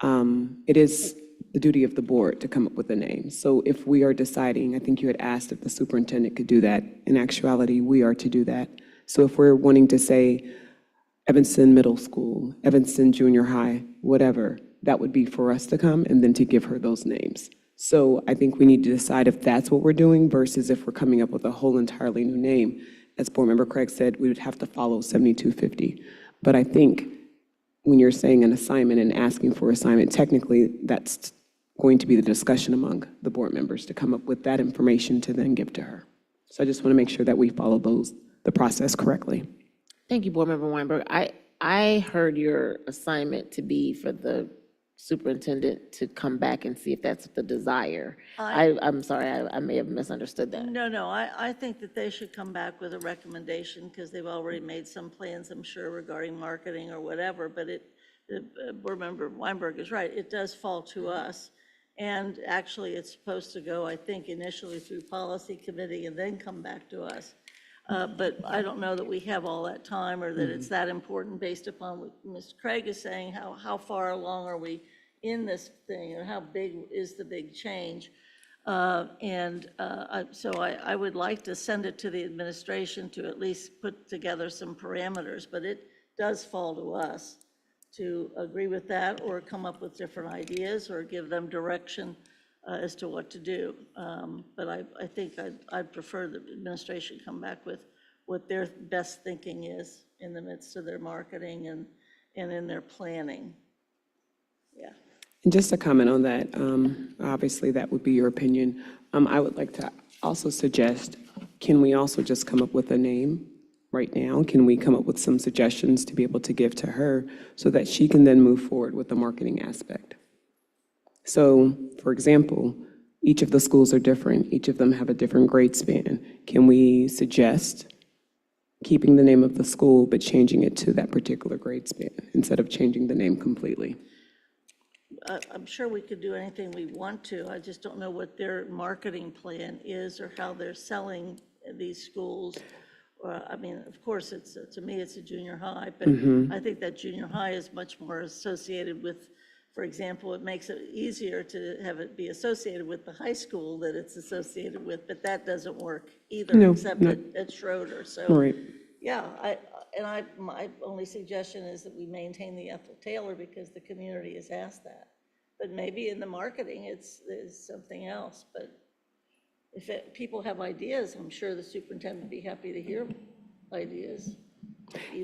it is the duty of the board to come up with a name. So if we are deciding, I think you had asked if the superintendent could do that. In actuality, we are to do that. So if we're wanting to say Evanston Middle School, Evanston Junior High, whatever, that would be for us to come and then to give her those names. So I think we need to decide if that's what we're doing versus if we're coming up with a whole entirely new name. As Board Member Craig said, we would have to follow 7250. But I think when you're saying an assignment and asking for assignment, technically that's going to be the discussion among the board members to come up with that information to then give to her. So I just want to make sure that we follow the process correctly. Thank you, Board Member Weinberg. I heard your assignment to be for the superintendent to come back and see if that's the desire. I'm sorry, I may have misunderstood that. No, I think that they should come back with a recommendation because they've already made some plans, I'm sure, regarding marketing or whatever, but Board Member Weinberg is right, it does fall to us. And actually, it's supposed to go, I think, initially through policy committee and then come back to us. But I don't know that we have all that time or that it's that important based upon what Ms. Craig is saying, how far along are we in this thing or how big is the big change? So I would like to send it to the administration to at least put together some parameters, but it does fall to us to agree with that or come up with different ideas or give them direction as to what to do. But I think I'd prefer the administration come back with what their best thinking is in the midst of their marketing and in their planning. Yeah. And just to comment on that, obviously that would be your opinion. I would like to also suggest, can we also just come up with a name right now? Can we come up with some suggestions to be able to give to her so that she can then move forward with the marketing aspect? So, for example, each of the schools are different. Each of them have a different grade span. Can we suggest keeping the name of the school but changing it to that particular grade span instead of changing the name completely? I'm sure we could do anything we want to. I just don't know what their marketing plan is or how they're selling these schools. I mean, of course, to me, it's a junior high, but I think that junior high is much more associated with, for example, it makes it easier to have it be associated with the high school that it's associated with, but that doesn't work either, No, except no. at Schroeder. So, Right. yeah, my only suggestion is that we maintain the Ethel Taylor because the community has asked that. But maybe in the marketing, it's something else. But if people have ideas, I'm sure the superintendent would be happy to hear ideas.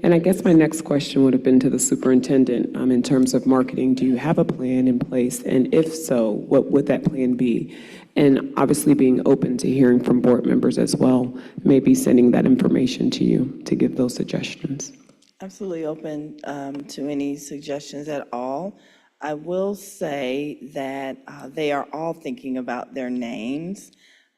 And I guess my next question would have been to the superintendent, in terms of marketing, do you have a plan in place? And if so, what would that plan be? And obviously being open to hearing from board members as well, maybe sending that information to you to give those suggestions. Absolutely open to any suggestions at all. I will say that they are all thinking about their names.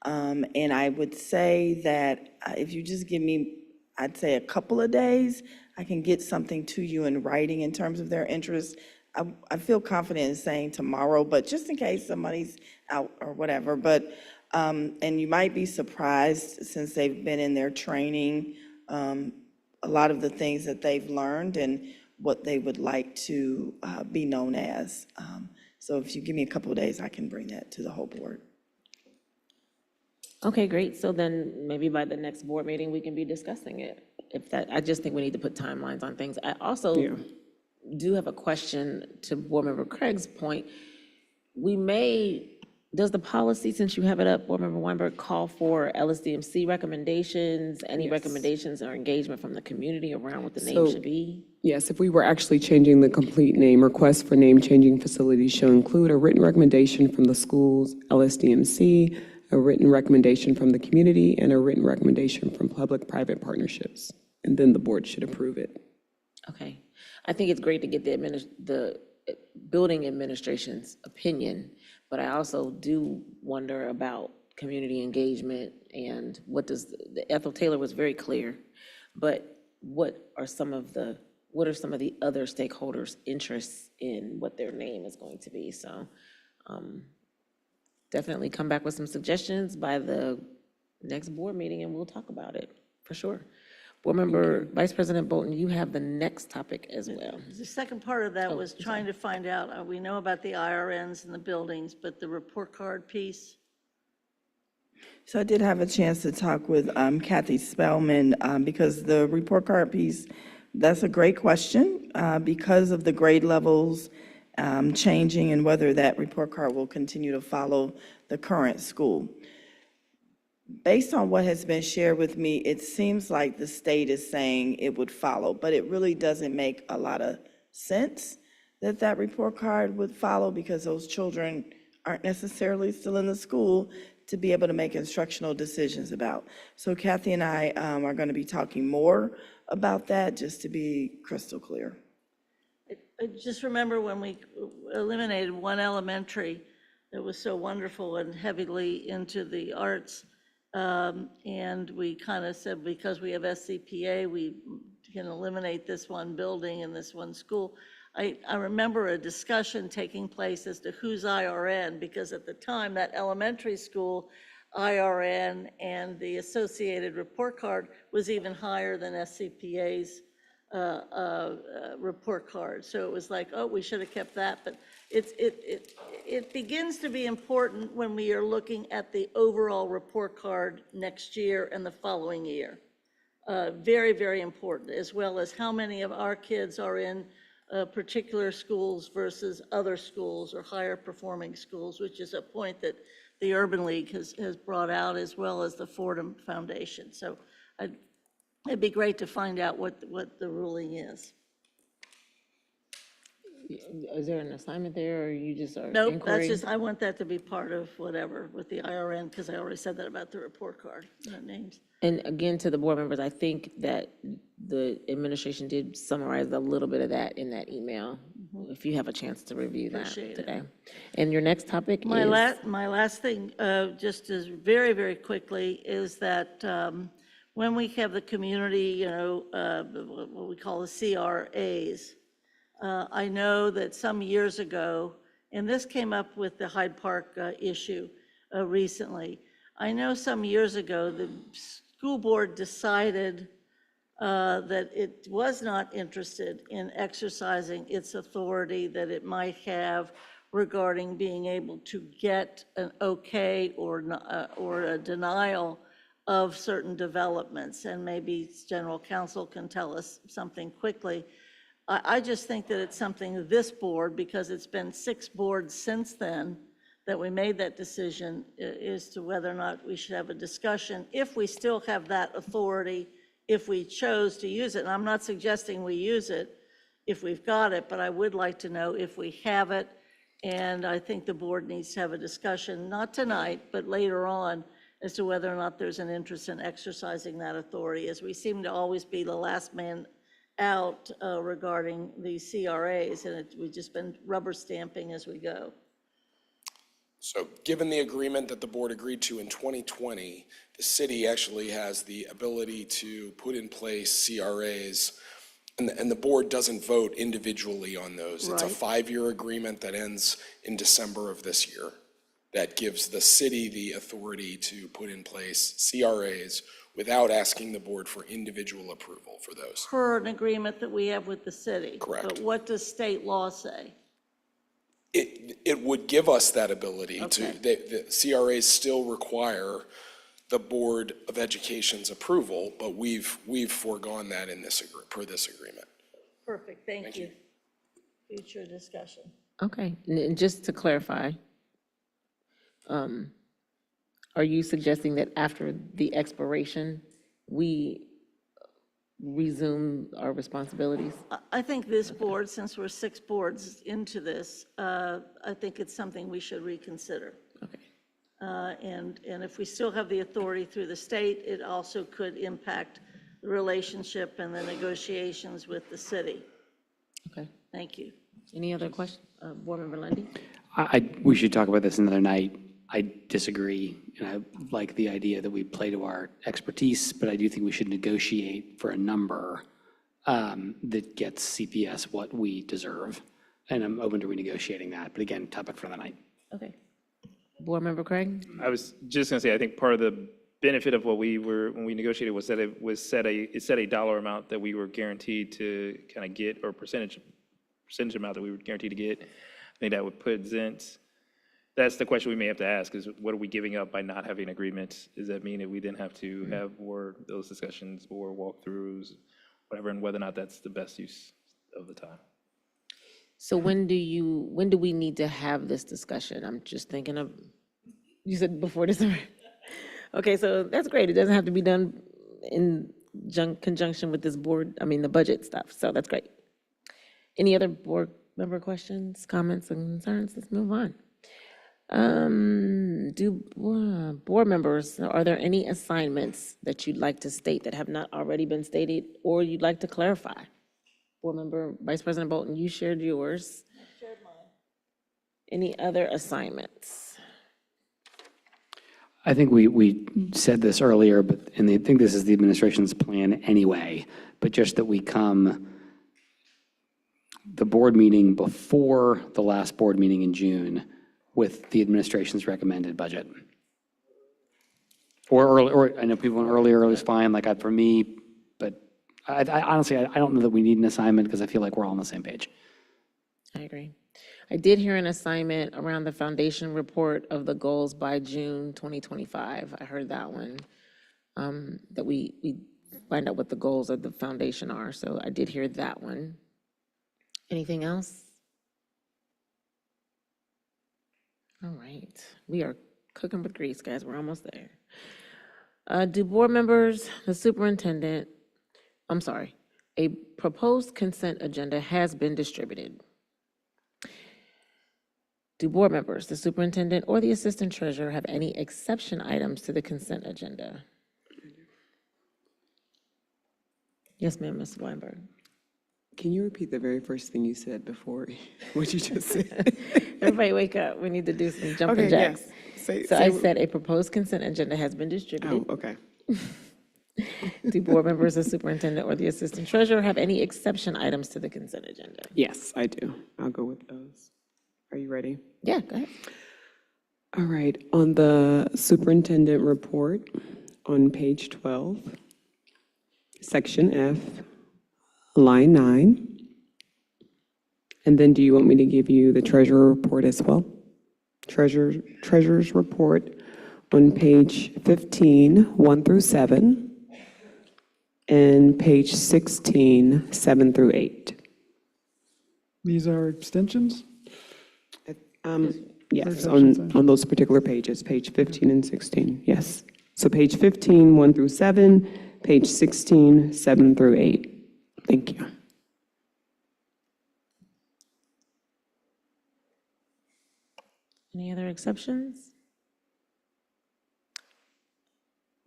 And I would say that if you just give me, I'd say a couple of days, I can get something to you in writing in terms of their interest. I feel confident in saying tomorrow, but just in case somebody's out or whatever. But, and you might be surprised since they've been in their training, a lot of the things that they've learned and what they would like to be known as. So if you give me a couple of days, I can bring that to the whole board. Okay, great. So then maybe by the next board meeting, we can be discussing it. I just think we need to put timelines on things. I also do have a question to Board Member Craig's point. Does the policy, since you have it up, Board Member Weinberg, call for LSDMC recommendations, any recommendations or engagement from the community around what the name should be? Yes, if we were actually changing the complete name, requests for name changing facilities shall include a written recommendation from the schools, LSDMC, a written recommendation from the community, and a written recommendation from public-private partnerships. And then the board should approve it. Okay. I think it's great to get the building administration's opinion, but I also do wonder about community engagement and the Ethel Taylor was very clear, but what are some of the other stakeholders' interests in what their name is going to be? So definitely come back with some suggestions by the next board meeting and we'll talk about it for sure. Board Member, Vice President Bolton, you have the next topic as well. The second part of that was trying to find out, we know about the IRNs and the buildings, but the report card piece, So I did have a chance to talk with Kathy Spellman because the report card piece, that's a great question because of the grade levels changing and whether that report card will continue to follow the current school. Based on what has been shared with me, it seems like the state is saying it would follow, but it really doesn't make a lot of sense that that report card would follow because those children aren't necessarily still in the school to be able to make instructional decisions about. So Kathy and I are going to be talking more about that, just to be crystal clear. I just remember when we eliminated one elementary that was so wonderful and heavily into the arts, and we kind of said, because we have SCPA, we can eliminate this one building and this one school. I remember a discussion taking place as to who's IRN, because at the time, that elementary school IRN and the associated report card was even higher than SCPA's report card. So it was like, oh, we should have kept that. But it begins to be important when we are looking at the overall report card next year and the following year. Very, very important, as well as how many of our kids are in particular schools versus other schools or higher performing schools, which is a point that the Urban League has brought out, as well as the Fordham Foundation. So it'd be great to find out what the ruling is. Is there an assignment there, or you just are Nope, inquiring? that's just, I want that to be part of whatever with the IRN, because I already said that about the report card, names. And again, to the board members, I think that the administration did summarize a little bit of that in that email, if you have a chance to review that Appreciate it. today. And your next topic My is? my last thing, just as very, very quickly, is that when we have the community, what we call the CRAs, I know that some years ago, and this came up with the Hyde Park issue recently. I know some years ago, the school board decided that it was not interested in exercising its authority that it might have regarding being able to get an okay or a denial of certain developments. And maybe general counsel can tell us something quickly. I just think that it's something this board, because it's been 6 boards since then that we made that decision, as to whether or not we should have a discussion, if we still have that authority, if we chose to use it. And I'm not suggesting we use it if we've got it, but I would like to know if we have it. And I think the board needs to have a discussion, not tonight, but later on, as to whether or not there's an interest in exercising that authority, as we seem to always be the last man out regarding the CRAs, and we've just been rubber stamping as we go. So given the agreement that the board agreed to in 2020, the city actually has the ability to put in place CRAs, and the board doesn't vote individually on those. It's a 5-year agreement that ends in December of this year that gives the city the authority to put in place CRAs without asking the board for individual approval for those. Per an agreement that we have with the city. Correct. But what does state law say? It would give us that ability to, the CRAs still require the Board of Education's approval, but we've foregone that in this, per this agreement. Perfect, thank you. Future discussion. Okay, and just to clarify, are you suggesting that after the expiration, we resume our responsibilities? I think this board, since we're 6 boards into this, I think it's something we should reconsider. Okay. And if we still have the authority through the state, it also could impact the relationship and the negotiations with the city. Okay. Thank you. Any other questions? Board Member Lundy? We should talk about this another night. I disagree, and I like the idea that we play to our expertise, but I do think we should negotiate for a number that gets CPS what we deserve, and I'm open to renegotiating that. But again, topic for the night. Okay. Board Member Craig? I was just going to say, I think part of the benefit of what we were, when we negotiated, was that it set a dollar amount that we were guaranteed to kind of get, or percentage amount that we were guaranteed to get. I think that would present, that's the question we may have to ask, is what are we giving up by not having agreement? Does that mean that we then have to have more of those discussions or walkthroughs, whatever, and whether or not that's the best use of the time? So when do we need to have this discussion? I'm just thinking of, you said before December. Okay, so that's great. It doesn't have to be done in conjunction with this board, the budget stuff, so that's great. Any other board member questions, comments, and concerns? Let's move on. Board members, are there any assignments that you'd like to state that have not already been stated, or you'd like to clarify? Board member, Vice President Bolton, you shared yours. I shared mine. Any other assignments? I think we said this earlier, and I think this is the administration's plan anyway, but just that we come the board meeting before the last board meeting in June with the administration's recommended budget. Or early, or I know people want earlier is fine, like for me, but I honestly, I don't know that we need an assignment because I feel like we're all on the same page. I agree. I did hear an assignment around the foundation report of the goals by June 2025. I heard that one, that we find out what the goals of the foundation are. So I did hear that one. Anything else? All right, we are cooking with grease, guys. We're almost there. Do board members, the superintendent, a proposed consent agenda has been distributed. Do board members, the superintendent, or the assistant treasurer have any exception items to the consent agenda? Yes, ma'am, Ms. Weinberg. Can you repeat the very first thing you said before what you just said? Everybody wake up. We need to do some jumping jacks. Yes. I said a proposed consent agenda has been distributed. Oh, okay. Do board members, the superintendent, or the assistant treasurer have any exception items to the consent agenda? Yes, I do. I'll go with those. Are you ready? Yeah, go ahead. All right, on the superintendent report on page 12, section F, line 9. And then do you want me to give you the treasurer report as well? Treasurer's report on page 15, 1 through 7, and page 16, 7 through 8. These are extensions? Yes, on those particular pages, page 15 and 16, yes. So page 15, 1 through 7, page 16, 7 through 8. Thank you. Any other exceptions?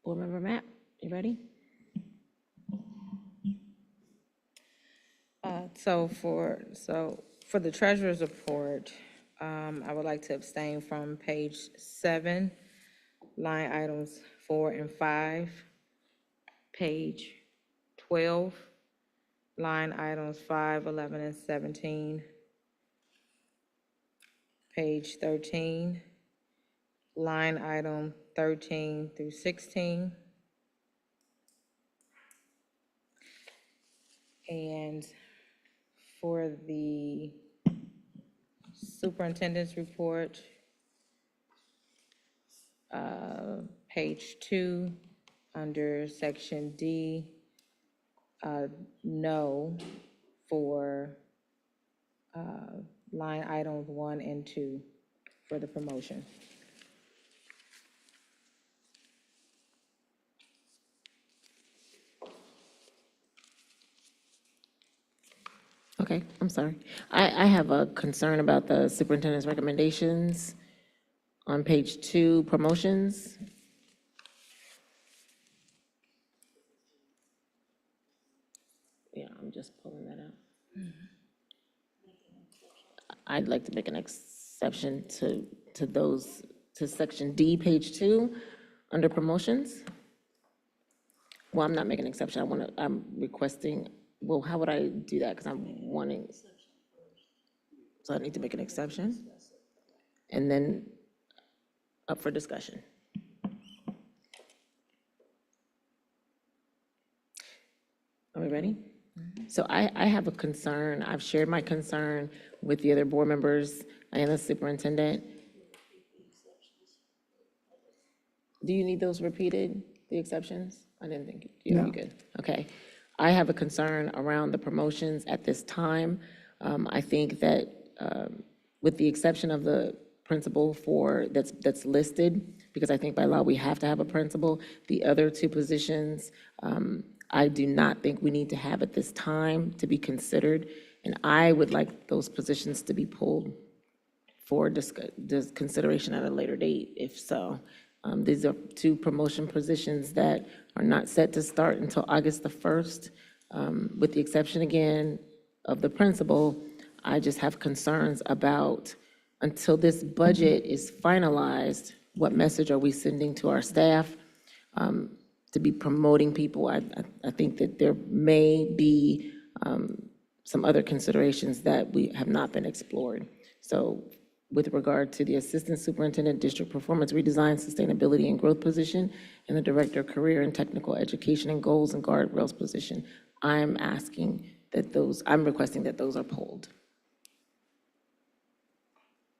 Board member Matt, you ready? So for the treasurer's report, I would like to abstain from page 7, line items 4 and 5, page 12, line items 5, 11, and 17, page 13, line item 13 through 16, and for the superintendent's report, page 2, under section D, no for line items 1 and 2 for the promotion. Okay, I'm sorry. I have a concern about the superintendent's recommendations on page 2, promotions. Yeah, I'm just pulling that out. I'd like to make an exception to those, to section D, page 2, under promotions. Well, I'm not making an exception. I'm requesting, well, how would I do that? Because I'm wanting, so I need to make an exception and then up for discussion. ready? So I have a concern. I've shared my concern with the other board members and the superintendent. Do you need those repeated, the exceptions? I didn't think, you No. good. Okay. I have a concern around the promotions at this time. I think that with the exception of the principal that's listed, because I think by law we have to have a principal, the other two positions, I do not think we need to have at this time to be considered. And I would like those positions to be pulled for consideration at a later date, if so. These are two promotion positions that are not set to start until August the 1st. With the exception, again, of the principal, I just have concerns about, until this budget is finalized, what message are we sending to our staff to be promoting people? I think that there may be some other considerations that we have not been explored. So with regard to the Assistant Superintendent District Performance Redesign, Sustainability and Growth position, and the Director of Career and Technical Education and Goals and Guardrails position, I'm requesting that those are pulled.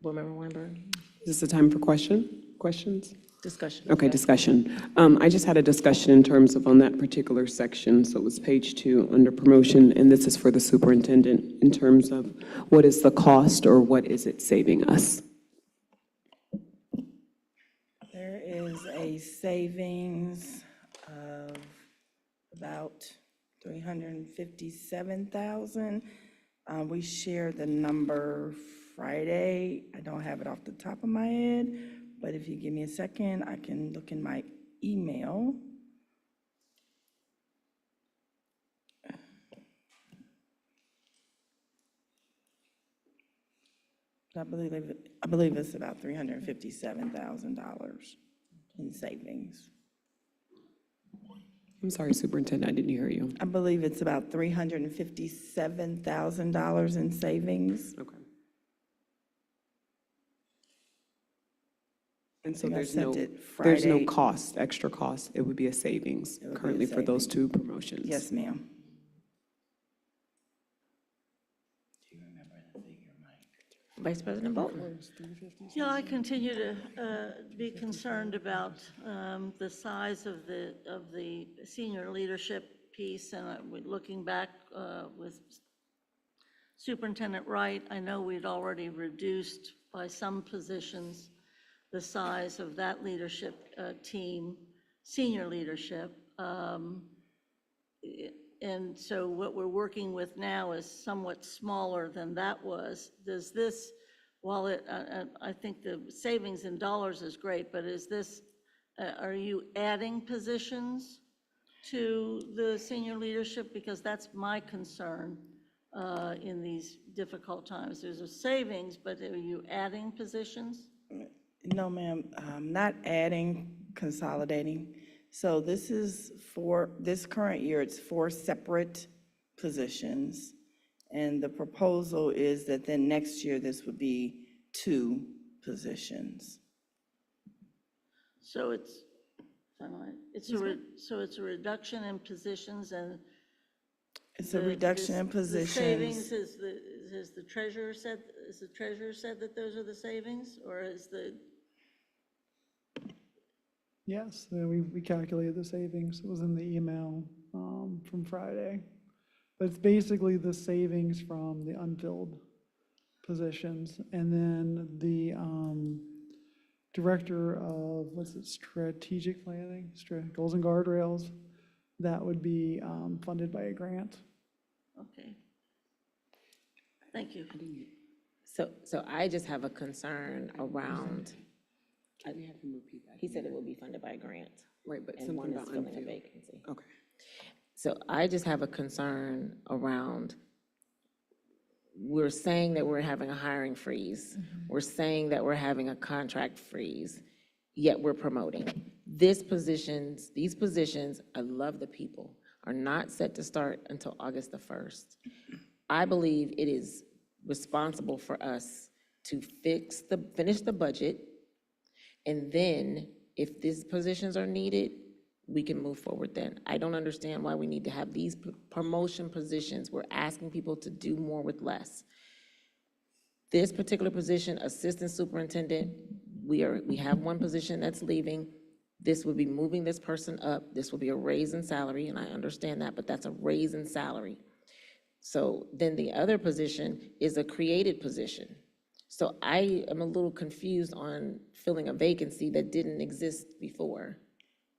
Board Member Weinberg? Is this the time for questions? Discussion. Okay, discussion. I just had a discussion in terms of on that particular section, so it was page 2 under promotion, and this is for the superintendent in terms of what is the cost or what is it saving us? There is a savings of about $357,000. We shared the number Friday. I don't have it off the top of my head, but if you give me a second, I can look in my email. I believe it's about $357,000 in savings. I'm sorry, Superintendent, I didn't hear you. I believe it's about $357,000 in savings. Okay. And so I there's sent no it extra Friday. cost. It would be a savings It would be a currently for those savings. 2 promotions. Yes, ma'am. Vice President Bolton? Yeah, I continue to be concerned about the size of the senior leadership piece, and looking back with Superintendent Wright, I know we'd already reduced by some positions the size of that leadership team, senior leadership. And so what we're working with now is somewhat smaller than that was. Does this, while I think the savings in dollars is great, but is this, are you adding positions to the senior leadership? Because that's my concern in these difficult times. There's a savings, but are you adding positions? No, ma'am, not adding, consolidating. So this is for, this current year, it's 4 separate positions. And the proposal is that then next year, this would be 2 positions. So it's a reduction in positions, and It's a reduction in the positions. savings is the treasurer said, that those are the savings, or is the? Yes, we calculated the savings. It was in the email from Friday. But it's basically the savings from the unfilled positions. And then the director of, strategic planning, goals and guardrails, that would be funded by a grant. Okay. Thank you. So I just have a concern around, Can we have him repeat that? he said it will be funded by a grant. Right, but And something one is about filling a unfilled. vacancy. Okay. So I just have a concern around, we're saying that we're having a hiring freeze. We're saying that we're having a contract freeze, yet we're promoting. These positions, I love the people, are not set to start until August the 1st. I believe it is responsible for us to finish the budget, and then if these positions are needed, we can move forward then. I don't understand why we need to have these promotion positions. We're asking people to do more with less. This particular position, assistant superintendent, we have one position that's leaving. This would be moving this person up. This will be a raise in salary, and I understand that, but that's a raise in salary. So then the other position is a created position. So I am a little confused on filling a vacancy that didn't exist before.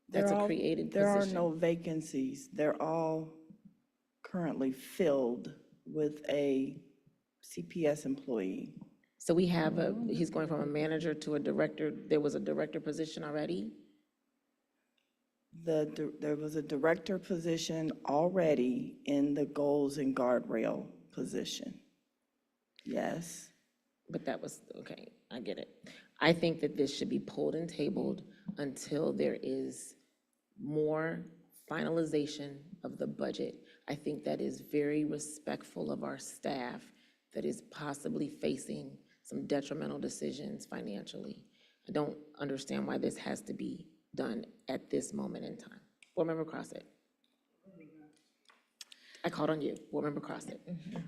That's a created position. There are no vacancies. They're all currently filled with a CPS employee. So we have he's going from a manager to a director. There was a director position already? There was a director position already in the goals and guardrail position. Yes. But that was, okay, I get it. I think that this should be pulled and tabled until there is more finalization of the budget. I think that is very respectful of our staff that is possibly facing some detrimental decisions financially. I don't understand why this has to be done at this moment in time. Board Member Crossett. I called on you. Board Member Crossett.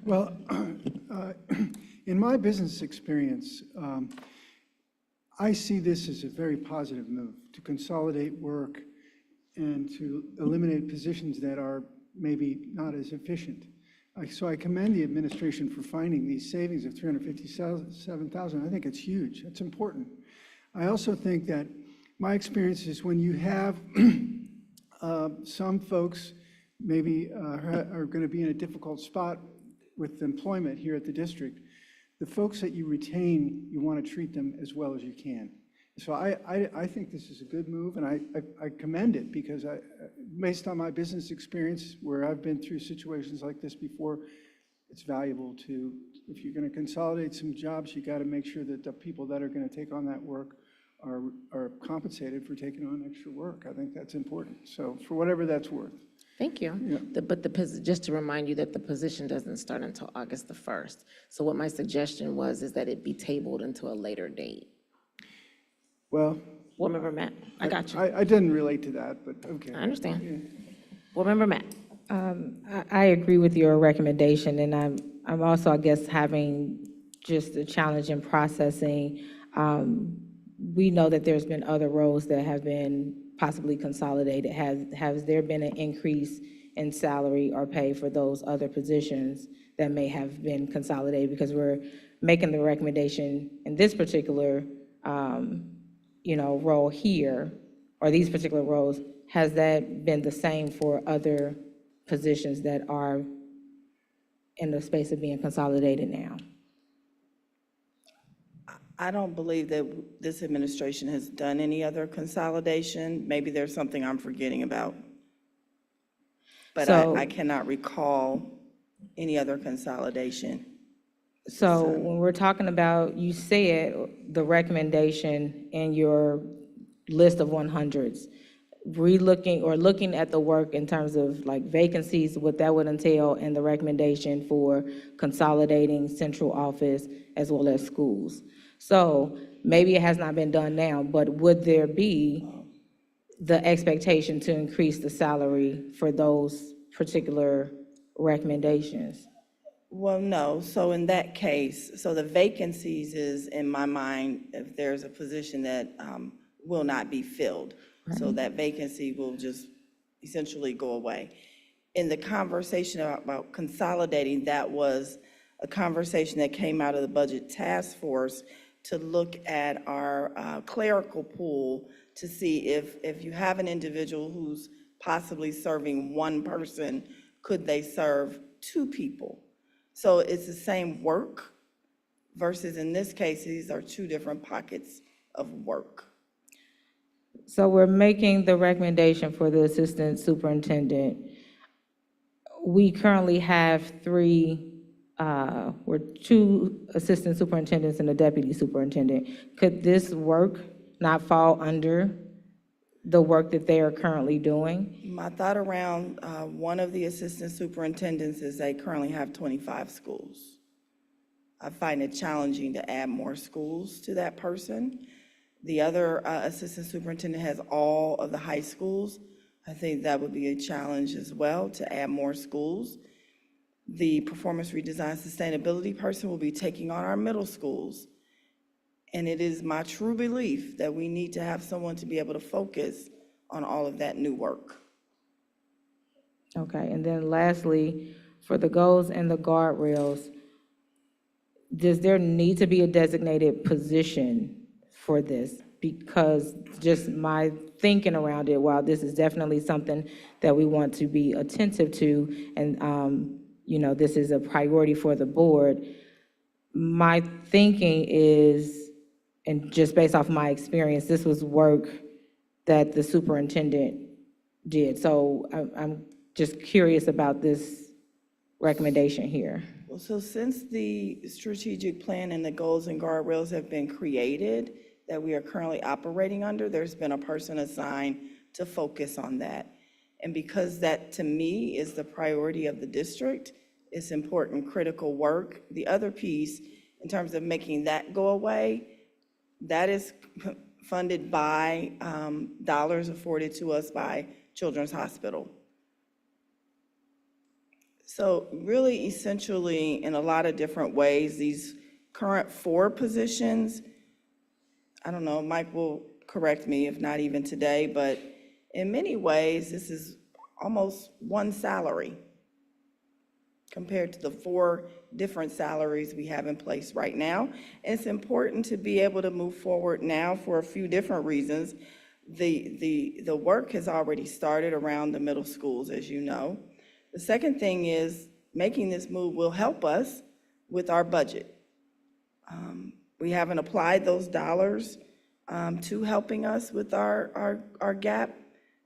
Well, in my business experience, I see this as a very positive move to consolidate work and to eliminate positions that are maybe not as efficient. So I commend the administration for finding these savings of $357,000. I think it's huge. It's important. I also think that my experience is when you have some folks maybe are going to be in a difficult spot with employment here at the district, the folks that you retain, you want to treat them as well as you can. So I think this is a good move, and I commend it because based on my business experience where I've been through situations like this before, it's valuable to, if you're going to consolidate some jobs, you got to make sure that the people that are going to take on that work are compensated for taking on extra work. I think that's important. So for whatever that's worth. Thank you. Yeah. But just to remind you that the position doesn't start until August the 1st. So what my suggestion was is that it be tabled until a later date. Well. Board Member Matt, I got you. I didn't relate to that, but okay. I understand. Yeah. Board Member Matt. I agree with your recommendation, and I'm also, I guess, having just a challenge in processing. We know that there's been other roles that have been possibly consolidated. Has there been an increase in salary or pay for those other positions that may have been consolidated? Because we're making the recommendation in this particular, role here, or these particular roles. Has that been the same for other positions that are in the space of being consolidated now? I don't believe that this administration has done any other consolidation. Maybe there's something I'm forgetting about. But I cannot recall any other consolidation. So when we're talking about, you said the recommendation in your list of 100s, relooking or looking at the work in terms of like vacancies, what that would entail, and the recommendation for consolidating central office as well as schools. So maybe it has not been done now, but would there be the expectation to increase the salary for those particular recommendations? Well, no. So in that case, so the vacancies is, in my mind, if there's a position that will not be filled. So that vacancy will just essentially go away. In the conversation about consolidating, that was a conversation that came out of the budget task force to look at our clerical pool to see if you have an individual who's possibly serving one person, could they serve two people? So it's the same work versus in this case, these are two different pockets of work. So we're making the recommendation for the assistant superintendent. We currently have two assistant superintendents and a deputy superintendent. Could this work not fall under the work that they are currently doing? My thought around one of the assistant superintendents is they currently have 25 schools. I find it challenging to add more schools to that person. The other assistant superintendent has all of the high schools, I think that would be a challenge as well, to add more schools. The performance redesign sustainability person will be taking on our middle schools. And it is my true belief that we need to have someone to be able to focus on all of that new work. Okay, and then lastly, for the goals and the guardrails, does there need to be a designated position for this? Because just my thinking around it, while this is definitely something that we want to be attentive to, and, this is a priority for the board, my thinking is, and just based off my experience, this was work that the superintendent did. So I'm just curious about this recommendation here. Well, so since the strategic plan and the goals and guardrails have been created that we are currently operating under, there's been a person assigned to focus on that. And because that, to me, is the priority of the district, it's important, critical work. The other piece, in terms of making that go away, that is funded by dollars afforded to us by Children's Hospital. So really, essentially, in a lot of different ways, these current 4 positions, I don't know, Mike will correct me if not even today, but in many ways, this is almost one salary compared to the 4 different salaries we have in place right now. And it's important to be able to move forward now for a few different reasons. The work has already started around the middle schools, as you know. The second thing is making this move will help us with our budget. We haven't applied those dollars to helping us with our gap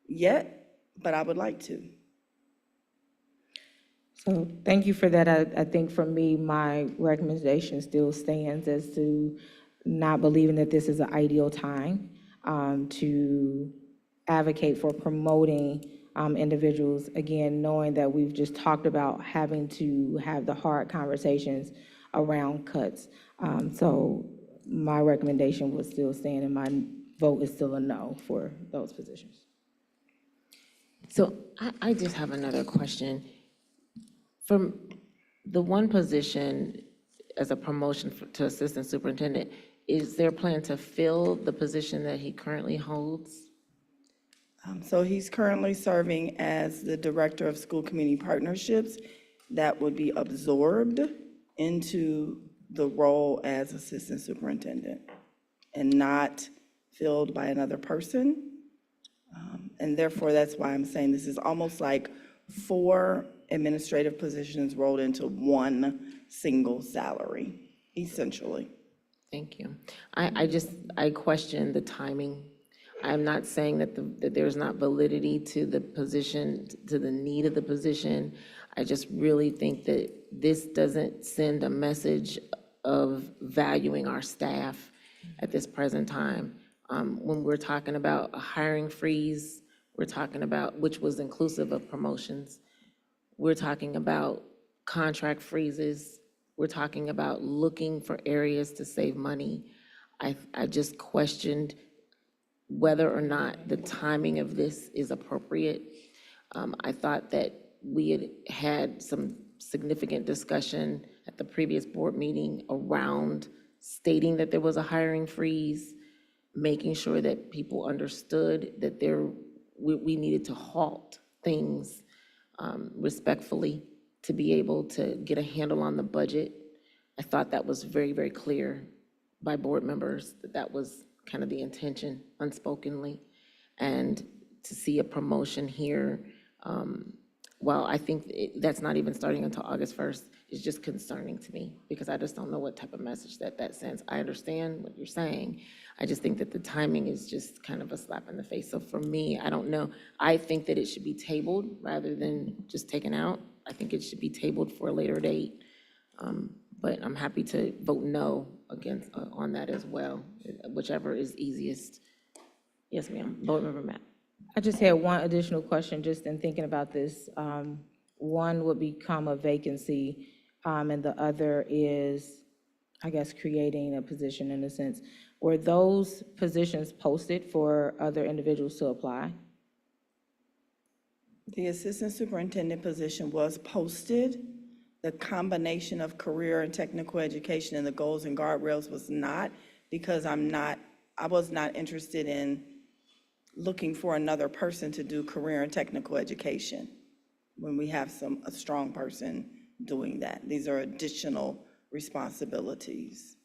yet, but I would like to. So thank you for that. I think for me, my recommendation still stands as to not believing that this is an ideal time to advocate for promoting individuals, again, knowing that we've just talked about having to have the hard conversations around cuts. So my recommendation would still stand, and my vote is still a no for those positions. So I just have another question. From the one position as a promotion to assistant superintendent, is there a plan to fill the position that he currently holds? So he's currently serving as the Director of School Community Partnerships. That would be absorbed into the role as Assistant Superintendent and not filled by another person. And therefore, that's why I'm saying this is almost like 4 administrative positions rolled into one single salary, essentially. Thank you. I question the timing. I'm not saying that there's not validity to the position, to the need of the position. I just really think that this doesn't send a message of valuing our staff at this present time. When we're talking about a hiring freeze, we're talking about, which was inclusive of promotions, we're talking about contract freezes, we're talking about looking for areas to save money. I just questioned whether or not the timing of this is appropriate. I thought that we had some significant discussion at the previous board meeting around stating that there was a hiring freeze, making sure that people understood that we needed to halt things respectfully to be able to get a handle on the budget. I thought that was very, very clear by board members, that was kind of the intention unspokenly. And to see a promotion here, well, I think that's not even starting until August 1st, is just concerning to me, because I just don't know what type of message that sends. I understand what you're saying. I just think that the timing is just kind of a slap in the face. So for me, I don't know. I think that it should be tabled rather than just taken out. I think it should be tabled for a later date. But I'm happy to vote no against on that as well, whichever is easiest. Yes, ma'am. Board Member Matt. I just had one additional question, just in thinking about this. One would become a vacancy, and the other is, I guess, creating a position in a sense. Were those positions posted for other individuals to apply? The assistant superintendent position was posted. The combination of career and technical education and the goals and guardrails was not, because I was not interested in looking for another person to do career and technical education when we have a strong person doing that. These are additional responsibilities.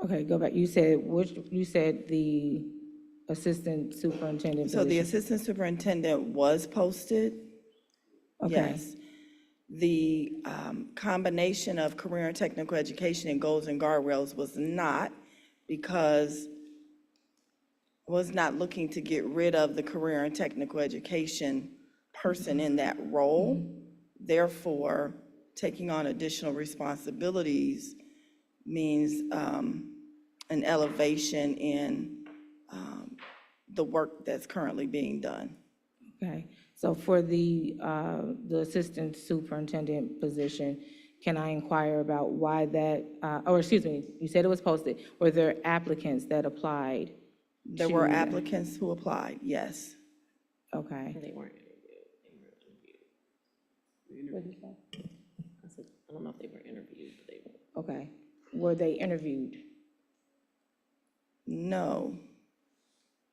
Okay, go back. You said the assistant superintendent So the position. assistant superintendent was posted? Okay. Yes. The combination of career and technical education and goals and guardrails was not, because I was not looking to get rid of the career and technical education person in that role. Therefore, taking on additional responsibilities means an elevation in the work that's currently being done. Okay, so for the assistant superintendent position, can I inquire about why that, or excuse me, you said it was posted, were there applicants that applied? There were applicants who applied, yes. Okay. They weren't interviewed. What did you say? I said, I don't know if they were interviewed, but they were. Okay, were they interviewed? No.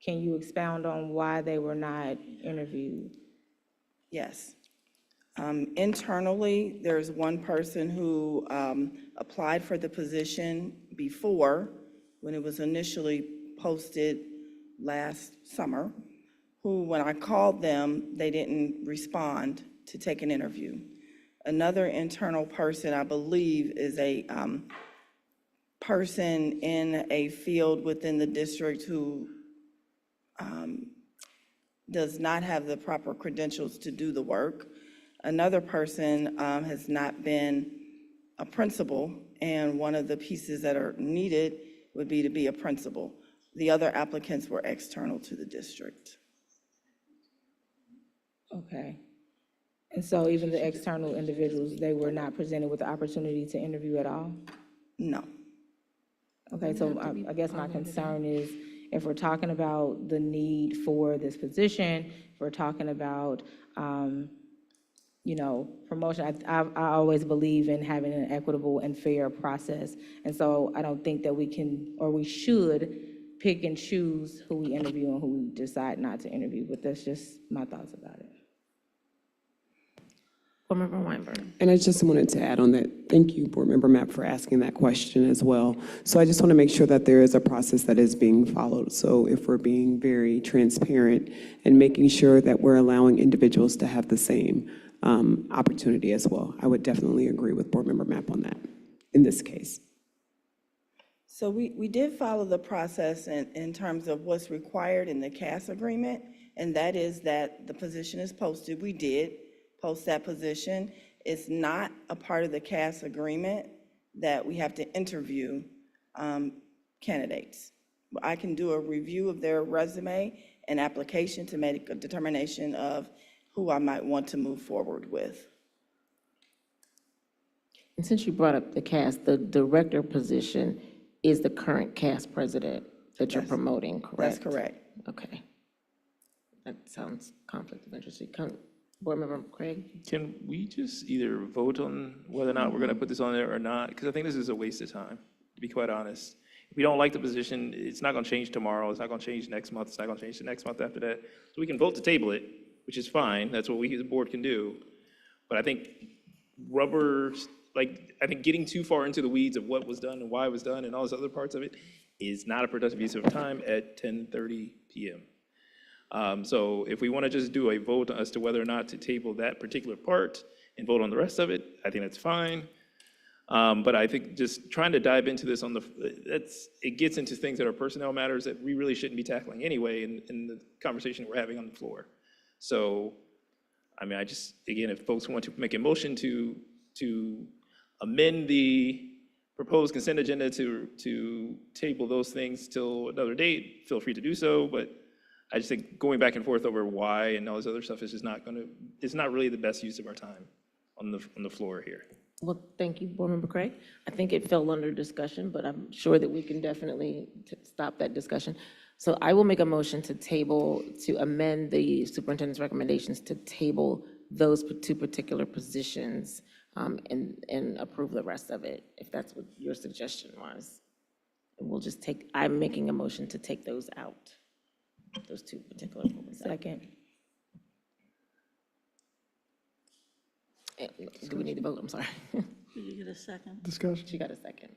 Can you expound on why they were not interviewed? Yes. Internally, there's one person who applied for the position before, when it was initially posted last summer, who, when I called them, they didn't respond to take an interview. Another internal person, I believe, is a person in a field within the district who does not have the proper credentials to do the work. Another person has not been a principal, and one of the pieces that are needed would be to be a principal. The other applicants were external to the district. Okay. And so even the external individuals, they were not presented with the opportunity to interview at all? No. Okay, so I guess my concern is, if we're talking about the need for this position, if we're talking about, promotion, I always believe in having an equitable and fair process. And so I don't think that we can, or we should, pick and choose who we interview and who we decide not to interview, but that's just my thoughts about it. Board Member Weinberg. And I just wanted to add on that, thank you, Board Member Mapp, for asking that question as well. So I just want to make sure that there is a process that is being followed. So if we're being very transparent and making sure that we're allowing individuals to have the same opportunity as well, I would definitely agree with Board Member Mapp on that in this case. So we did follow the process in terms of what's required in the CAS agreement, and that is that the position is posted. We did post that position. It's not a part of the CAS agreement that we have to interview candidates. I can do a review of their resume and application to make a determination of who I might want to move forward with. And since you brought up the CAS, the director position is the current CAS president that you're promoting, correct? That's correct. Okay. That sounds conflict of interest. Board Member Craig? Can we just either vote on whether or not we're going to put this on there or not? Because I think this is a waste of time, to be quite honest. If we don't like the position, it's not going to change tomorrow. It's not going to change next month. It's not going to change the next month after that. So we can vote to table it, which is fine. That's what we, the board, can do. But I think I think getting too far into the weeds of what was done and why it was done and all those other parts of it is not a productive use of time at 10:30 p.m. So if we want to just do a vote as to whether or not to table that particular part and vote on the rest of it, I think that's fine. But I think just trying to dive into this it gets into things that are personnel matters that we really shouldn't be tackling anyway in the conversation we're having on the floor. So, I mean, again, if folks want to make a motion to amend the proposed consent agenda to table those things till another date, feel free to do so, but I just think going back and forth over why and all this other stuff is just it's not really the best use of our time on the floor here. Well, thank you, Board Member Craig. I think it fell under discussion, but I'm sure that we can definitely stop that discussion. So I will make a motion to table, to amend the superintendent's recommendations to table those two particular positions, and approve the rest of it, if that's what your suggestion was. And we'll just take, I'm making a motion to take those out, those two particular ones. Second. Do we need to vote? I'm sorry. Did you get a second? Discussion, She got a second.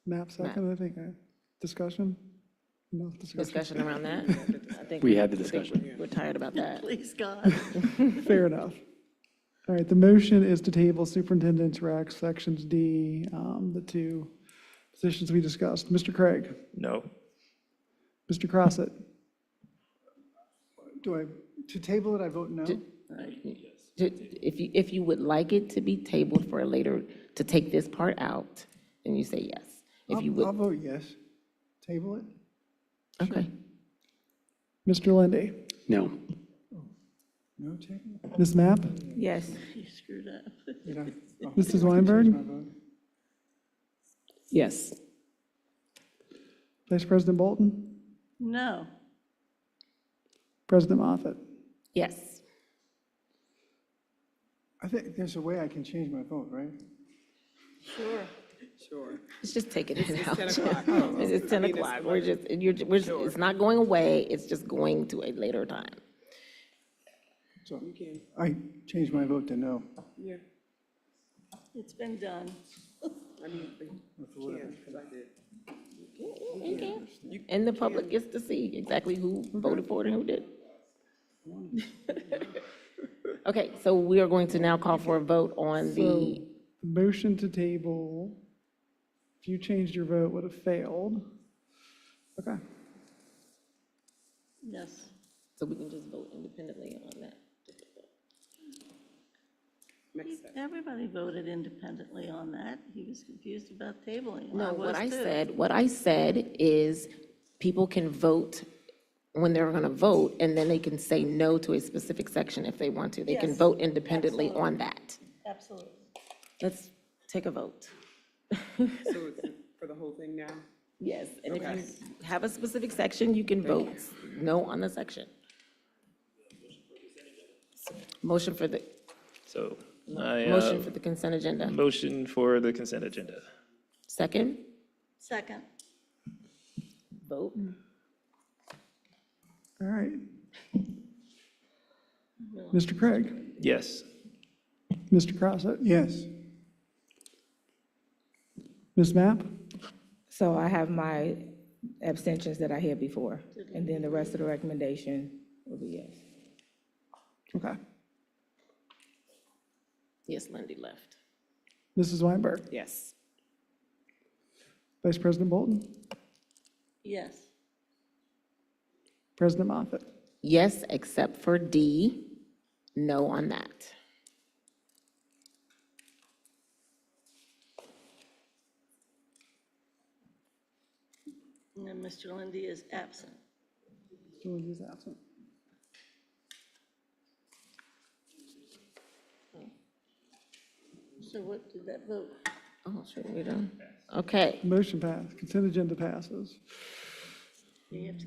Map second, I think, discussion? No discussion. Discussion around that? I think We had the I think discussion. We're tired about that. Please, God. Fair enough. All right, the motion is to table superintendent's rec, sections D, the two positions we discussed. Mr. Craig? No. Mr. Crossett? To table it, I vote no? If you would like it to be tabled for a later, to take this part out, then you say yes. If you I'll would, vote yes. Table it? okay. Mr. Lindy? No. No table? Ms. Mapp? Yes. You screwed up. Mrs. Weinberg? Yes. Vice President Bolton? No. President Moffett? Yes. I think there's a way I can change my vote, right? Sure. Sure. It's just taking it It's out. 10 o'clock. It's 10 o'clock. We're just, it's not going away, it's just going to a later time. So I changed my vote to no. Yeah. It's been done. I mean, you can, because I did. And the public gets to see exactly who voted for it and who did. Okay, so we are going to now call for a vote on the, Motion to table, if you changed your vote, would have failed. Okay. Yes. so we can just vote independently on that. Everybody voted independently on that. He was confused about tabling. No, what I was too. what I said is people can vote when they're gonna vote, and then they can say no to a specific section if they want to. They can Yes, vote independently absolutely. on that. Absolutely. Let's take a vote. So it's for the whole thing now? Yes, and if Okay. you have a specific section, you can vote no on the section. Motion for the, So motion for the consent agenda. motion for the consent agenda. Second, Second. vote. All right. Mr. Craig? Yes. Mr. Crossett? Yes. Ms. Mapp? So I have my abstentions that I had before, and then the rest of the recommendation will be yes. Okay. Yes, Lindy left. Mrs. Weinberg? Yes. Vice President Bolton? Yes. President Moffett? Yes, except for D, no on that. And then Mr. Lindy is absent. Mr. Lindy is absent. So what did that vote? Oh, should we done? Okay, Motion passed. Consent agenda passes. You have to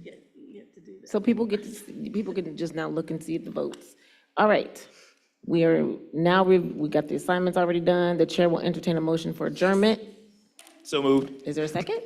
do that. so people get to, people can just now look and see the votes. All right, we are, now we got the assignments already done. The chair will entertain a motion for adjournment. So moved. Is there a second?